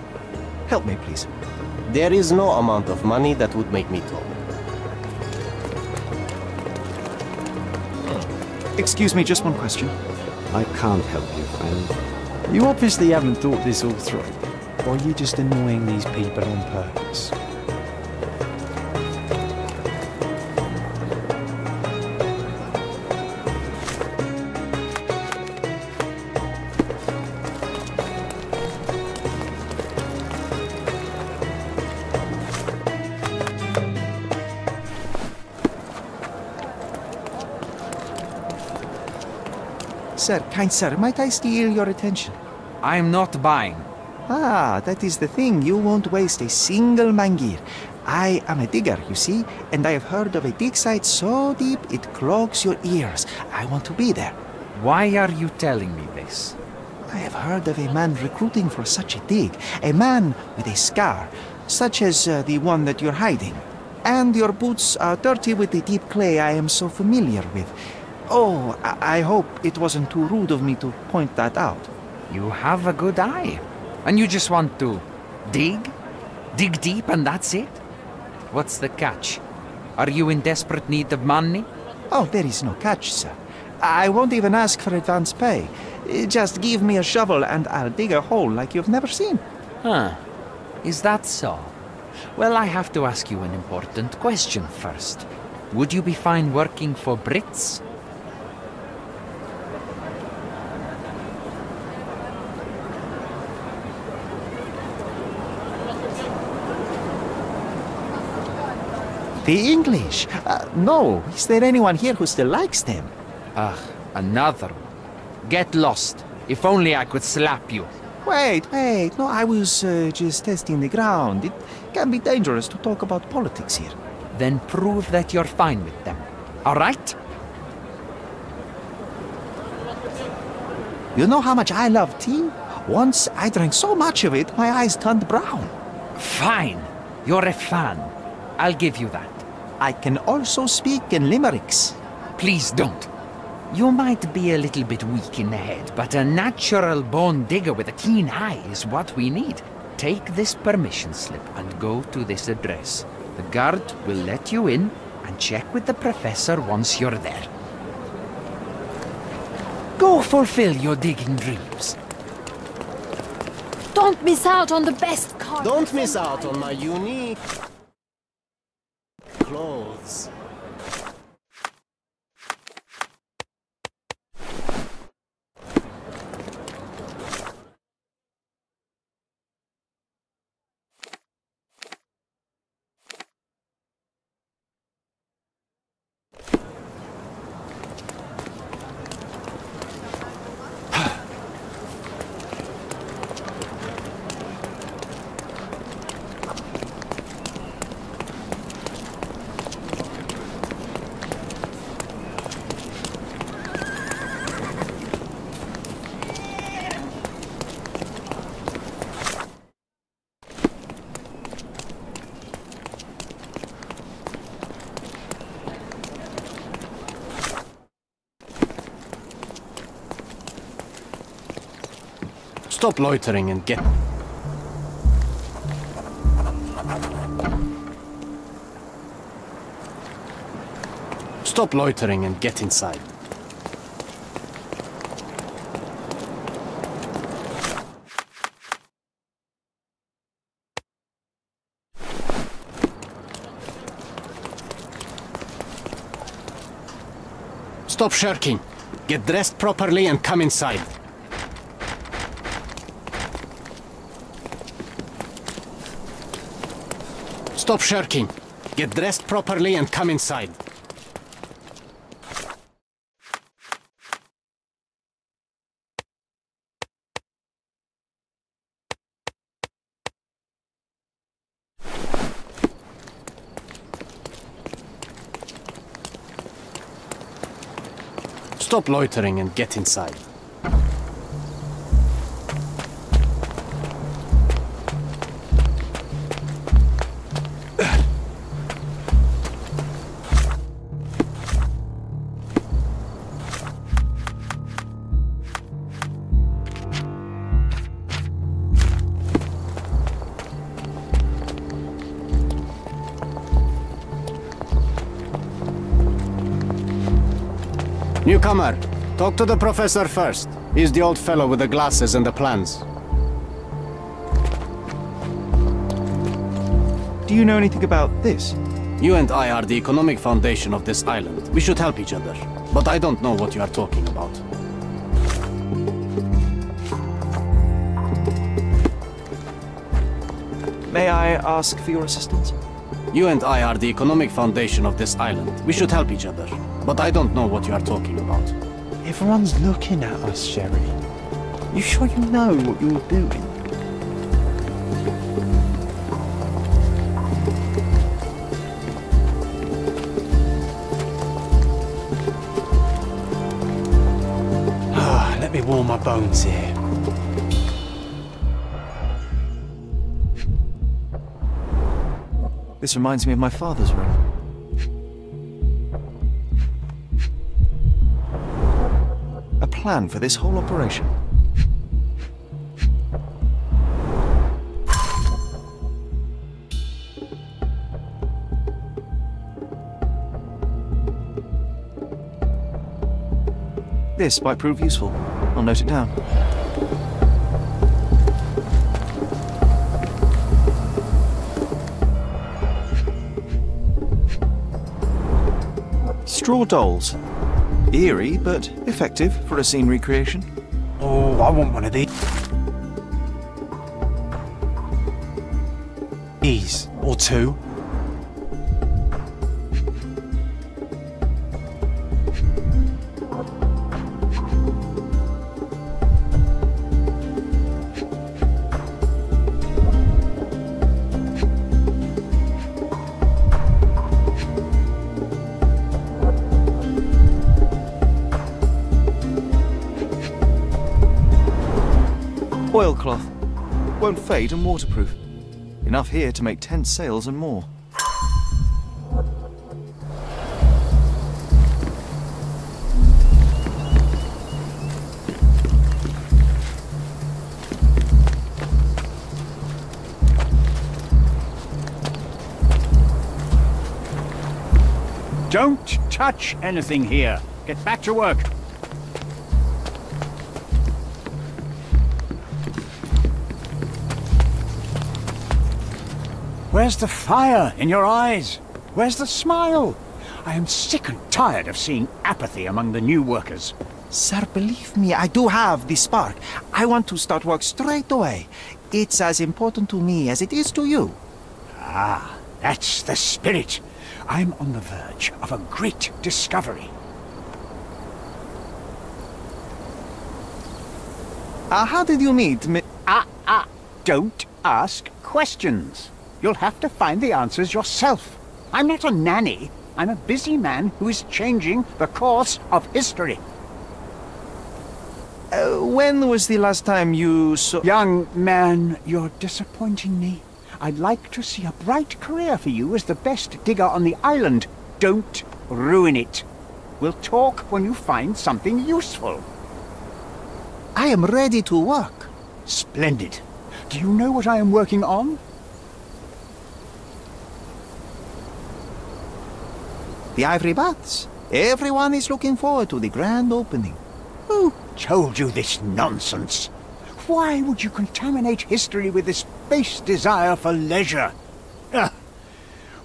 Help me, please. There is no amount of money that would make me talk. Excuse me, just one question. I can't help you, friend. You obviously haven't thought this all through. Or are you just annoying these people on purpose? Sir, kind sir, might I steal your attention? I'm not buying. Ah, that is the thing. You won't waste a single mangir. I am a digger, you see, and I have heard of a dig site so deep it clogs your ears. I want to be there. Why are you telling me this? I have heard of a man recruiting for such a dig. A man with a scar, such as the one that you're hiding. And your boots are dirty with the deep clay I am so familiar with. Oh, I hope it wasn't too rude of me to point that out. You have a good eye. And you just want to dig? Dig deep and that's it? What's the catch? Are you in desperate need of money? Oh, there is no catch, sir. I won't even ask for advance pay. Just give me a shovel and I'll dig a hole like you've never seen. Huh. Is that so? Well, I have to ask you an important question first. Would you be fine working for Brits? The English? No. Is there anyone here who still likes them? Ugh, another one. Get lost. If only I could slap you. Wait. No, I was just testing the ground. It can be dangerous to talk about politics here. Then prove that you're fine with them. All right? You know how much I love tea? Once I drank so much of it, my eyes turned brown. Fine. You're a fan. I'll give you that. I can also speak in limericks. Please don't. You might be a little bit weak in the head, but a natural-born digger with a keen eye is what we need. Take this permission slip and go to this address. The guard will let you in and check with the professor once you're there. Go fulfill your digging dreams. Don't miss out on the best carpets. Don't miss out on my unique clothes. Stop loitering and get... Stop loitering and get inside. Stop shirking. Get dressed properly and come inside. Stop shirking. Get dressed properly and come inside. Stop loitering and get inside. Newcomer, talk to the professor first. He's the old fellow with the glasses and the plans. Do you know anything about this? You and I are the economic foundation of this island. We should help each other. But I don't know what you are talking about. May I ask for your assistance? You and I are the economic foundation of this island. We should help each other. But I don't know what you are talking about. Everyone's looking at us, Sherry. You sure you know what you're doing? Let me warm my bones here. This reminds me of my father's room. A plan for this whole operation. This might prove useful. I'll note it down. Straw dolls. Eerie, but effective for a scene recreation. Oh, I want one of these. Or two. Oilcloth. Won't fade and waterproof. Enough here to make 10 sails and more. Don't touch anything here. Get back to work. Where's the fire in your eyes? Where's the smile? I am sick and tired of seeing apathy among the new workers. Sir, believe me, I do have the spark. I want to start work straight away. It's as important to me as it is to you. Ah, that's the spirit. I'm on the verge of a great discovery. How did you meet me? Don't ask questions. You'll have to find the answers yourself. I'm not a nanny. I'm a busy man who is changing the course of history. When was the last time you saw... Young man, you're disappointing me. I'd like to see a bright career for you as the best digger on the island. Don't ruin it. We'll talk when you find something useful. I am ready to work. Splendid. Do you know what I am working on? The ivory baths. Everyone is looking forward to the grand opening. Who told you this nonsense? Why would you contaminate history with this base desire for leisure?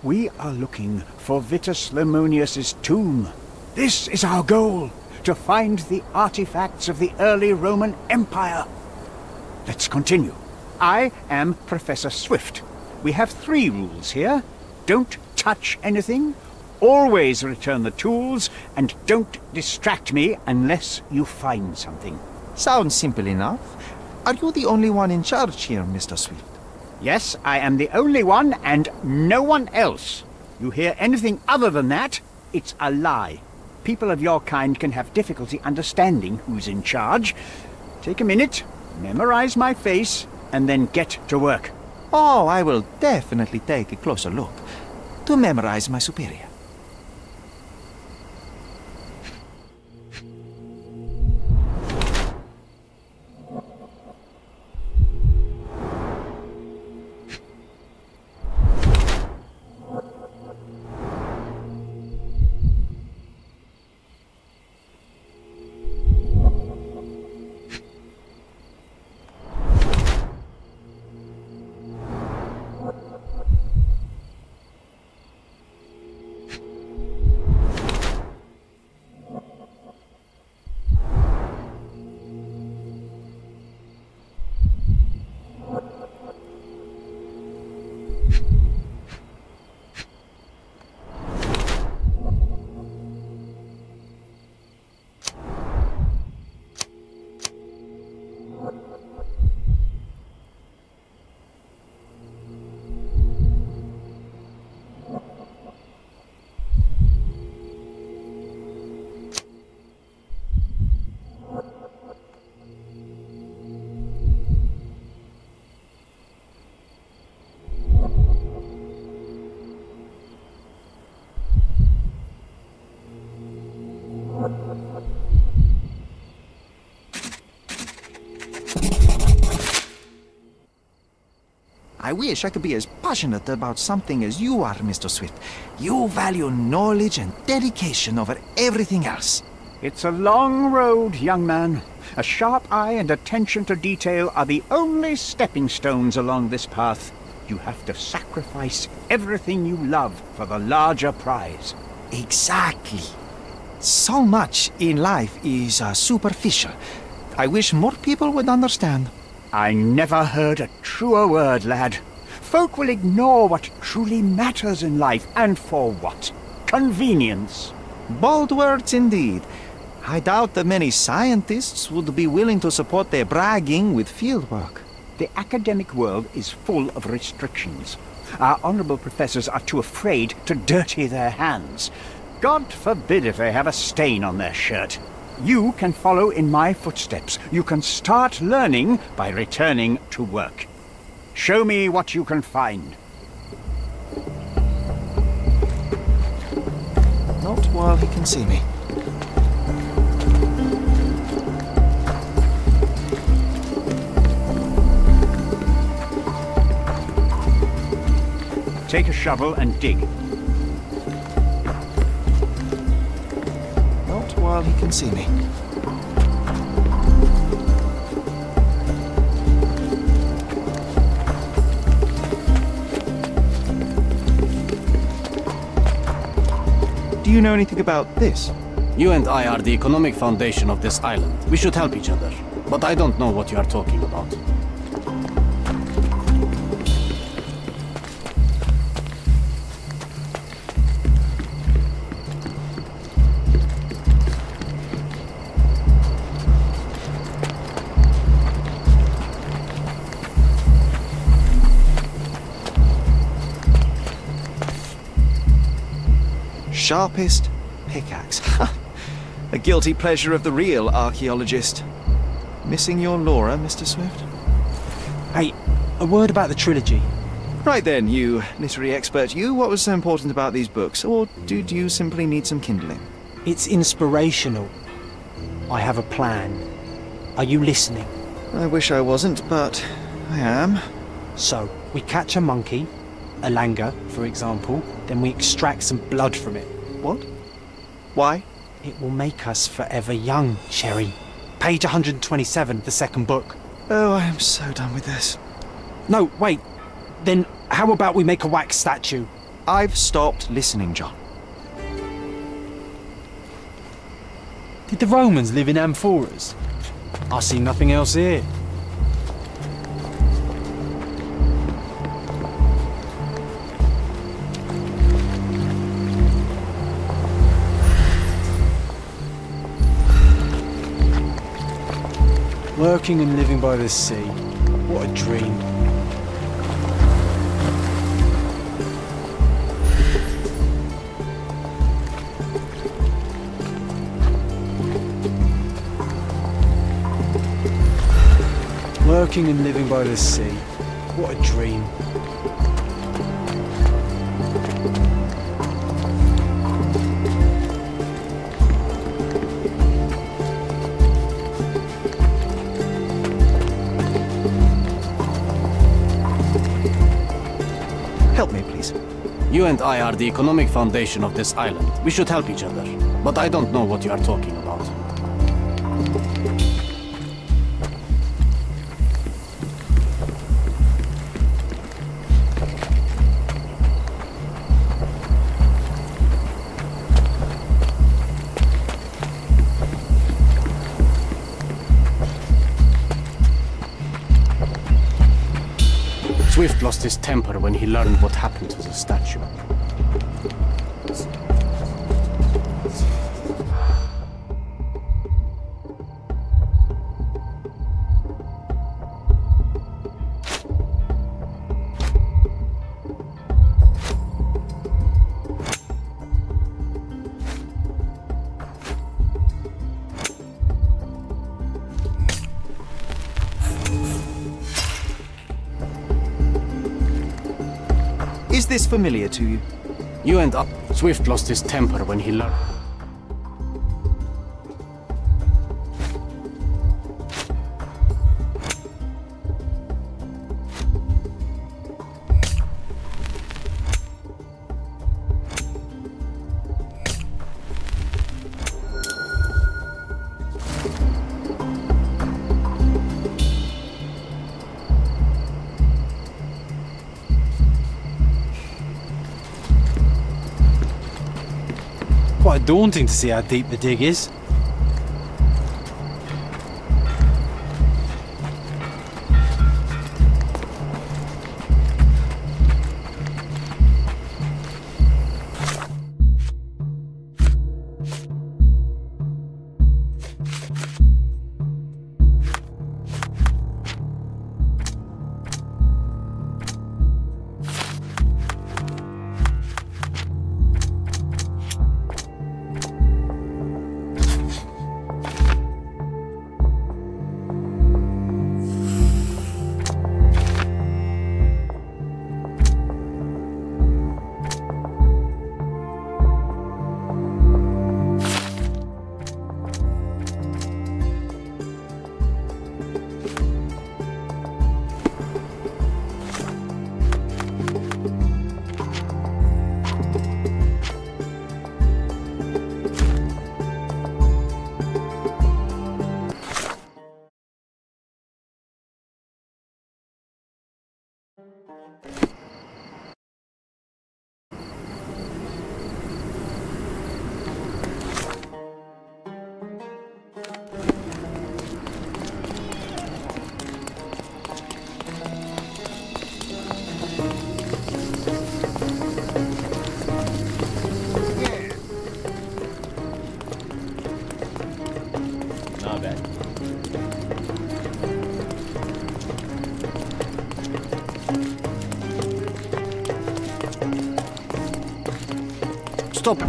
We are looking for Vitus Lemonius's tomb. This is our goal, to find the artifacts of the early Roman Empire. Let's continue. I am Professor Swift. We have 3 rules here. Don't touch anything, always return the tools, and don't distract me unless you find something. Sounds simple enough. Are you the only one in charge here, Mr. Swift? Yes, I am the only one and no one else. You hear anything other than that, it's a lie. People of your kind can have difficulty understanding who's in charge. Take a minute, memorize my face, and then get to work. Oh, I will definitely take a closer look to memorize my superior. I wish I could be as passionate about something as you are, Mr. Swift. You value knowledge and dedication over everything else. It's a long road, young man. A sharp eye and attention to detail are the only stepping stones along this path. You have to sacrifice everything you love for the larger prize. Exactly. So much in life is superficial. I wish more people would understand. I never heard a truer word, lad. Folk will ignore what truly matters in life, and for what? Convenience. Bold words indeed. I doubt that many scientists would be willing to support their bragging with fieldwork. The academic world is full of restrictions. Our honorable professors are too afraid to dirty their hands. God forbid if they have a stain on their shirt. You can follow in my footsteps. You can start learning by returning to work. Show me what you can find. Not while he can see me. Take a shovel and dig. Not while he can see me. Do you know anything about this? You and I are the economic foundation of this island. We should help each other. But I don't know what you are talking about. Sharpest pickaxe. A guilty pleasure of the real archaeologist. Missing your Laura, Mr. Swift? Hey, a word about the trilogy. Right then, you literary expert, what was so important about these books? Or do you simply need some kindling? It's inspirational. I have a plan. Are you listening? I wish I wasn't, but I am. So, we catch a monkey, a langur, for example, then we extract some blood from it. What? Why? It will make us forever young, Sherry. Page 127, the second book. Oh, I am so done with this. No, wait. Then how about we make a wax statue? I've stopped listening, John. Did the Romans live in amphoras? I see nothing else here. Working and living by the sea. What a dream. Working and living by the sea. What a dream. Help me, please. You and I are the economic foundation of this island. We should help each other. But I don't know what you are talking about. Swift lost his temper when he learned what happened to the statue. Is this familiar to you? You and I. Swift lost his temper when he learned. Quite daunting to see how deep the dig is. Stop!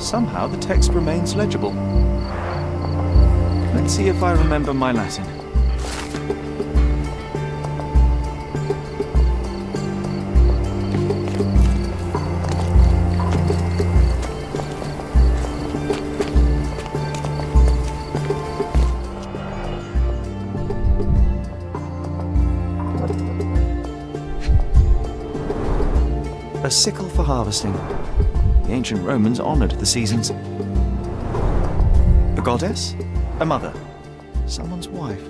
somehow the text remains legible. Let's see if I remember my Latin. A sickle for harvesting. The ancient Romans honored the seasons. A goddess? A mother? Someone's wife?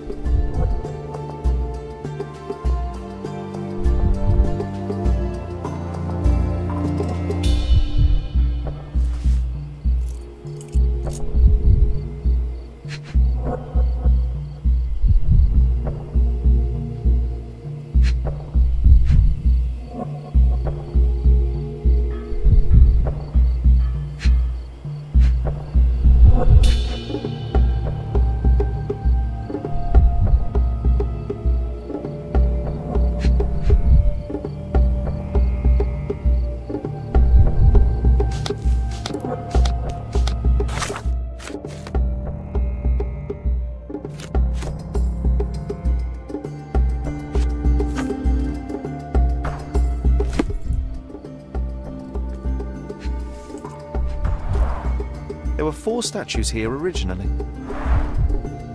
There were 4 statues here originally.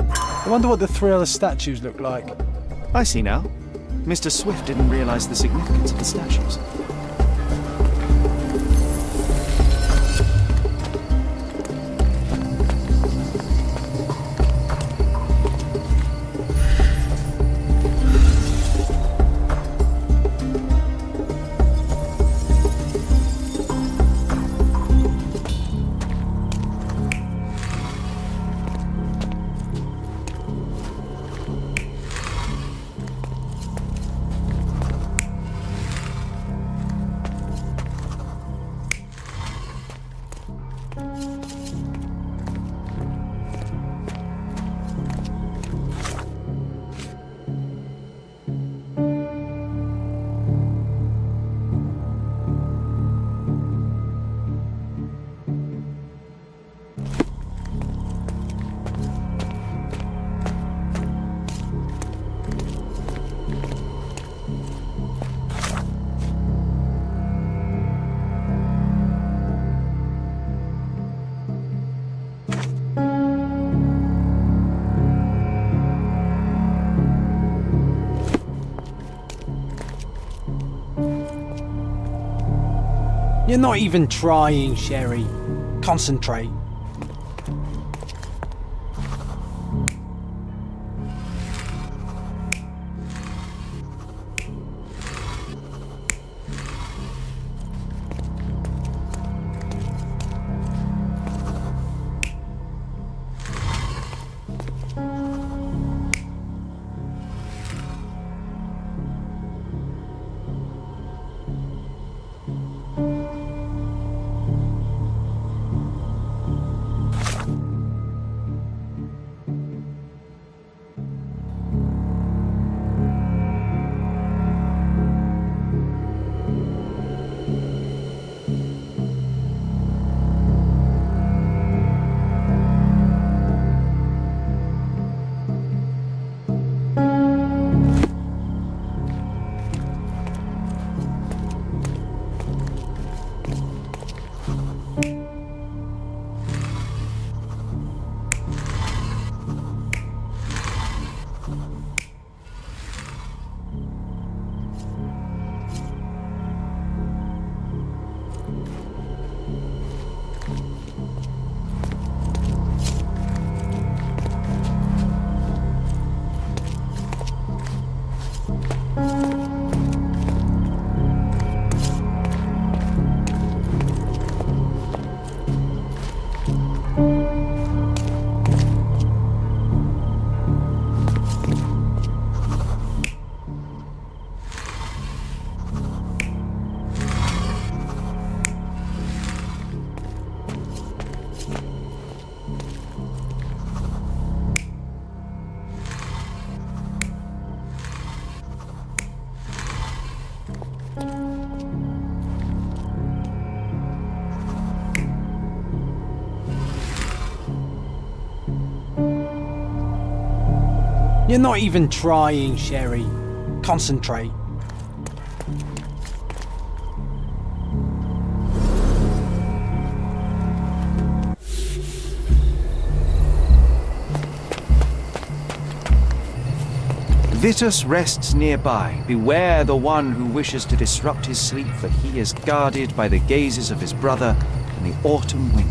I wonder what the 3 other statues look like. I see now. Mr. Swift didn't realize the significance of the statues. You're not even trying, Sherry. Concentrate. You're not even trying, Sherry. Concentrate. Vitus rests nearby. Beware the one who wishes to disrupt his sleep, for he is guarded by the gazes of his brother and the autumn wind.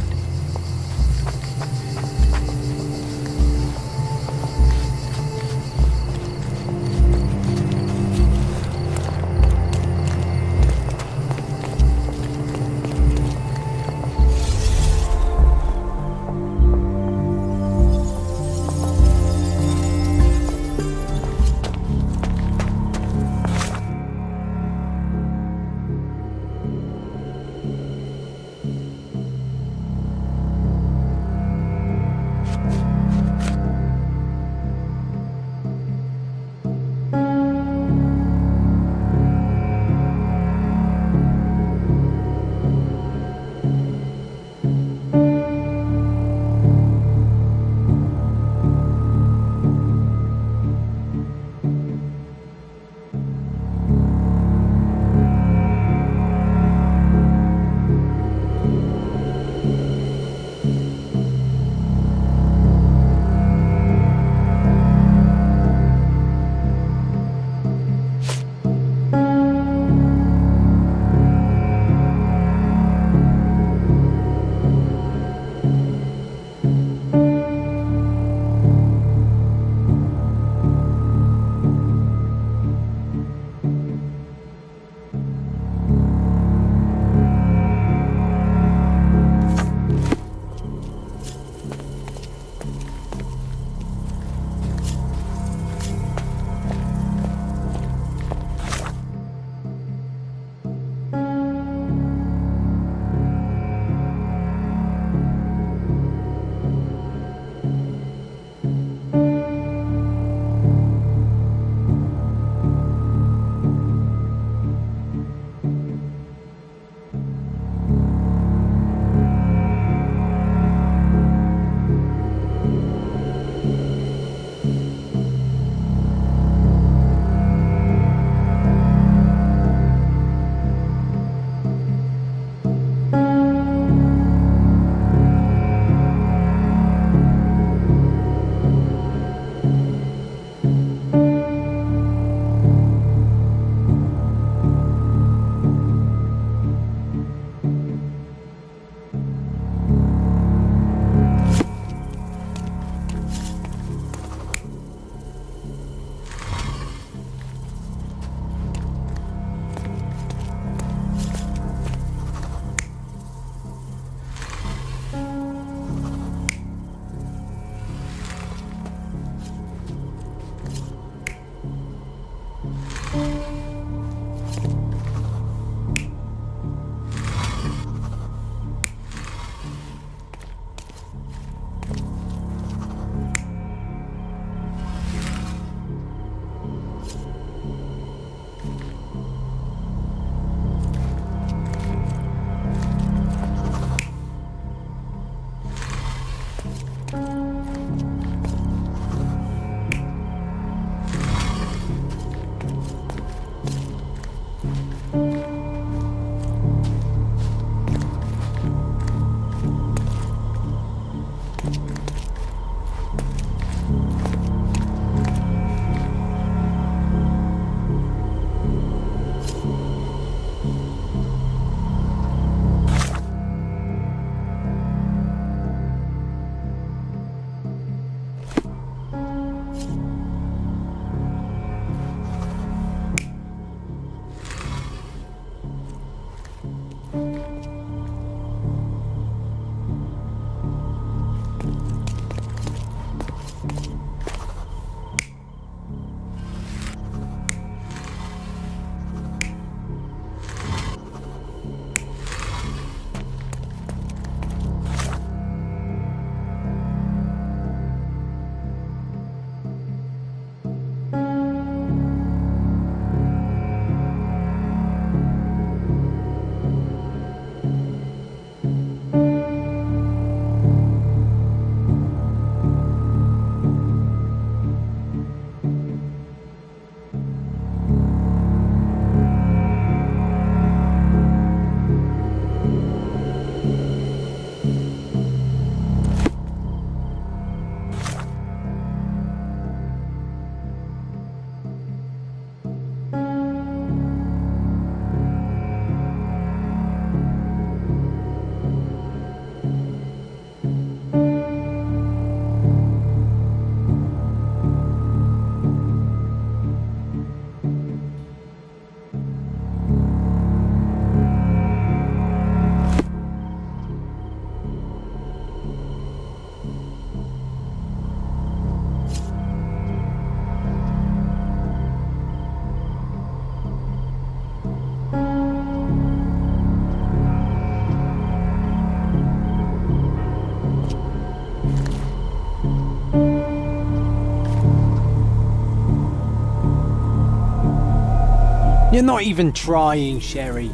You're not even trying, Sherry.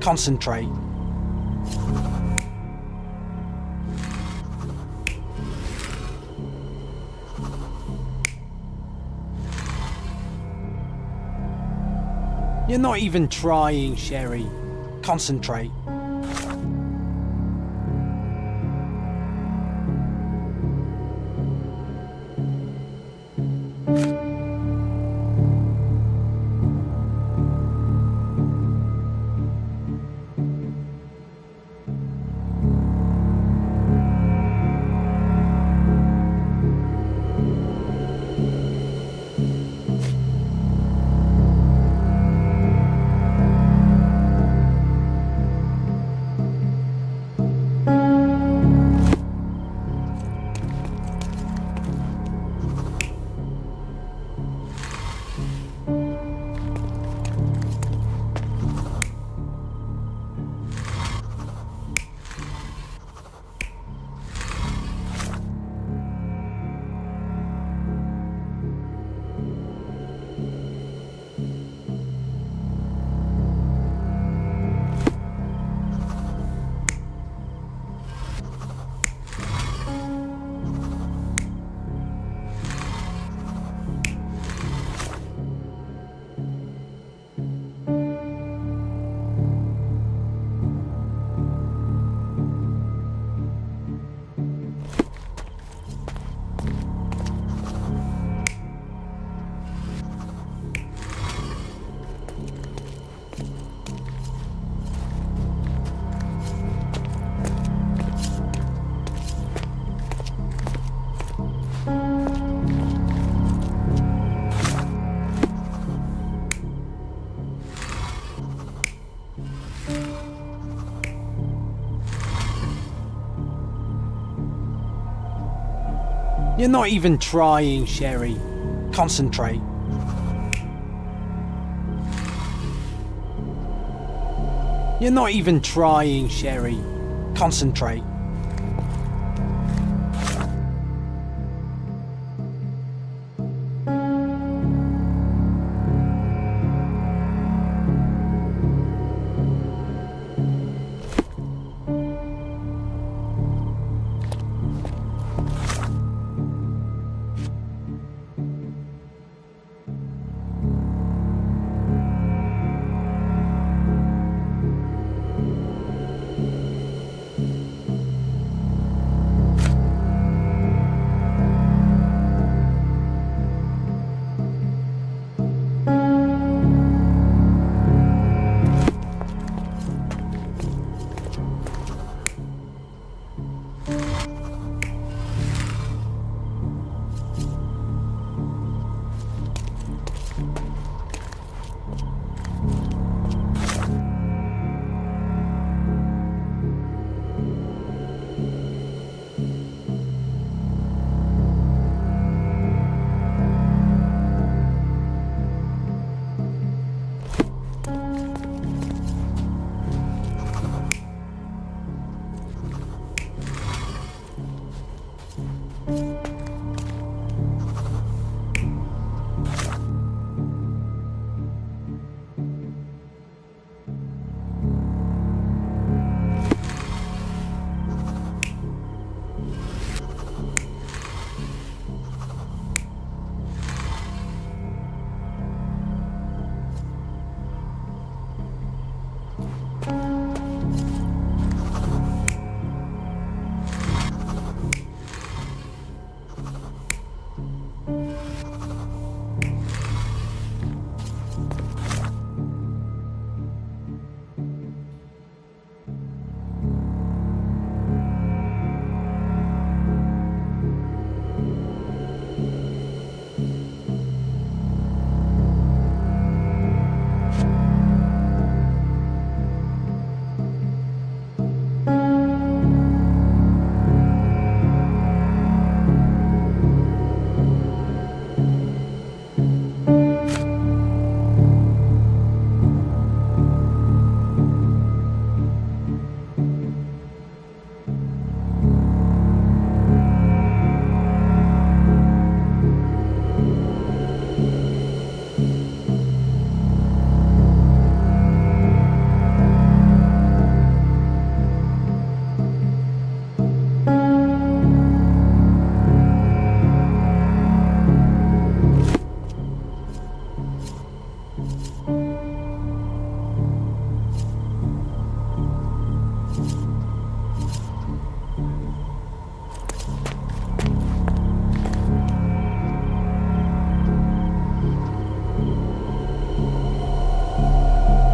Concentrate. You're not even trying, Sherry. Concentrate. You're not even trying, Sherry. Concentrate. You're not even trying, Sherry. Concentrate.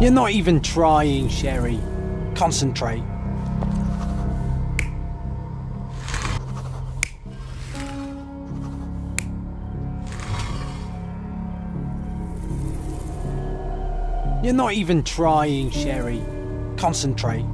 You're not even trying, Sherry. Concentrate. You're not even trying, Sherry. Concentrate.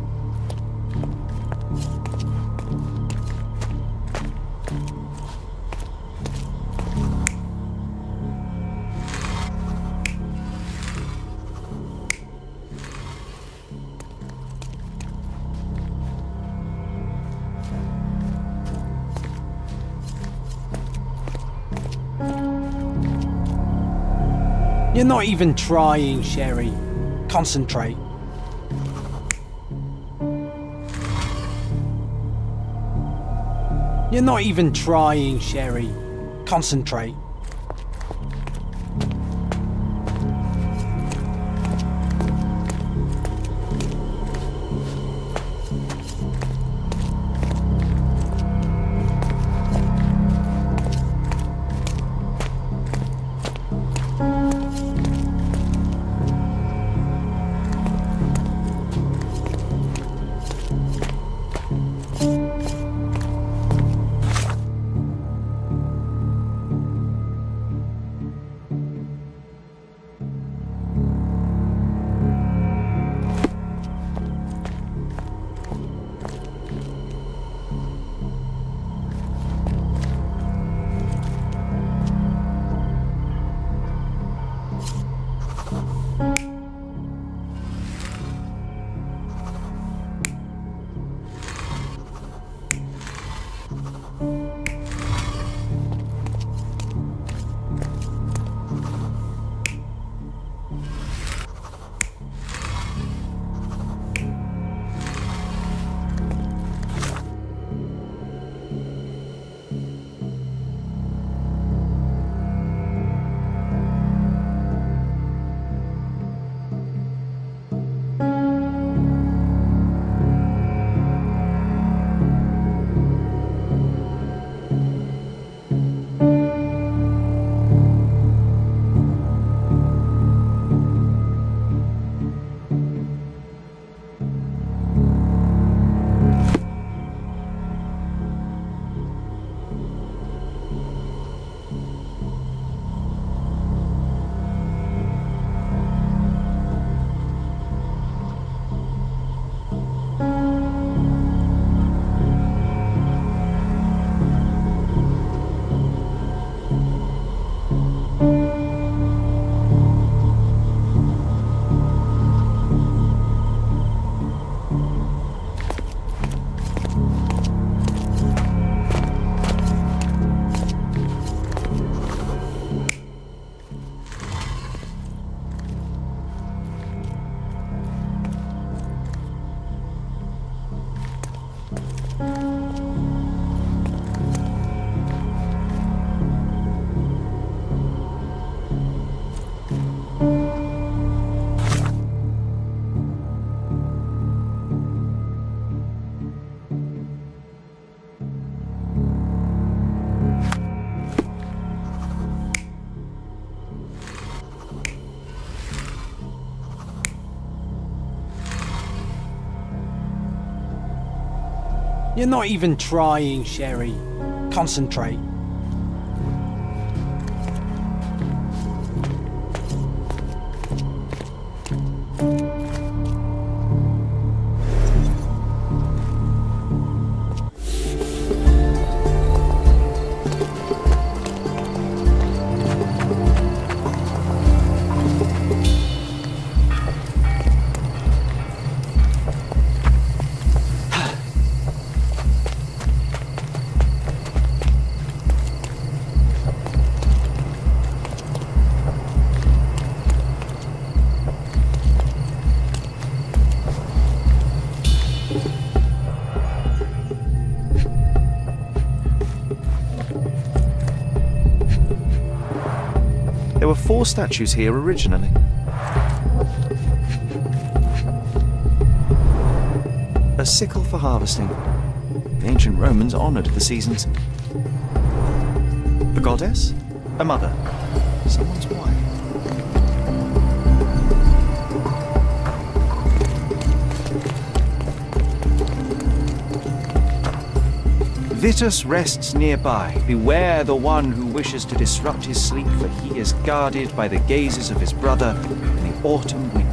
You're not even trying, Sherry. Concentrate. You're not even trying, Sherry. Concentrate. You're not even trying, Sherry. Concentrate. There were 4 statues here originally. A sickle for harvesting. The ancient Romans honoured the seasons. A goddess? A mother? Someone's wife? Vitus rests nearby. Beware the one who wishes to disrupt his sleep, for he is guarded by the gazes of his brother in the autumn wind.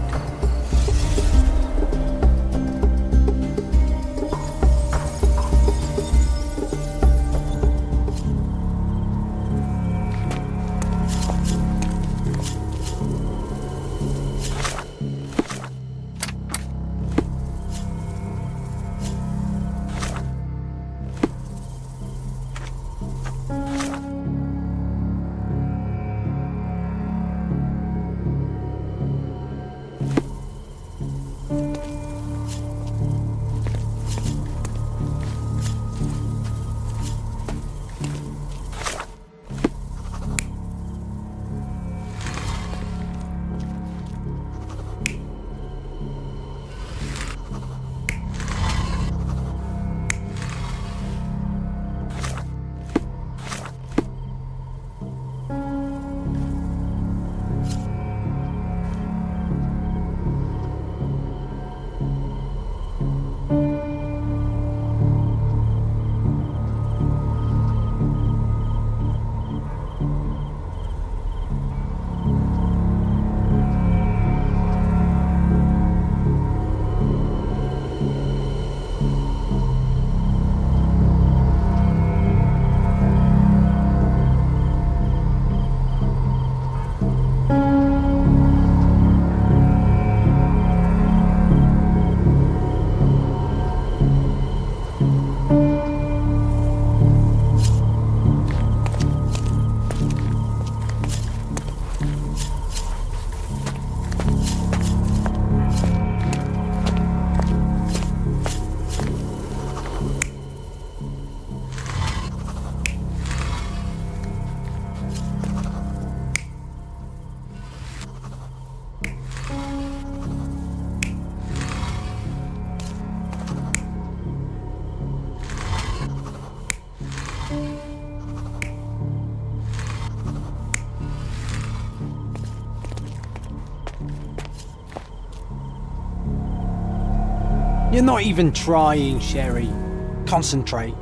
You're not even trying, Sherry. Concentrate.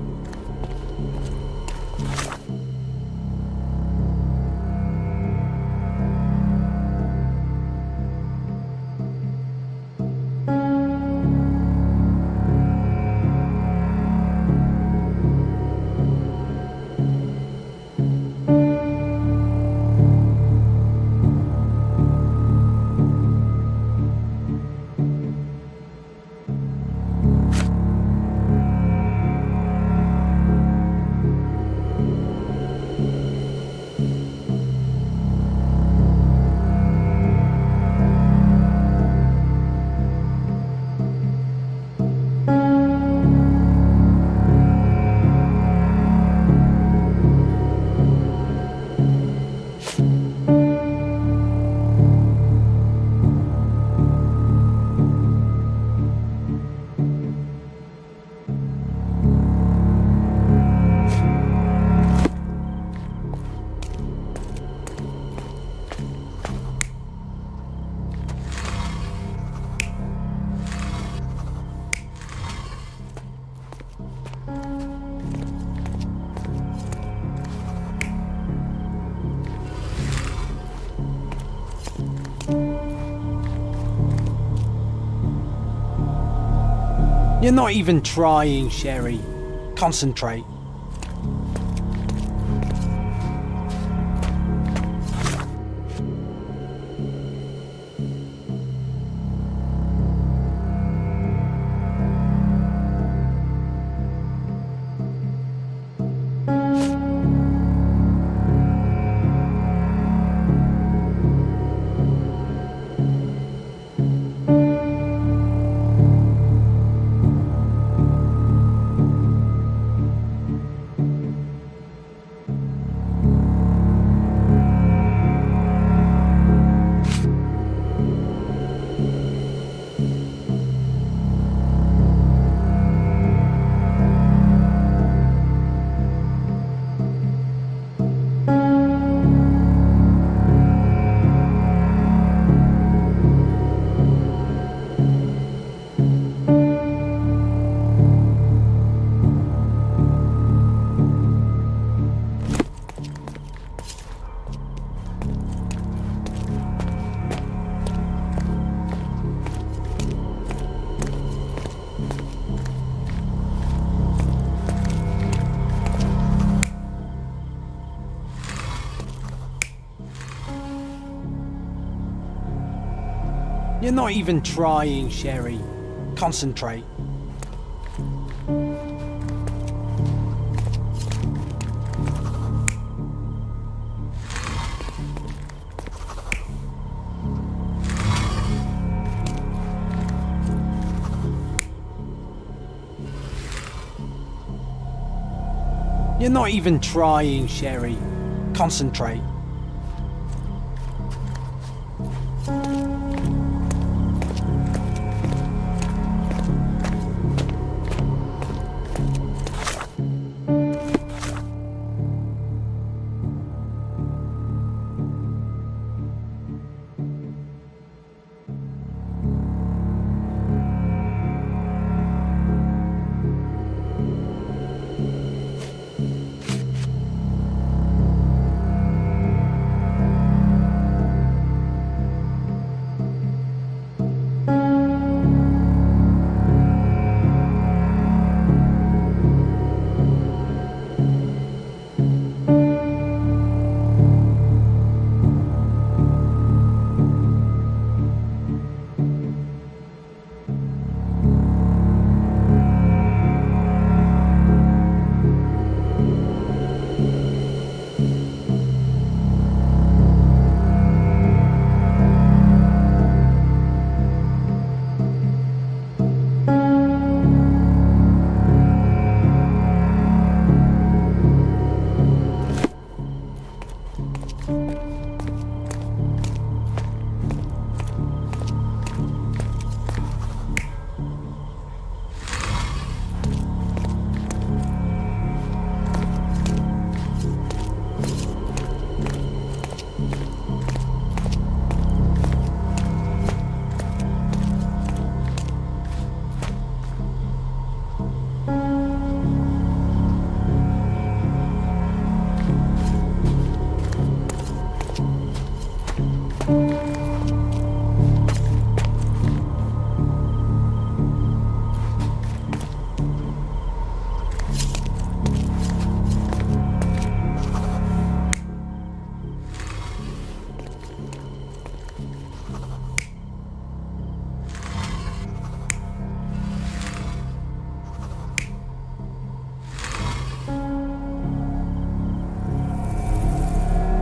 You're not even trying, Sherry. Concentrate. You're not even trying, Sherry. Concentrate. You're not even trying, Sherry. Concentrate.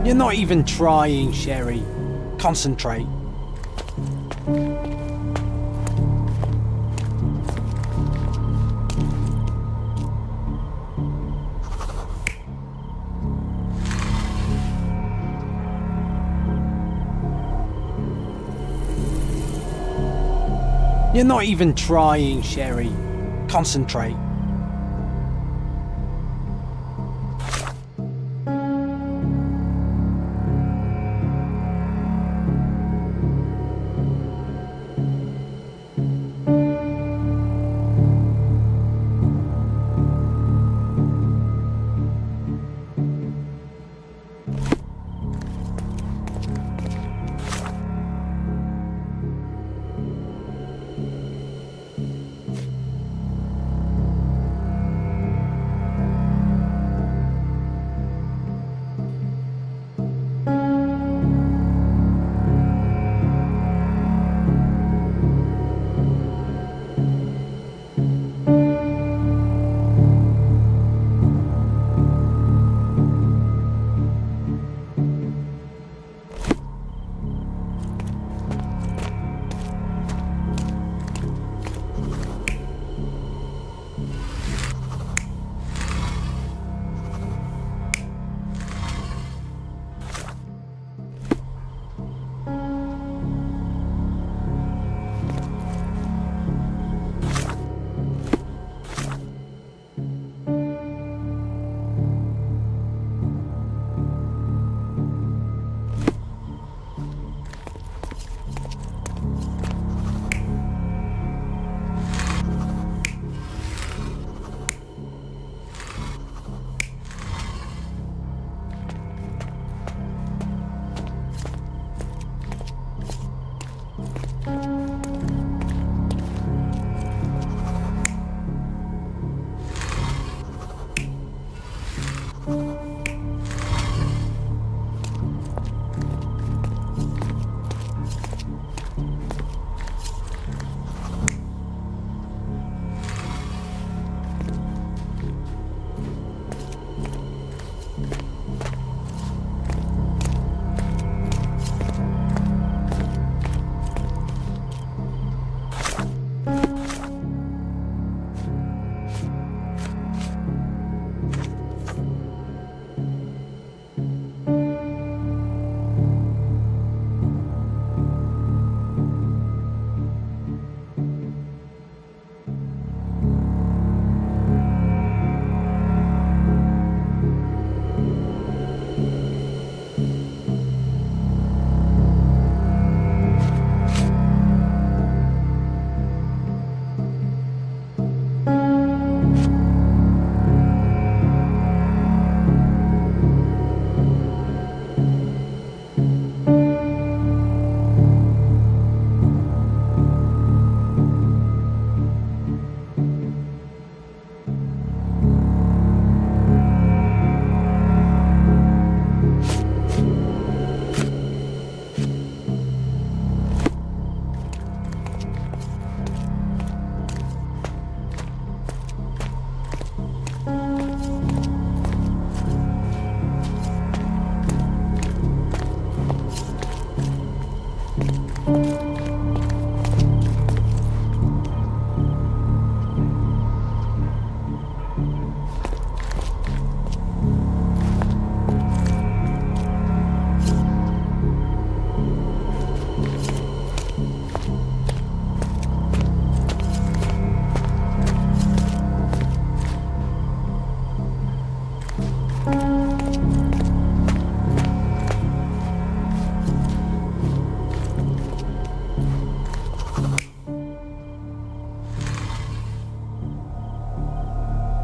You're not even trying, Sherry. Concentrate. You're not even trying, Sherry. Concentrate.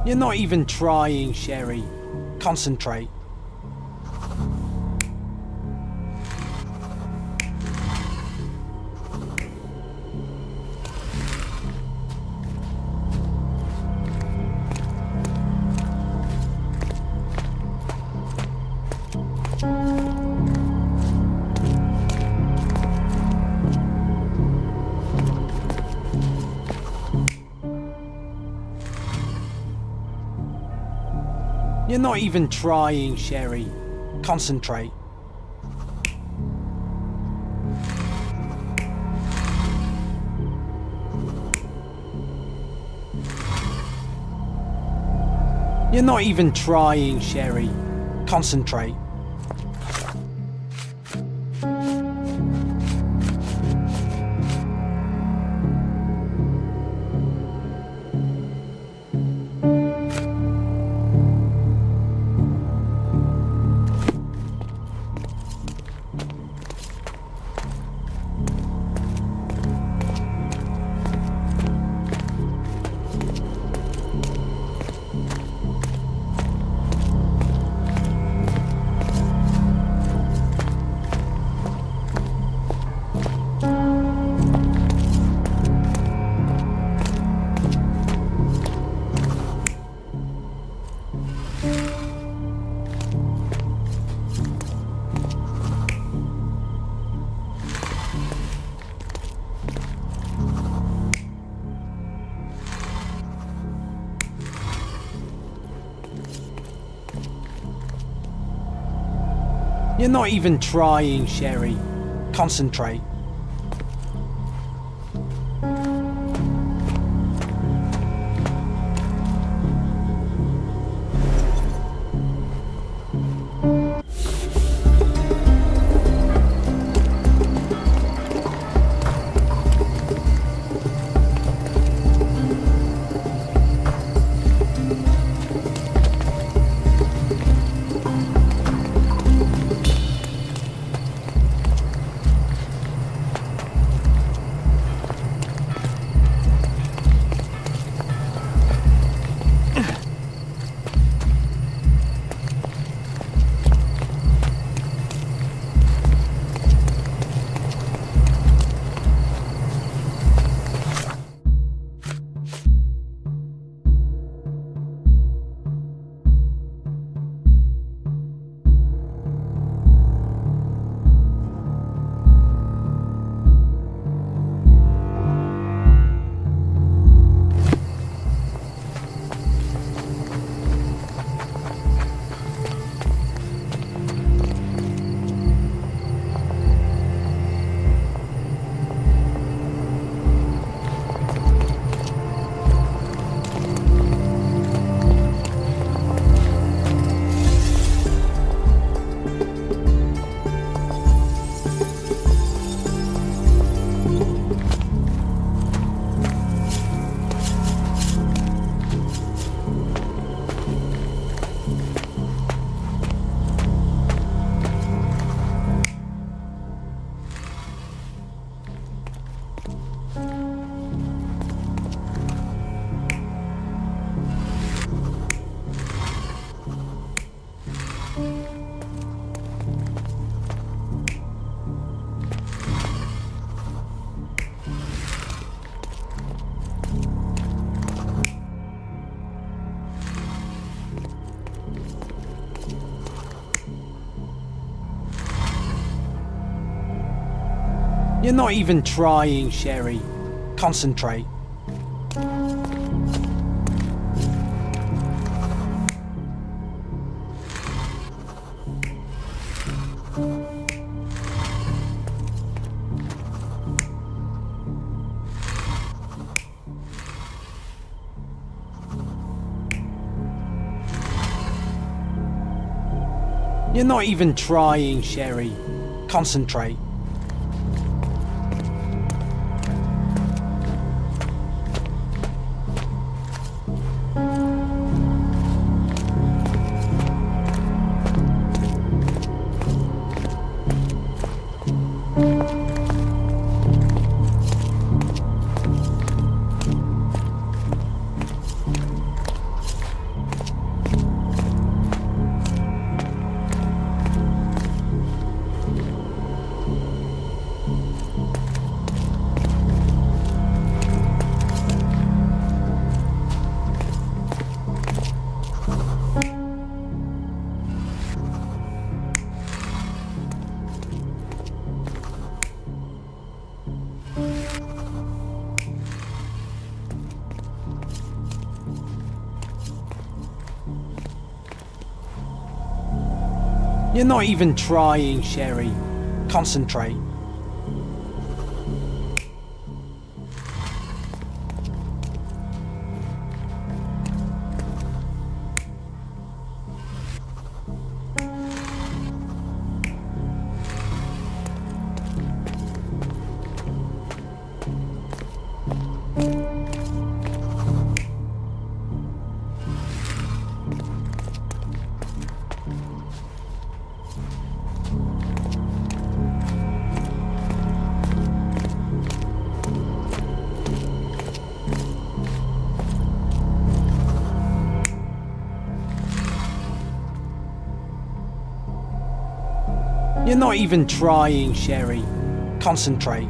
You're not even trying, Sherry. Concentrate. You're not even trying, Sherry. Concentrate. You're not even trying, Sherry. Concentrate. You're not even trying, Sherry. Concentrate. You're not even trying, Sherry. Concentrate. You're not even trying, Sherry. Concentrate. You're not even trying, Sherry. Concentrate. You're not even trying, Sherry. Concentrate.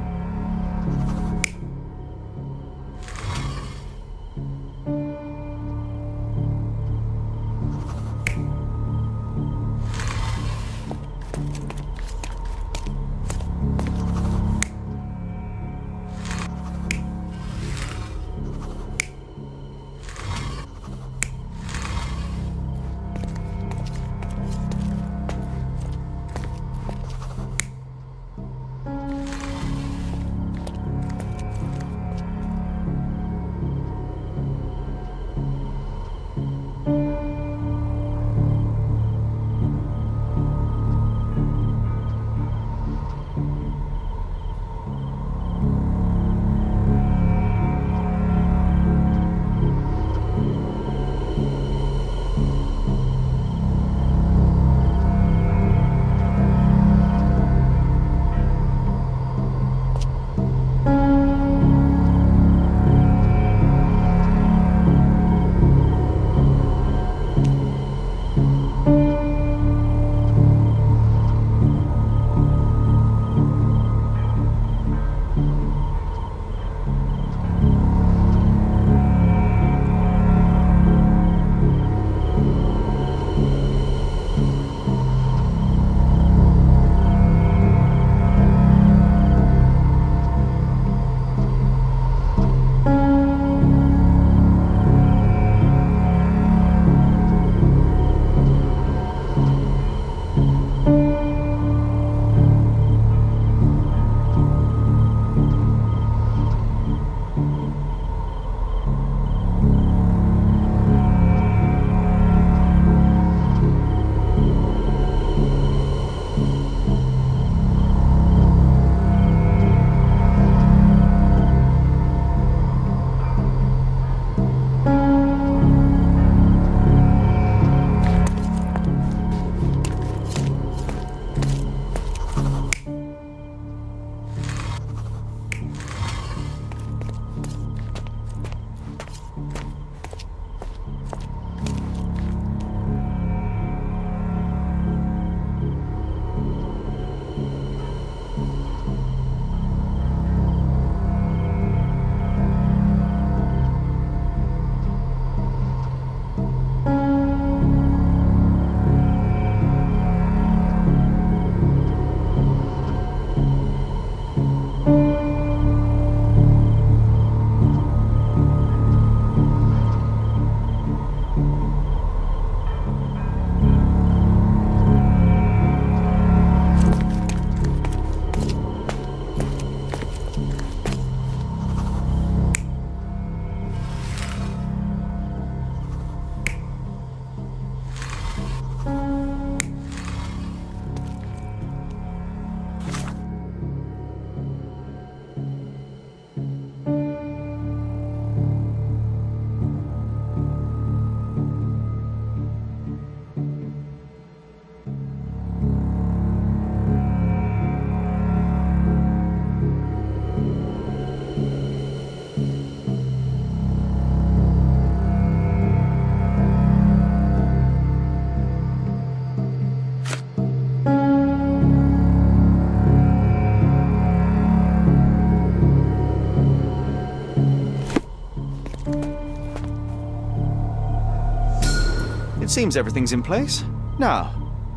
It seems everything's in place. Now,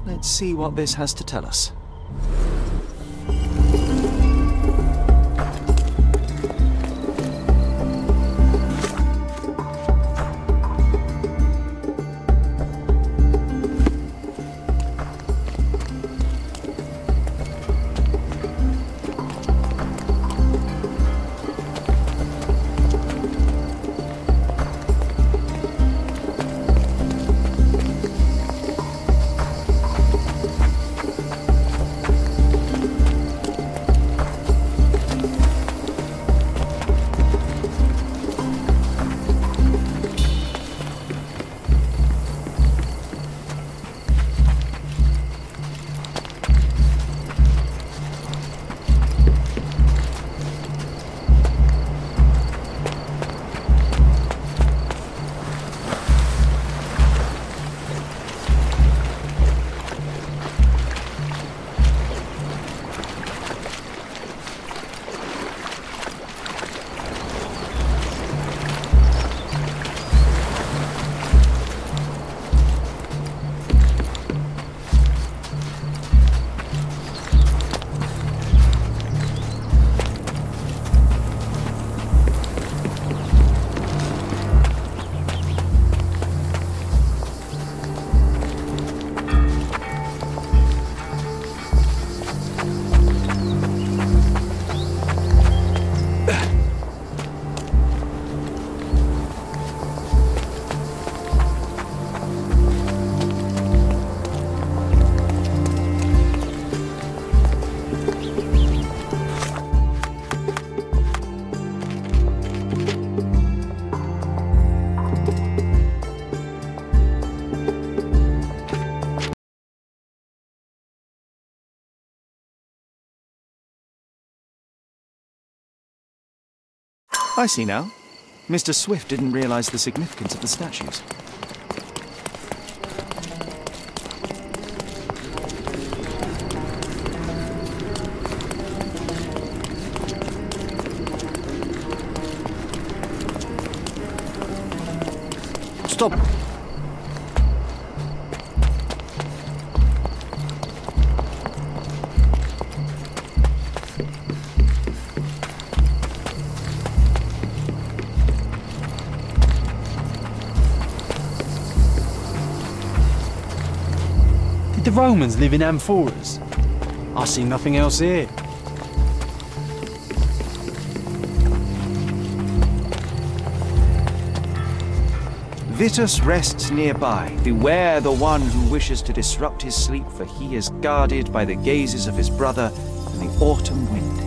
let's see what this has to tell us. I see now. Mr. Swift didn't realize the significance of the statues. Stop! Did the Romans live in amphoras? I see nothing else here. Vitus rests nearby. Beware the one who wishes to disrupt his sleep, for he is guarded by the gazes of his brother and the autumn wind.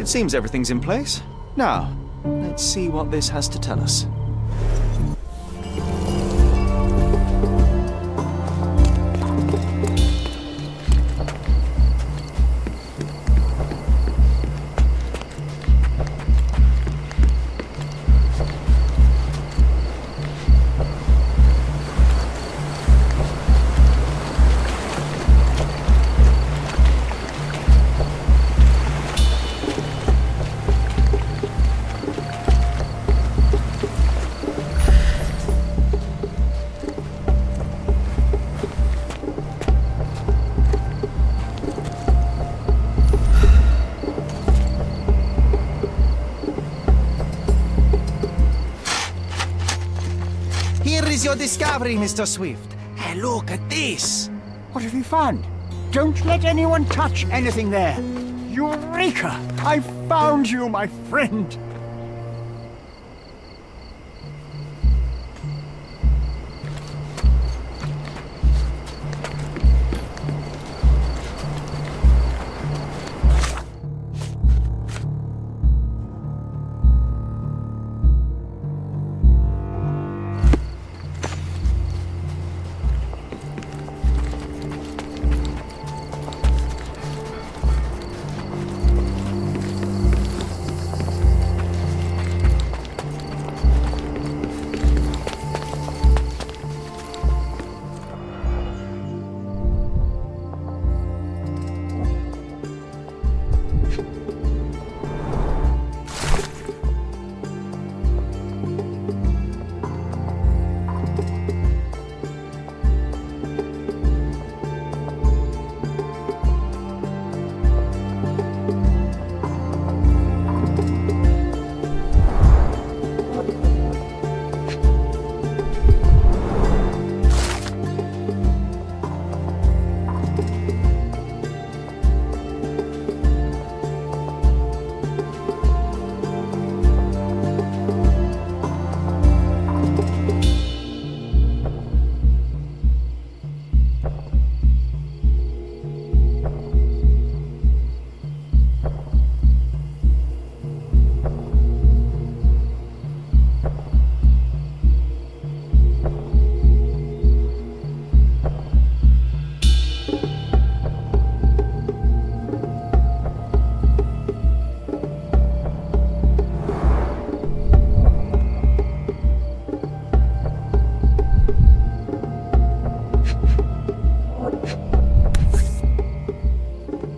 seems everything's in place. Now, let's see what this has to tell us. Here is your discovery, Mr. Swift. Hey, look at this. What have you found? Don't let anyone touch anything there. Eureka! I found you, my friend.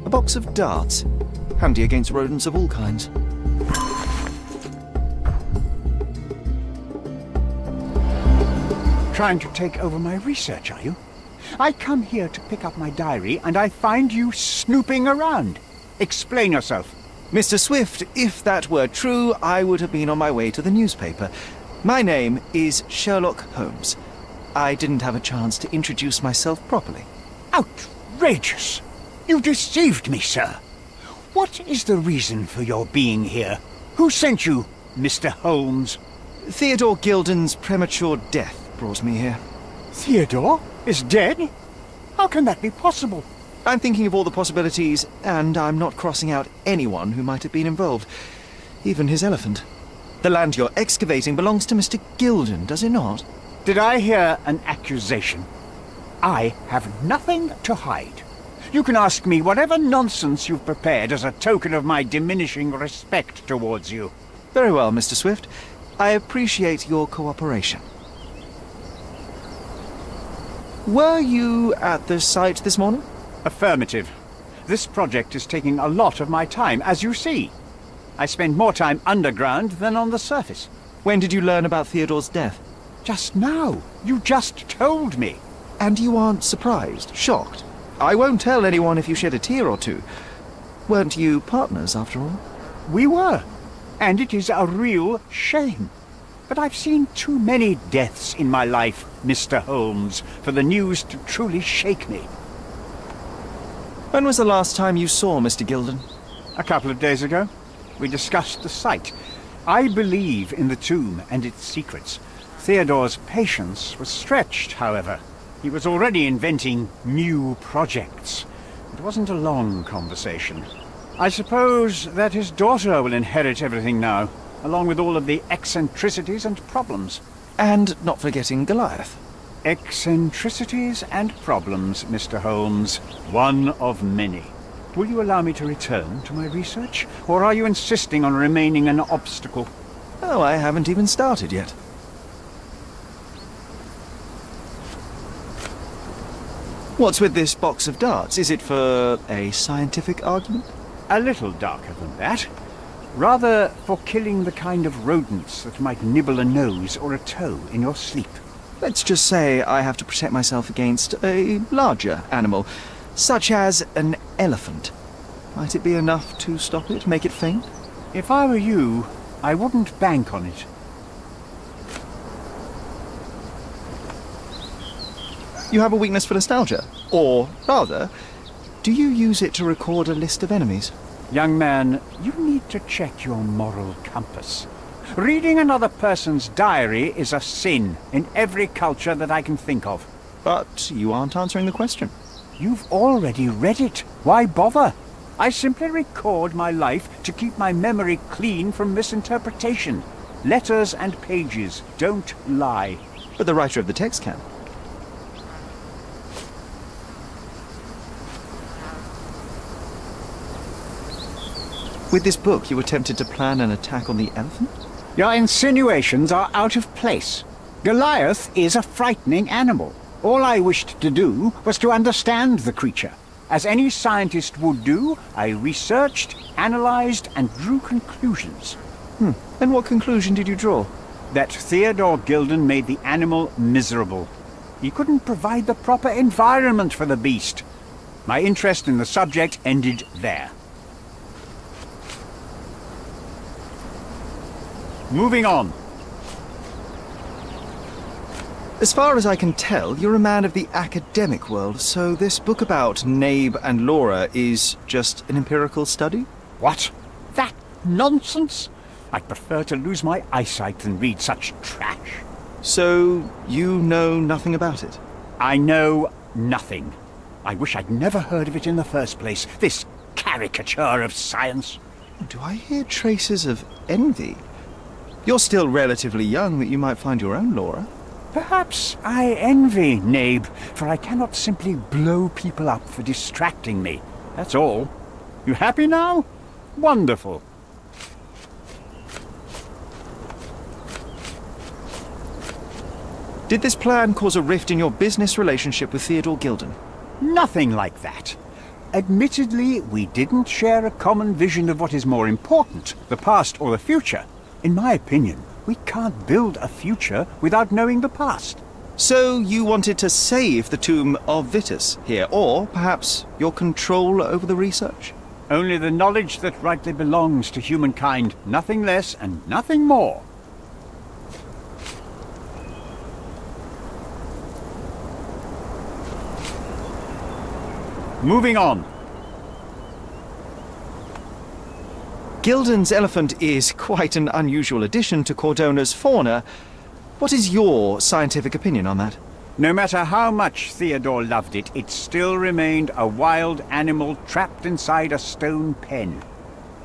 Box of darts. Handy against rodents of all kinds. Trying to take over my research, are you? I come here to pick up my diary, and I find you snooping around. Explain yourself. Mr. Swift, if that were true, I would have been on my way to the newspaper. My name is Sherlock Holmes. I didn't have a chance to introduce myself properly. Outrageous! You deceived me, sir. What is the reason for your being here? Who sent you, Mr. Holmes? Theodore Gilden's premature death brought me here. Theodore is dead? How can that be possible? I'm thinking of all the possibilities, and I'm not crossing out anyone who might have been involved. Even his elephant. The land you're excavating belongs to Mr. Gilden, does it not? Did I hear an accusation? I have nothing to hide. You can ask me whatever nonsense you've prepared as a token of my diminishing respect towards you. Very well, Mr. Swift. I appreciate your cooperation. Were you at the site this morning? Affirmative. This project is taking a lot of my time, as you see. I spend more time underground than on the surface. When did you learn about Theodore's death? Just now. You just told me. And you aren't surprised, shocked? I won't tell anyone if you shed a tear or two. Weren't you partners, after all? We were. And it is a real shame. But I've seen too many deaths in my life, Mr. Holmes, for the news to truly shake me. When was the last time you saw Mr. Gilden? A couple of days ago. We discussed the site. I believe in the tomb and its secrets. Theodore's patience was stretched, however. He was already inventing new projects. It wasn't a long conversation. I suppose that his daughter will inherit everything now, along with all of the eccentricities and problems. And not forgetting Goliath. Eccentricities and problems, Mr. Holmes. One of many. Will you allow me to return to my research, or are you insisting on remaining an obstacle? Oh, I haven't even started yet. What's with this box of darts? Is it for a scientific argument? A little darker than that. Rather for killing the kind of rodents that might nibble a nose or a toe in your sleep. Let's just say I have to protect myself against a larger animal, such as an elephant. Might it be enough to stop it, make it faint? If I were you, I wouldn't bank on it. You have a weakness for nostalgia? Or, rather, do you use it to record a list of enemies? Young man, you need to check your moral compass. Reading another person's diary is a sin in every culture that I can think of. But you aren't answering the question. You've already read it. Why bother? I simply record my life to keep my memory clean from misinterpretation. Letters and pages don't lie. But the writer of the text can. With this book, you attempted to plan an attack on the elephant? Your insinuations are out of place. Goliath is a frightening animal. All I wished to do was to understand the creature. As any scientist would do, I researched, analyzed, and drew conclusions. And what conclusion did you draw? That Theodore Gilden made the animal miserable. He couldn't provide the proper environment for the beast. My interest in the subject ended there. Moving on. As far as I can tell, you're a man of the academic world, so this book about Nabe and Laura is just an empirical study? What? That nonsense? I'd prefer to lose my eyesight than read such trash. So, you know nothing about it? I know nothing. I wish I'd never heard of it in the first place, this caricature of science. Do I hear traces of envy? You're still relatively young that you might find your own Laura. Perhaps I envy Nabe, for I cannot simply blow people up for distracting me. That's all. You happy now? Wonderful. Did this plan cause a rift in your business relationship with Theodore Gilden? Nothing like that. Admittedly, we didn't share a common vision of what is more important, the past or the future. In my opinion, we can't build a future without knowing the past. So you wanted to save the tomb of Vitus here, or perhaps your control over the research? Only the knowledge that rightly belongs to humankind, nothing less and nothing more. Moving on. Gilden's elephant is quite an unusual addition to Cordona's fauna. What is your scientific opinion on that? No matter how much Theodore loved it, it still remained a wild animal trapped inside a stone pen.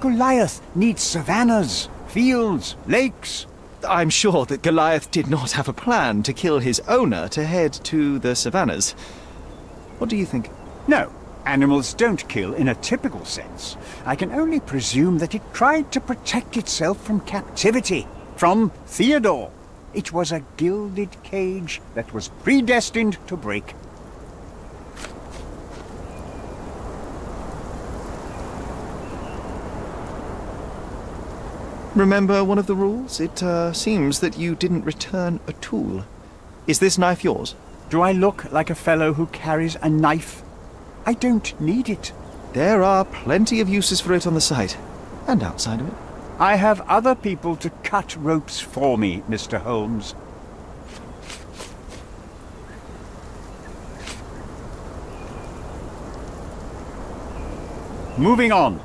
Goliath needs savannas, fields, lakes. I'm sure that Goliath did not have a plan to kill his owner to head to the savannas. What do you think? No. Animals don't kill in a typical sense. I can only presume that it tried to protect itself from captivity, from Theodore. It was a gilded cage that was predestined to break. Remember one of the rules? It seems that you didn't return a tool. Is this knife yours? Do I look like a fellow who carries a knife? I don't need it. There are plenty of uses for it on the site, and outside of it. I have other people to cut ropes for me, Mr. Holmes. Moving on.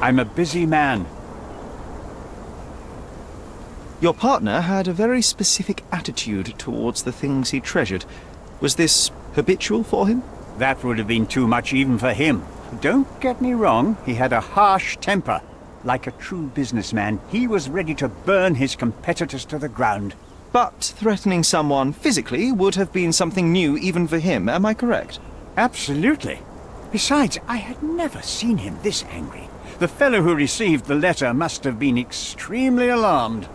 I'm a busy man. Your partner had a very specific attitude towards the things he treasured. Was this habitual for him? That would have been too much even for him. Don't get me wrong, he had a harsh temper. Like a true businessman, he was ready to burn his competitors to the ground. But threatening someone physically would have been something new even for him, am I correct? Absolutely. Besides, I had never seen him this angry. The fellow who received the letter must have been extremely alarmed.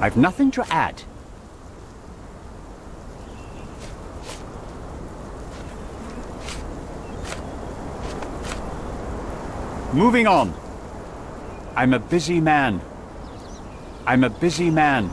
I've nothing to add. Moving on. I'm a busy man. I'm a busy man.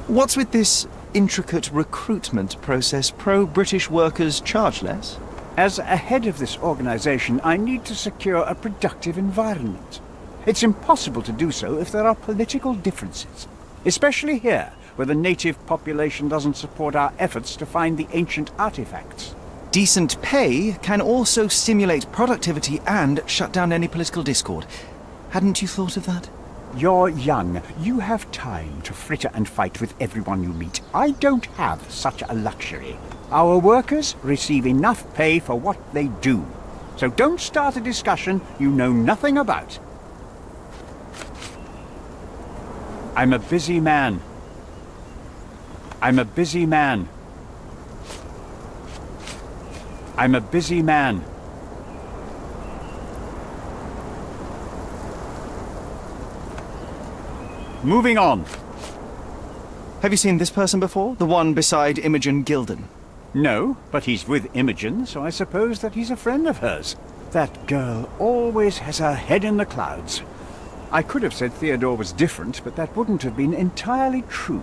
What's with this intricate recruitment process? Pro-British workers charge less? As a head of this organization, I need to secure a productive environment. It's impossible to do so if there are political differences, especially here, where the native population doesn't support our efforts to find the ancient artifacts. Decent pay can also stimulate productivity and shut down any political discord. Hadn't you thought of that? You're young. You have time to fritter and fight with everyone you meet. I don't have such a luxury. Our workers receive enough pay for what they do. So don't start a discussion you know nothing about. I'm a busy man. I'm a busy man. I'm a busy man. Moving on. Have you seen this person before? The one beside Imogen Gilden? No, but he's with Imogen, so I suppose that he's a friend of hers. That girl always has her head in the clouds. I could have said Theodore was different, but that wouldn't have been entirely true.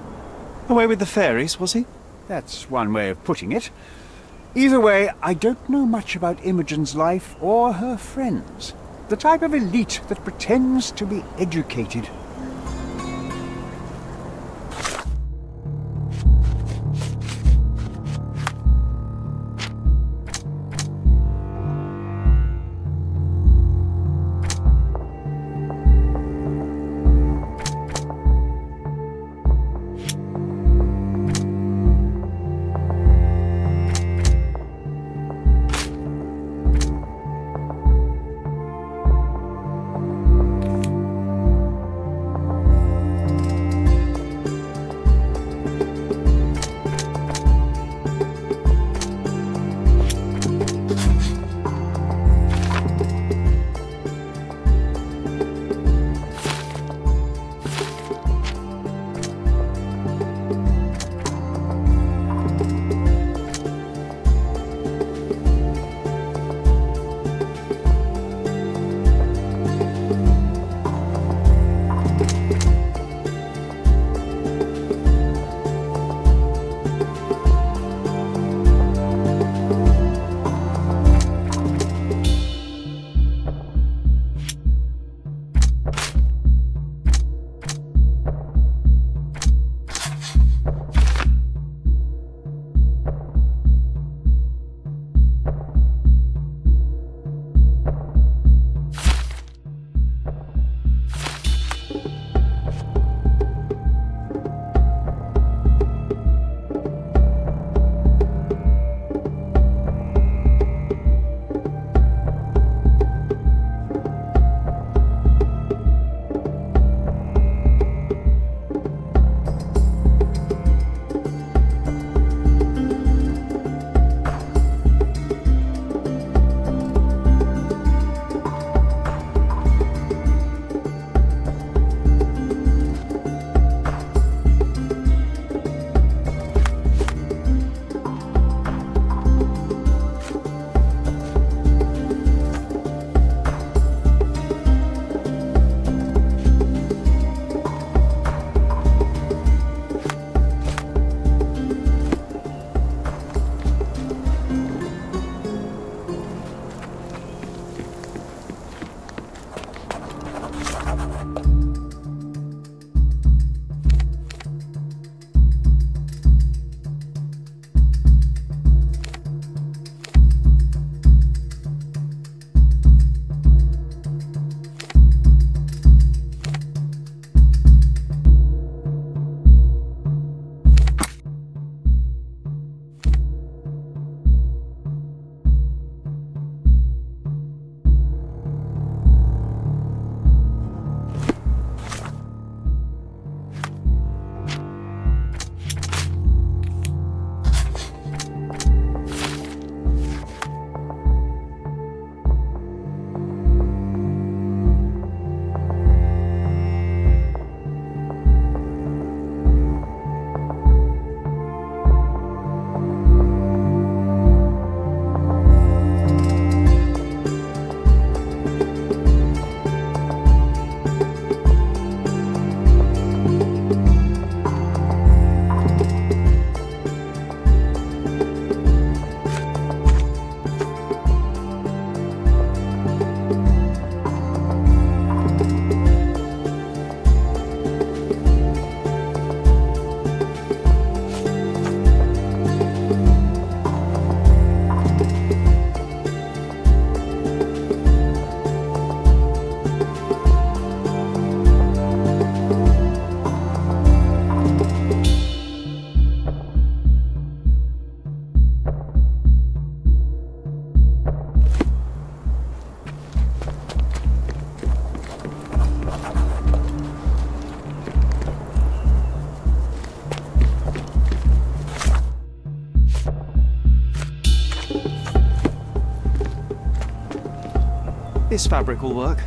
Away with the fairies, was he? That's one way of putting it. Either way, I don't know much about Imogen's life or her friends. The type of elite that pretends to be educated. this fabric will work.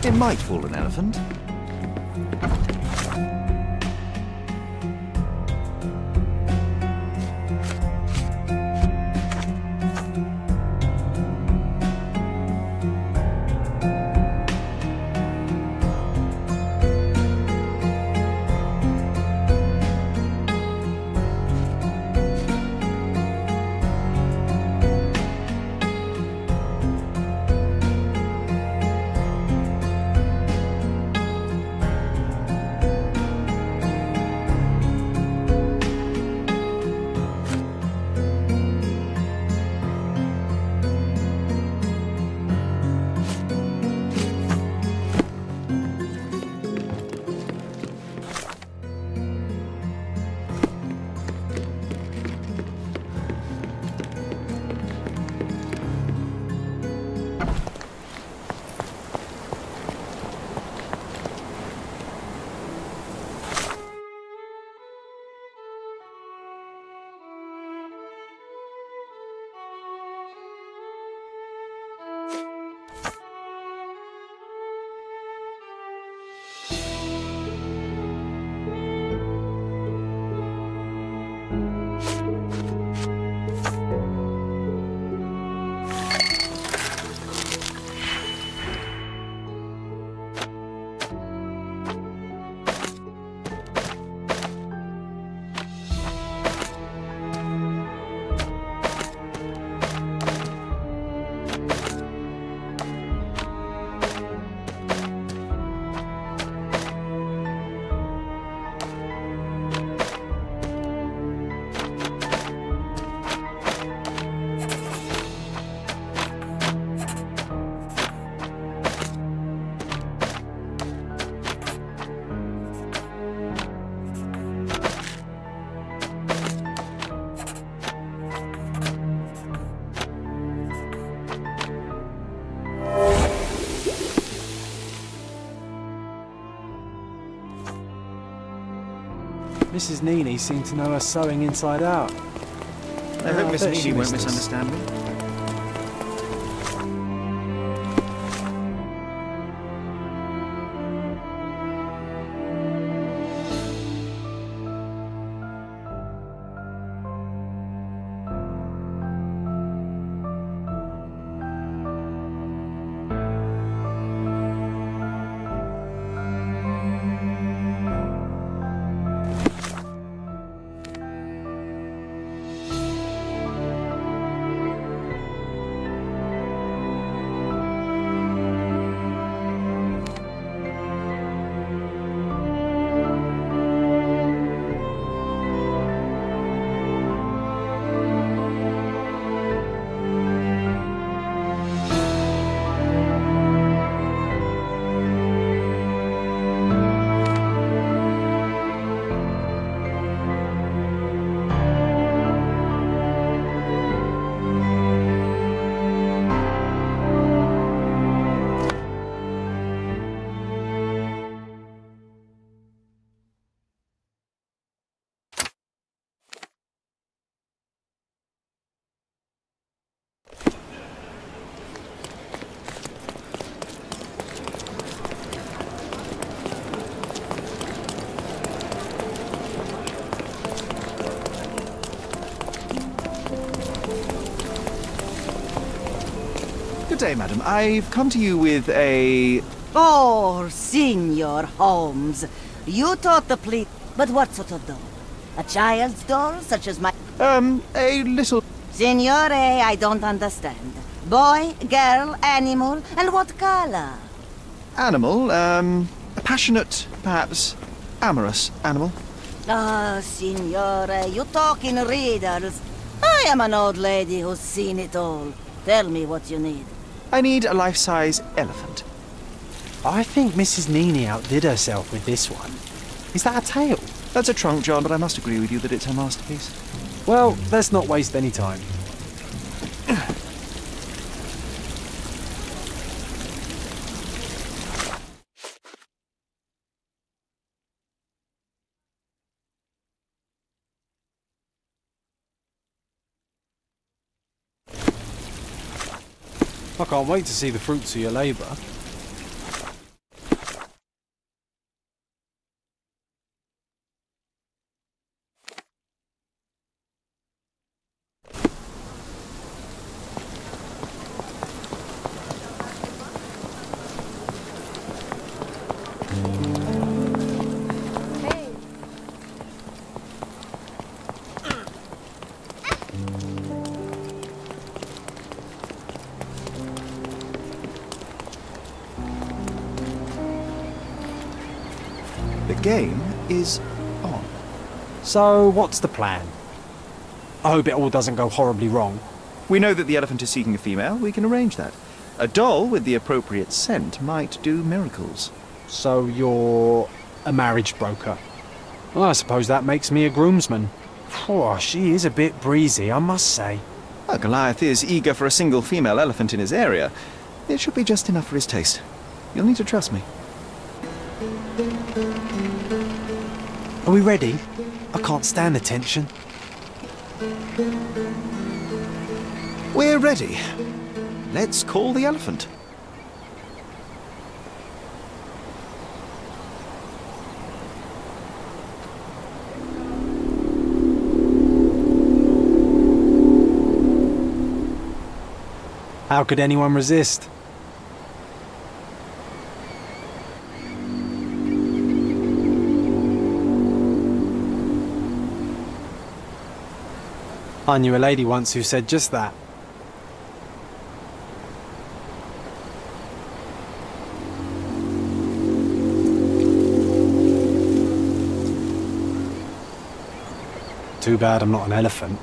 It might fool an elephant. Mrs. Nini seemed to know her sewing inside out. I hope Miss bet Nini she won't missed us. misunderstand me. day, madam. I've come to you with a... Oh, Signor Holmes. You taught the police... But what sort of doll? A child's doll, such as my... a little... Signore, I don't understand. Boy, girl, animal, and what color? Animal, a passionate, perhaps amorous animal. Ah, Signore, you talk in riddles. I am an old lady who's seen it all. Tell me what you need. I need a life-size elephant. I think Mrs. Nini outdid herself with this one. Is that a tail? That's a trunk, John, but I must agree with you that it's her masterpiece. Well, let's not waste any time. I can't wait to see the fruits of your labour. The game is on. So, what's the plan? I hope it all doesn't go horribly wrong. We know that the elephant is seeking a female. We can arrange that. A doll with the appropriate scent might do miracles. So you're a marriage broker? Well, I suppose that makes me a groomsman. Oh, she is a bit breezy, I must say. Well, Goliath is eager for a single female elephant in his area. It should be just enough for his taste. You'll need to trust me. Are we ready? I can't stand the tension. We're ready. Let's call the elephant. How could anyone resist? I knew a lady once who said just that. Too bad I'm not an elephant.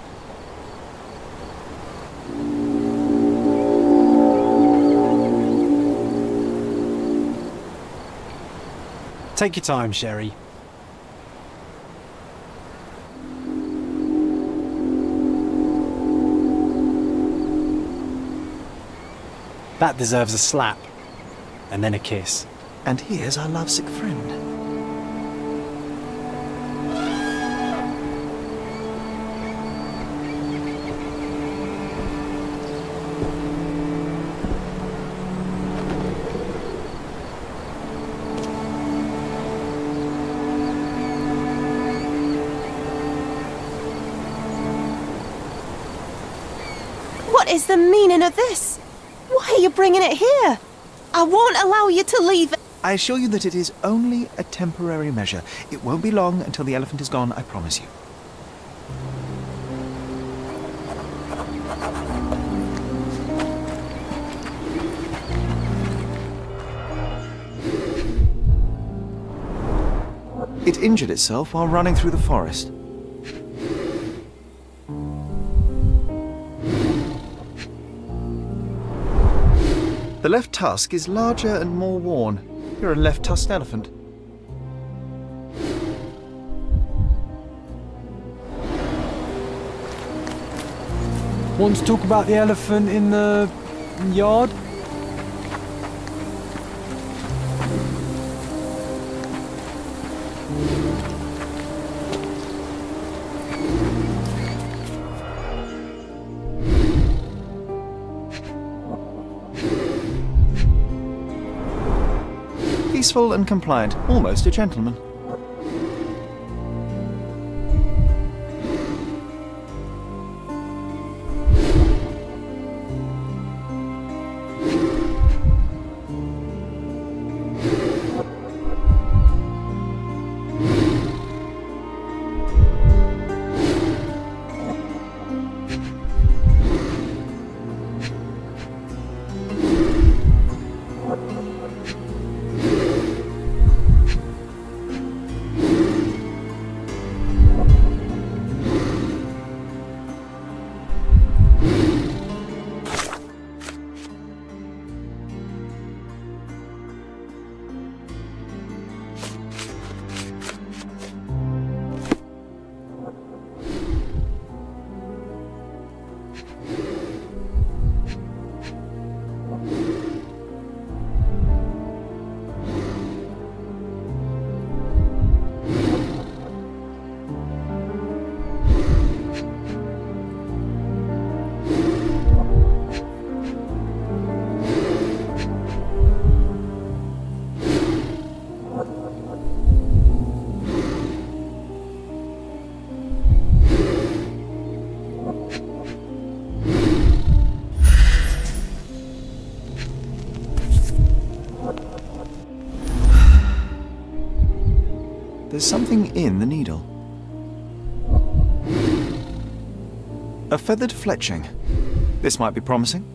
Take your time, Sherry. That deserves a slap. And then a kiss. And here's our lovesick friend. What is the meaning of this? Why are you bringing it here? I won't allow you to leave. I assure you that it is only a temporary measure. It won't be long until the elephant is gone, I promise you. It injured itself while running through the forest. The left tusk is larger and more worn. You're a left-tusked elephant. Want to talk about the elephant in the yard? Peaceful and compliant, almost a gentleman. There's something in the needle. A feathered fletching. This might be promising.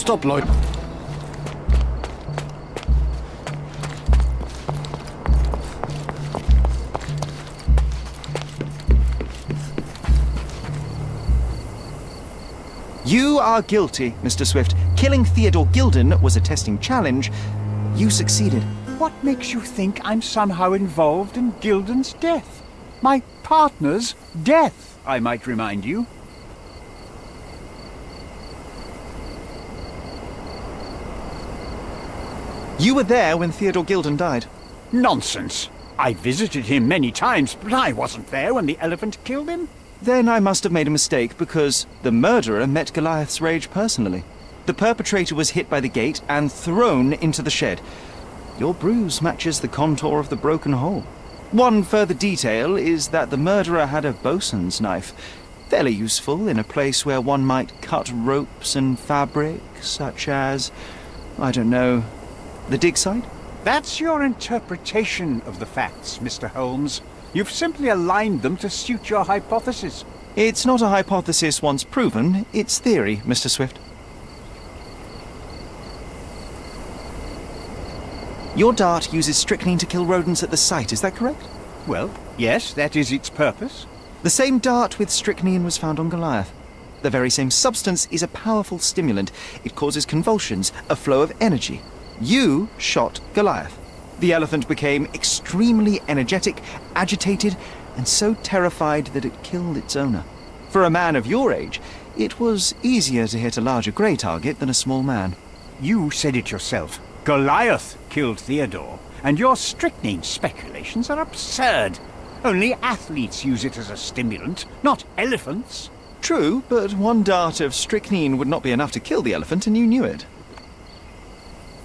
Stop, Lloyd. You are guilty, Mr. Swift. Killing Theodore Gilden was a testing challenge. You succeeded. What makes you think I'm somehow involved in Gilden's death? My partner's death, I might remind you. You were there when Theodore Gilden died. Nonsense. I visited him many times, but I wasn't there when the elephant killed him. Then I must have made a mistake, because the murderer met Goliath's rage personally. The perpetrator was hit by the gate and thrown into the shed. Your bruise matches the contour of the broken hole. One further detail is that the murderer had a bosun's knife, fairly useful in a place where one might cut ropes and fabric, such as, I don't know, the dig site? That's your interpretation of the facts, Mr. Holmes. You've simply aligned them to suit your hypothesis. It's not a hypothesis once proven, it's theory, Mr. Swift. Your dart uses strychnine to kill rodents at the site, is that correct? Well, yes, that is its purpose. The same dart with strychnine was found on Goliath. The very same substance is a powerful stimulant. It causes convulsions, a flow of energy. You shot Goliath. The elephant became extremely energetic, agitated, and so terrified that it killed its owner. For a man of your age, it was easier to hit a larger grey target than a small man. You said it yourself. Goliath killed Theodore, and your strychnine speculations are absurd. Only athletes use it as a stimulant, not elephants. True, but one dart of strychnine would not be enough to kill the elephant, and you knew it.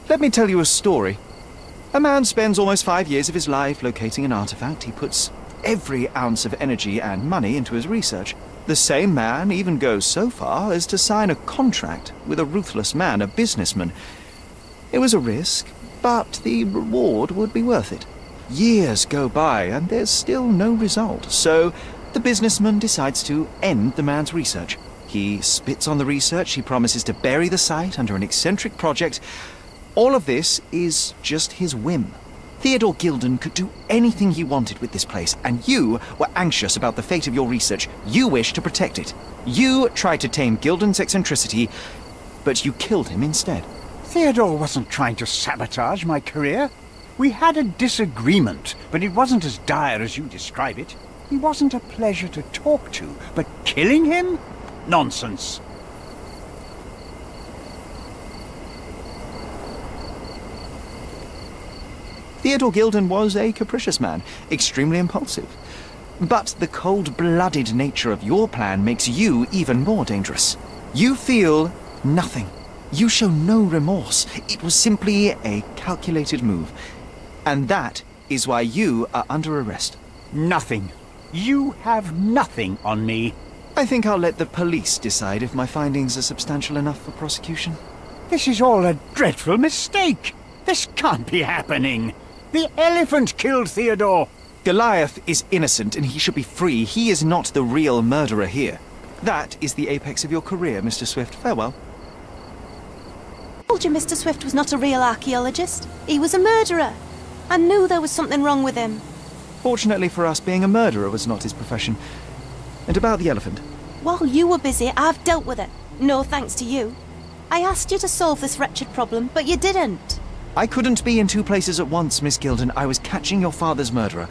Let me tell you a story. A man spends almost 5 years of his life locating an artifact. He puts every ounce of energy and money into his research. The same man even goes so far as to sign a contract with a ruthless man, a businessman. It was a risk, but the reward would be worth it. Years go by and there's still no result, so the businessman decides to end the man's research. He spits on the research, he promises to bury the site under an eccentric project. All of this is just his whim. Theodore Gilden could do anything he wanted with this place, and you were anxious about the fate of your research. You wished to protect it. You tried to tame Gilden's eccentricity, but you killed him instead. Theodore wasn't trying to sabotage my career. We had a disagreement, but it wasn't as dire as you describe it. He wasn't a pleasure to talk to, but killing him? Nonsense. Theodore Gilden was a capricious man, extremely impulsive. But the cold-blooded nature of your plan makes you even more dangerous. You feel nothing. You show no remorse. It was simply a calculated move. And that is why you are under arrest. Nothing. You have nothing on me. I think I'll let the police decide if my findings are substantial enough for prosecution. This is all a dreadful mistake. This can't be happening. The elephant killed Theodore. Goliath is innocent and he should be free. He is not the real murderer here. That is the apex of your career, Mr. Swift. Farewell. I told you Mr. Swift was not a real archaeologist. He was a murderer. I knew there was something wrong with him. Fortunately for us, being a murderer was not his profession. And about the elephant? While you were busy, I've dealt with it. No thanks to you. I asked you to solve this wretched problem, but you didn't. I couldn't be in two places at once, Miss Gilden. I was catching your father's murderer.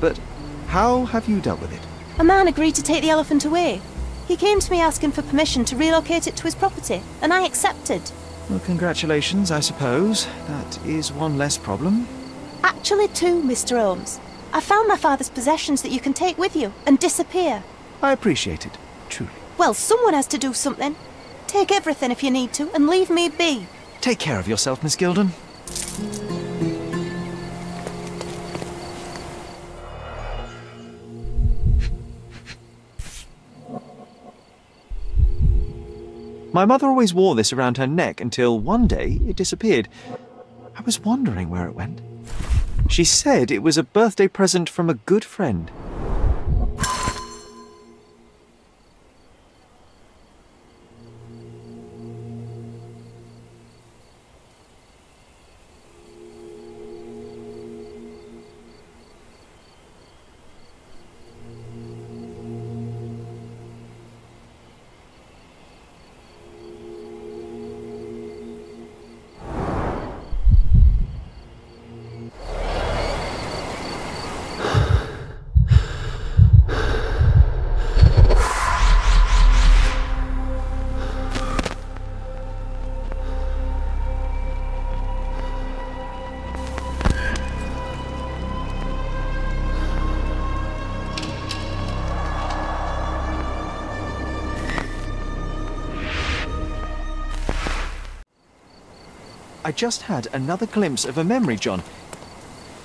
But how have you dealt with it? A man agreed to take the elephant away. He came to me asking for permission to relocate it to his property, and I accepted. Well, congratulations, I suppose. That is one less problem. Actually, two, Mr. Holmes. I found my father's possessions that you can take with you and disappear. I appreciate it, truly. Well, someone has to do something. Take everything if you need to, and leave me be. Take care of yourself, Miss Gilden. My mother always wore this around her neck until one day it disappeared. I was wondering where it went. She said it was a birthday present from a good friend. I just had another glimpse of a memory, John.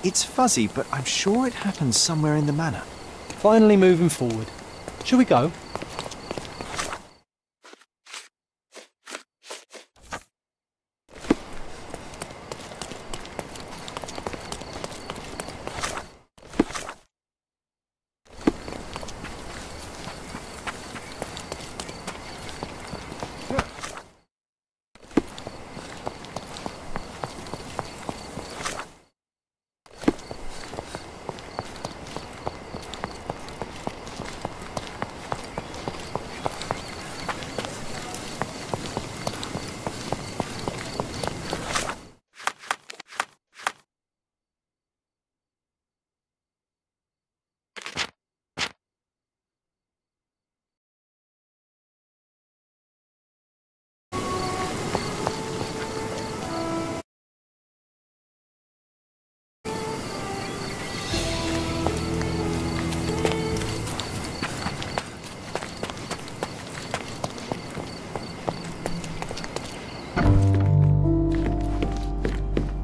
It's fuzzy, but I'm sure it happened somewhere in the manor. Finally moving forward. Shall we go?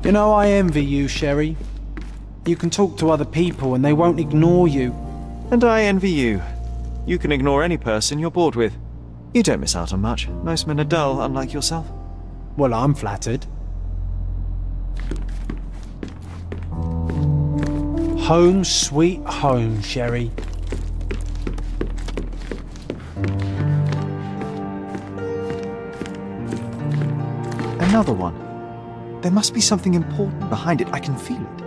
You know, I envy you, Sherry. You can talk to other people and they won't ignore you. And I envy you. You can ignore any person you're bored with. You don't miss out on much. Most men are dull, unlike yourself. Well, I'm flattered. Home sweet home, Sherry. Another one. There must be something important behind it. I can feel it.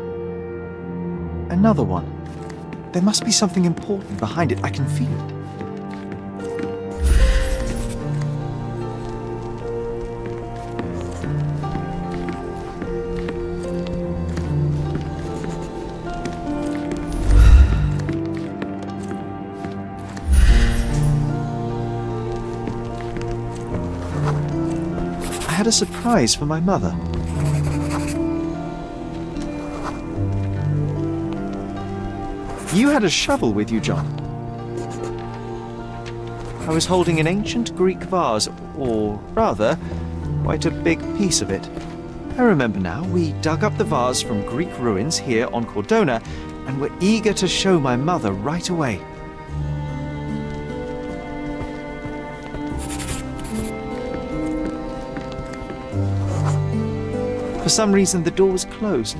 Another one. There must be something important behind it. I can feel it. I had a surprise for my mother. You had a shovel with you, John. I was holding an ancient Greek vase, or rather, quite a big piece of it. I remember now, we dug up the vase from Greek ruins here on Cordona, and were eager to show my mother right away. For some reason, the door was closed.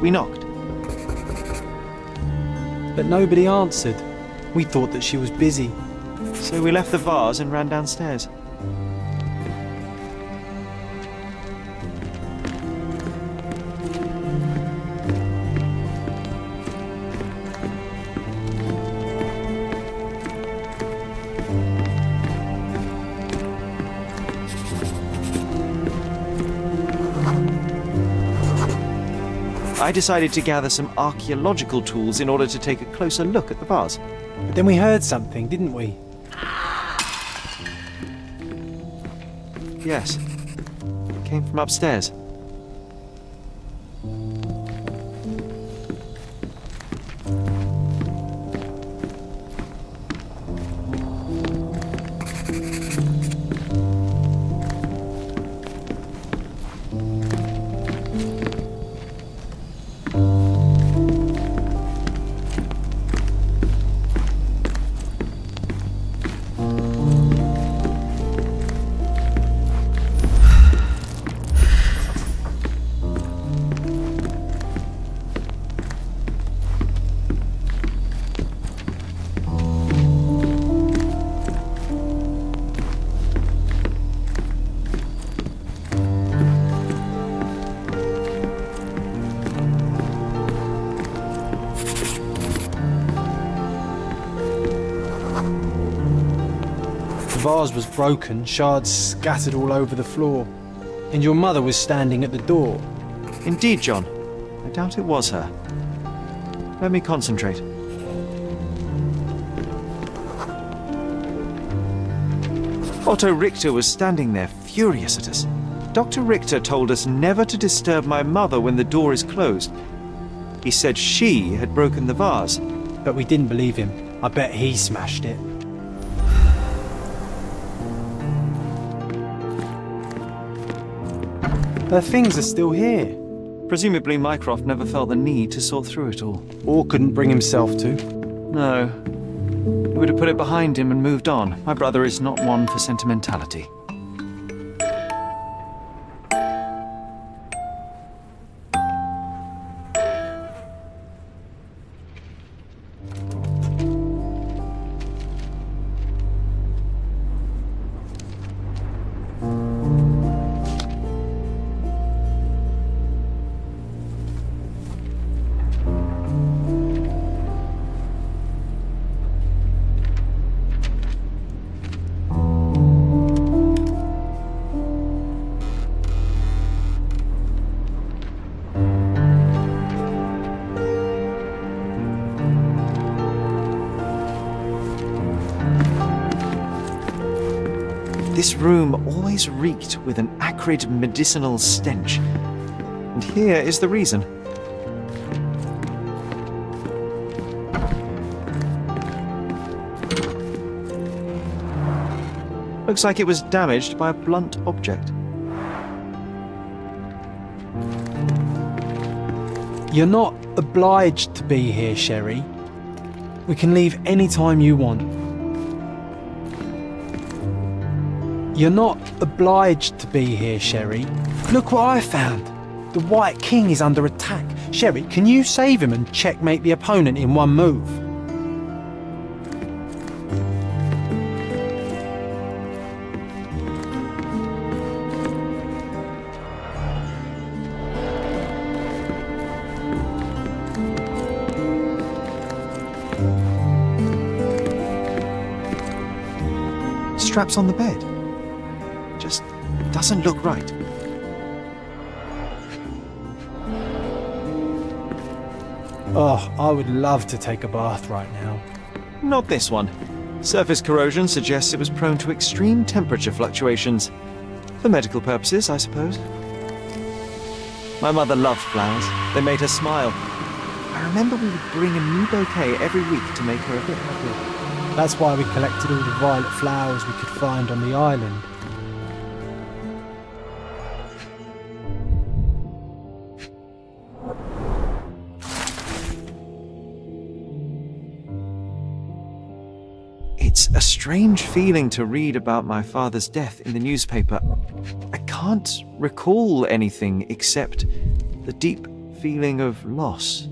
We knocked. But nobody answered. We thought that she was busy. So we left the vase and ran downstairs. I decided to gather some archaeological tools in order to take a closer look at the vase. But then we heard something, didn't we? Yes. It came from upstairs. The vase was broken, shards scattered all over the floor. And your mother was standing at the door. Indeed, John. I doubt it was her. Let me concentrate. Otto Richter was standing there, furious at us. Dr. Richter told us never to disturb my mother when the door is closed. He said she had broken the vase. But we didn't believe him. I bet he smashed it. Her things are still here. Presumably Mycroft never felt the need to sort through it all. Or couldn't bring himself to. No. He would have put it behind him and moved on. My brother is not one for sentimentality. This room always reeked with an acrid medicinal stench. And here is the reason. Looks like it was damaged by a blunt object. You're not obliged to be here, Sherry. We can leave any time you want. You're not obliged to be here, Sherry. Look what I found. The White King is under attack. Sherry, can you save him and checkmate the opponent in one move? Straps on the bed. Just doesn't look right. Oh, I would love to take a bath right now. Not this one. Surface corrosion suggests it was prone to extreme temperature fluctuations. For medical purposes, I suppose. My mother loved flowers. They made her smile. I remember we would bring a new bouquet every week to make her a bit happier. That's why we collected all the violet flowers we could find on the island. It's a strange feeling to read about my father's death in the newspaper. I can't recall anything except the deep feeling of loss.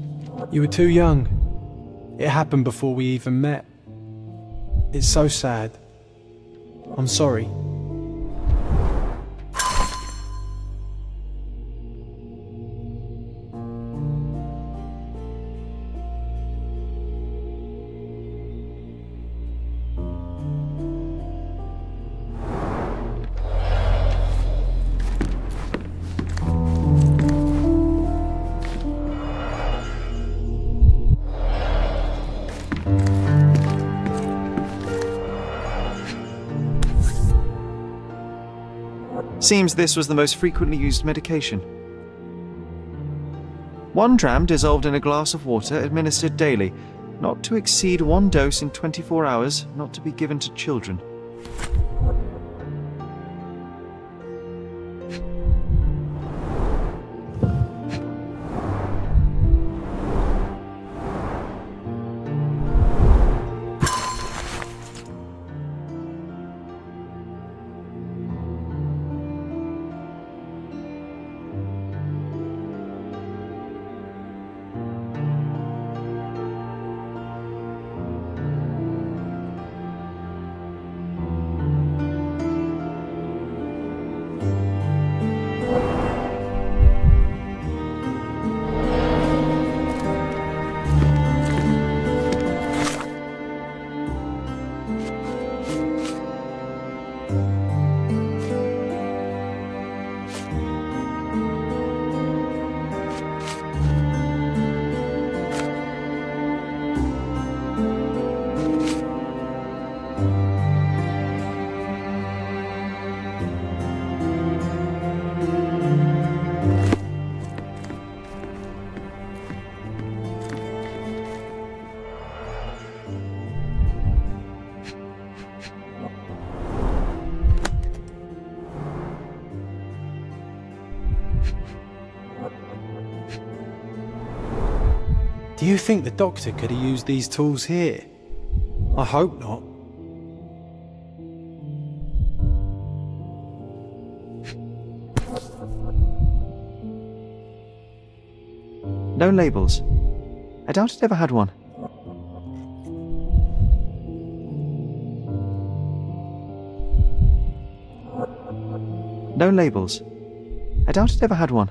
You were too young. It happened before we even met. It's so sad. I'm sorry. Seems this was the most frequently used medication. 1 dram dissolved in a glass of water, administered daily. Not to exceed 1 dose in 24 hours, not to be given to children. Do you think the doctor could have used these tools here? I hope not. No labels. I doubt it ever had one. No labels. I doubt it ever had one.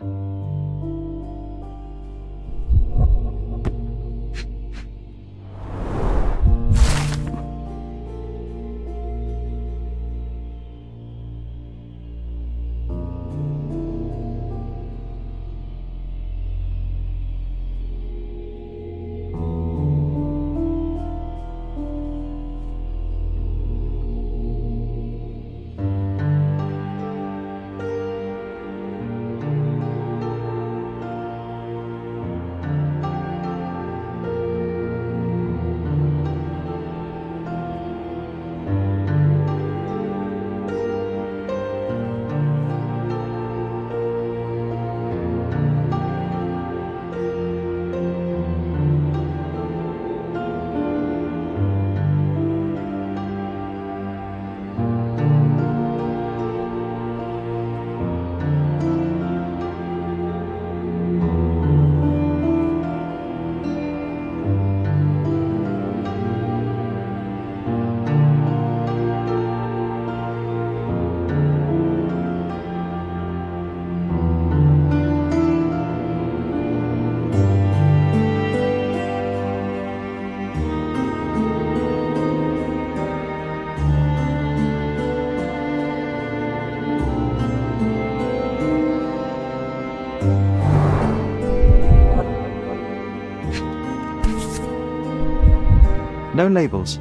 No labels.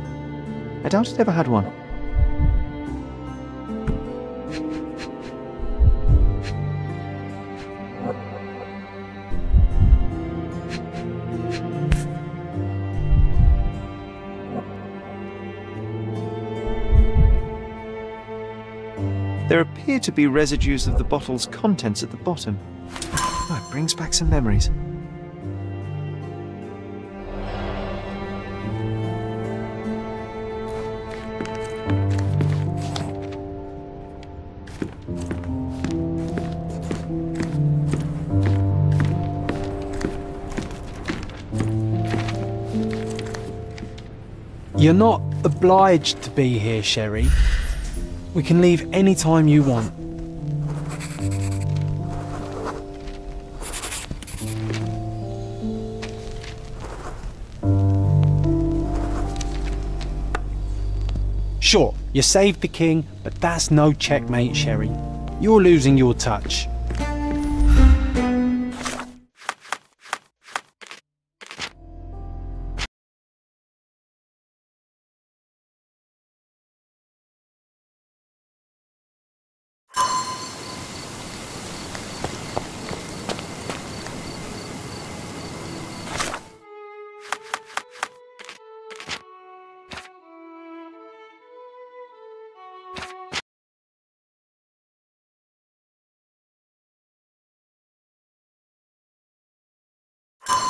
I doubt it ever had one. There appear to be residues of the bottle's contents at the bottom. Oh, it brings back some memories. You're not obliged to be here, Sherry. We can leave any time you want. Sure, you saved the king, but that's no checkmate, Sherry. You're losing your touch.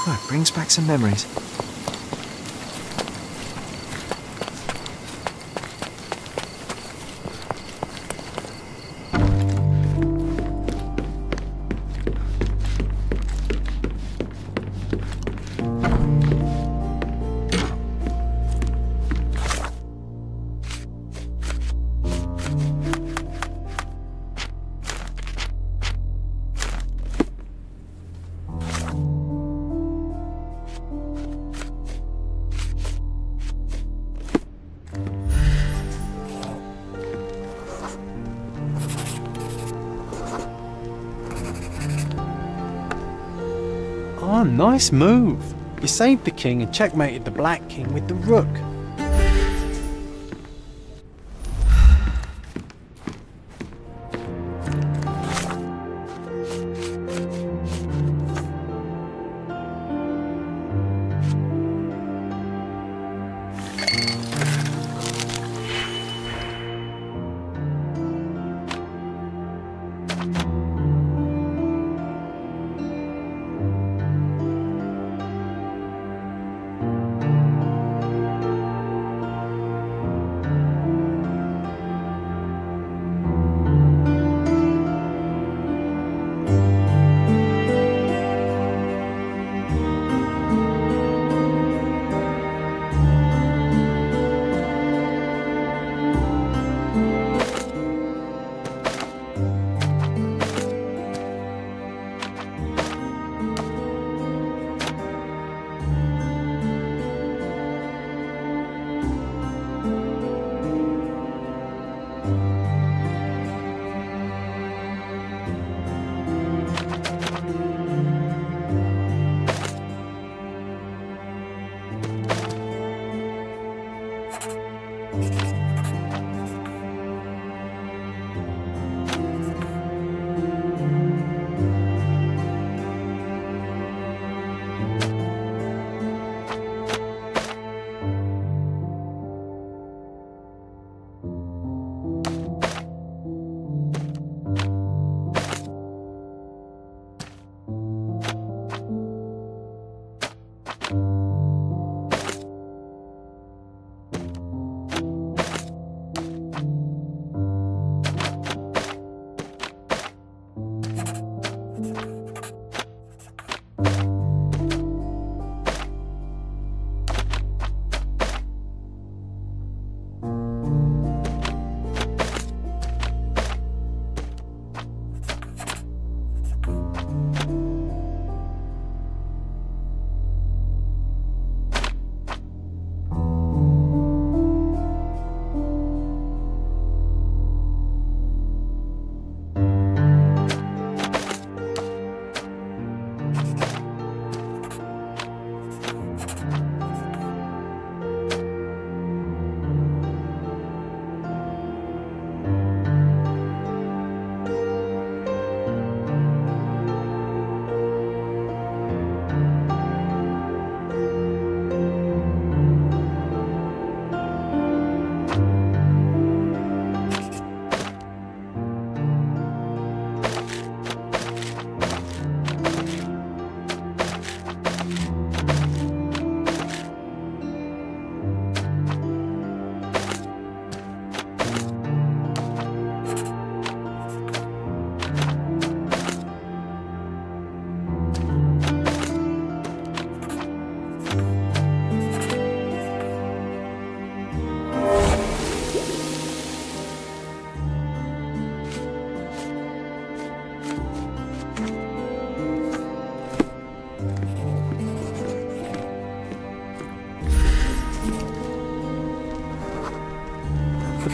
Oh, it brings back some memories. Oh, nice move. You saved the king and checkmated the Black King with the rook.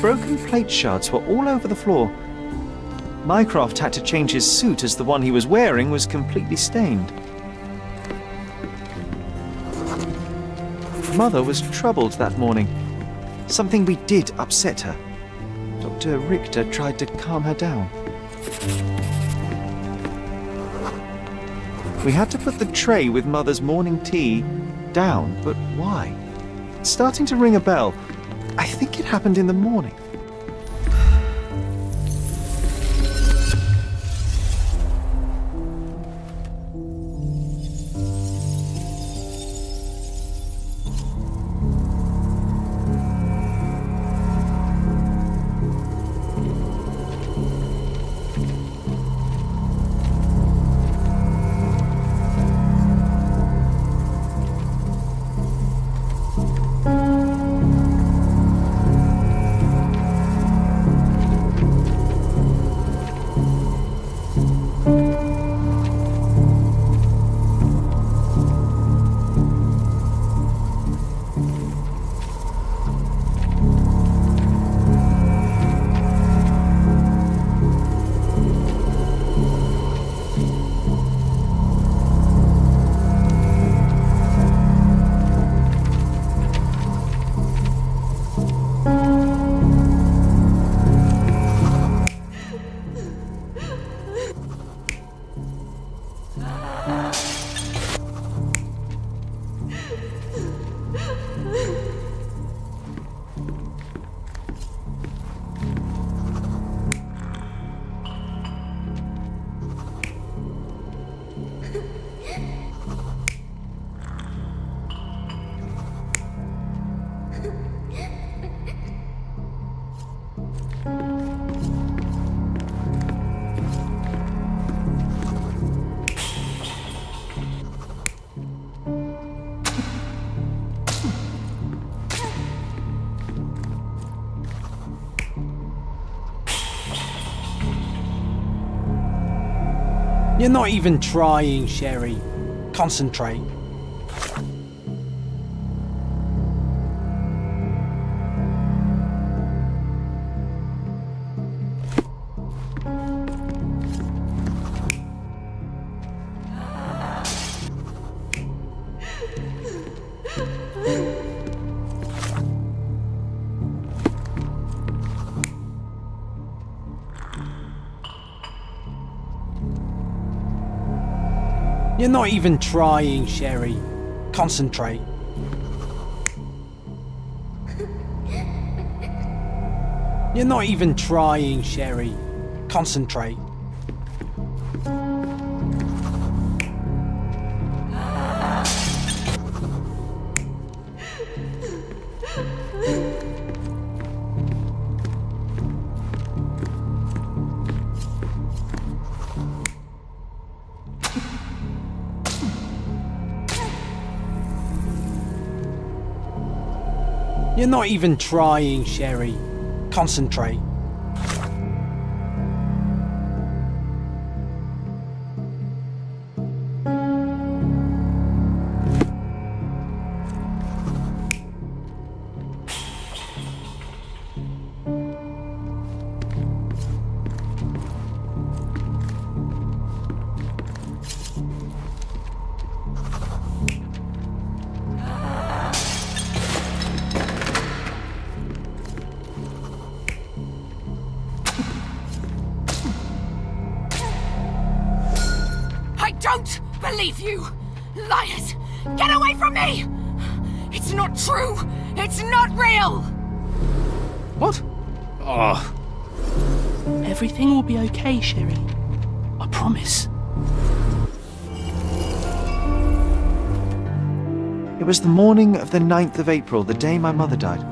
broken plate shards were all over the floor. Mycroft had to change his suit as the one he was wearing was completely stained. Mother was troubled that morning. Something we did upset her. Dr. Richter tried to calm her down. We had to put the tray with Mother's morning tea down, but why? It's starting to ring a bell. I think it happened in the morning. You're not even trying, Sherry. Concentrate. You're not even trying, Sherry. Concentrate. You're not even trying, Sherry. Concentrate. You're not even trying, Sherry. Concentrate. Don't believe you! Liars! Get away from me! It's not true! It's not real! What? Oh. Everything will be okay, Sherry. I promise. It was the morning of the 9th of April, the day my mother died.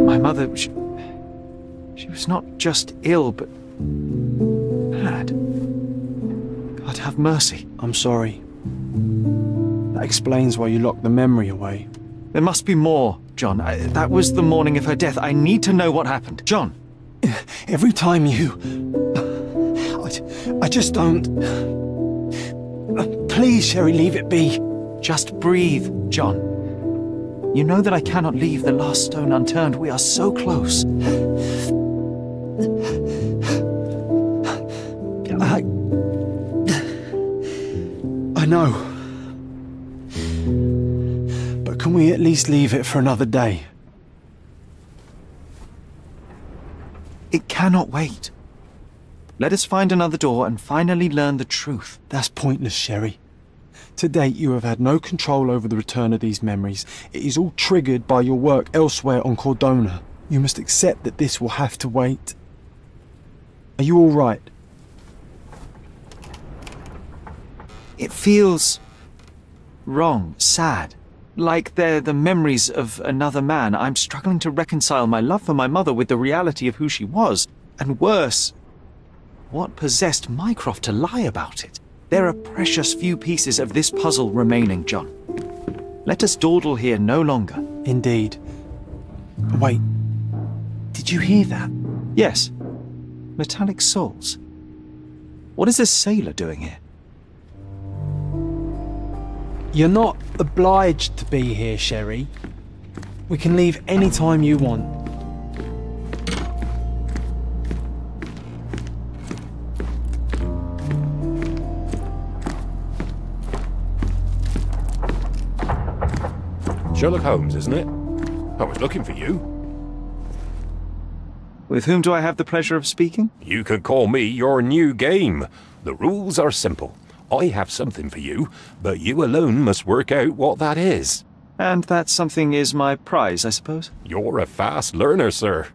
My mother, she was not just ill, but mad. God have mercy. I'm sorry. That explains why you locked the memory away. There must be more, John. That was the morning of her death. I need to know what happened. John, Every time you... I just don't... Please, Sherry, leave it be. Just breathe, John. You know that I cannot leave the last stone unturned. We are so close. I know. But can we at least leave it for another day? It cannot wait. Let us find another door and finally learn the truth. That's pointless, Sherry. To date, you have had no control over the return of these memories. It is all triggered by your work elsewhere on Cordona. You must accept that this will have to wait. Are you all right? It feels wrong, sad. Like they're the memories of another man. I'm struggling to reconcile my love for my mother with the reality of who she was. And worse, what possessed Mycroft to lie about it? There are precious few pieces of this puzzle remaining, John. Let us dawdle here no longer. Indeed. Wait, did you hear that? Yes. Metallic souls. What is this sailor doing here? You're not obliged to be here, Sherry. We can leave any time you want. Sherlock Holmes, isn't it? I was looking for you. With whom do I have the pleasure of speaking? You can call me your new game. The rules are simple. I have something for you, but you alone must work out what that is. And that something is my prize, I suppose? You're a fast learner, sir.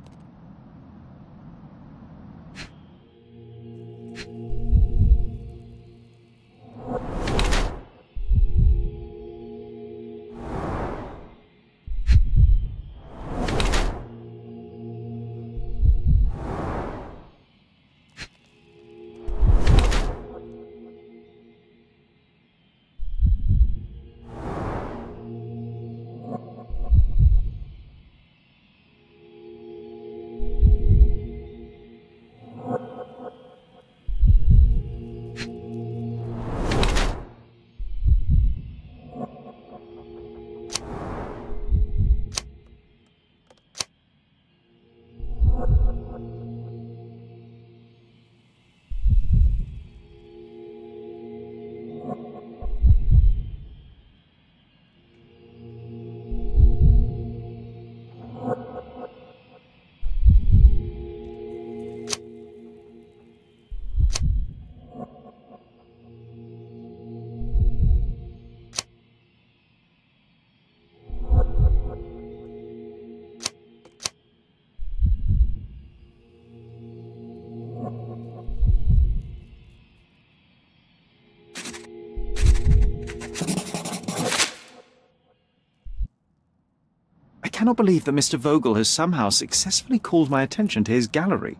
I cannot believe that Mr. Vogel has somehow successfully called my attention to his gallery.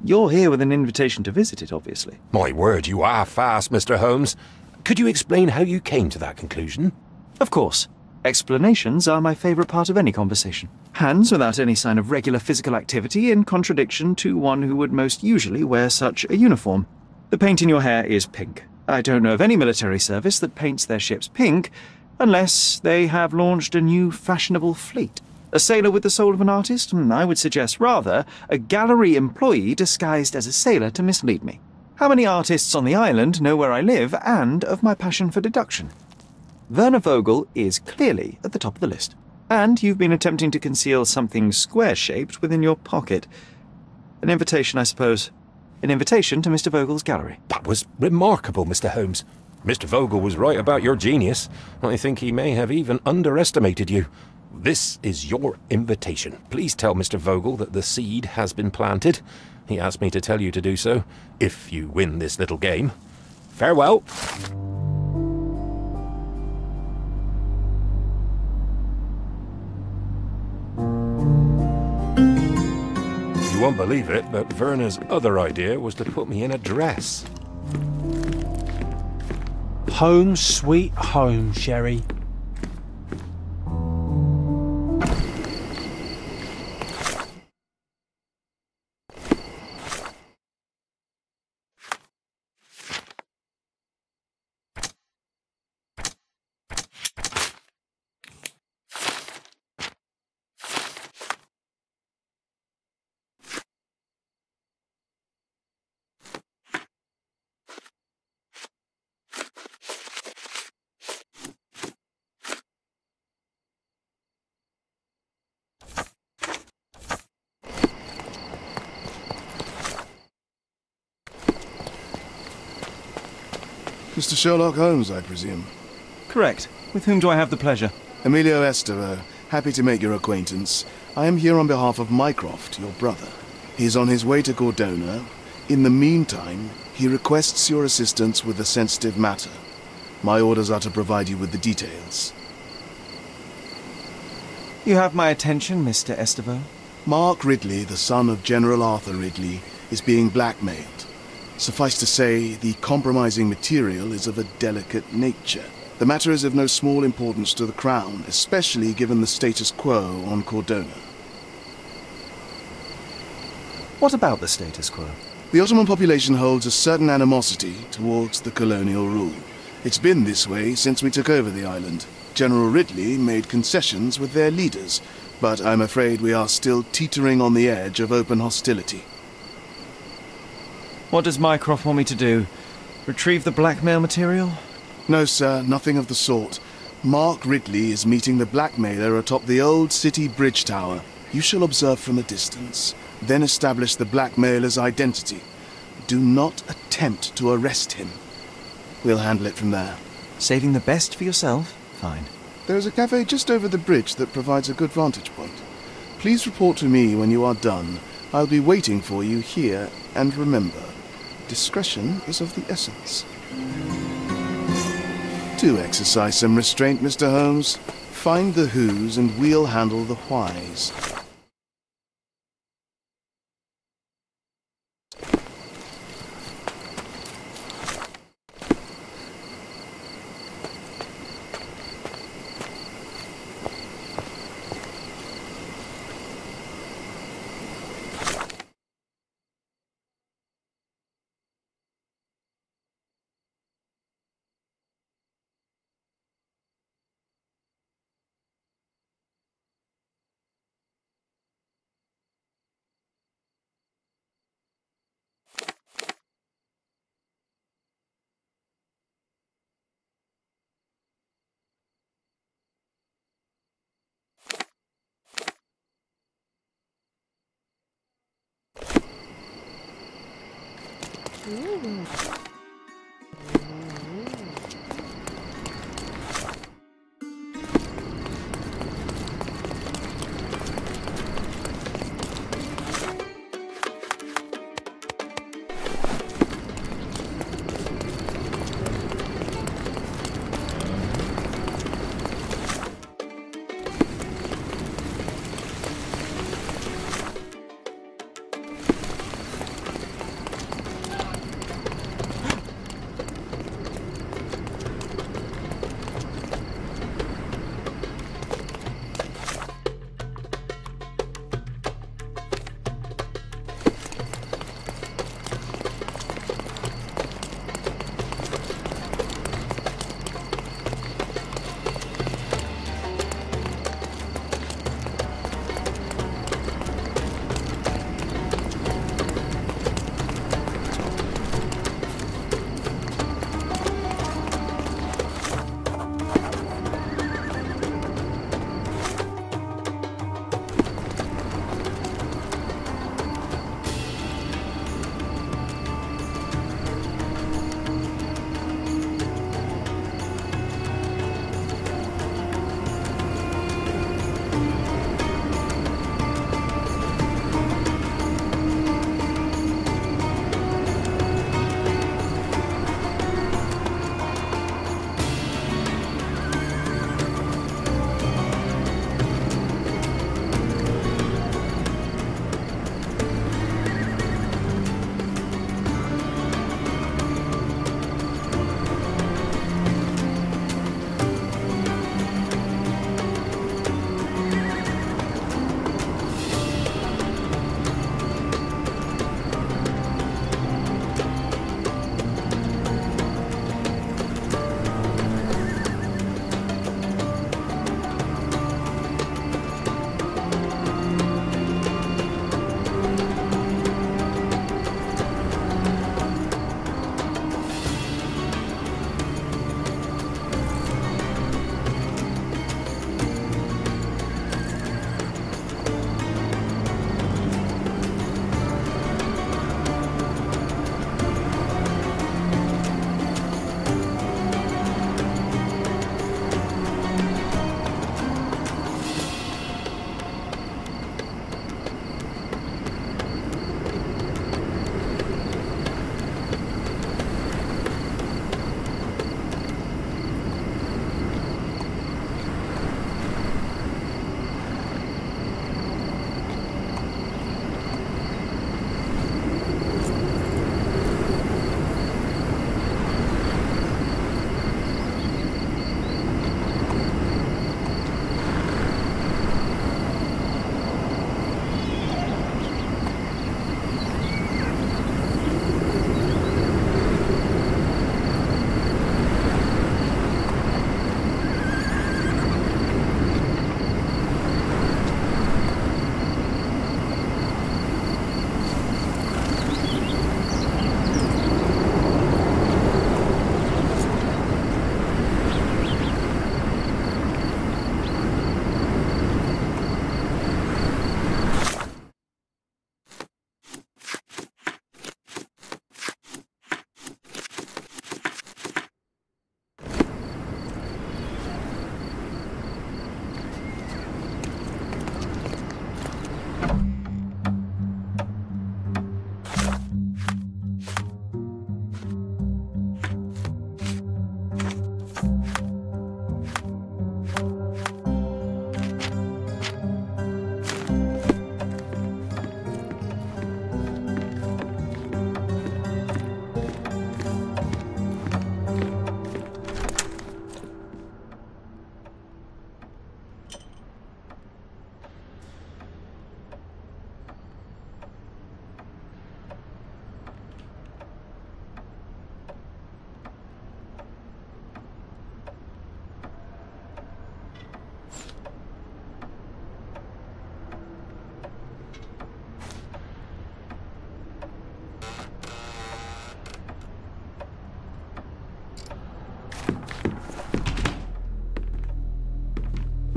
You're here with an invitation to visit it, obviously. My word, you are fast, Mr. Holmes. Could you explain how you came to that conclusion? Of course. Explanations are my favourite part of any conversation. Hands without any sign of regular physical activity, in contradiction to one who would most usually wear such a uniform. The paint in your hair is pink. I don't know of any military service that paints their ships pink, unless they have launched a new fashionable fleet. A sailor with the soul of an artist? I would suggest rather a gallery employee disguised as a sailor to mislead me. How many artists on the island know where I live and of my passion for deduction? Werner Vogel is clearly at the top of the list. And you've been attempting to conceal something square-shaped within your pocket. An invitation, I suppose. An invitation to Mr. Vogel's gallery. That was remarkable, Mr. Holmes. Mr. Vogel was right about your genius. I think he may have even underestimated you. This is your invitation. Please tell Mr. Vogel that the seed has been planted. He asked me to tell you to do so, if you win this little game. Farewell. You won't believe it, but Werner's other idea was to put me in a dress. Home sweet home, Sherry. Mr. Sherlock Holmes, I presume? Correct. With whom do I have the pleasure? Emilio Estero. Happy to make your acquaintance. I am here on behalf of Mycroft, your brother. He is on his way to Cordona. In the meantime, he requests your assistance with a sensitive matter. My orders are to provide you with the details. You have my attention, Mr. Estevaux. Mark Ridley, the son of General Arthur Ridley, is being blackmailed. Suffice to say, the compromising material is of a delicate nature. The matter is of no small importance to the Crown, especially given the status quo on Cordona. What about the status quo? The Ottoman population holds a certain animosity towards the colonial rule. It's been this way since we took over the island. General Ridley made concessions with their leaders, but I'm afraid we are still teetering on the edge of open hostility. What does Mycroft want me to do? Retrieve the blackmail material? No, sir, nothing of the sort. Mark Ridley is meeting the blackmailer atop the old city bridge tower. You shall observe from a distance, then establish the blackmailer's identity. Do not attempt to arrest him. We'll handle it from there. Saving the best for yourself? Fine. There is a cafe just over the bridge that provides a good vantage point. Please report to me when you are done. I'll be waiting for you here, and remember, discretion is of the essence. Do exercise some restraint, Mr. Holmes. Find the whos and we'll handle the whys.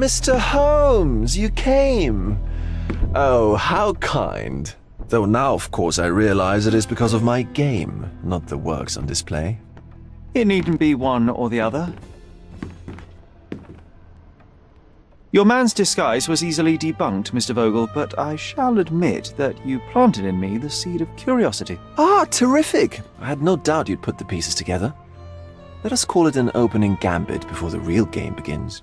Mr. Holmes, you came. Oh, how kind. Though now, of course, I realize it is because of my game, not the works on display. It needn't be one or the other. Your man's disguise was easily debunked, Mr. Vogel, but I shall admit that you planted in me the seed of curiosity. Ah, terrific! I had no doubt you'd put the pieces together. Let us call it an opening gambit before the real game begins.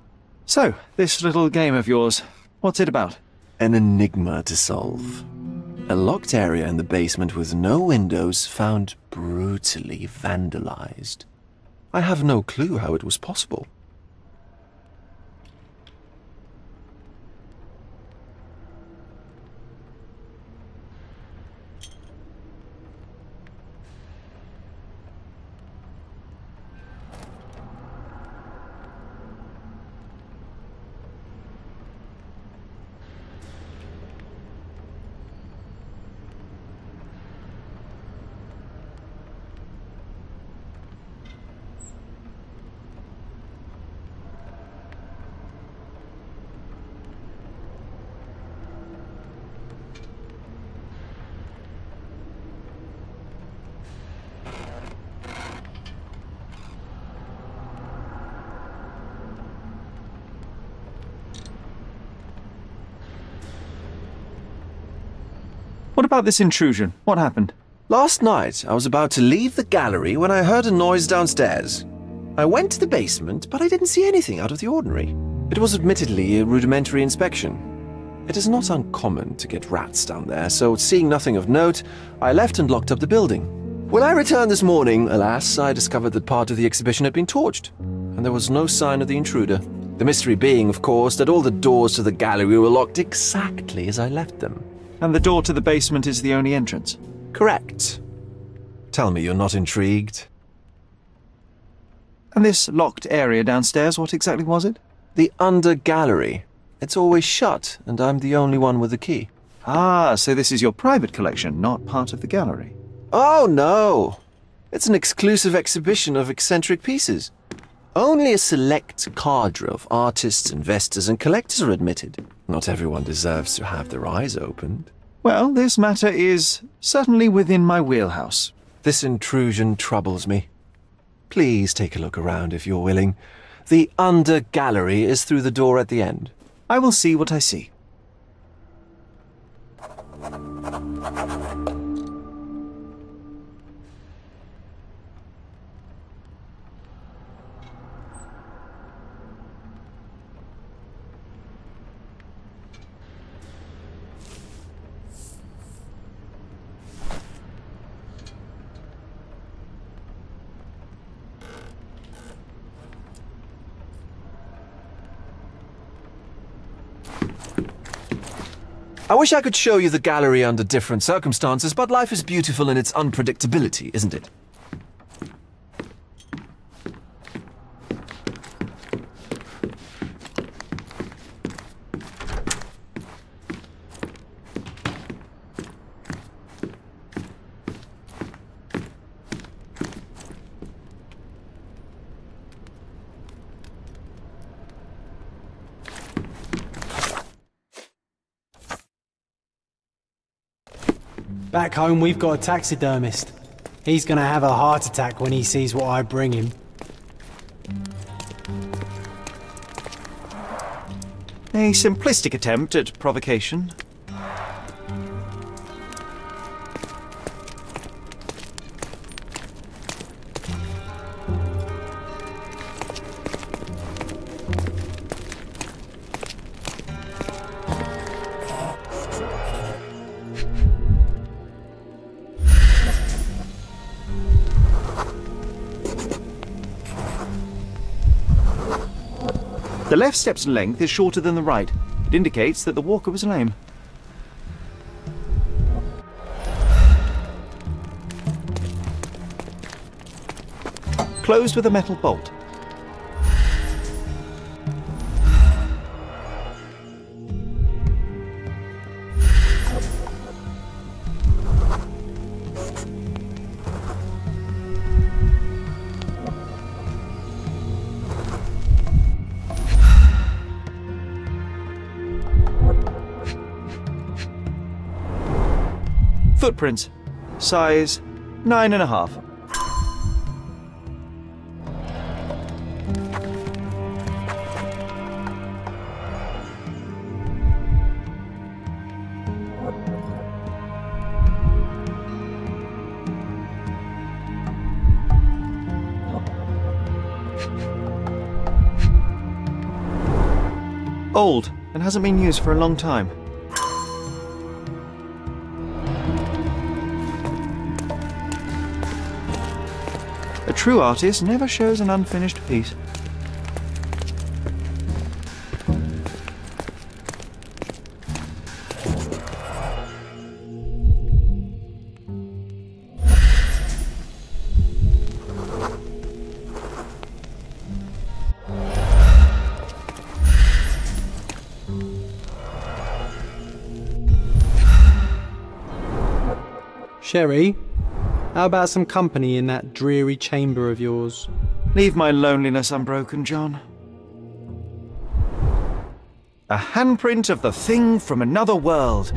So, this little game of yours, what's it about? An enigma to solve. A locked area in the basement with no windows found brutally vandalized. I have no clue how it was possible. What about this intrusion? What happened? Last night, I was about to leave the gallery when I heard a noise downstairs. I went to the basement, but I didn't see anything out of the ordinary. It was admittedly a rudimentary inspection. It is not uncommon to get rats down there, so seeing nothing of note, I left and locked up the building. When I returned this morning, alas, I discovered that part of the exhibition had been torched, and there was no sign of the intruder. The mystery being, of course, that all the doors to the gallery were locked exactly as I left them. And the door to the basement is the only entrance? Correct. Tell me you're not intrigued. And this locked area downstairs, what exactly was it? The under gallery. It's always shut, and I'm the only one with the key. Ah, so this is your private collection, not part of the gallery. Oh, no. It's an exclusive exhibition of eccentric pieces. Only a select cadre of artists, investors, and collectors are admitted. Not everyone deserves to have their eyes opened. Well, this matter is certainly within my wheelhouse. This intrusion troubles me. Please take a look around if you're willing. The under gallery is through the door at the end. I will see what I see. I wish I could show you the gallery under different circumstances, but life is beautiful in its unpredictability, isn't it? Back home, we've got a taxidermist. He's gonna have a heart attack when he sees what I bring him. A simplistic attempt at provocation. The left step's length is shorter than the right. It indicates that the walker was lame. Closed with a metal bolt. Footprints. Size 9.5. Old, and hasn't been used for a long time. A true artist never shows an unfinished piece. Sherry, how about some company in that dreary chamber of yours? Leave my loneliness unbroken, John. A handprint of the thing from another world.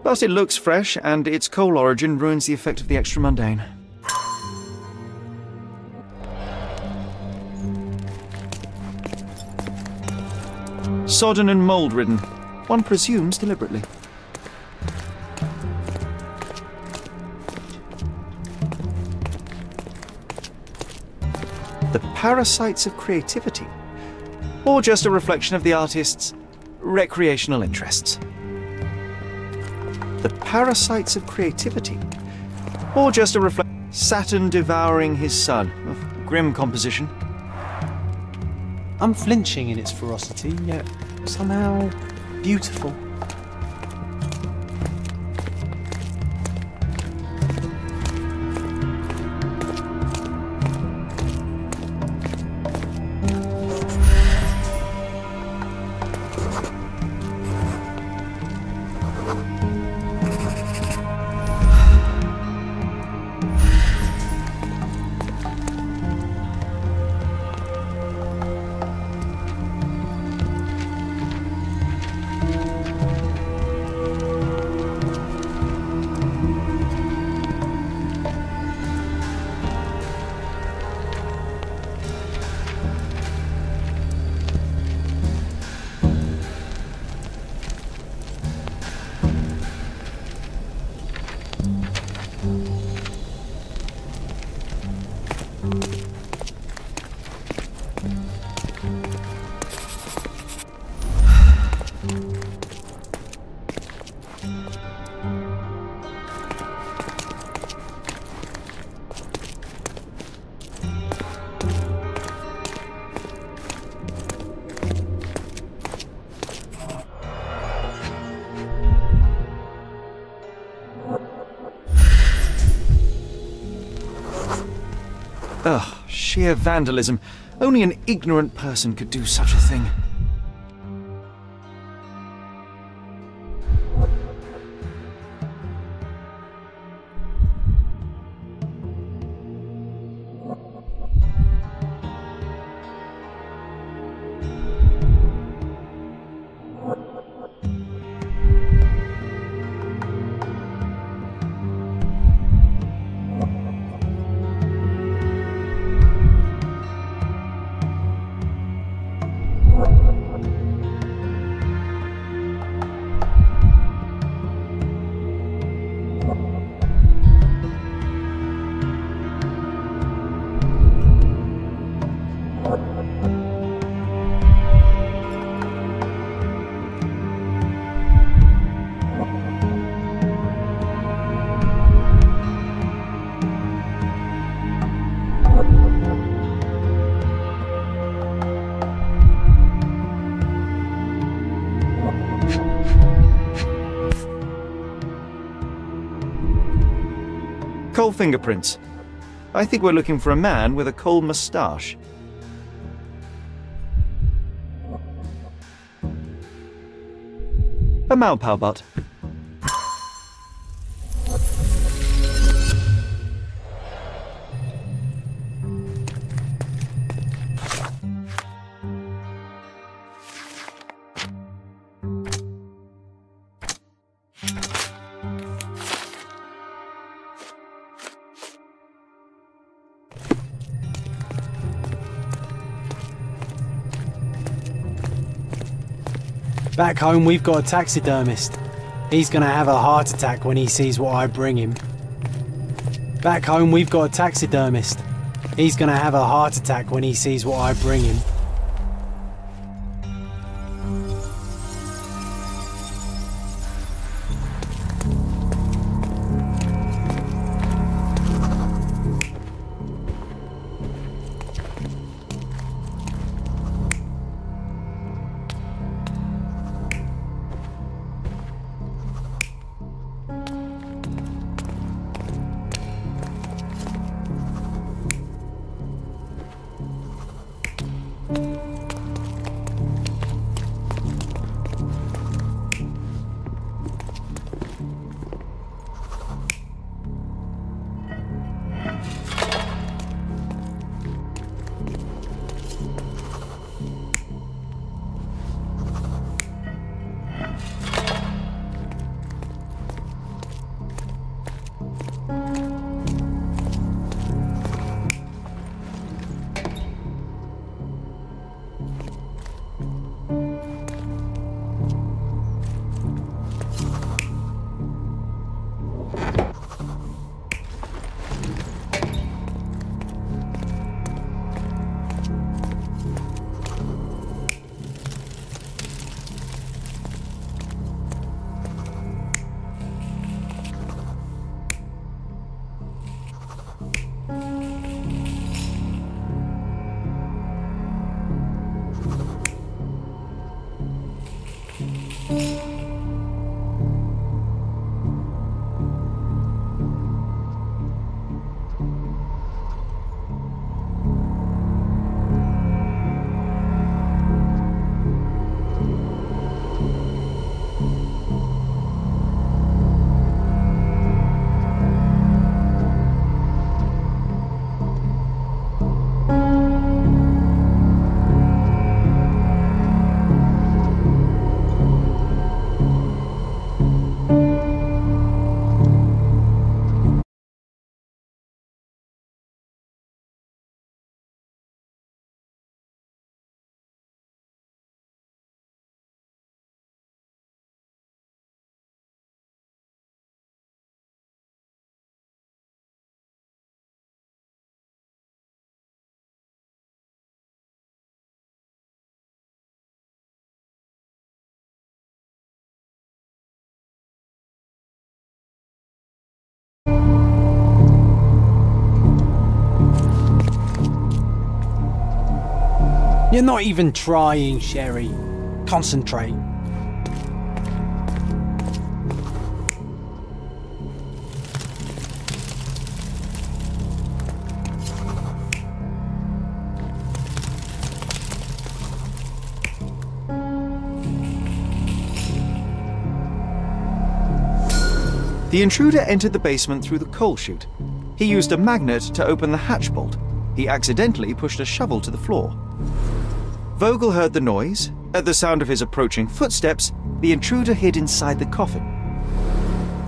But it looks fresh, and its coal origin ruins the effect of the extra mundane. Sodden and mould-ridden. One presumes deliberately. The parasites of creativity, or just a reflection of the artist's recreational interests. The parasites of creativity, or just a reflection. Saturn devouring his son. Grim composition. Unflinching in its ferocity, yet somehow beautiful. Ugh, sheer vandalism. Only an ignorant person could do such a thing. Coal fingerprints. I think we're looking for a man with a coal moustache. A Maupau butt. Back home, we've got a taxidermist. He's gonna have a heart attack when he sees what I bring him. Back home, we've got a taxidermist. He's gonna have a heart attack when he sees what I bring him. You're not even trying, Sherry. Concentrate. The intruder entered the basement through the coal chute. He used a magnet to open the hatch bolt. He accidentally pushed a shovel to the floor. Vogel heard the noise. At the sound of his approaching footsteps, the intruder hid inside the coffin.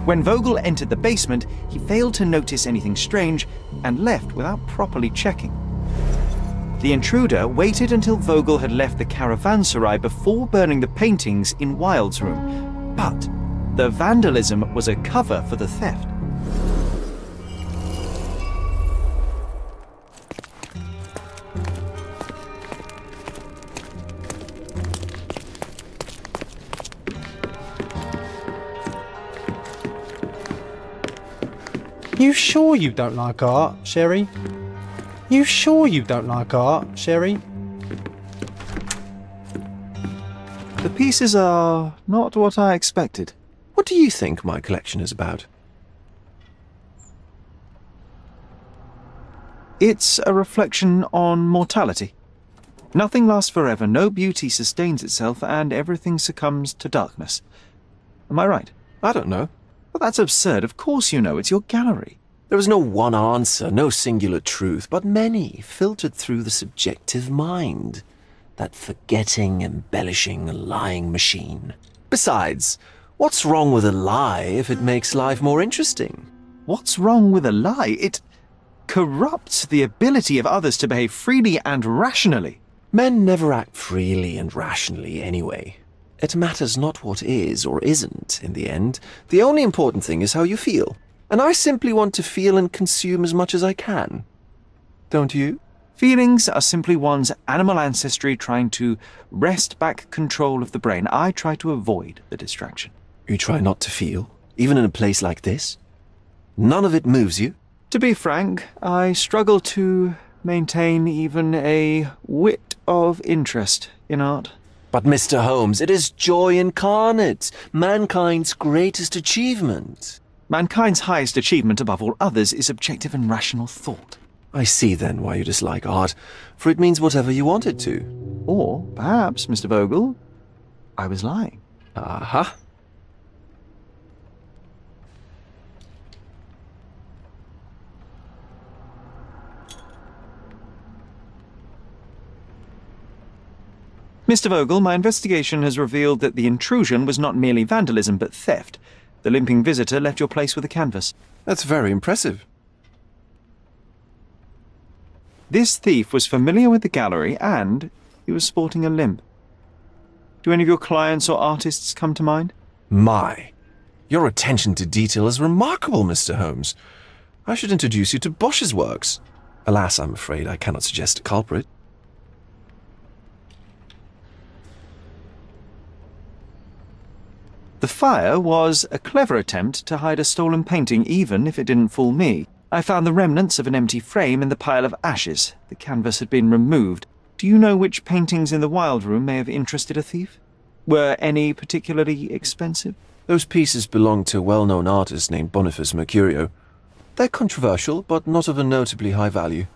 When Vogel entered the basement, he failed to notice anything strange and left without properly checking. The intruder waited until Vogel had left the caravanserai before burning the paintings in Wilde's room. But the vandalism was a cover for the theft. You sure you don't like art, Sherry? You sure you don't like art, Sherry? The pieces are not what I expected. What do you think my collection is about? It's a reflection on mortality. Nothing lasts forever, no beauty sustains itself, and everything succumbs to darkness. Am I right? I don't know. Well, that's absurd. Of course you know. It's your gallery. There is no one answer, no singular truth, but many filtered through the subjective mind. That forgetting, embellishing, lying machine. Besides, what's wrong with a lie if it makes life more interesting? What's wrong with a lie? It corrupts the ability of others to behave freely and rationally. Men never act freely and rationally anyway. It matters not what is or isn't in the end. The only important thing is how you feel. And I simply want to feel and consume as much as I can. Don't you? Feelings are simply one's animal ancestry trying to wrest back control of the brain. I try to avoid the distraction. You try not to feel, even in a place like this? None of it moves you? To be frank, I struggle to maintain even a whit of interest in art. But Mr. Holmes, it is joy incarnate, mankind's greatest achievement. Mankind's highest achievement above all others is objective and rational thought. I see then why you dislike art, for it means whatever you want it to. Or perhaps, Mr. Vogel, I was lying. Aha. Mr. Vogel, my investigation has revealed that the intrusion was not merely vandalism but theft. The limping visitor left your place with a canvas. That's very impressive. This thief was familiar with the gallery and he was sporting a limp. Do any of your clients or artists come to mind? My, your attention to detail is remarkable, Mr. Holmes. I should introduce you to Bosch's works. Alas, I'm afraid I cannot suggest a culprit. The fire was a clever attempt to hide a stolen painting, even if it didn't fool me. I found the remnants of an empty frame in the pile of ashes. The canvas had been removed. Do you know which paintings in the Wild Room may have interested a thief? Were any particularly expensive? Those pieces belong to a well-known artist named Boniface Mercurio. They're controversial, but not of a notably high value.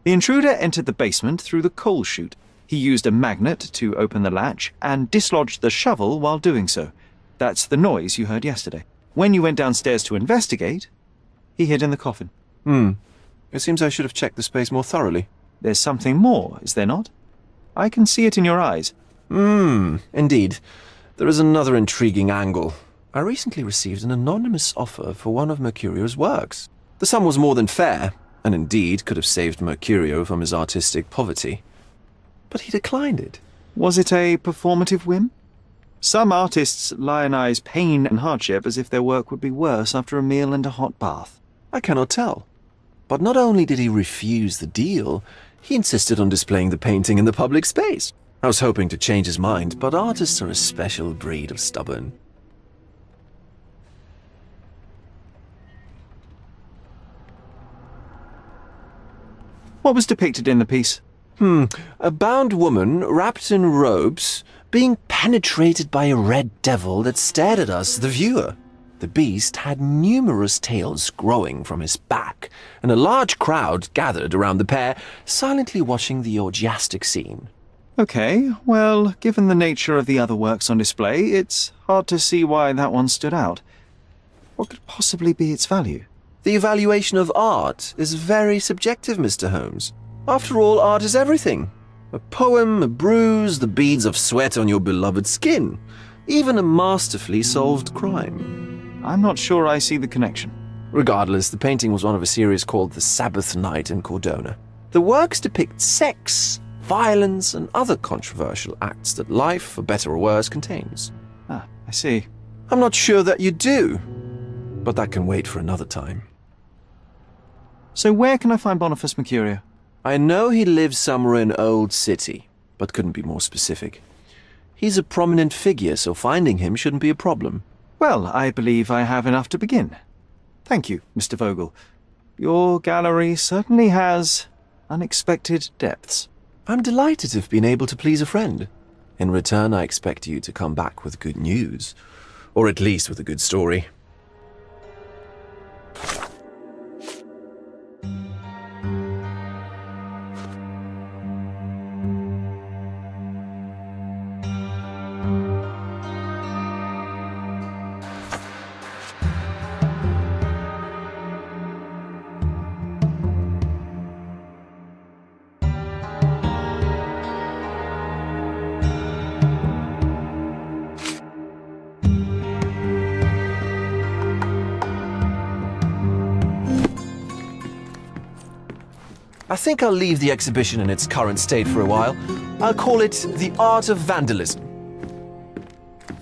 The intruder entered the basement through the coal chute. He used a magnet to open the latch and dislodged the shovel while doing so. That's the noise you heard yesterday. When you went downstairs to investigate, he hid in the coffin. It seems I should have checked the space more thoroughly. There's something more, is there not? I can see it in your eyes. Indeed. There is another intriguing angle. I recently received an anonymous offer for one of Mercurio's works. The sum was more than fair, and indeed could have saved Mercurio from his artistic poverty. But he declined it. Was it a performative whim? Some artists lionize pain and hardship as if their work would be worse after a meal and a hot bath. I cannot tell. But not only did he refuse the deal, he insisted on displaying the painting in the public space. I was hoping to change his mind, but artists are a special breed of stubborn. What was depicted in the piece? A bound woman, wrapped in robes, being penetrated by a red devil that stared at us, the viewer. The beast had numerous tails growing from his back, and a large crowd gathered around the pair, silently watching the orgiastic scene. Okay, well, given the nature of the other works on display, it's hard to see why that one stood out. What could possibly be its value? The evaluation of art is very subjective, Mr. Holmes. After all, art is everything. A poem, a bruise, the beads of sweat on your beloved skin. Even a masterfully solved crime. I'm not sure I see the connection. Regardless, the painting was one of a series called The Sabbath Night in Cordona. The works depict sex, violence, and other controversial acts that life, for better or worse, contains. Ah, I see. I'm not sure that you do, but that can wait for another time. So where can I find Boniface Mercurio? I know he lives somewhere in Old City, but couldn't be more specific. He's a prominent figure, so finding him shouldn't be a problem. Well, I believe I have enough to begin. Thank you, Mr. Vogel. Your gallery certainly has unexpected depths. I'm delighted to have been able to please a friend. In return, I expect you to come back with good news. Or at least with a good story. I think I'll leave the exhibition in its current state for a while. I'll call it The Art of Vandalism.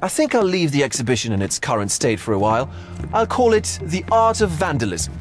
I think I'll leave the exhibition in its current state for a while. I'll call it The Art of Vandalism.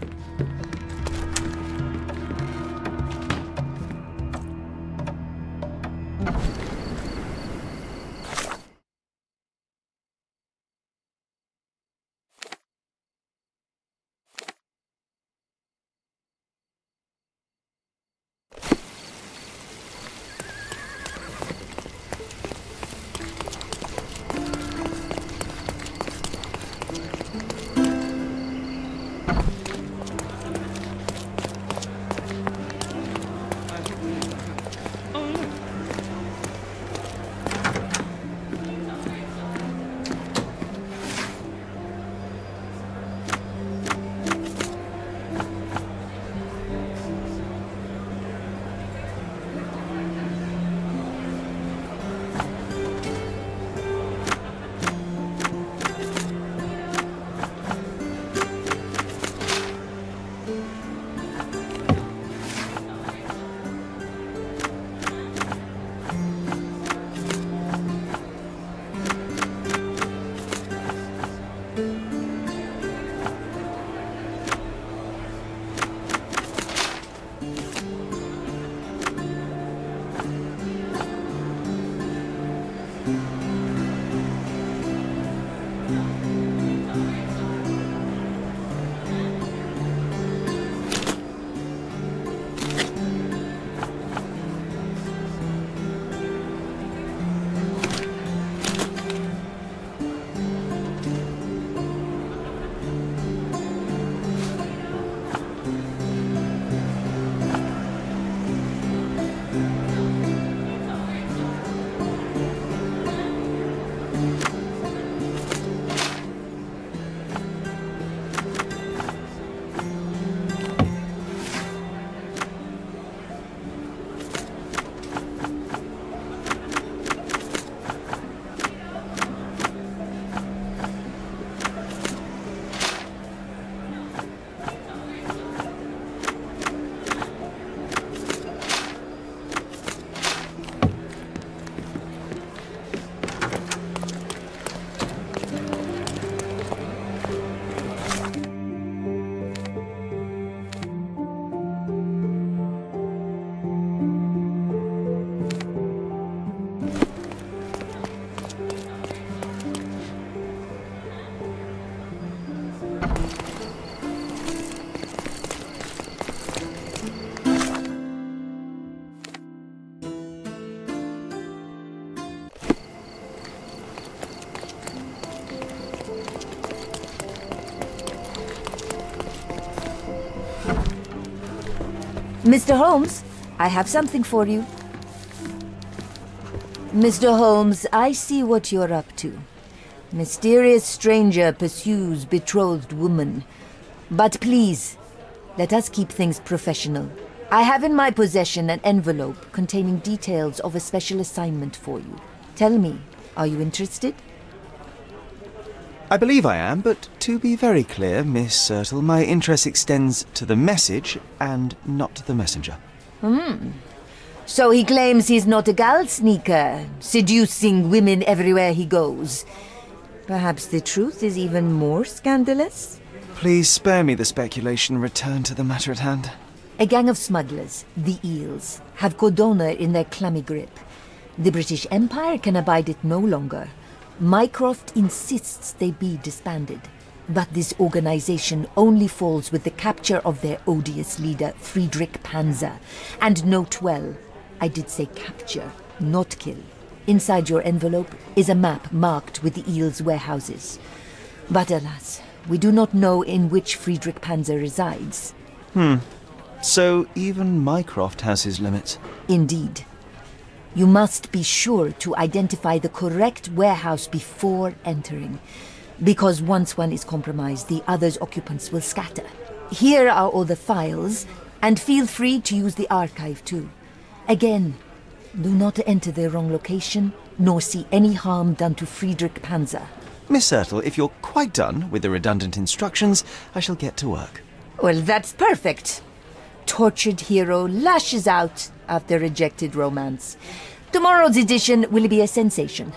Mr. Holmes, I have something for you. Mr. Holmes, I see what you're up to. Mysterious stranger pursues betrothed woman. But please, let us keep things professional. I have in my possession an envelope containing details of a special assignment for you. Tell me, are you interested? I believe I am, but to be very clear, Miss Sertle, my interest extends to the message and not the messenger. So he claims he's not a gal sneaker, seducing women everywhere he goes. Perhaps the truth is even more scandalous? Please spare me the speculation and return to the matter at hand. A gang of smugglers, the Eels, have Codona in their clammy grip. The British Empire can abide it no longer. Mycroft insists they be disbanded. But this organization only falls with the capture of their odious leader, Friedrich Panzer. And note well, I did say capture, not kill. Inside your envelope is a map marked with the Eels' warehouses. But alas, we do not know in which Friedrich Panzer resides. So even Mycroft has his limits. Indeed. You must be sure to identify the correct warehouse before entering. Because once one is compromised, the other's occupants will scatter. Here are all the files, and feel free to use the archive too. Again, do not enter the wrong location, nor see any harm done to Friedrich Panzer. Miss Sertle, if you're quite done with the redundant instructions, I shall get to work. Well, that's perfect. Tortured hero lashes out after rejected romance. Tomorrow's edition will be a sensation.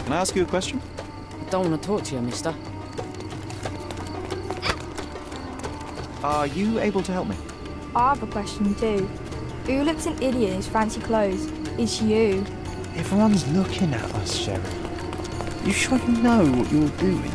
Can I ask you a question? Don't want to talk to you, mister. Are you able to help me? I have a question too. Who looks an idiot in his fancy clothes? It's you. Everyone's looking at us, Sherry. You sure you know what you're doing?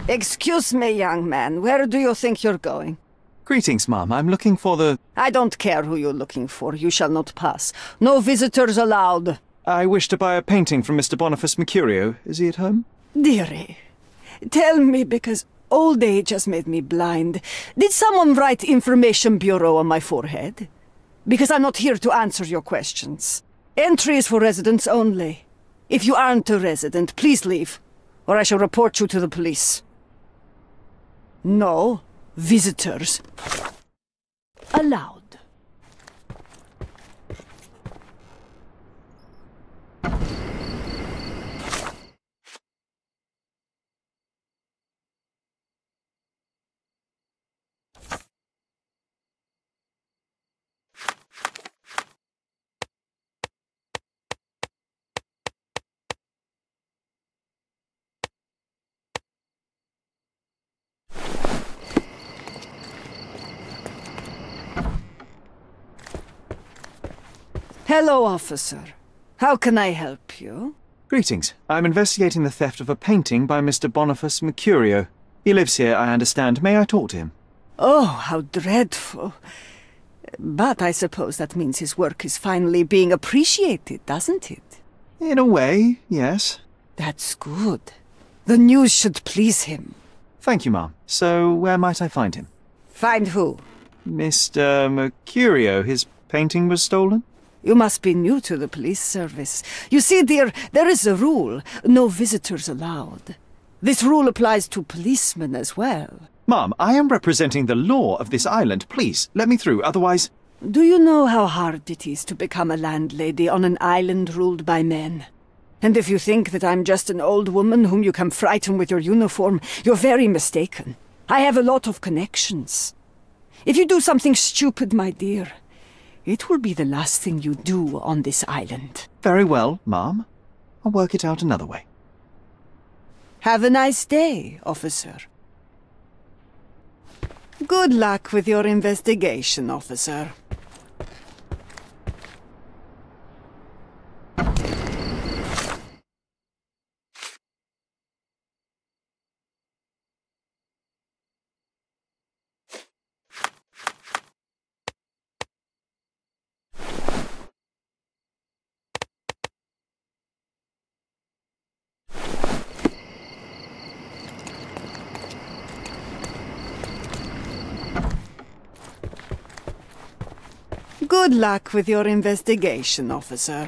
Excuse me, young man. Where do you think you're going? Greetings, ma'am. I'm looking for the... I don't care who you're looking for. You shall not pass. No visitors allowed. I wish to buy a painting from Mr. Boniface Mercurio. Is he at home? Dearie, tell me, because old age has made me blind. Did someone write Information Bureau on my forehead? Because I'm not here to answer your questions. Entry is for residents only. If you aren't a resident, please leave, or I shall report you to the police. No visitors allowed. Hello, officer. How can I help you? Greetings. I'm investigating the theft of a painting by Mr. Boniface Mercurio. He lives here, I understand. May I talk to him? Oh, how dreadful. But I suppose that means his work is finally being appreciated, doesn't it? In a way, yes. That's good. The news should please him. Thank you, Ma'am. So, where might I find him? Find who? Mr. Mercurio. His painting was stolen? You must be new to the police service. You see, dear, there is a rule. No visitors allowed. This rule applies to policemen as well. Ma'am, I am representing the law of this island. Please, let me through, otherwise... Do you know how hard it is to become a landlady on an island ruled by men? And if you think that I'm just an old woman whom you can frighten with your uniform, you're very mistaken. I have a lot of connections. If you do something stupid, my dear, it will be the last thing you do on this island. Very well, Ma'am. I'll work it out another way. Have a nice day, officer. Good luck with your investigation, officer. Good luck with your investigation, officer.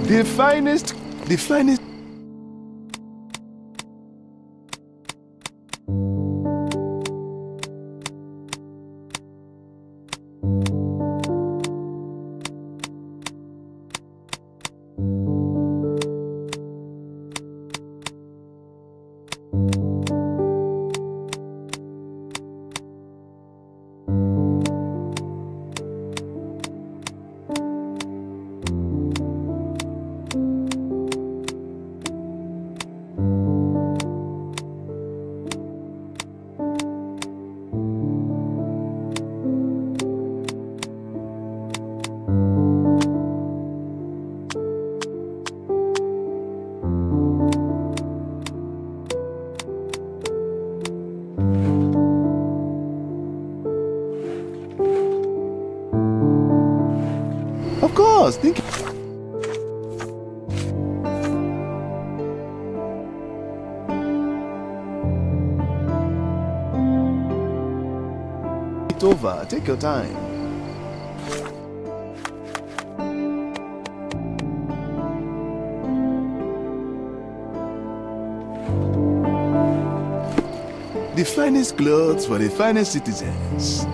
The finest... Of course, think... It's over. Take your time. The finest clothes for the finest citizens.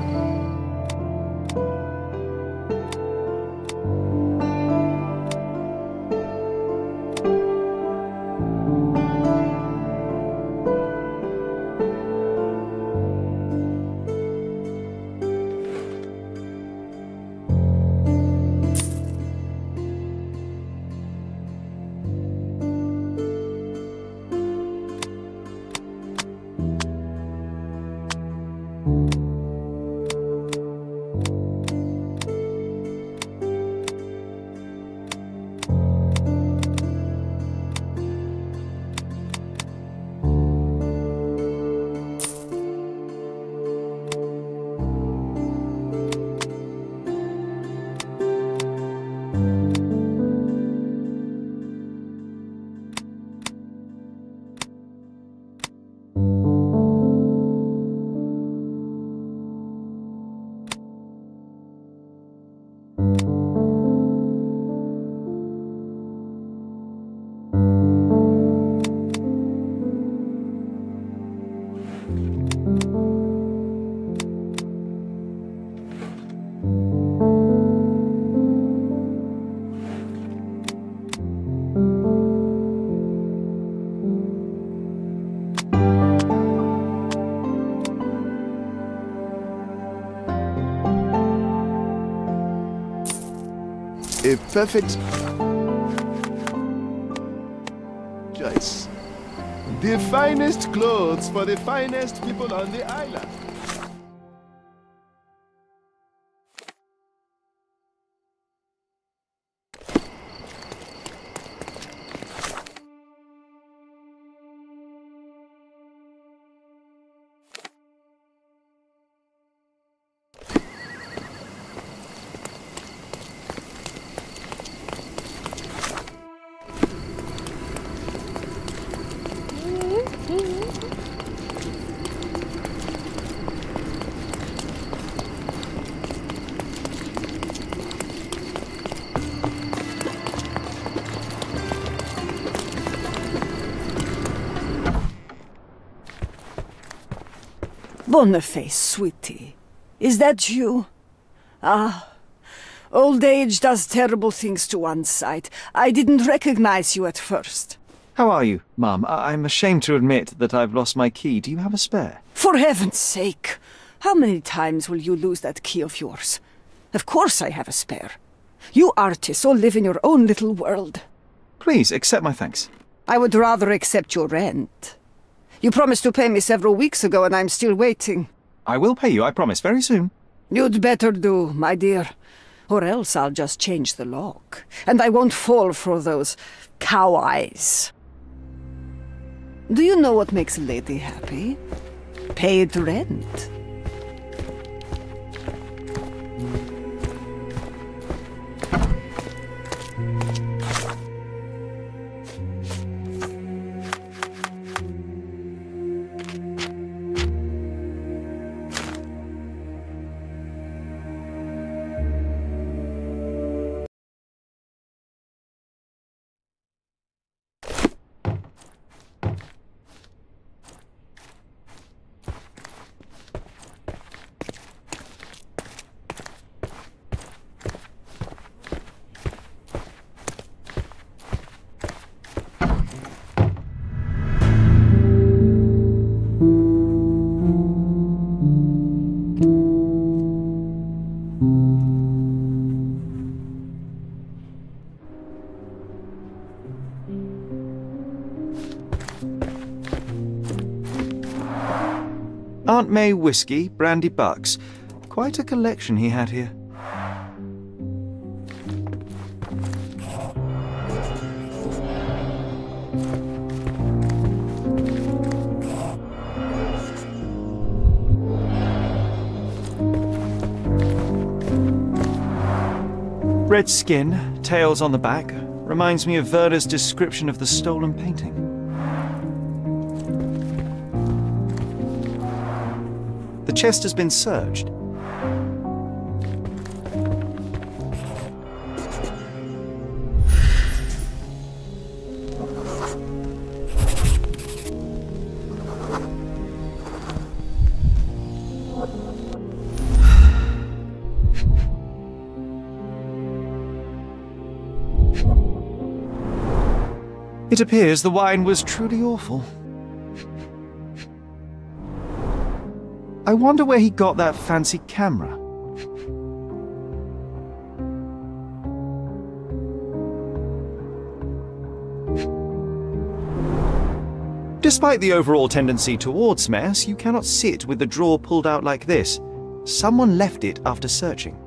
A perfect choice. The finest clothes for the finest people on the island. Boniface, sweetie. Is that you? Ah, old age does terrible things to one's sight. I didn't recognize you at first. How are you, Mum? I'm ashamed to admit that I've lost my key. Do you have a spare? For heaven's sake! How many times will you lose that key of yours? Of course I have a spare. You artists all live in your own little world. Please, accept my thanks. I would rather accept your rent. You promised to pay me several weeks ago, and I'm still waiting. I will pay you, I promise, very soon. You'd better do, my dear. Or else I'll just change the lock. And I won't fall for those cow eyes. Do you know what makes a lady happy? Paid rent. Aunt May whiskey, brandy bucks. Quite a collection he had here. Red skin, tails on the back. Reminds me of Werder's description of the stolen painting. The chest has been searched. It appears the wine was truly awful. I wonder where he got that fancy camera. Despite the overall tendency towards mess, you cannot sit with the drawer pulled out like this. Someone left it after searching.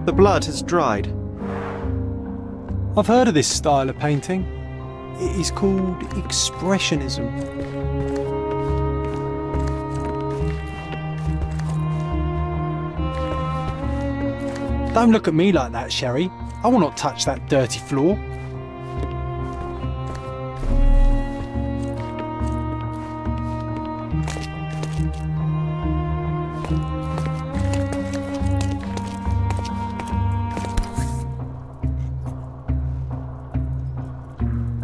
The blood has dried. I've heard of this style of painting. It is called Expressionism. Don't look at me like that, Sherry. I will not touch that dirty floor.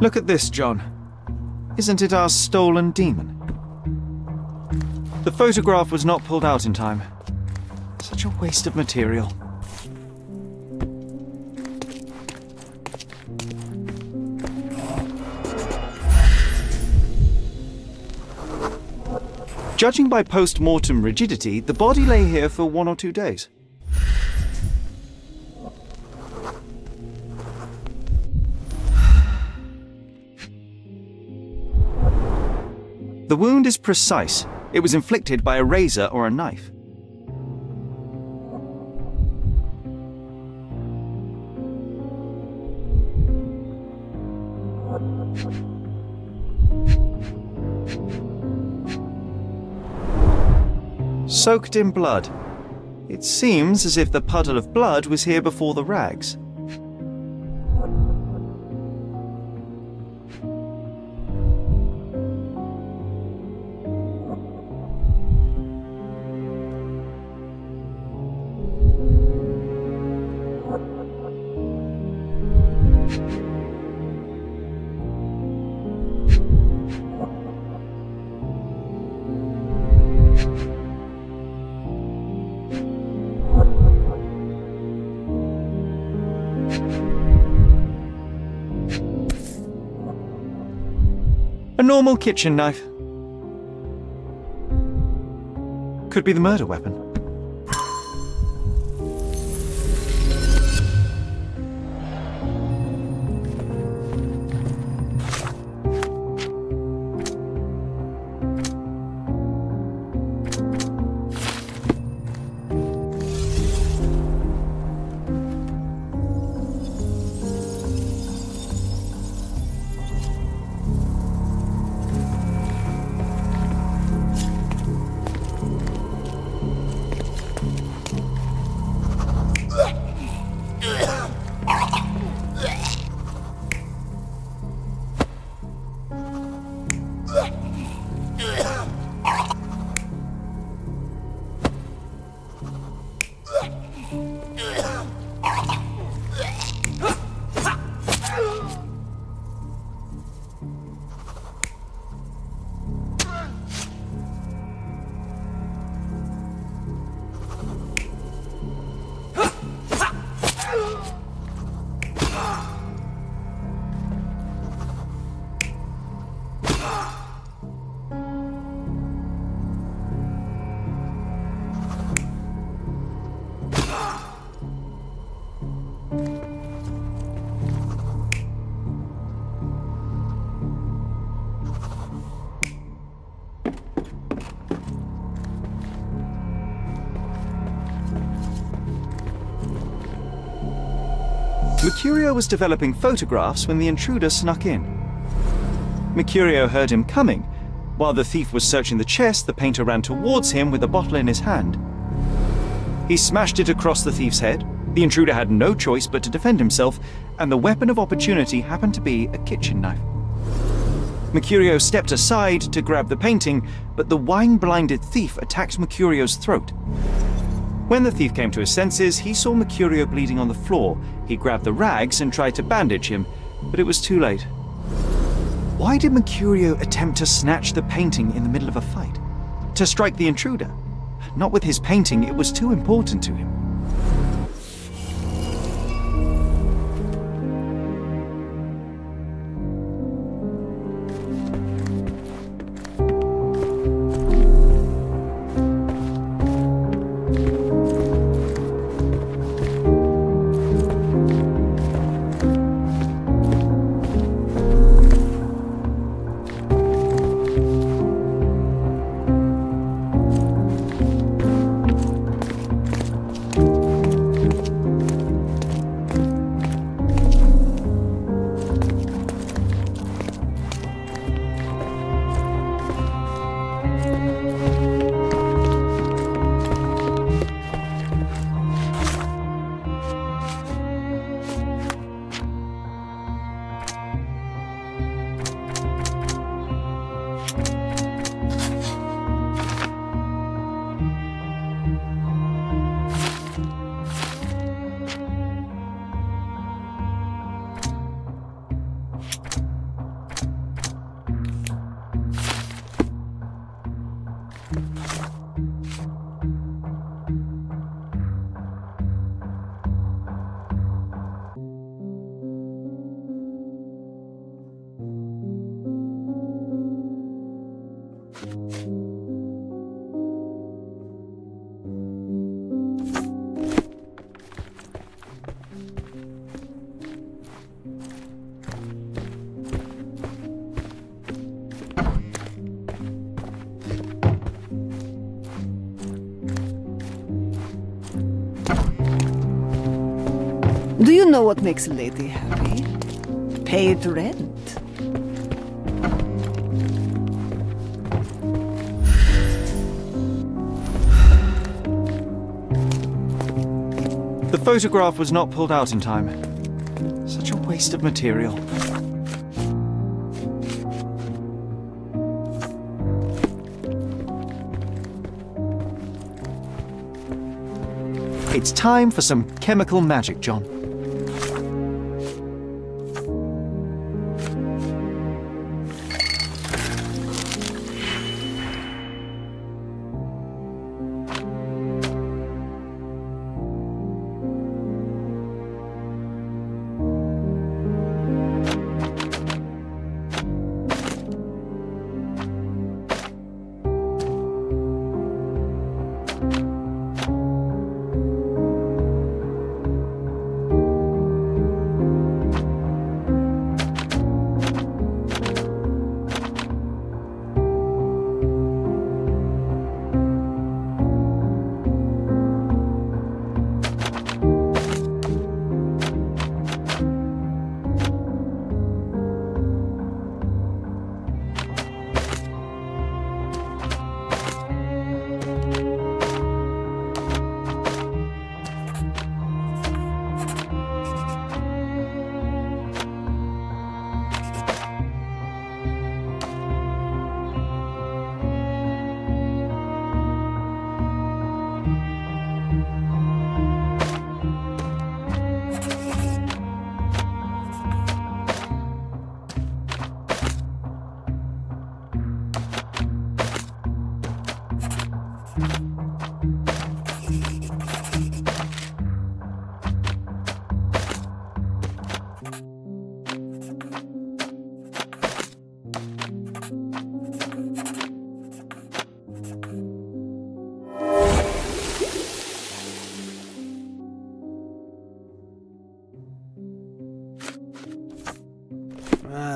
Look at this, John. Isn't it our stolen demon? The photograph was not pulled out in time. Such a waste of material. Judging by post-mortem rigidity, the body lay here for 1 or 2 days. The wound is precise. It was inflicted by a razor or a knife. Soaked in blood. It seems as if the puddle of blood was here before the rags. A normal kitchen knife. Could be the murder weapon. Mercurio was developing photographs when the intruder snuck in. Mercurio heard him coming. While the thief was searching the chest, the painter ran towards him with a bottle in his hand. He smashed it across the thief's head. The intruder had no choice but to defend himself, and the weapon of opportunity happened to be a kitchen knife. Mercurio stepped aside to grab the painting, but the wine-blinded thief attacked Mercurio's throat. When the thief came to his senses, he saw Mercurio bleeding on the floor. He grabbed the rags and tried to bandage him, but it was too late. Why did Mercurio attempt to snatch the painting in the middle of a fight? To strike the intruder? Not with his painting, it was too important to him. You know what makes a lady happy. Paid rent. The photograph was not pulled out in time. Such a waste of material. It's time for some chemical magic, John.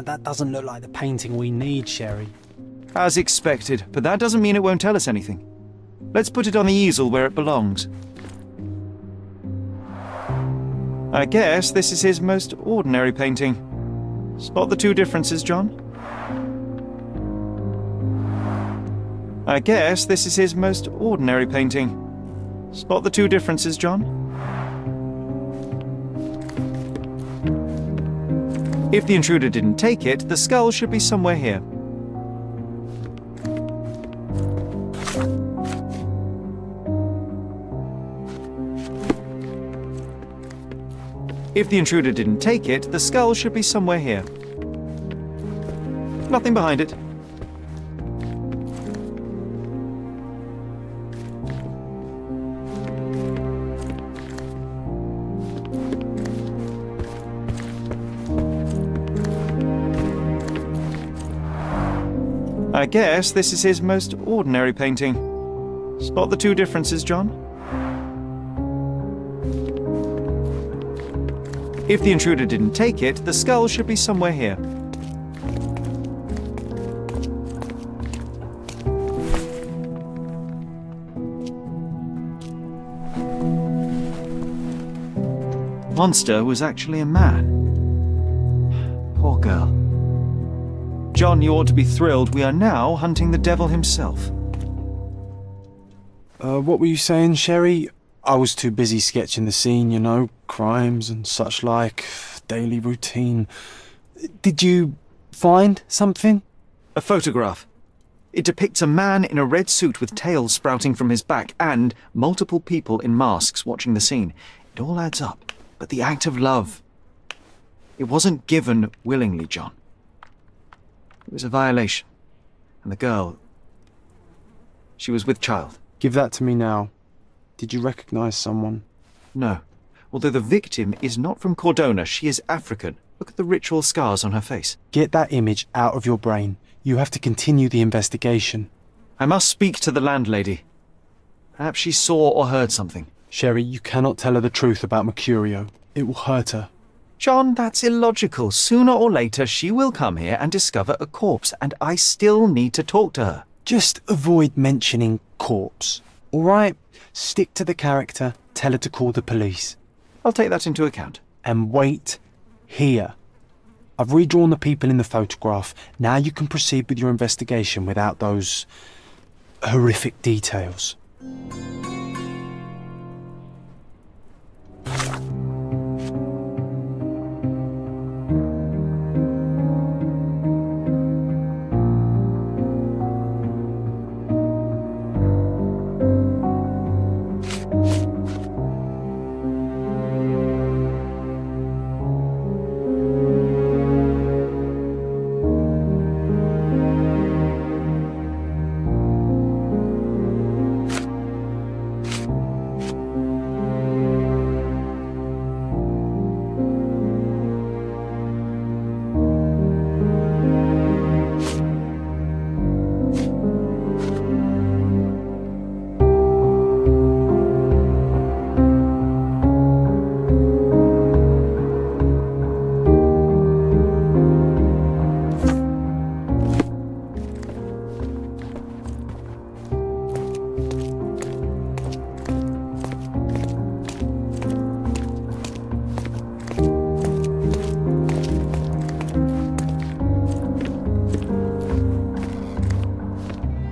That doesn't look like the painting we need, Sherry. As expected, but that doesn't mean it won't tell us anything. Let's put it on the easel where it belongs. I guess this is his most ordinary painting. Spot the two differences, John? I guess this is his most ordinary painting. Spot the two differences, John? If the intruder didn't take it, the skull should be somewhere here. If the intruder didn't take it, the skull should be somewhere here. Nothing behind it. I guess this is his most ordinary painting. Spot the two differences, John? If the intruder didn't take it, the skull should be somewhere here. Monster was actually a man. Poor girl. John, you ought to be thrilled. We are now hunting the devil himself. What were you saying, Sherry? I was too busy sketching the scene, you know, crimes and such like, daily routine. Did you find something? A photograph. It depicts a man in a red suit with tails sprouting from his back and multiple people in masks watching the scene. It all adds up. But the act of love, it wasn't given willingly, John. It was a violation. And the girl, she was with child. Give that to me now. Did you recognize someone? No. Although the victim is not from Cordona, she is African. Look at the ritual scars on her face. Get that image out of your brain. You have to continue the investigation. I must speak to the landlady. Perhaps she saw or heard something. Sherry, you cannot tell her the truth about Mercurio. It will hurt her. John, that's illogical. Sooner or later, she will come here and discover a corpse, and I still need to talk to her. Just avoid mentioning corpse, all right? Stick to the character. Tell her to call the police. I'll take that into account. and wait here. I've redrawn the people in the photograph. Now you can proceed with your investigation without those horrific details.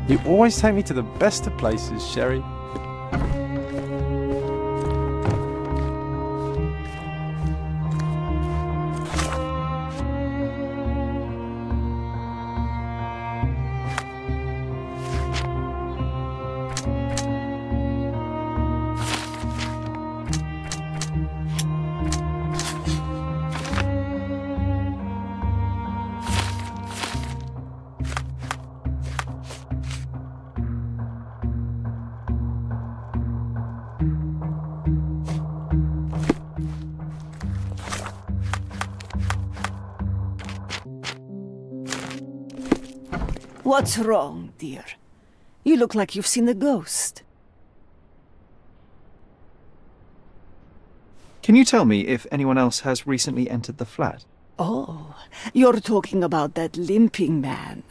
You always take me to the best of places, Sherry. What's wrong, dear? You look like you've seen a ghost. Can you tell me if anyone else has recently entered the flat? Oh, you're talking about that limping man.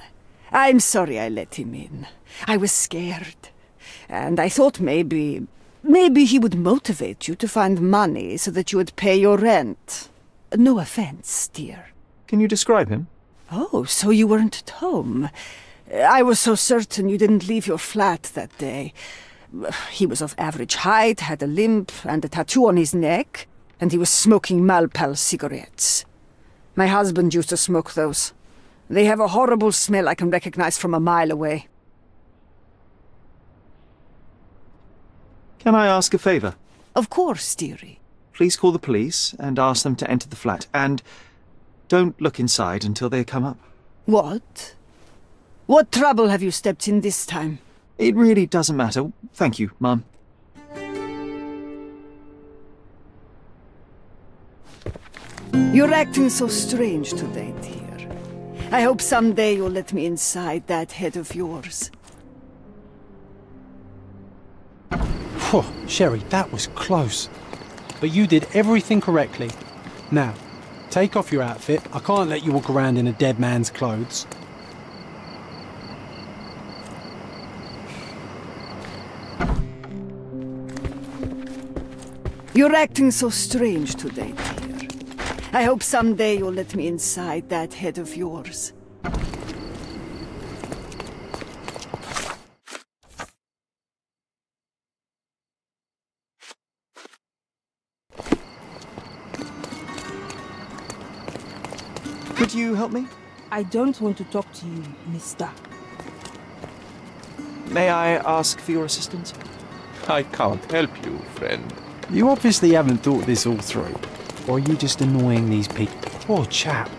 I'm sorry I let him in. I was scared. And I thought maybe he would motivate you to find money so that you would pay your rent. No offense, dear. Can you describe him? Oh, so you weren't at home. I was so certain you didn't leave your flat that day. He was of average height, had a limp and a tattoo on his neck, and he was smoking Malpal cigarettes. My husband used to smoke those. They have a horrible smell I can recognize from a mile away. Can I ask a favor? Of course, dearie. Please call the police and ask them to enter the flat, and don't look inside until they come up. What? What trouble have you stepped in this time? It really doesn't matter. Thank you, Mum. You're acting so strange today, dear. I hope someday you'll let me inside that head of yours. Whew, Sherry, that was close. But you did everything correctly. Now, take off your outfit. I can't let you walk around in a dead man's clothes. You're acting so strange today, dear. I hope someday you'll let me inside that head of yours. Could you help me? I don't want to talk to you, mister. May I ask for your assistance? I can't help you, friend. You obviously haven't thought this all through. Or are you just annoying these people? Poor chap.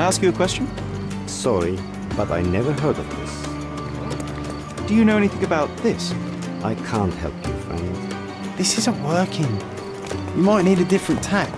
ask you a question? Sorry, but I never heard of this. Do you know anything about this? I can't help you, friend. This isn't working. You might need a different tack.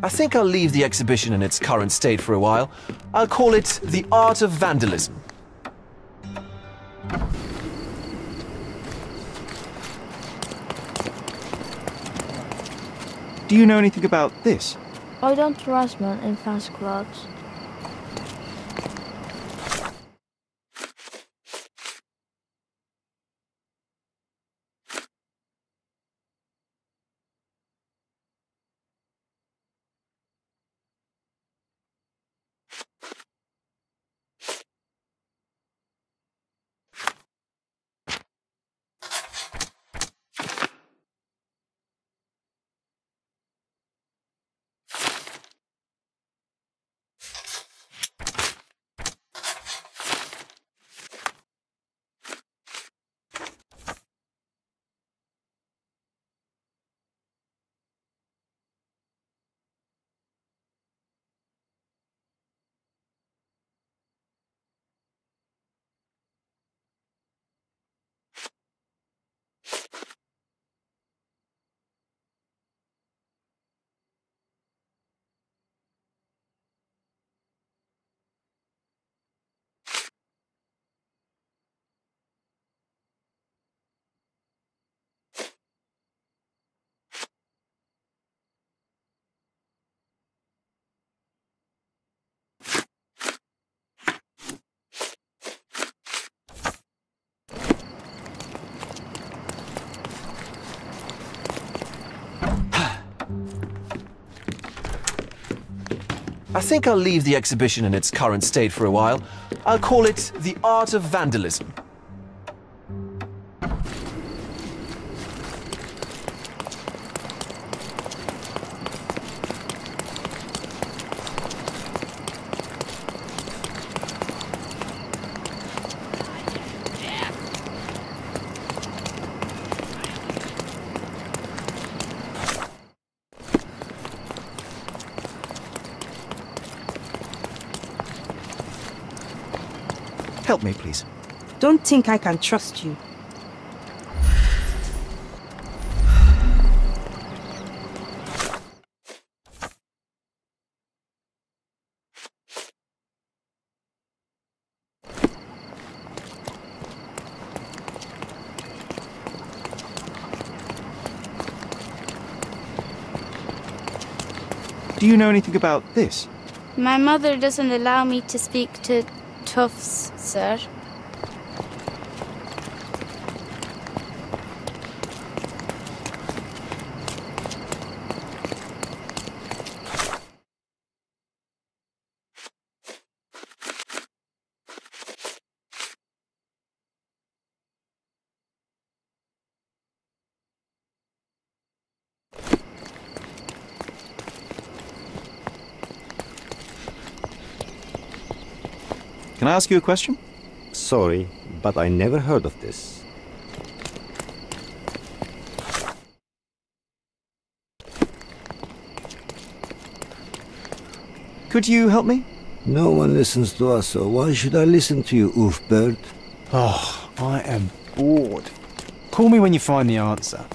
I think I'll leave the exhibition in its current state for a while. I'll call it The Art of Vandalism. Do you know anything about this? I don't trust men in fancy clothes. I think I'll leave the exhibition in its current state for a while. I'll call it The Art of Vandalism. Help me, please. Don't think I can trust you. Do you know anything about this? My mother doesn't allow me to speak to toughs, sir. Can I ask you a question? Sorry, but I never heard of this. Could you help me? No one listens to us, so why should I listen to you, oofbird? Oh, I am bored. Call me when you find the answer.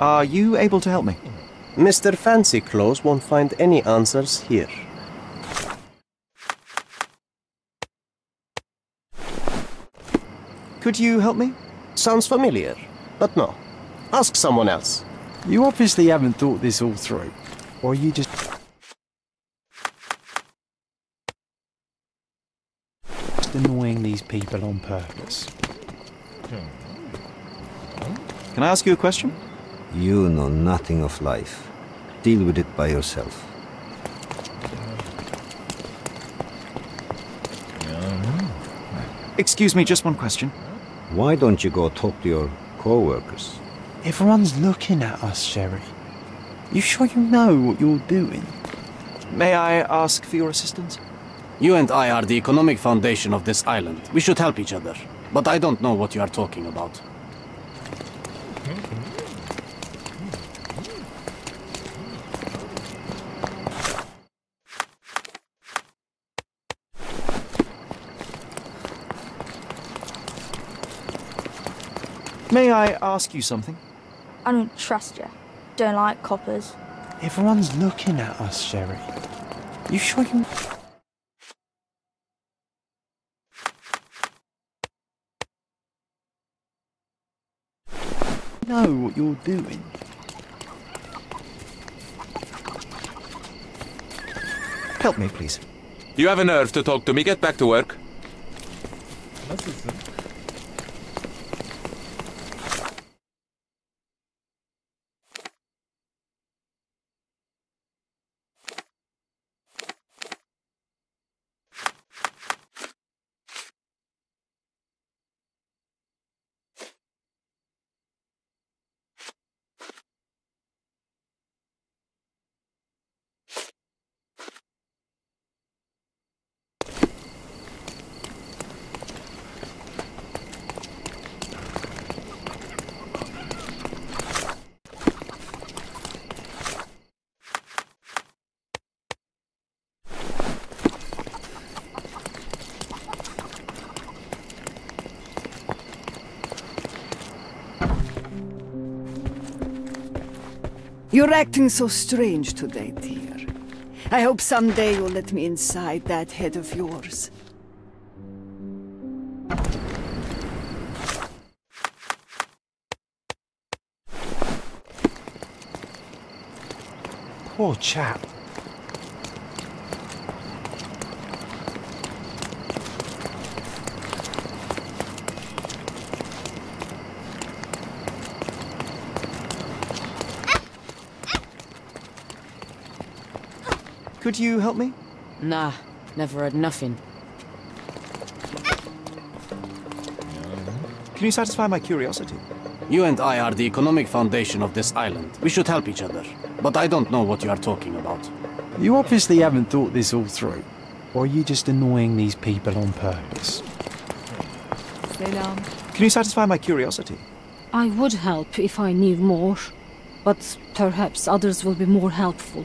Are you able to help me? Mr. Fancy Clothes won't find any answers here. Could you help me? Sounds familiar, but no. Ask someone else. You obviously haven't thought this all through. Or you just annoying these people on purpose. Can I ask you a question? You know nothing of life. Deal with it by yourself. Excuse me, just one question. Why don't you go talk to your co-workers? Everyone's looking at us, Sherry. You sure you know what you're doing? May I ask for your assistance? You and I are the economic foundation of this island. We should help each other. But I don't know what you are talking about. May I ask you something? I don't trust you. Don't like coppers. Everyone's looking at us, Sherry. You sure you know what you're doing? Help me, please. You have a nerve to talk to me. Get back to work. You're acting so strange today, dear. I hope someday you'll let me inside that head of yours. Poor chap. Could you help me? Nah, never had nothing. Can you satisfy my curiosity? You and I are the economic foundation of this island. We should help each other. But I don't know what you are talking about. You obviously haven't thought this all through. Or are you just annoying these people on purpose? Selam. Can you satisfy my curiosity? I would help if I knew more. But perhaps others will be more helpful.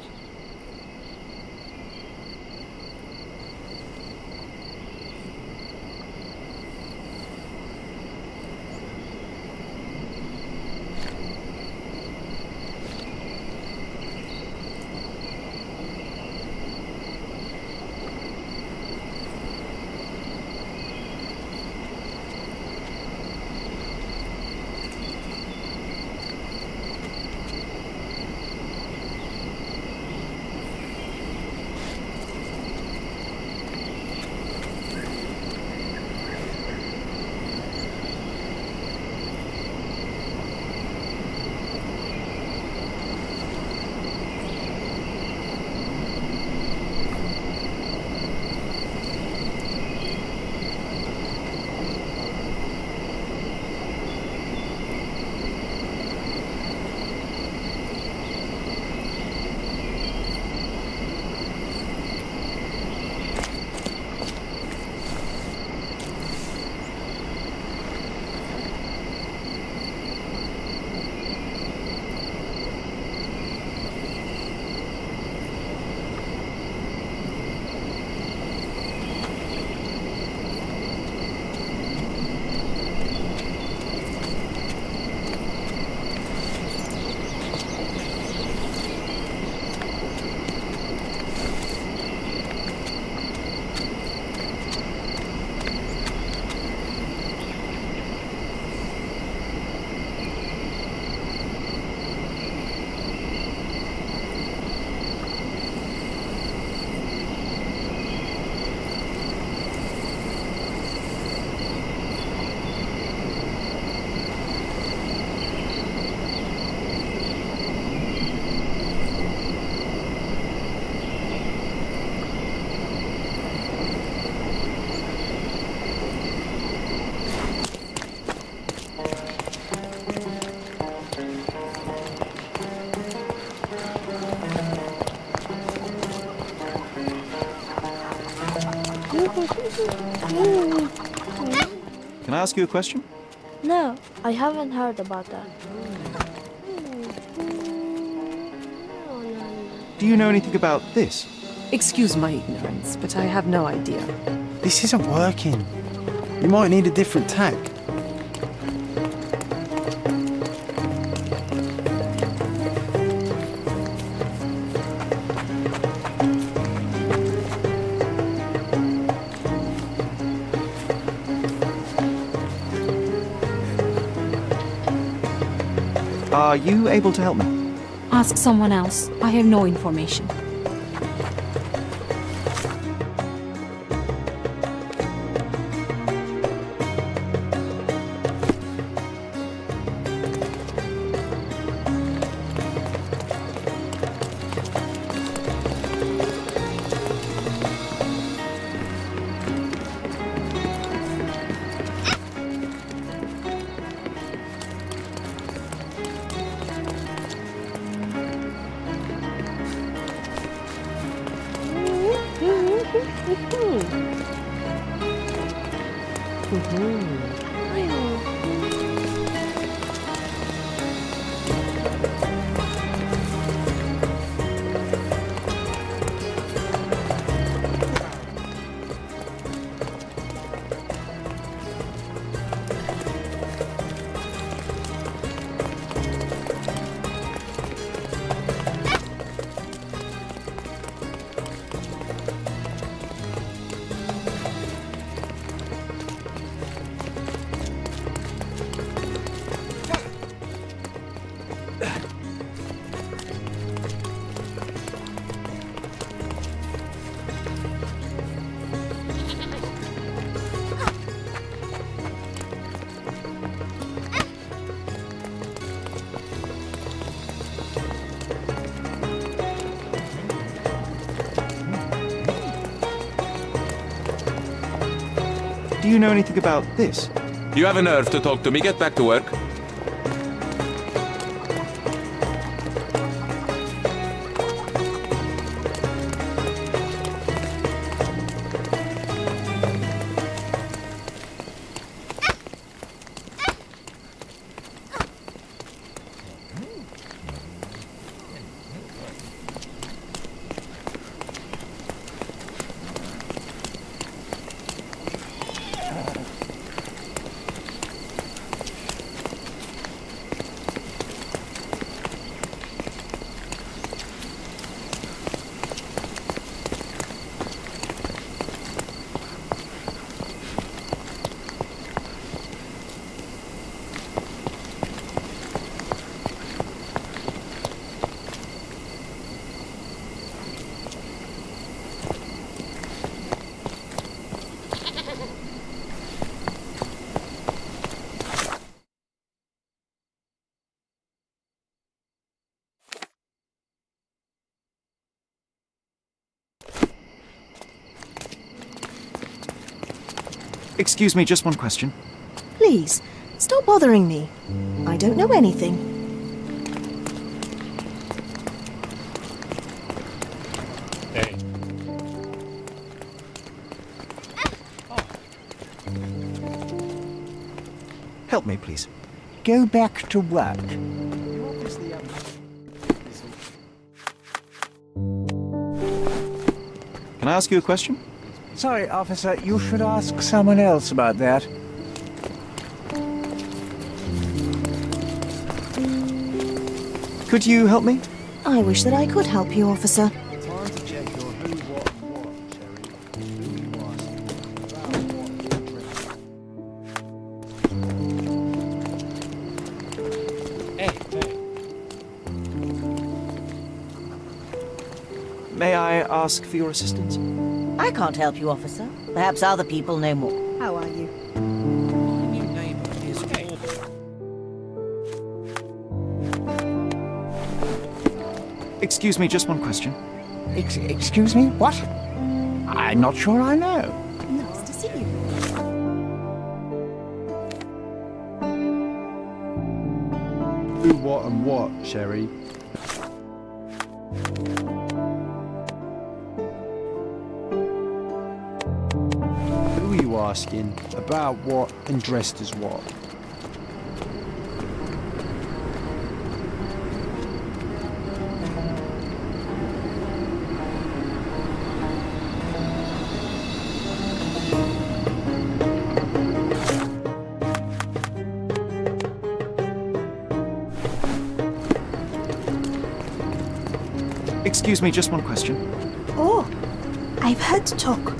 Can I ask you a question? No, I haven't heard about that. Do you know anything about this? Excuse my ignorance, but I have no idea. This isn't working. You might need a different tack. Are you able to help me? Ask someone else. I have no information. Do you know anything about this? You have a nerve to talk to me. Get back to work. Excuse me, just one question. Please, stop bothering me. I don't know anything. Hey. Help me, please. Go back to work. Can I ask you a question? Sorry, officer, you should ask someone else about that. Could you help me? I wish that I could help you, officer. Time to check your who, what, and what, Sherry. Who, what, May I ask for your assistance? I can't help you, officer. Perhaps other people know more. How are you? My new neighbour is awful. Excuse me, just one question. Excuse me? What? I'm not sure I know. Nice to see you. Who, what, and what, Sherry? Who are asking about what and dressed as what. Excuse me, just one question. Oh, I've heard talk.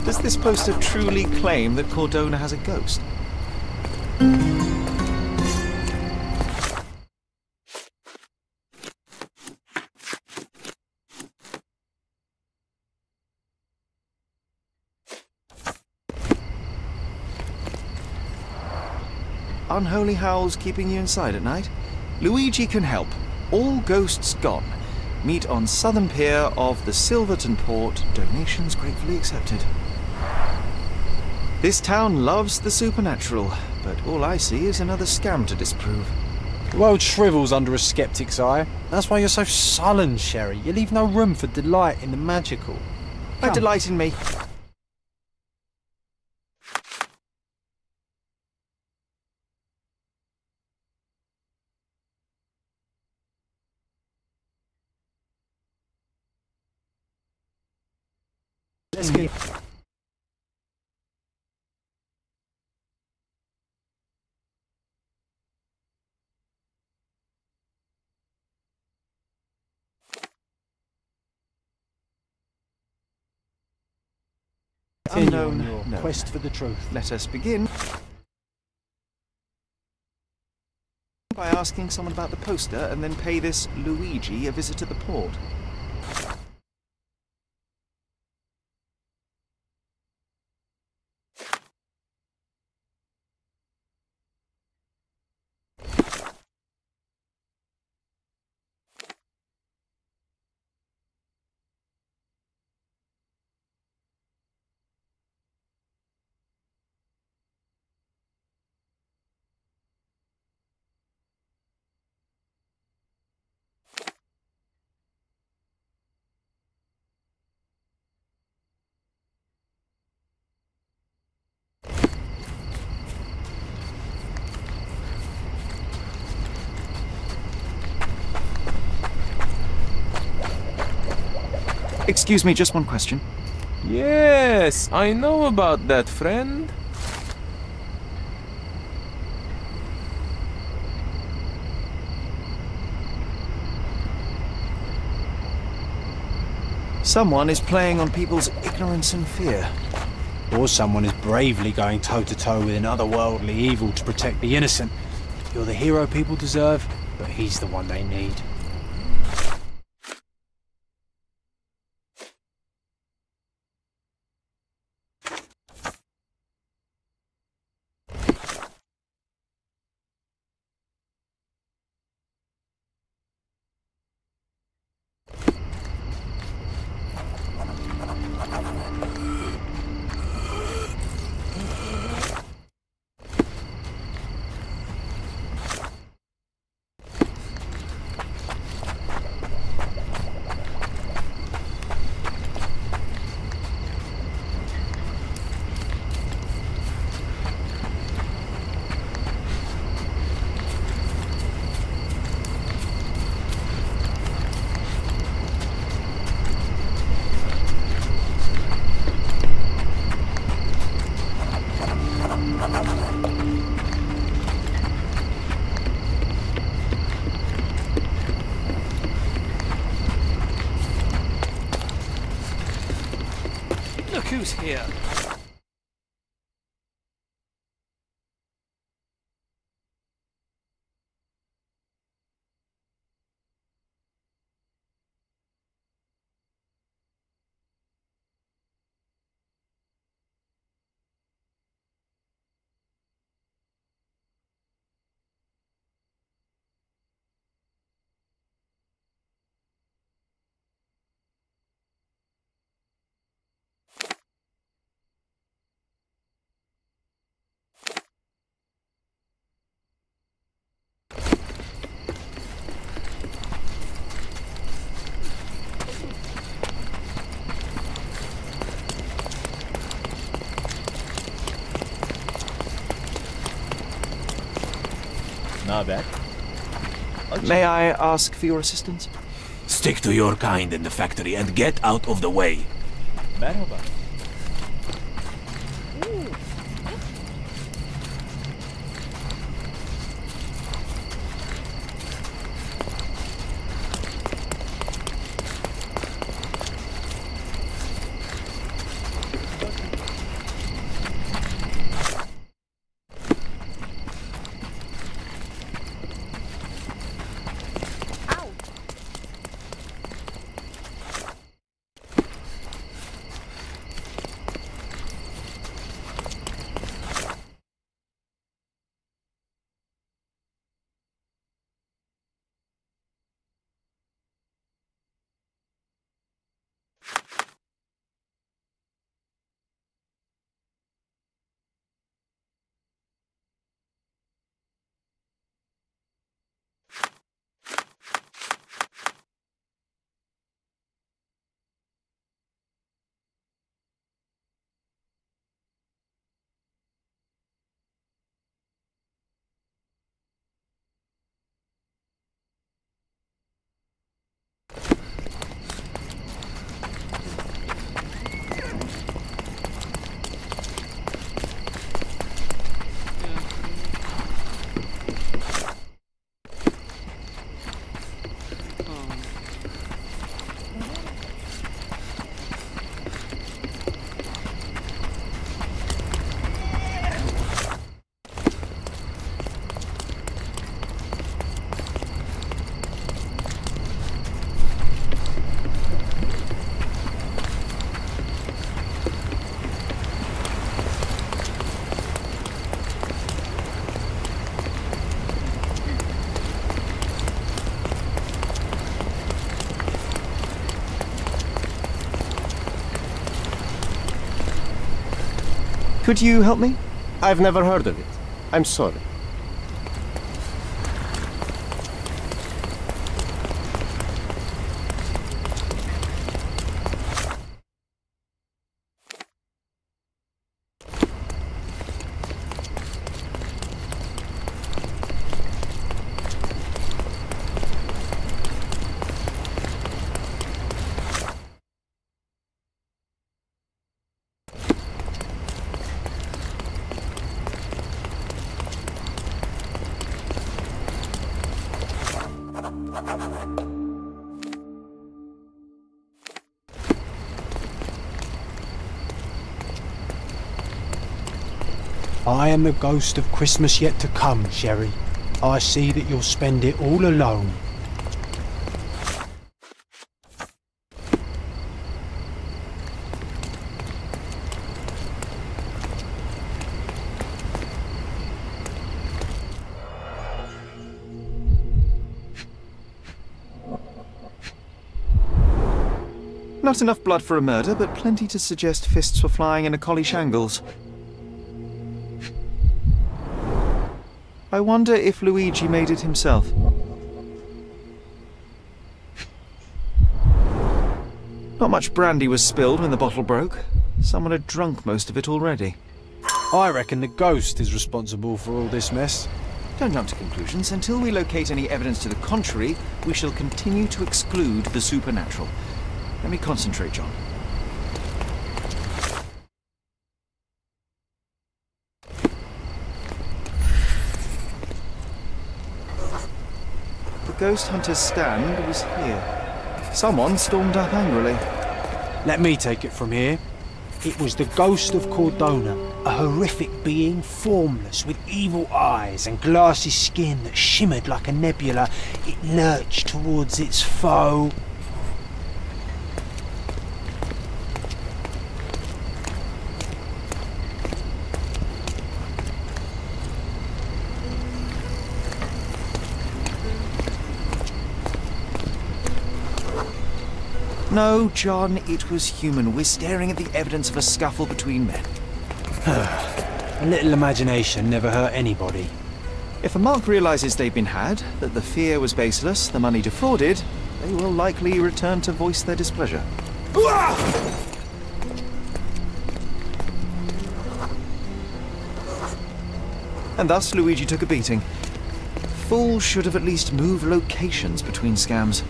Does this poster truly claim that Cordona has a ghost? Unholy howls keeping you inside at night? Luigi can help. All ghosts gone. Meet on southern pier of the Silverton port. Donations gratefully accepted. This town loves the supernatural, but all I see is another scam to disprove. The world shrivels under a skeptic's eye. That's why you're so sullen, Sherry. You leave no room for delight in the magical. I delight in me. Let's get... Unknown, your quest for the truth. Let us begin by asking someone about the poster and then pay this Luigi a visit to the port. Excuse me, just one question. Yes, I know about that, friend. Someone is playing on people's ignorance and fear. Or someone is bravely going toe-to-toe with an otherworldly evil to protect the innocent. You're the hero people deserve, but he's the one they need. use here? Not bad. May I ask for your assistance? Stick to your kind in the factory and get out of the way. Merhaba. Could you help me? I've never heard of it. I'm sorry. I am the ghost of Christmas yet to come, Sherry. I see that you'll spend it all alone. Not enough blood for a murder, but plenty to suggest fists were flying in a collie shangles. I wonder if Luigi made it himself. Not much brandy was spilled when the bottle broke. Someone had drunk most of it already. I reckon the ghost is responsible for all this mess. Don't jump to conclusions. Until we locate any evidence to the contrary, we shall continue to exclude the supernatural. Let me concentrate, John. The ghost hunter's stand was here. Someone stormed up angrily. Let me take it from here. It was the ghost of Cordona, a horrific being, formless, with evil eyes and glassy skin that shimmered like a nebula. It lurched towards its foe. No, John, it was human. We're staring at the evidence of a scuffle between men. A little imagination never hurt anybody. If a mark realizes they've been had, that the fear was baseless, the money defrauded, they will likely return to voice their displeasure. And thus, Luigi took a beating. Fools should have at least moved locations between scams.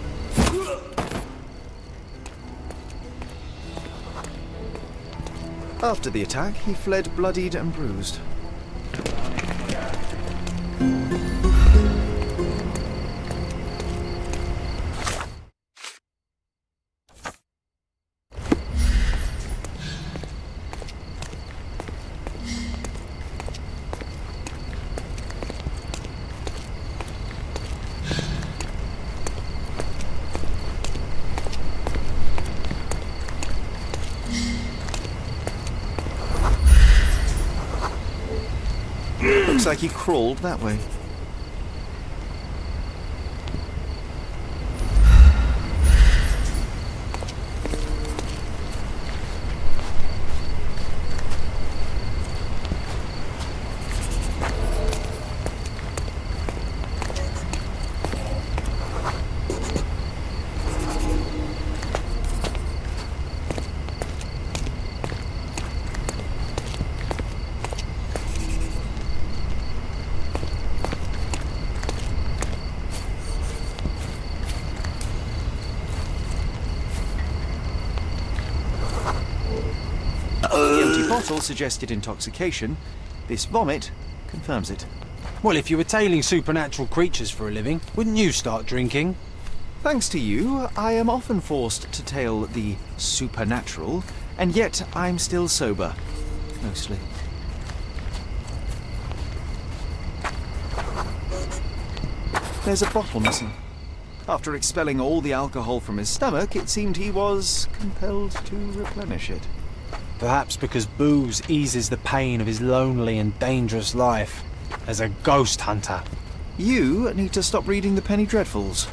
After the attack, he fled bloodied and bruised. Looks like he crawled that way. The empty bottle suggested intoxication. This vomit confirms it. Well, if you were tailing supernatural creatures for a living, wouldn't you start drinking? Thanks to you, I am often forced to tail the supernatural, and yet I'm still sober. Mostly. There's a bottle missing. After expelling all the alcohol from his stomach, it seemed he was compelled to replenish it. Perhaps because booze eases the pain of his lonely and dangerous life as a ghost hunter. You need to stop reading the Penny Dreadfuls.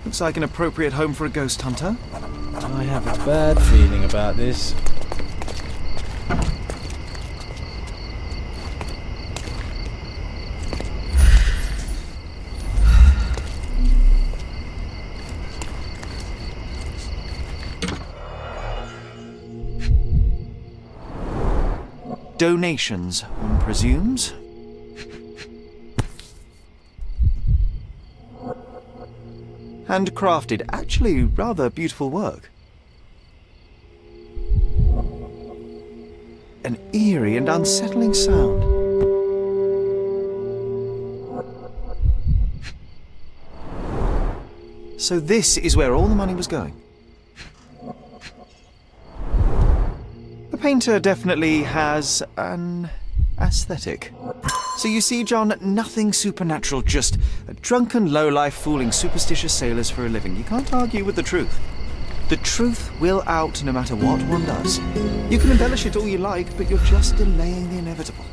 Looks like an appropriate home for a ghost hunter. I have a bad feeling about this. Donations, one presumes. Handcrafted, actually rather beautiful work. An eerie and unsettling sound. So this is where all the money was going. The painter definitely has an aesthetic. So you see, John, nothing supernatural, just a drunken lowlife fooling superstitious sailors for a living. You can't argue with the truth. The truth will out no matter what one does. You can embellish it all you like, but you're just delaying the inevitable.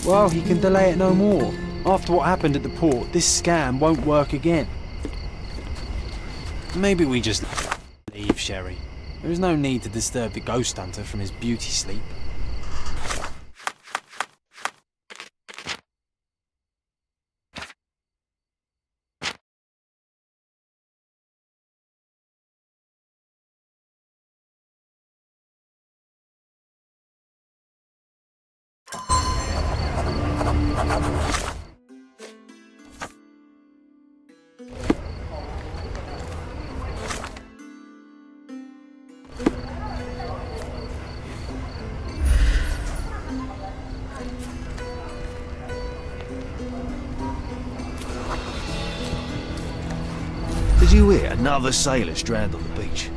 Well, he can delay it no more. After what happened at the port, this scam won't work again. Maybe we just leave, Sherry. There is no need to disturb the ghost hunter from his beauty sleep. Did you hear? Another sailor stranded on the beach.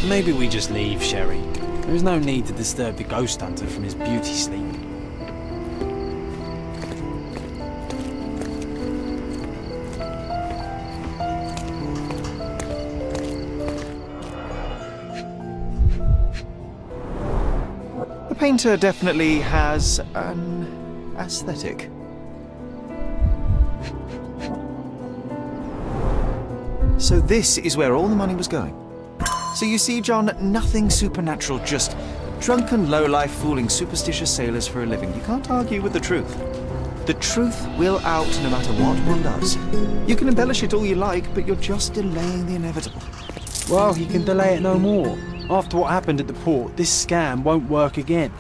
Maybe we just leave, Sherry. There is no need to disturb the ghost hunter from his beauty sleep. The painter definitely has an aesthetic. So this is where all the money was going. So you see, John, nothing supernatural, just drunken lowlife fooling superstitious sailors for a living. You can't argue with the truth. The truth will out no matter what one does. You can embellish it all you like, but you're just delaying the inevitable. Well, he can delay it no more. After what happened at the port, this scam won't work again.